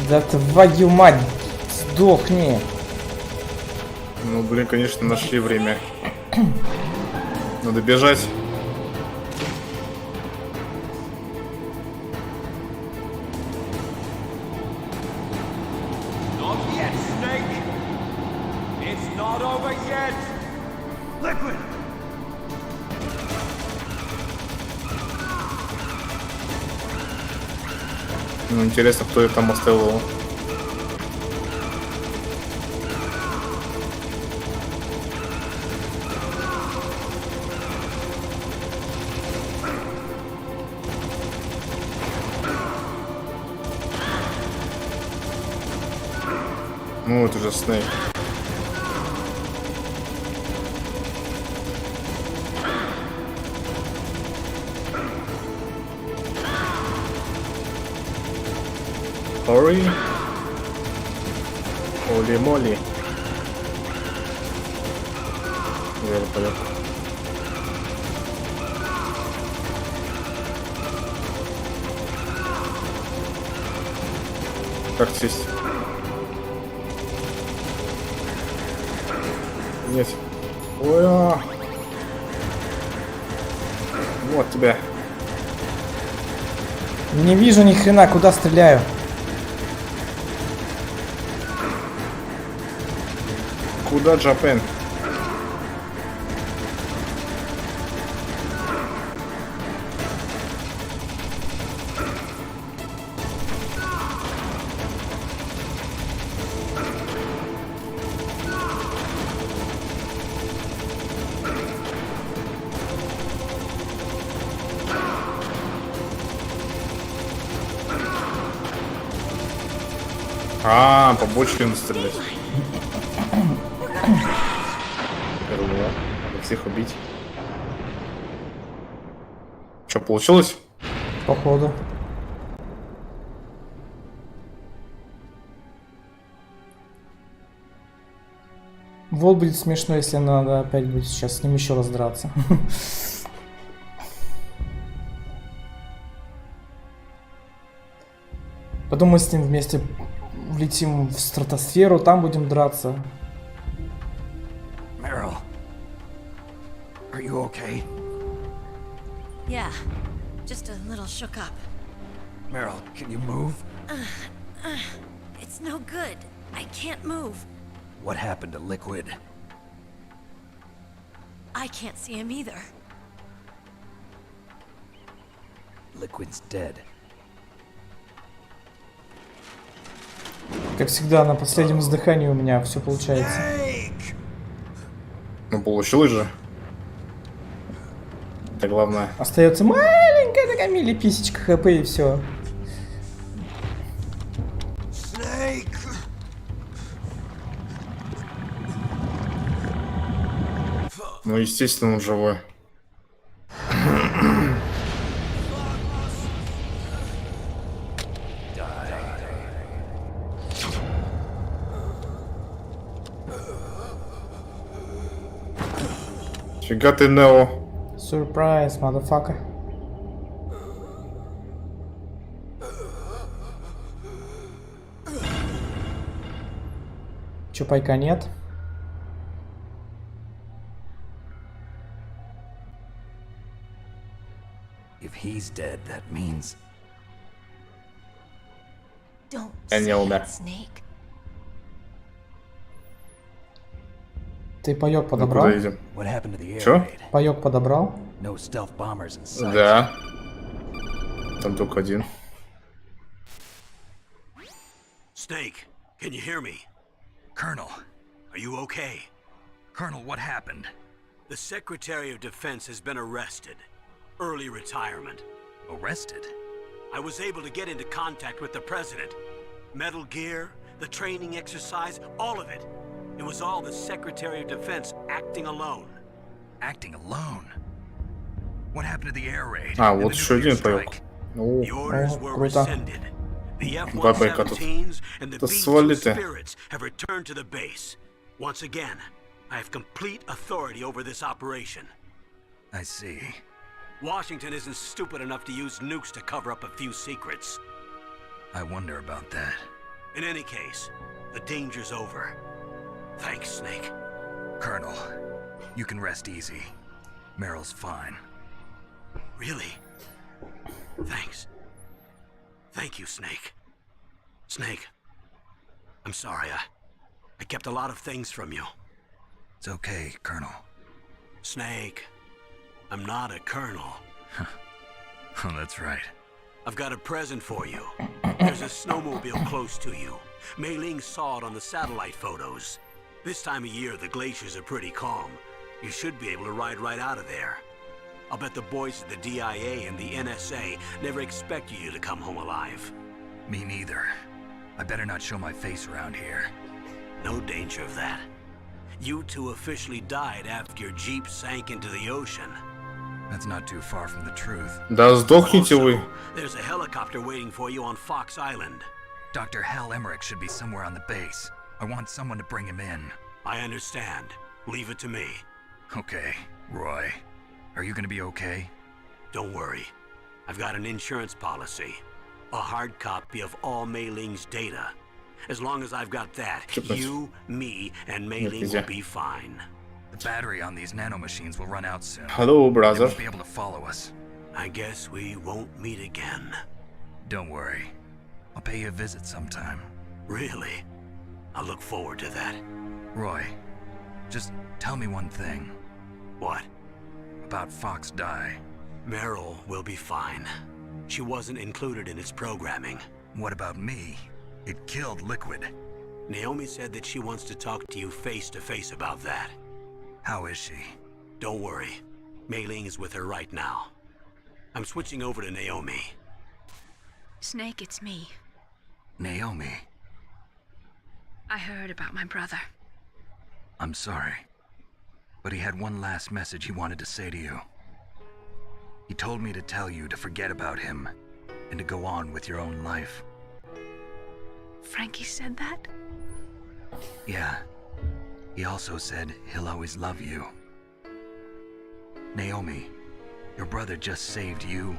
Да твою мать, сдохни. Ну, блин, конечно, нашли время. Надо бежать. Ну, интересно, кто я там оставил его. Ну, это же Снейк. Ори. Оли-моли. Вертолет. Как сесть? Нет. Ой, вот тебя. Не вижу ни хрена, куда стреляю. Куда Джапен? А, побольше надо стрелять. Надо всех убить. Что, получилось? Походу. Вот будет смешно, если надо опять будет сейчас с ним еще раз драться. Потом мы с ним вместе влетим в стратосферу, там будем драться. Meryl, are you okay? Yeah, just a little shook up. Meryl, can you move? It's no good. I can't move. What happened to Liquid? I can't see him either. Liquid's dead. Как всегда, на последнем издыхании у меня все получается. Ну, получилось же. Это главное. Остается маленькая такая милиписечка хп и все. Ну, естественно, он живой. Фига ты, Нео. Surprise, motherfucker. Чё, пайка нет? If he's dead, that means... Don't Я не умер. Snake. Ты паёк подобрал? Куда идем? What happened to the air Чё? raid? Паёк подобрал? No stealth bombers in sight. Да. Там только один. Snake, can you hear me? Colonel. Are you okay? Colonel, what happened? The Secretary of Defense has been arrested. Early retirement. Arrested? I was able to get into contact with the President. Metal Gear, the training exercise, all of it. It was all the Secretary of Defense acting alone. Acting alone? What happened to the air raid? А, and вот the еще nuclear один паёк. strike? The orders were круто. rescinded. The Два пайка тут. F-117s and the Да B-2 свали ты. Spirits have returned to the base. Once again, I have complete authority over this operation. I see. Washington isn't stupid enough to use nukes to cover up a few secrets. I wonder about that. In any case, the danger's over. Thanks, Snake. Colonel, you can rest easy. Meryl's fine. Really? Thanks. Thank you, Snake. Snake, I'm sorry. I kept a lot of things from you. It's okay, Colonel. Snake, I'm not a colonel. Oh, that's right. I've got a present for you. There's a snowmobile close to you. Mei Ling saw it on the satellite photos. This time of year, the glaciers are pretty calm. You should be able to ride right out of there. I'll bet the boys at the DIA and the NSA never expected you to come home alive. Me neither. I better not show my face around here. No danger of that. You two officially died after your Jeep sank into the ocean. That's not too far from the truth. Да сдохните вы. There's a helicopter waiting for you on Fox Island. Dr. Hal Emmerich should be somewhere on the base. I want someone to bring him in. I understand. Leave it to me. Okay, Roy. Are you gonna be okay? Don't worry. I've got an insurance policy. A hard copy of all Mei Ling's data. As long as I've got that, you, me, and Mei Ling will be fine. The battery on these nanomachines will run out soon. Hello, brother. They won't be able to follow us. I guess we won't meet again. Don't worry. I'll pay you a visit sometime. Really? I look forward to that. Roy, just tell me one thing. What? About Fox Die. Meryl will be fine. She wasn't included in its programming. What about me? It killed Liquid. Naomi said that she wants to talk to you face to face about that. How is she? Don't worry. Mei Ling is with her right now. I'm switching over to Naomi. Snake, it's me. Naomi. I heard about my brother. I'm sorry. But he had one last message he wanted to say to you. He told me to tell you to forget about him and to go on with your own life. Frankie said that? Yeah. He also said he'll always love you. Naomi, your brother just saved you,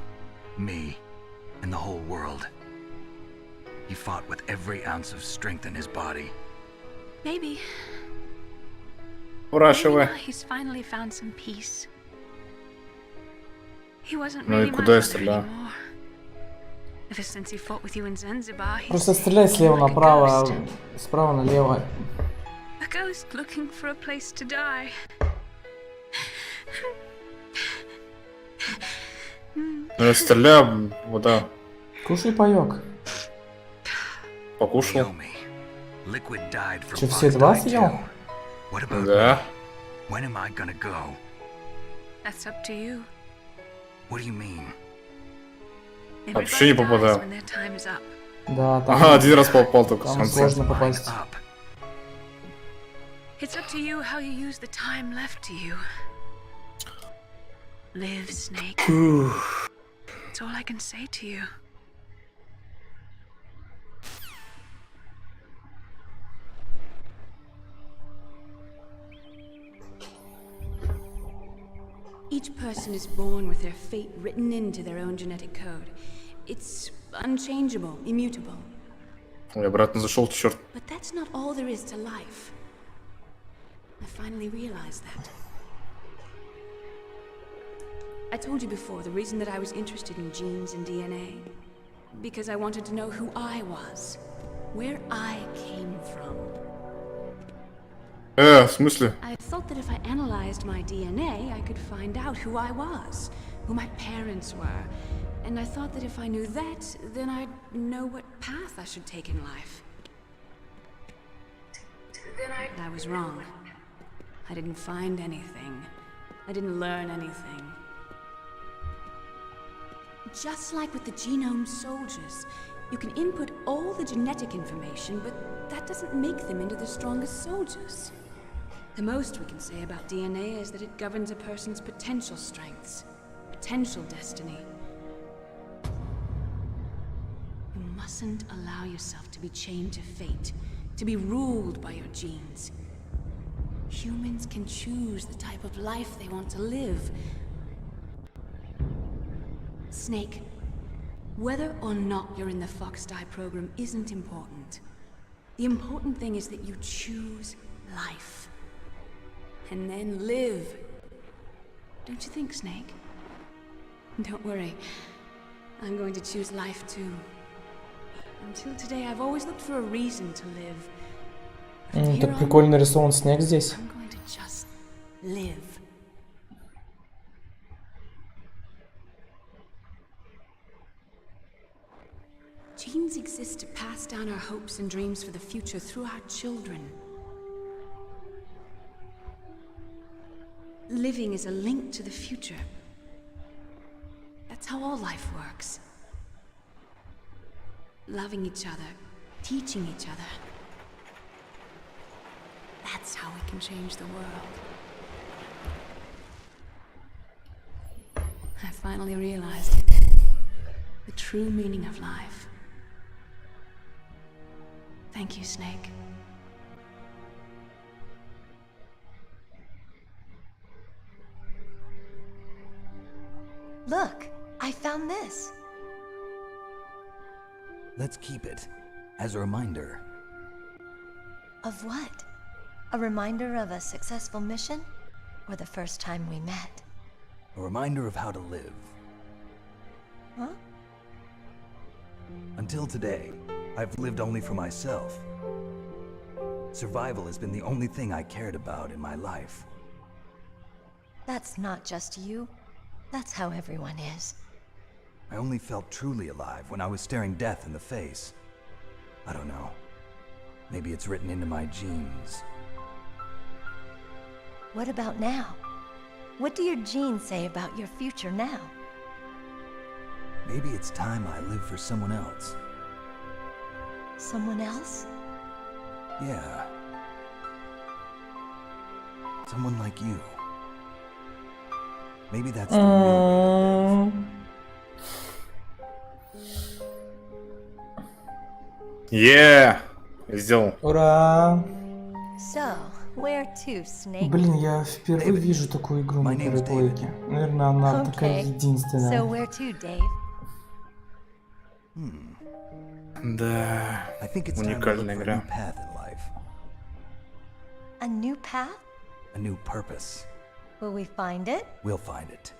me, and the whole world. He fought with every ounce of strength in his body. Maybe. Спрашивай. He's finally found some peace. He wasn't Ну really и my куда я brother стреляю? anymore. Ever since he fought with you in Zanzibar, he's Просто стреляй слева направо, справа налево. a ghost looking for a place to die. Ну, стреляю, вот да. Кушай паёк. Покушал. Че, все 2 съел? Да. When am I gonna go? That's up to you. What do you mean? Вообще не попадаю. When their time is up. Да, там... Ага, один раз попал только в Там конце. сложно попасть. It's up to you how you use the time left to you. Live, Snake. That's all I can say to you. Each person is born with their fate written into their own genetic code. It's unchangeable, immutable. Я обратно зашел, черт. But that's not all there is to life. I finally realized that. I told you before the reason that I was interested in genes and DNA. Because I wanted to know who I was. Where I came from. В смысле? I thought that if I analyzed my DNA, I could find out who I was, who my parents were. And I thought that if I knew that, then I'd know what path I should take in life. I was wrong. I didn't find anything. I didn't learn anything. Just like with the genome soldiers, you can input all the genetic information, but that doesn't make them into the strongest soldiers. The most we can say about DNA is that it governs a person's potential strengths, potential destiny. You mustn't allow yourself to be chained to fate, to be ruled by your genes. Humans can choose the type of life they want to live. Snake, whether or not you're in the Fox Die program isn't important. The important thing is that you choose life. And then live. Don't you think, Snake? Don't worry. I'm going to choose life too. Until today, I've always looked for a reason to live. Так прикольно нарисован снег здесь. I'm going to just live. exist to pass down our hopes and dreams for the future through our children. Living is a link to the future. That's how all life works. Loving each other, teaching each other. That's how we can change the world. I finally realized it. The true meaning of life. Thank you, Snake. Look, I found this. Let's keep it as a reminder. Of what? A reminder of a successful mission? Or the first time we met? A reminder of how to live. Huh? Until today, I've lived only for myself. Survival has been the only thing I cared about in my life. That's not just you. That's how everyone is. I only felt truly alive when I was staring death in the face. I don't know. Maybe it's written into my genes. What about now? What do your genes say about your future now? Maybe it's time I live for someone else. Someone else? Yeah. Someone like you. Maybe that's the real way to live. Yeah! Сделал. Ура! So, where to, Snake? Блин, я впервые вижу такую игру на переплейке. Наверное, она такая единственная. So where to, Dave? Да, уникальная игра. A new path? A new purpose. Will we find it? We'll find it.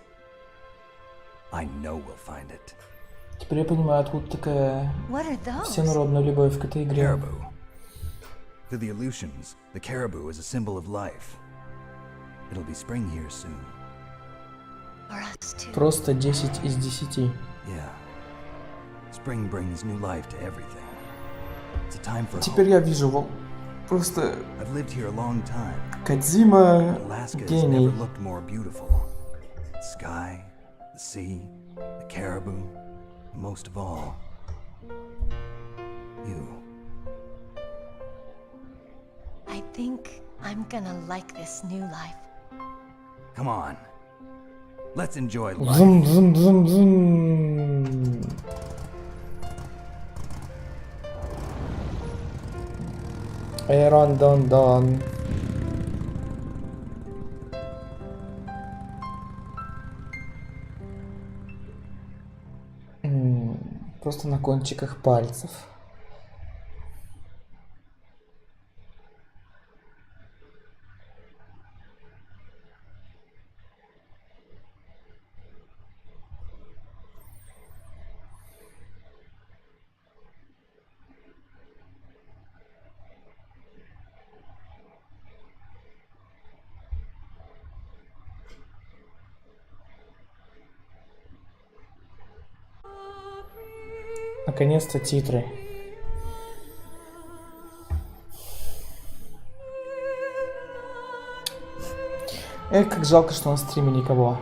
I know we'll find it. Теперь я понимаю, откуда такая What are those? всенародная любовь к этой игре. Caribou. To the Aleutians, the caribou is a symbol of life. It'll be spring here soon. For us too. Просто 10 из 10. Yeah. Spring brings new life to everything. It's a time for Теперь я вижу просто I've lived here a long time. Кодзима Alaska has гений. never looked more beautiful. The sky, the sea, the caribou, and most of all, you. I think I'm gonna like this new life. Come on. Let's enjoy life. Zoom, zoom, zoom, zoom. Эйрон, дон, дон. Просто на кончиках пальцев. Наконец-то титры. Эх, как жалко, что на стриме никого.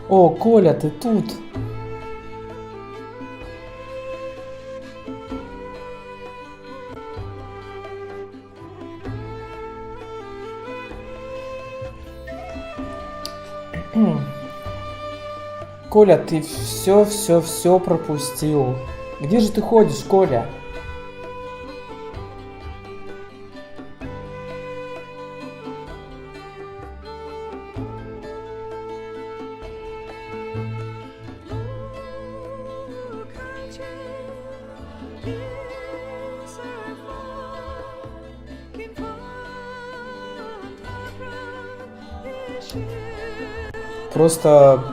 О, Коля, ты тут. Коля, ты все пропустил. Где же ты ходишь, Коля? Просто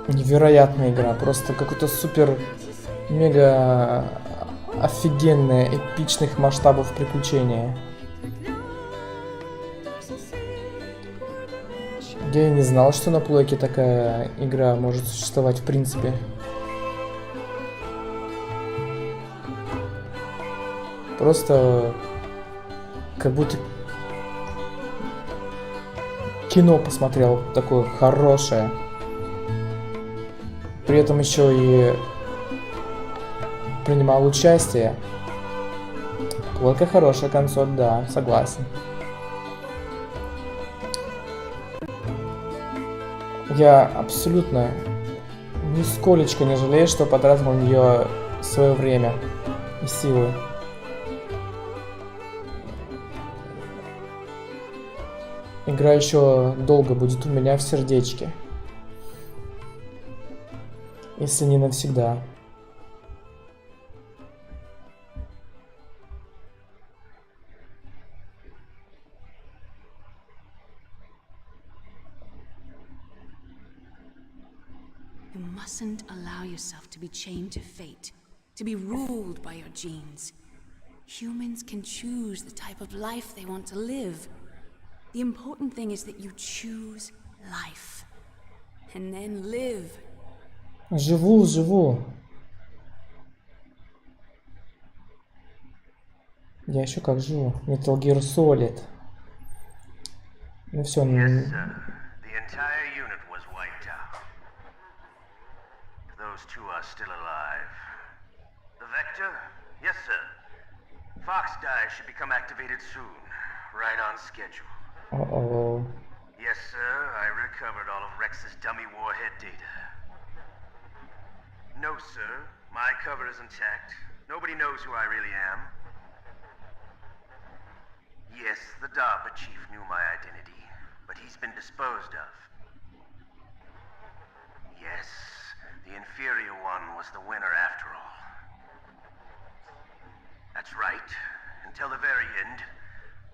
невероятная игра, просто какой-то супер мега офигенная, эпичных масштабов приключения. Я и не знал, что на плойке такая игра может существовать в принципе. Просто как будто кино посмотрел, такое хорошее. При этом еще и принимал участие. Плойка хорошая консоль, да, согласен. Я абсолютно нисколечко не жалею, что потратил на нее свое время и силы. Игра еще долго будет у меня в сердечке. Если не навсегда. You mustn't allow yourself to be chained to fate, to be ruled by your genes. Humans can choose the type of life they want to live. The important thing is that you choose life. And then live. Живу. Я еще как живу. Metal Gear Solid. Ну все. Yes, sir. The entire unit was wiped out. Those two are still alive. The Vector? Yes, sir. Fox Die should become activated soon. Right on schedule. Uh-oh. Yes, sir. I recovered all of Rex's dummy warhead data. No, sir. My cover is intact. Nobody knows who I really am. Yes, the DARPA chief knew my identity, but he's been disposed of. Yes, the inferior one was the winner after all. That's right. Until the very end,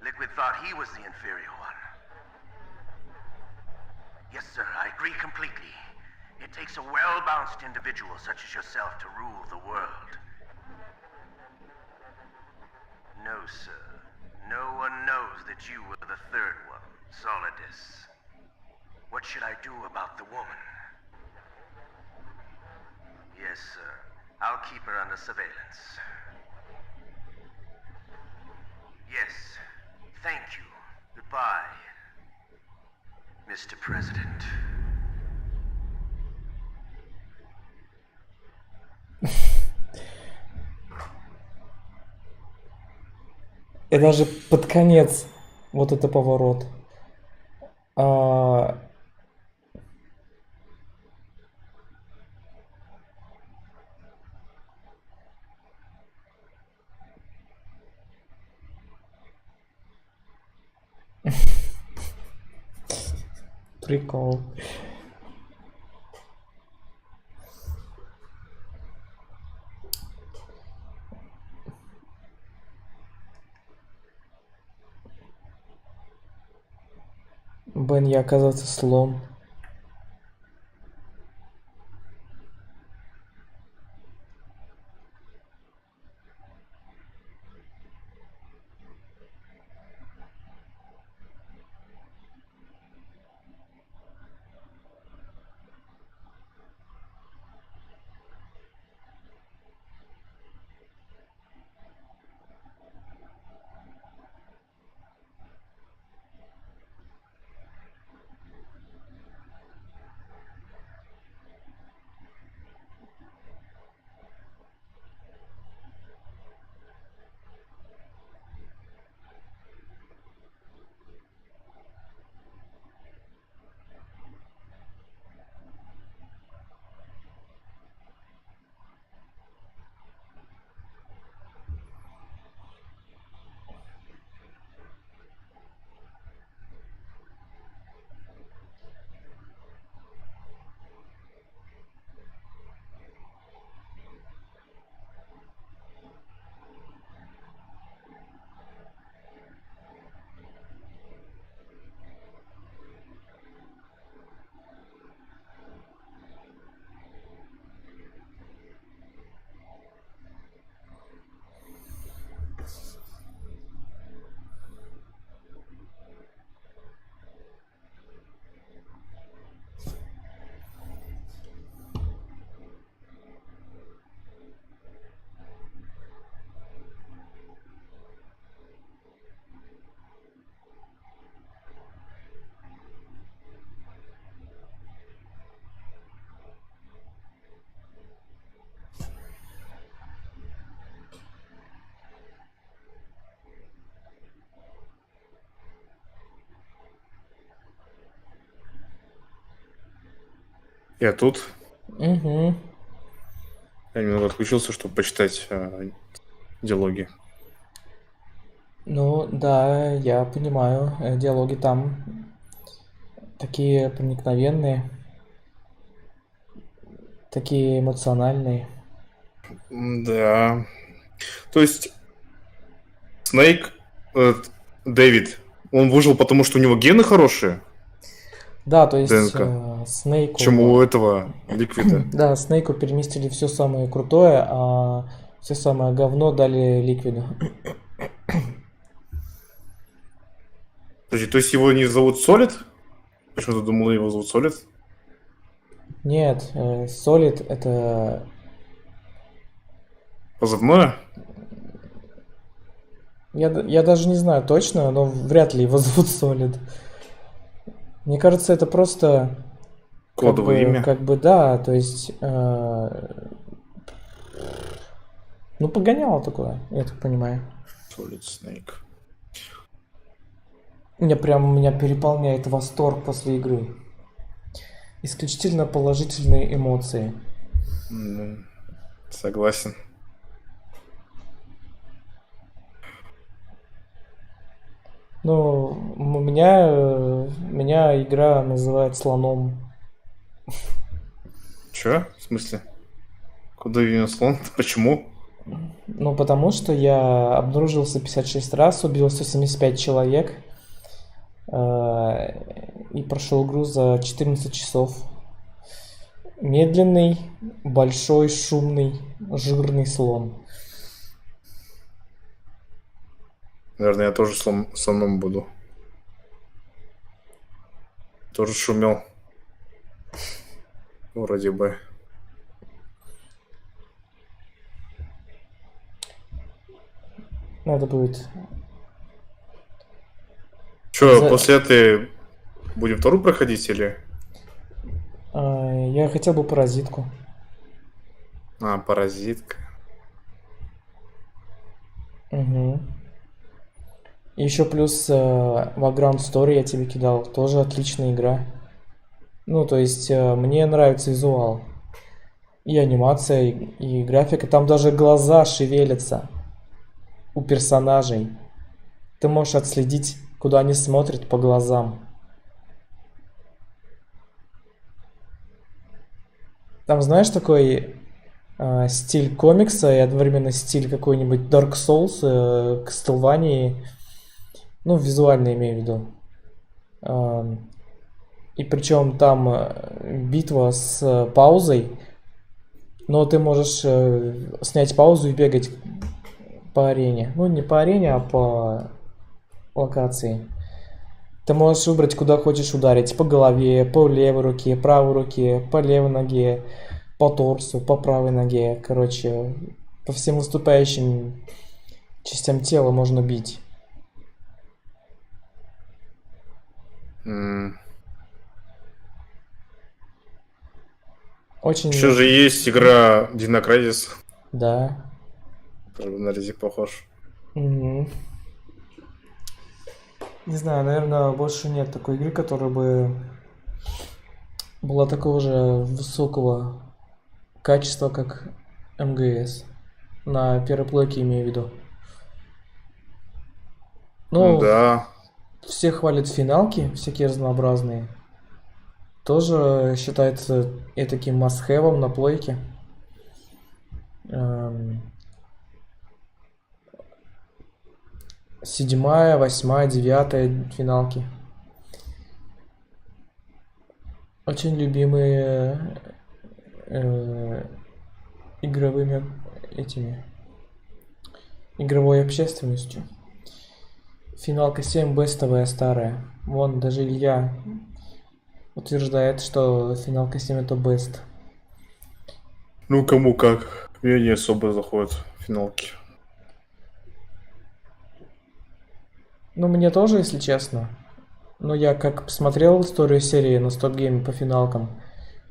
Liquid thought he was the inferior one. Yes, sir, I agree completely. It takes a well-balanced individual such as yourself to rule the world. No, sir. No one knows that you were the third one, Solidus. What should I do about the woman? Yes, sir. I'll keep her under surveillance. Yes. Thank you. Goodbye, Mr. President. И даже под конец вот это поворот. Прикол. Бен, я, оказывается, слон. Я тут. Угу. Я немного отключился, чтобы почитать диалоги. Ну, да, я понимаю. Диалоги там такие проникновенные, такие эмоциональные. Да. То есть Снейк, Дэвид, он выжил, потому что у него гены хорошие? Да, то есть ДНК. Снейку... Чему у этого Ликвида? Да, Снейку переместили все самое крутое, а все самое говно дали Ликвиду. Подожди, то есть его не зовут Солид? Почему-то думал, его зовут Солид? Нет, Солид это... Позывное? Я даже не знаю точно, но вряд ли его зовут Солид. Мне кажется, это просто... Кодовое имя. Как бы, да, то есть... Ну, погоняло такое, я так понимаю. Solid Snake. Меня переполняет восторг после игры. Исключительно положительные эмоции. Согласен. Ну, меня игра называет слоном. Чё? В смысле? Куда именно слон? Почему? Ну, потому что я обнаружился 56 раз, убил 175 человек. И прошел игру за 14 часов. Медленный, большой, шумный, жирный слон. Наверное, я тоже слоном буду. Тоже шумел. Вроде бы. Надо будет. Че, после этой будем вторую проходить или? Я хотел бы паразитку. Паразитка. Угу. Еще плюс Vagrant Story я тебе кидал. Тоже отличная игра. Ну, то есть, мне нравится визуал. И анимация, и графика. Там даже глаза шевелятся у персонажей. Ты можешь отследить, куда они смотрят по глазам. Там, знаешь, такой стиль комикса и одновременно стиль какой-нибудь Dark Souls, Castlevania. Ну, визуально имею в виду. И причем там битва с паузой. Но ты можешь снять паузу и бегать по арене. Ну, не по арене, а по локации. Ты можешь выбрать, куда хочешь ударить. По голове, по левой руке, правой руке, по левой ноге, по торсу, по правой ноге. Короче, по всем выступающим частям тела можно бить. Очень... Еще же есть игра Динократис. Да. На Рези похож. Угу. Не знаю, наверное, больше нет такой игры, которая бы была такого же высокого качества, как МГС. На первой плойке имею в виду. Ну, да. Все хвалят финалки, всякие разнообразные. Тоже считается таким must-have'ом на плойке. 7-я, 8-я, 9-я финалки. Очень любимые игровыми игровой общественностью. Финалка 7 бестовая старая. Вон даже Илья утверждает, что финалка 7 это бест. Ну кому как. Мне не особо заходят финалки. Ну мне тоже, если честно. Но я как посмотрел историю серии на стоп-гейме по финалкам.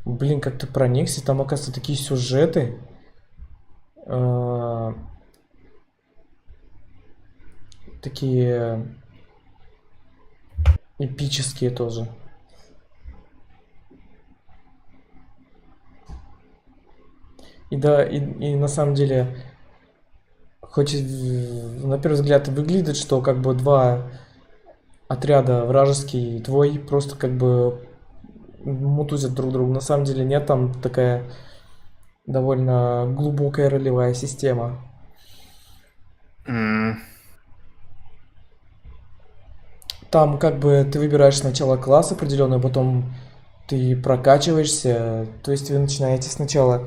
Блин, как ты проникся. Там, оказывается, такие сюжеты. Такие эпические тоже. И да, и на самом деле, хоть на первый взгляд выглядит, что как бы два отряда, вражеский и твой, просто как бы мутузят друг друга. На самом деле нет, там такая довольно глубокая ролевая система. Там как бы ты выбираешь сначала класс определенный, потом ты прокачиваешься. То есть вы начинаете сначала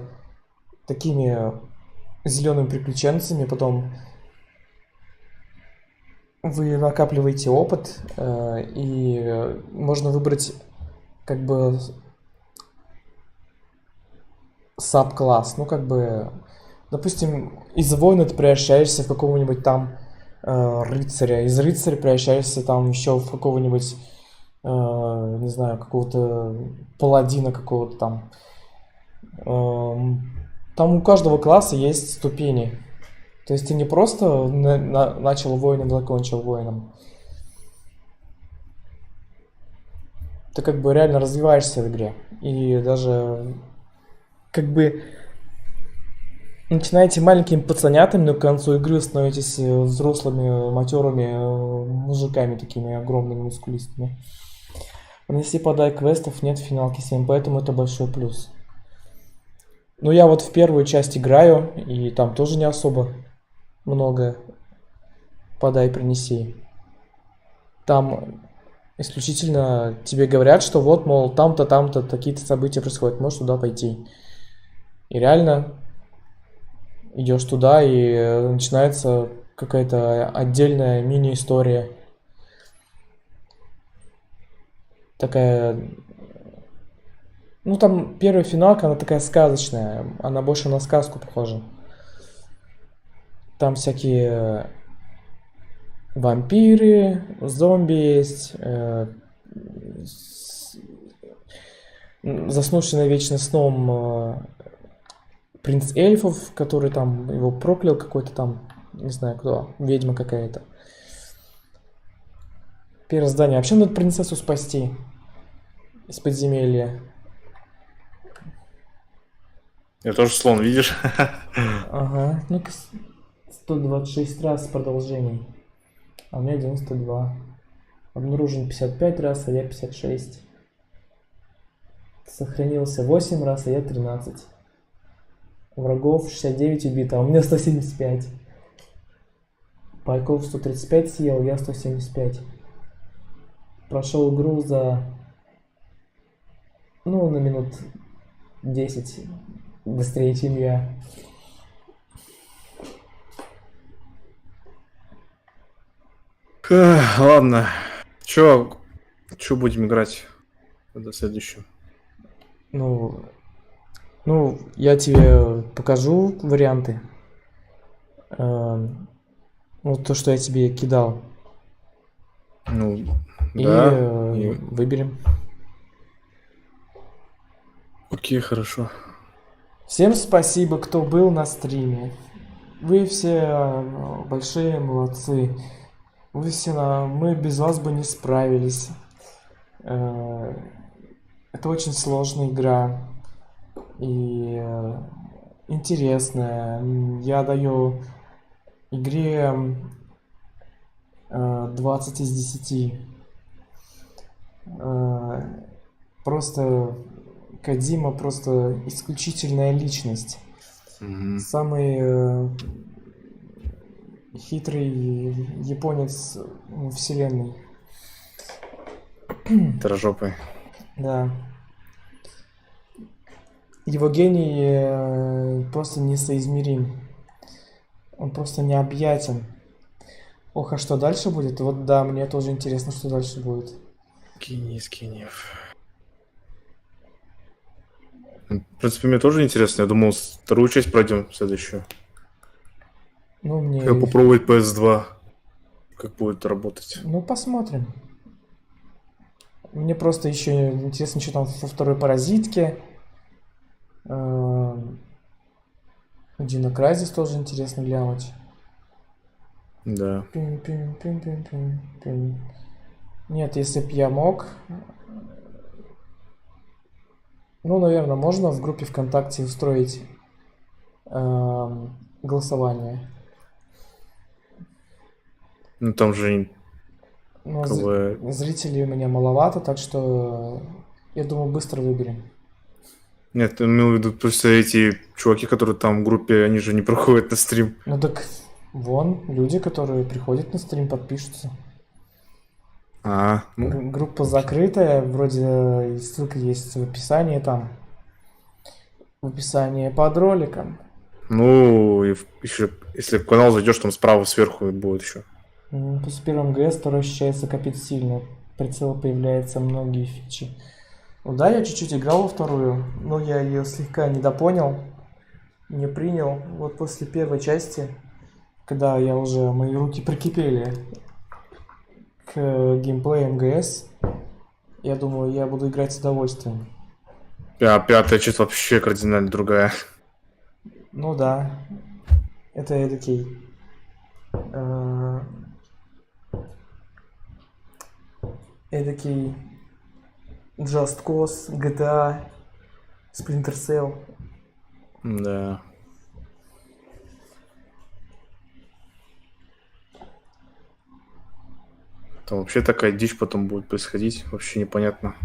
такими зелеными приключенцами, потом вы накапливаете опыт, и можно выбрать как бы саб-класс. Ну как бы, допустим, из воина ты превращаешься в какого-нибудь там рыцаря, из рыцаря превращаешься там еще в какого-нибудь, не знаю, какого-то паладина какого-то там. Там у каждого класса есть ступени. То есть ты не просто начал воином, закончил воином. Ты как бы реально развиваешься в игре. И даже как бы начинаете маленькими пацанятами, но к концу игры становитесь взрослыми, матерыми мужиками, такими огромными, мускулистыми. Внеси подай квестов, нет в финалке 7, поэтому это большой плюс. Ну я вот в первую часть играю, и там тоже не особо много подай принеси. Там исключительно тебе говорят, что вот, мол, там-то, такие-то события происходят, можешь туда пойти. И реально идешь туда, и начинается какая-то отдельная мини-история. Такая... Ну, там первая финалка, она такая сказочная. Она больше на сказку похожа. Там всякие вампиры, зомби есть, заснувший навечно сном принц эльфов, который там его проклял какой-то там, не знаю кто, ведьма какая-то. Первое задание. Вообще надо принцессу спасти из подземелья. Я тоже слон, видишь? Ага, ну-ка, 126 раз продолжений. А у меня 92. Обнаружен 55 раз, а я 56. Сохранился 8 раз, а я 13. Врагов 69 убито, а у меня 175. Пайков 135 съел, я 175. Прошел игру за... Ну, на минут 10 быстрее, чем я. Ладно. Чё будем играть до следующего? Ну, я тебе покажу варианты. Ну, то, что я тебе кидал. Ну, и да. Выберем. Окей, хорошо. Всем спасибо, кто был на стриме. Вы все большие молодцы. Вы все мы без вас бы не справились. Это очень сложная игра. И интересная. Я даю игре 20 из 10. Просто Кодзима просто исключительная личность. Самый хитрый японец вселенной. Трожопый. Да. Его гений просто несоизмерим. Он просто необъятен. Ох, а что дальше будет? Вот да, мне тоже интересно, что дальше будет. Гений из гениев. В принципе, мне тоже интересно. Я думал, вторую часть пройдем, следующую. Ну, мне... Я попробовать PS2. Как будет работать. Ну, посмотрим. Мне просто еще интересно, что там во второй паразитке. Дина Крайзис тоже интересно глянуть. Да. Нет, если б я мог... Ну, наверное, можно в группе ВКонтакте устроить голосование. Ну, там же... Но зрителей у меня маловато, так что я думаю, быстро выберем. Нет, я имел в виду просто эти чуваки, которые там в группе, они же не проходят на стрим. Ну так вон, люди, которые приходят на стрим, подпишутся. Ну. Группа закрытая, вроде ссылка есть в описании там. В описании под роликом. Ну, и еще, если в канал зайдешь, там справа сверху будет еще. После первого МГС второй ощущается копит сильно. Прицел появляются многие фичи. Ну да, я чуть-чуть играл во вторую, но я ее слегка недопонял, не принял. Вот после первой части, когда мои руки прикипели к геймплею МГС, я думаю, я буду играть с удовольствием. Пятая часть вообще кардинально другая. Ну да, это эдакий... эдакий Just Cause, GTA, Splinter Cell. Да. Там вообще такая дичь потом будет происходить, вообще непонятно.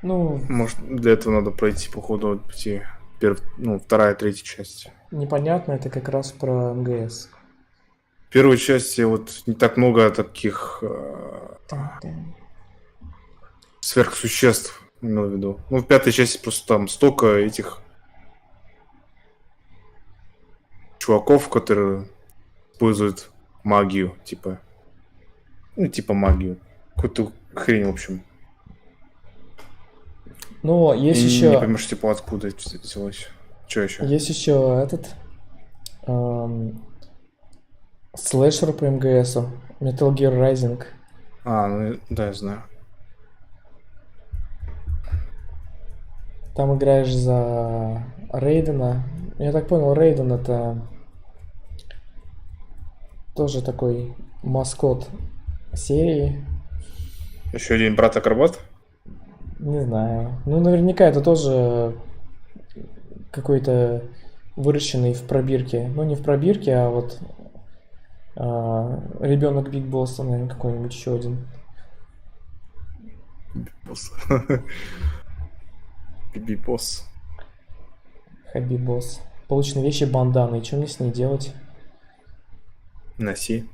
Ну... Может, для этого надо пройти, походу, вторая, третья часть. Непонятно, это как раз про МГС. первой части вот не так много таких сверхсуществ, имел в виду. Ну, в пятой части просто там столько этих чуваков, которые используют магию, типа. Ну, типа магию. Какую-то хрень, в общем. Ну, есть И еще... не поймешь, типа, откуда это взялось. Что еще? Есть еще этот... слэшер по МГСу. Metal Gear Rising. А, ну да, я знаю. Там играешь за Рейдена. Я так понял, Рейден это тоже такой маскот серии. Еще один брат-акробат? Не знаю. Ну, наверняка это тоже какой-то выращенный в пробирке. Ну, не в пробирке, а вот ребенок Биг Босса, наверное, какой-нибудь еще один. Биби Босс. Хаби Босс. Полученные вещи банданы. И что мне с ней делать? Носи.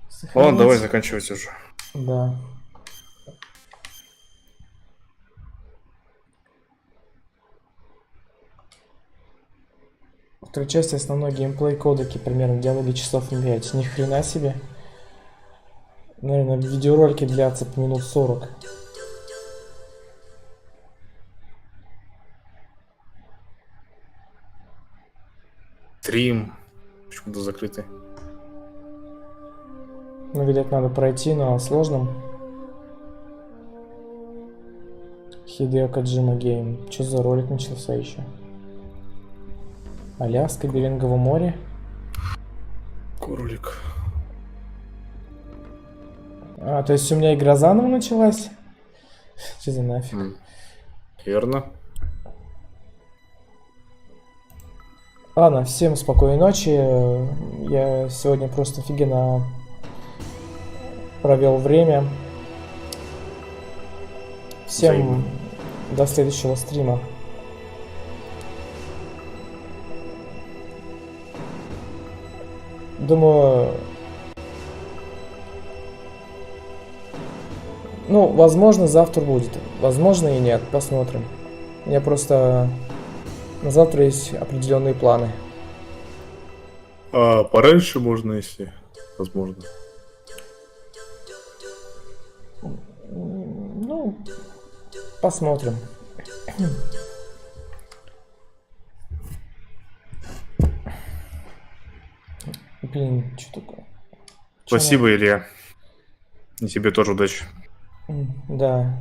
Сохранить. Ладно, давай заканчивать уже. Да. Второй части основной геймплей кодеки, примерно диалоги часов на 5. Ни хрена себе. Наверное, видеоролики длятся по минут 40. Стрим. Почему-то закрытый. Ну, видать, надо пройти на сложном. Хидео Коджима Гейм. Что за ролик начался еще? Аляска, Берингово море. Кролик. А, то есть у меня игра заново началась? Что за нафиг? Верно. Ладно, всем спокойной ночи. Я сегодня просто офигенно провел время. Всем до следующего стрима. Думаю, ну, возможно, завтра будет. Возможно и нет. Посмотрим. У меня просто на завтра есть определенные планы. А пораньше можно, если возможно. Ну, посмотрим. Блин, что такое? Спасибо, Илья. И тебе тоже удачи. Да.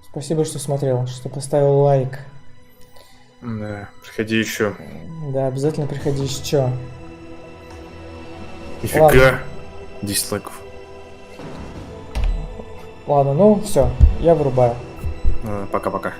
Спасибо, что смотрел, что поставил лайк. Да, приходи еще. Да, обязательно приходи еще. Нифига. Ладно. 10 лайков. Ладно, ну все, я вырубаю. Пока-пока.